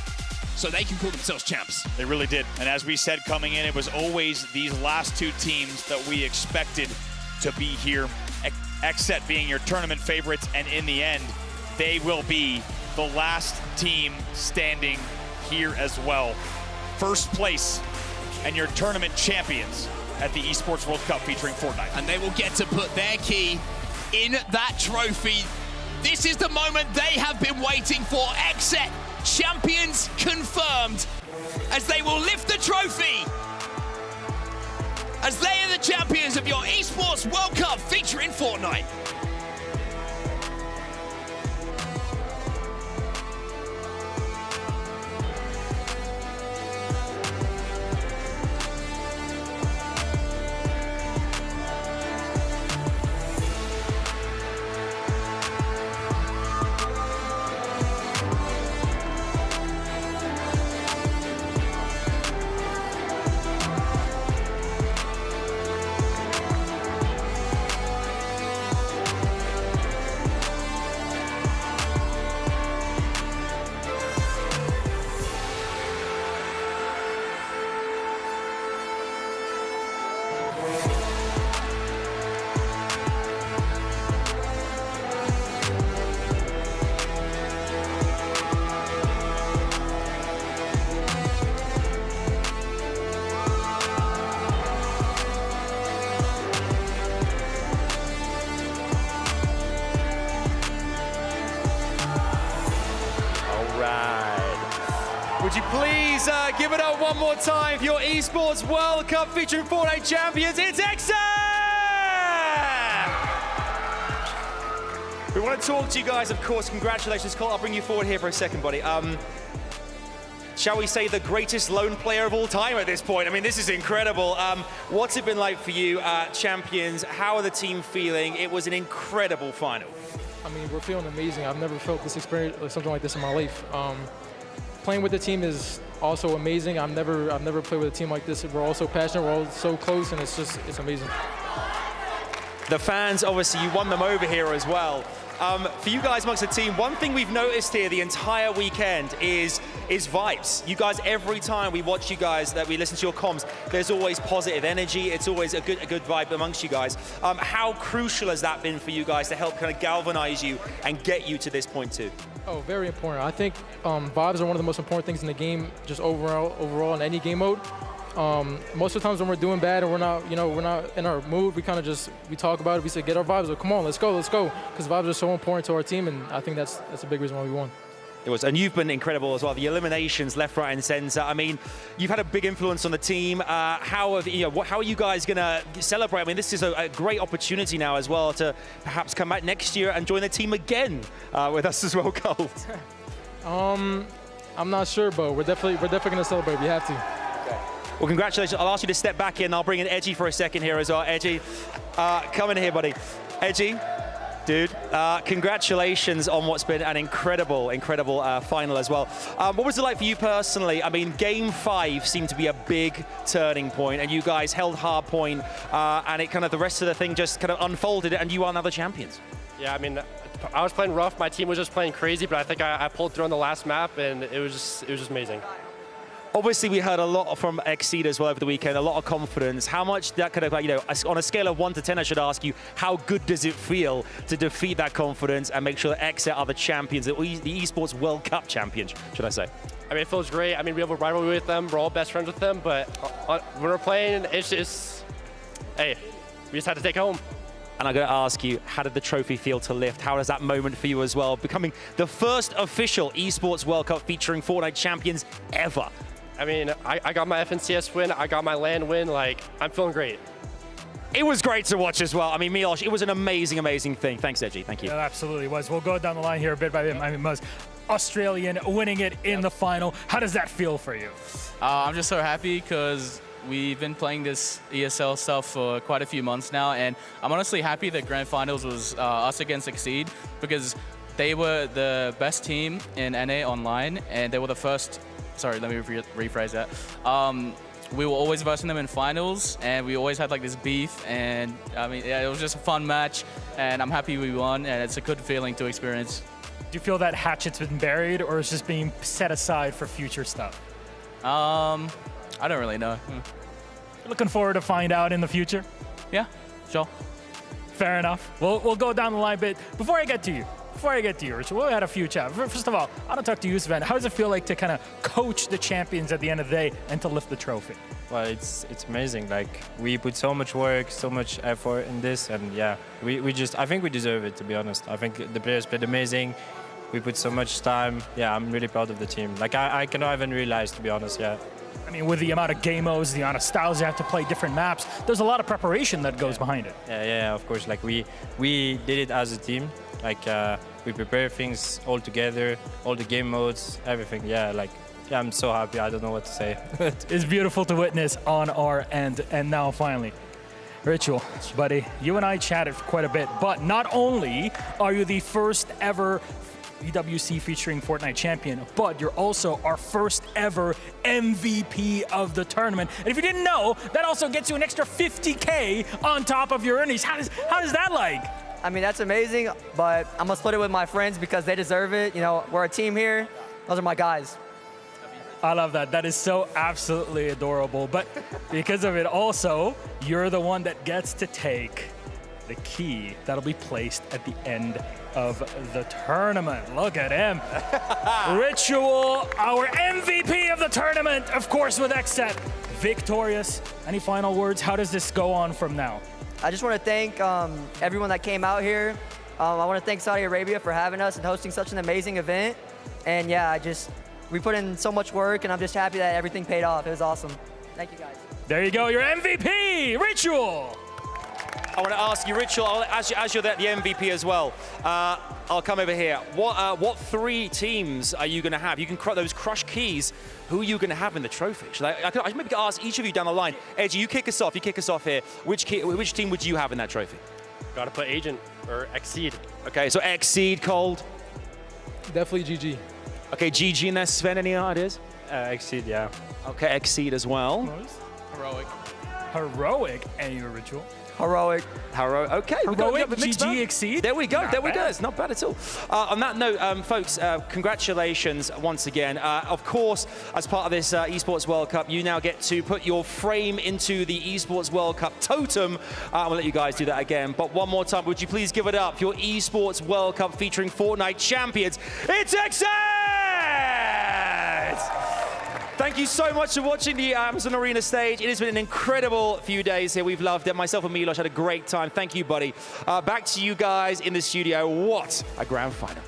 so they can call themselves champs. They really did. And as we said coming in, it was always these last two teams that we expected to be here. XZ being your tournament favorites, and in the end, they will be the last team standing here as well. First place and your tournament champions at the Esports World Cup featuring Fortnite. And they will get to put their key in that trophy. This is the moment they have been waiting for. XZ champions confirmed as they will lift the trophy as they are the champions of your Esports World Cup featuring Fortnite. Would you please give it up one more time for your Esports World Cup featuring Fortnite champions, it's XZ! We want to talk to you guys, of course. Congratulations, Cole. I'll bring you forward here for a second, buddy. Shall we say the greatest lone player of all time at this point? I mean, this is incredible. What's it been like for you, champions? How are the team feeling? It was an incredible final. I mean, we're feeling amazing. I've never felt this experience, like something like this in my life. Playing with the team is also amazing. I've never played with a team like this. We're all so passionate, we're all so close, and it's amazing. The fans, obviously, you won them over here as well. For you guys amongst the team, one thing we've noticed here the entire weekend is vibes. You guys, every time we watch you guys, that we listen to your comms, there's always positive energy. It's always a good vibe amongst you guys. How crucial has that been for you guys to help kind of galvanize you and get you to this point too? Oh, very important. I think vibes are one of the most important things in the game, just overall in any game mode. Most of the times when we're doing bad and we're not in our mood, we kind of we talk about it. We say, get our vibes up. Come on, let's go. Because vibes are so important to our team, and I think that's a big reason why we won. It was, and you've been incredible as well. The eliminations, left, right, and center. I mean, you've had a big influence on the team. How are you guys going to celebrate? I mean, this is a great opportunity now as well to perhaps come back next year and join the team again with us as well, Cole. I'm not sure, but we're definitely going to celebrate. We have to. Well, congratulations. I'll ask you to step back in. I'll bring in Edgy for a second here as well. Edgy, come in here, buddy. Edgy. Dude, congratulations on what's been an incredible final as well. What was it like for you personally? I mean, Game 5 seemed to be a big turning point, and you guys held Hardpoint, and it kind of the rest of the thing just kind of unfolded, and you are now the champions. Yeah, I mean, I was playing rough. My team was just playing crazy, but I think I pulled through on the last map, and it was just amazing. Obviously, we heard a lot from XZ as well over the weekend, a lot of confidence. How much that kind of, on a scale of 1 to 10, I should ask you, how good does it feel to defeat that confidence and make sure that XZ are the champions, the Esports World Cup champions, should I say? I mean, it feels great. I mean, we have a rivalry with them. We're all best friends with them, but when we're playing, it's just, hey, we just had to take it home. And I'm going to ask you, how did the trophy feel to lift? How does that moment for you as well, becoming the first official Esports World Cup featuring Fortnite champions ever? I mean, I got my FNCS win, I got my LAN win, like, I'm feeling great. It was great to watch as well. I mean, Milosh, it was an amazing thing. Thanks, Edgy. Thank you. It absolutely was. We'll go down the line here bit by bit. I mean, most Australian winning it in the final. How does that feel for you? I'm just so happy because we've been playing this ESL stuff for quite a few months now, and I'm honestly happy that Grand Finals was us against Exceed because they were the best team in NA online, and they were the first. Sorry, let me rephrase that. we were always versing them in finals, and we always had like this beef. And I mean, yeah, it was just a fun match, and I'm happy we won, and it's a good feeling to experience. Do you feel that hatchet's been buried, or is just being set aside for future stuff? I don't really know. Looking forward to find out in the future? Yeah, sure. Fair enough. We'll go down the line a bit. Before I get to you, Richard, we had a few chats. First of all, I want to talk to you, Sven. How does it feel like to kind of coach the champions at the end of the day and to lift the trophy? Well, it's amazing. Like, we put so much work, so much effort in this, and yeah, I think we deserve it, to be honest. I think the players played amazing. We put so much time. Yeah, I'm really proud of the team. Like, I cannot even realize, to be honest, yeah. I mean, with the amount of game modes, the amount of styles you have to play, different maps, there's a lot of preparation that goes behind it. Yeah, of course. Like, we did it as a team. Like, we prepare things all together, all the game modes, everything. Yeah, like, yeah, I'm so happy. I don't know what to say. It's beautiful to witness on our end. And now, finally, Ritual, buddy, you and I chatted for quite a bit, but not only are you the first ever EWC featuring Fortnite champion, but you're also our first ever MVP of the tournament. And if you didn't know, that also gets you an extra 50K on top of your earnings. How does that like? I mean, that's amazing, but I'm gonna split it with my friends because they deserve it. You know, we're a team here. Those are my guys. I love that. That is so absolutely adorable. But because of it also, you're the one that gets to take the key that'll be placed at the end of the tournament. Look at him. Ritual, our MVP of the tournament, of course, with XSET. Victorious. Any final words? How does this go on from now? I just want to thank everyone that came out here. I want to thank Saudi Arabia for having us and hosting such an amazing event. And yeah, we put in so much work, and I'm just happy that everything paid off. It was awesome. Thank you, guys. There you go, your MVP, Ritual. I want to ask you, Ritual, as you're the MVP as well, I'll come over here. What three teams are you going to have? You can those crush keys. Who are you going to have in the trophy? I maybe ask each of you down the line. Edgy, you kick us off. You kick us off here. Which team would you have in that trophy? Got to put Agent or Exceed. Okay, so Exceed, Cold. Definitely GG. Okay, GG in there. Sven, any ideas? Exceed, yeah. Okay, Exceed as well. Heroic, and your Ritual. Heroic. Okay. Heroic, GG, Exceed. There we go. It's not bad at all. On that note, folks, congratulations once again. Of course, as part of this Esports World Cup, you now get to put your frame into the Esports World Cup totem. I'll let you guys do that again. But one more time, would you please give it up? Your Esports World Cup featuring Fortnite champions. It's XSET! Thank you so much for watching the Amazon Arena stage. It has been an incredible few days here. We've loved it. Myself and Milos had a great time. Thank you, buddy. Back to you guys in the studio. What a grand final.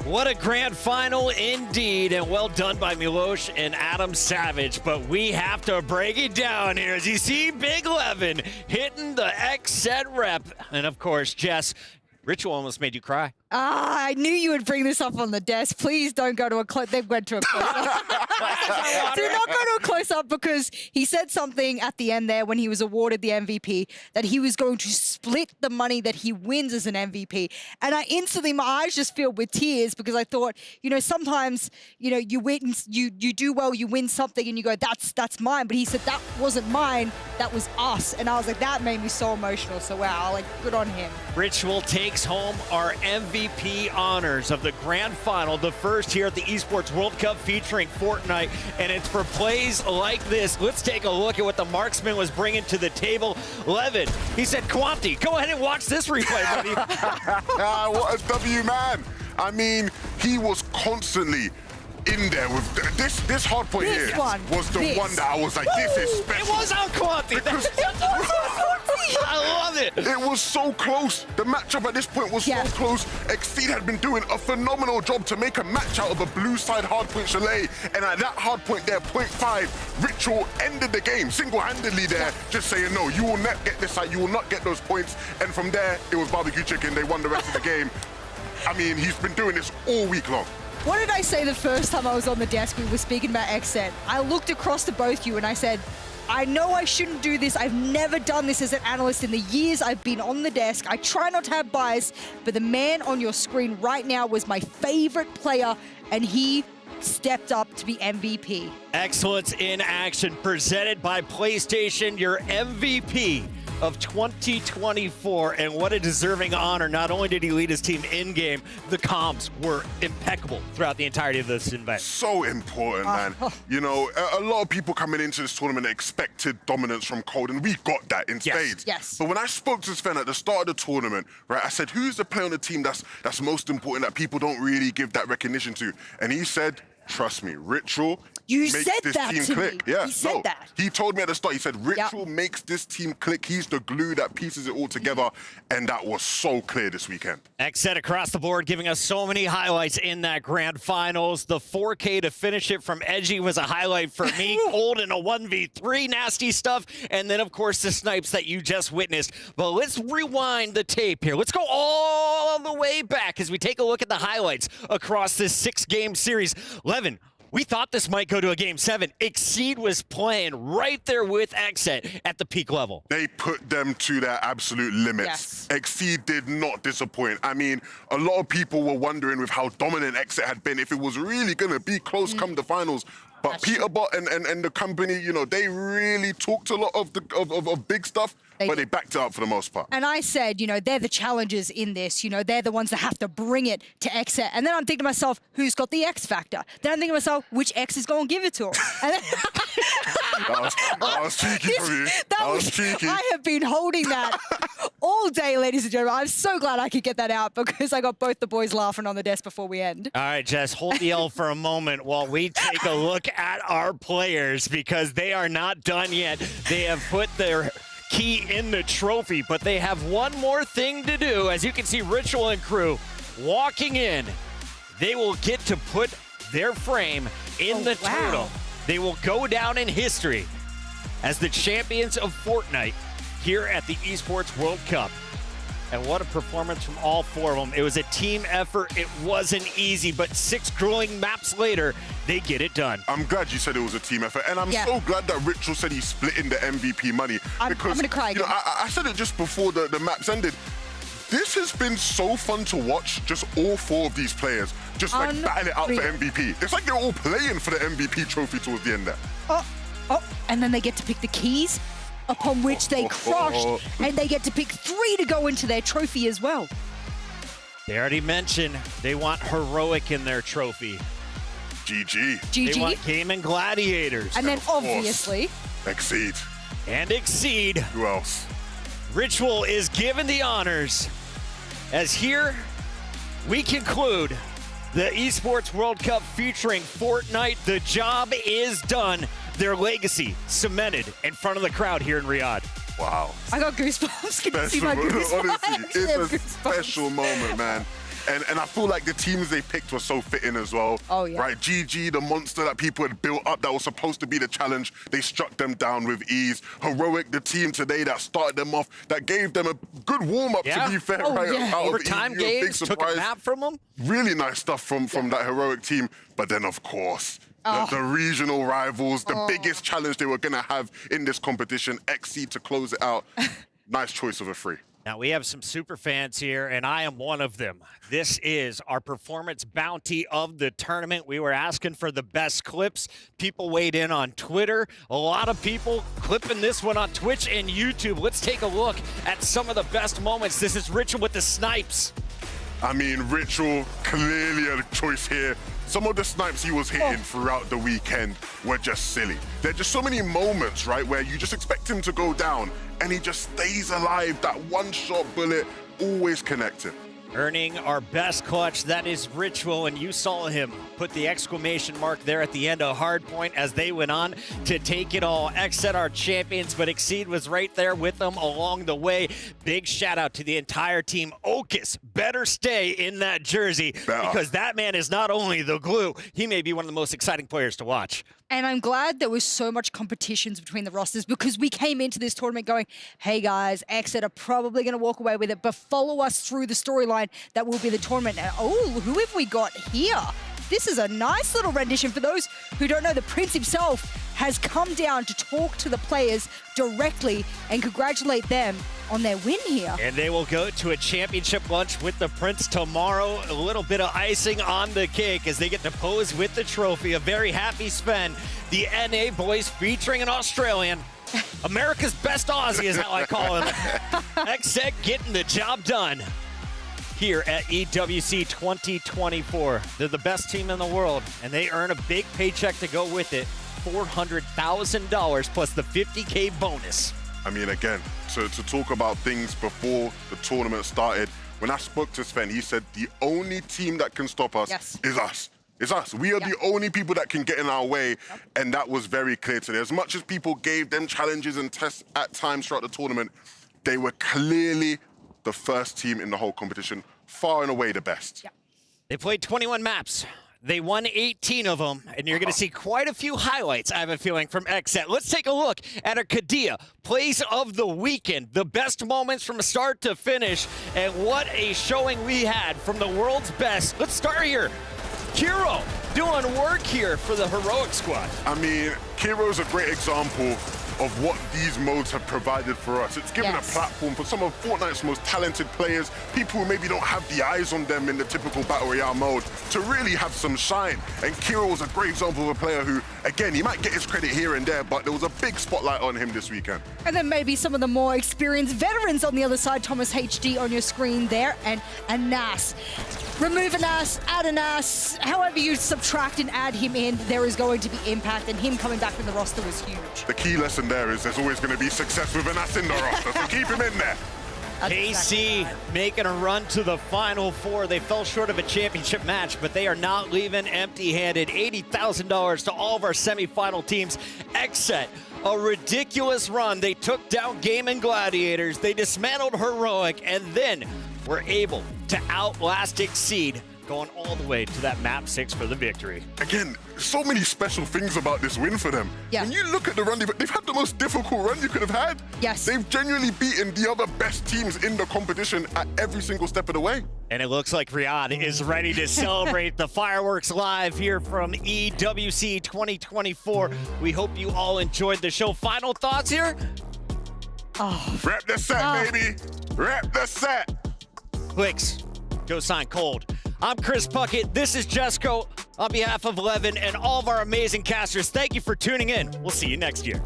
What a grand final indeed, and well done by Milos and Adam Savage. But we have to break it down here as you see Big Levin hitting the XSET rep. And of course, Jess, Ritual almost made you cry. I knew you would bring this up on the desk. Please don't go to a close. They went to a close-up. Do not go to a close-up because he said something at the end there when he was awarded the MVP that he was going to split the money that he wins as an MVP. And I instantly, my eyes just filled with tears because I thought, you know, sometimes, you know, you win, you do well, you win something and you go, that's mine. But he said that wasn't mine, that was us. And I was like, that made me so emotional. So wow, like, good on him. Ritual takes home our MVP honors of the grand final, the first here at the Esports World Cup featuring Fortnite, and it's for plays like this. Let's take a look at what the marksman was bringing to the table. Levin, he said, Quanti, go ahead and watch this replay, buddy. What a W, man. I mean, he was constantly in there with this hardpoint here was the one that I was like, this is special. It was on Quanti. I love it. It was so close. The matchup at this point was so close. Exceed had been doing a phenomenal job to make a match out of a blue side Hardpoint Chalet. And at that hardpoint there, 0.5, Ritual ended the game single-handedly there, just saying, no, you will not get this side, you will not get those points. And from there, it was barbecue chicken. They won the rest of the game. I mean, he's been doing this all week long. What did I say the first time I was on the desk? We were speaking about XSET. I looked across to both you and I said, I know I shouldn't do this. I've never done this as an analyst in the years I've been on the desk. I try not to have bias, but the man on your screen right now was my favorite player, and he stepped up to be MVP. Excellence in action presented by PlayStation, your MVP of 2024, and what a deserving honor. Not only did he lead his team in-game, the comms were impeccable throughout the entirety of this event. So important, man. You know, a lot of people coming into this tournament expected dominance from Cold, and we got that in spades. Yes. But when I spoke to Sven at the start of the tournament, right, I said, who's the player on the team that's most important that people don't really give that recognition to? And he said, trust me, Ritual makes this team click. Yeah, he said that. He told me at the start, he said, Ritual makes this team click. He's the glue that pieces it all together. And that was so clear this weekend. XZ across the board, giving us so many highlights in that grand finals. The 4K to finish it from Edgy was a highlight for me. Cold in a 1v3, nasty stuff. And then, of course, the snipes that you just witnessed. But let's rewind the tape here. Let's go all the way back as we take a look at the highlights across this 6-game series. Levin, we thought this might go to a Game 7. Exceed was playing right there with XZ at the peak level. They put them to their absolute limits. Yes. Exceed did not disappoint. I mean, a lot of people were wondering with how dominant XZ had been if it was really going to be close come the finals. But Peterbot and the company, you know, they really talked a lot of big stuff, but they backed it up for the most part. And I said, you know, they're the challengers in this. You know, they're the ones that have to bring it to XZ. And then I'm thinking to myself, who's got the X factor? Then I'm thinking to myself, which X is going to give it to him? And then that was cheeky for you. That was cheeky. I have been holding that all day, ladies and gentlemen. I'm so glad I could get that out because I got both the boys laughing on the desk before we end. All right, Jess, hold the L for a moment while we take a look at our players because they are not done yet. They have put their key in the trophy, but they have one more thing to do. As you can see, Ritual and crew walking in. They will get to put their frame in the turtle. They will go down in history as the champions of Fortnite here at the Esports World Cup. And what a performance from all four of them. It was a team effort. It wasn't easy, but 6 grueling maps later, they get it done. I'm glad you said it was a team effort, and I'm so glad that Ritual said he's splitting the MVP money. I'm going to cry again. You know, I said it just before the maps ended. This has been so fun to watch, just all 4 of these players just like battle it out for MVP. It's like they're all playing for the MVP trophy towards the end there. And then they get to pick the keys upon which they crushed, and they get to pick 3 to go into their trophy as well. They already mentioned they want Heroic in their trophy. GG. They want Game and Gladiators. And then obviously Exceed. And Exceed. Who else? Ritual is given the honors as here we conclude the Esports World Cup featuring Fortnite. The job is done. Their legacy cemented in front of the crowd here in Riyadh. Wow. I got goosebumps. Can you see my goosebumps? Honestly, it's a special moment, man. And I feel like the teams they picked were so fitting as well. Oh, yeah. Right, GG, the monster that people had built up that was supposed to be the challenge, they struck them down with ease. Heroic, the team today that started them off, that gave them a good warm-up, to be fair. Right? Overtime games, took a map from them. Really nice stuff from that Heroic team. But then, of course, the regional rivals, the biggest challenge they were going to have in this competition, Exceed to close it out. Nice choice of a 3. Now, we have some super fans here, and I am one of them. This is our performance bounty of the tournament. We were asking for the best clips. People weighed in on Twitter. A lot of people clipping this one on Twitch and YouTube. Let's take a look at some of the best moments. This is Ritual with the snipes. I mean, Ritual, clearly a choice here. Some of the snipes he was hitting throughout the weekend were just silly. There are just so many moments, right, where you just expect him to go down and he just stays alive. That one-shot bullet always connected. Earning our best clutch, that is Ritual, and you saw him put the exclamation mark there at the end of Hardpoint as they went on to take it all. XZ our champions, but Exceed was right there with them along the way. Big shout out to the entire team. Okus better stay in that jersey because that man is not only the glue, he may be one of the most exciting players to watch. And I'm glad there was so much competitions between the rosters because we came into this tournament going, hey guys, XZ are probably going to walk away with it, but follow us through the storyline that will be the tournament. And who have we got here? This is a nice little rendition. For those who don't know, the Prince himself has come down to talk to the players directly and congratulate them on their win here. And they will go to a championship lunch with the Prince tomorrow. A little bit of icing on the cake as they get to pose with the trophy. A very happy Sven. The NA boys featuring an Australian. America's best Aussie is how I call him. XSET getting the job done here at EWC 2024. They're the best team in the world, and they earn a big paycheck to go with it. $400,000 plus the $50K bonus. I mean, again, to talk about things before the tournament started, when I spoke to Sven, he said the only team that can stop us is us. It's us. We are the only people that can get in our way, and that was very clear today. As much as people gave them challenges and tests at times throughout the tournament, they were clearly the first team in the whole competition, far and away the best. They played 21 maps. They won 18 of them, and you're going to see quite a few highlights, I have a feeling, from XSET. Let's take a look at our Kadia plays of the weekend. The best moments from start to finish, and what a showing we had from the world's best. Let's start here. Kiro doing work here for the Heroic squad. I mean, Kiro's a great example of what these modes have provided for us. It's given a platform for some of Fortnite's most talented players, people who maybe don't have the eyes on them in the typical Battle Royale mode, to really have some shine. And Kiro was a great example of a player who, again, he might get his credit here and there, but there was a big spotlight on him this weekend. And then maybe some of the more experienced veterans on the other side. Thomas HD on your screen there, and Nas. Remove an Nas, add an Nas. However you subtract and add him in, there is going to be impact, and him coming back in the roster was huge. The key lesson there is there's always going to be success with an Nas in the roster, so keep him in there. KC making a run to the Final Four. They fell short of a championship match, but they are not leaving empty-handed. $80,000 to all of our semifinal teams. XSET, a ridiculous run. They took down Game and Gladiators. They dismantled Heroic, and then were able to outlast Exceed, going all the way to that map 6 for the victory. Again, so many special things about this win for them. When you look at the run, they've had the most difficult run you could have had. They've genuinely beaten the other best teams in the competition at every single step of the way. And it looks like Riyadh is ready to celebrate the fireworks live here from EWC 2024. We hope you all enjoyed the show. Final thoughts here? Rep the set, baby. Rep the set. Clicks. Go sign Cold. I'm Chris Puckett. This is Jesco. On behalf of Levin and all of our amazing casters, thank you for tuning in. We'll see you next year.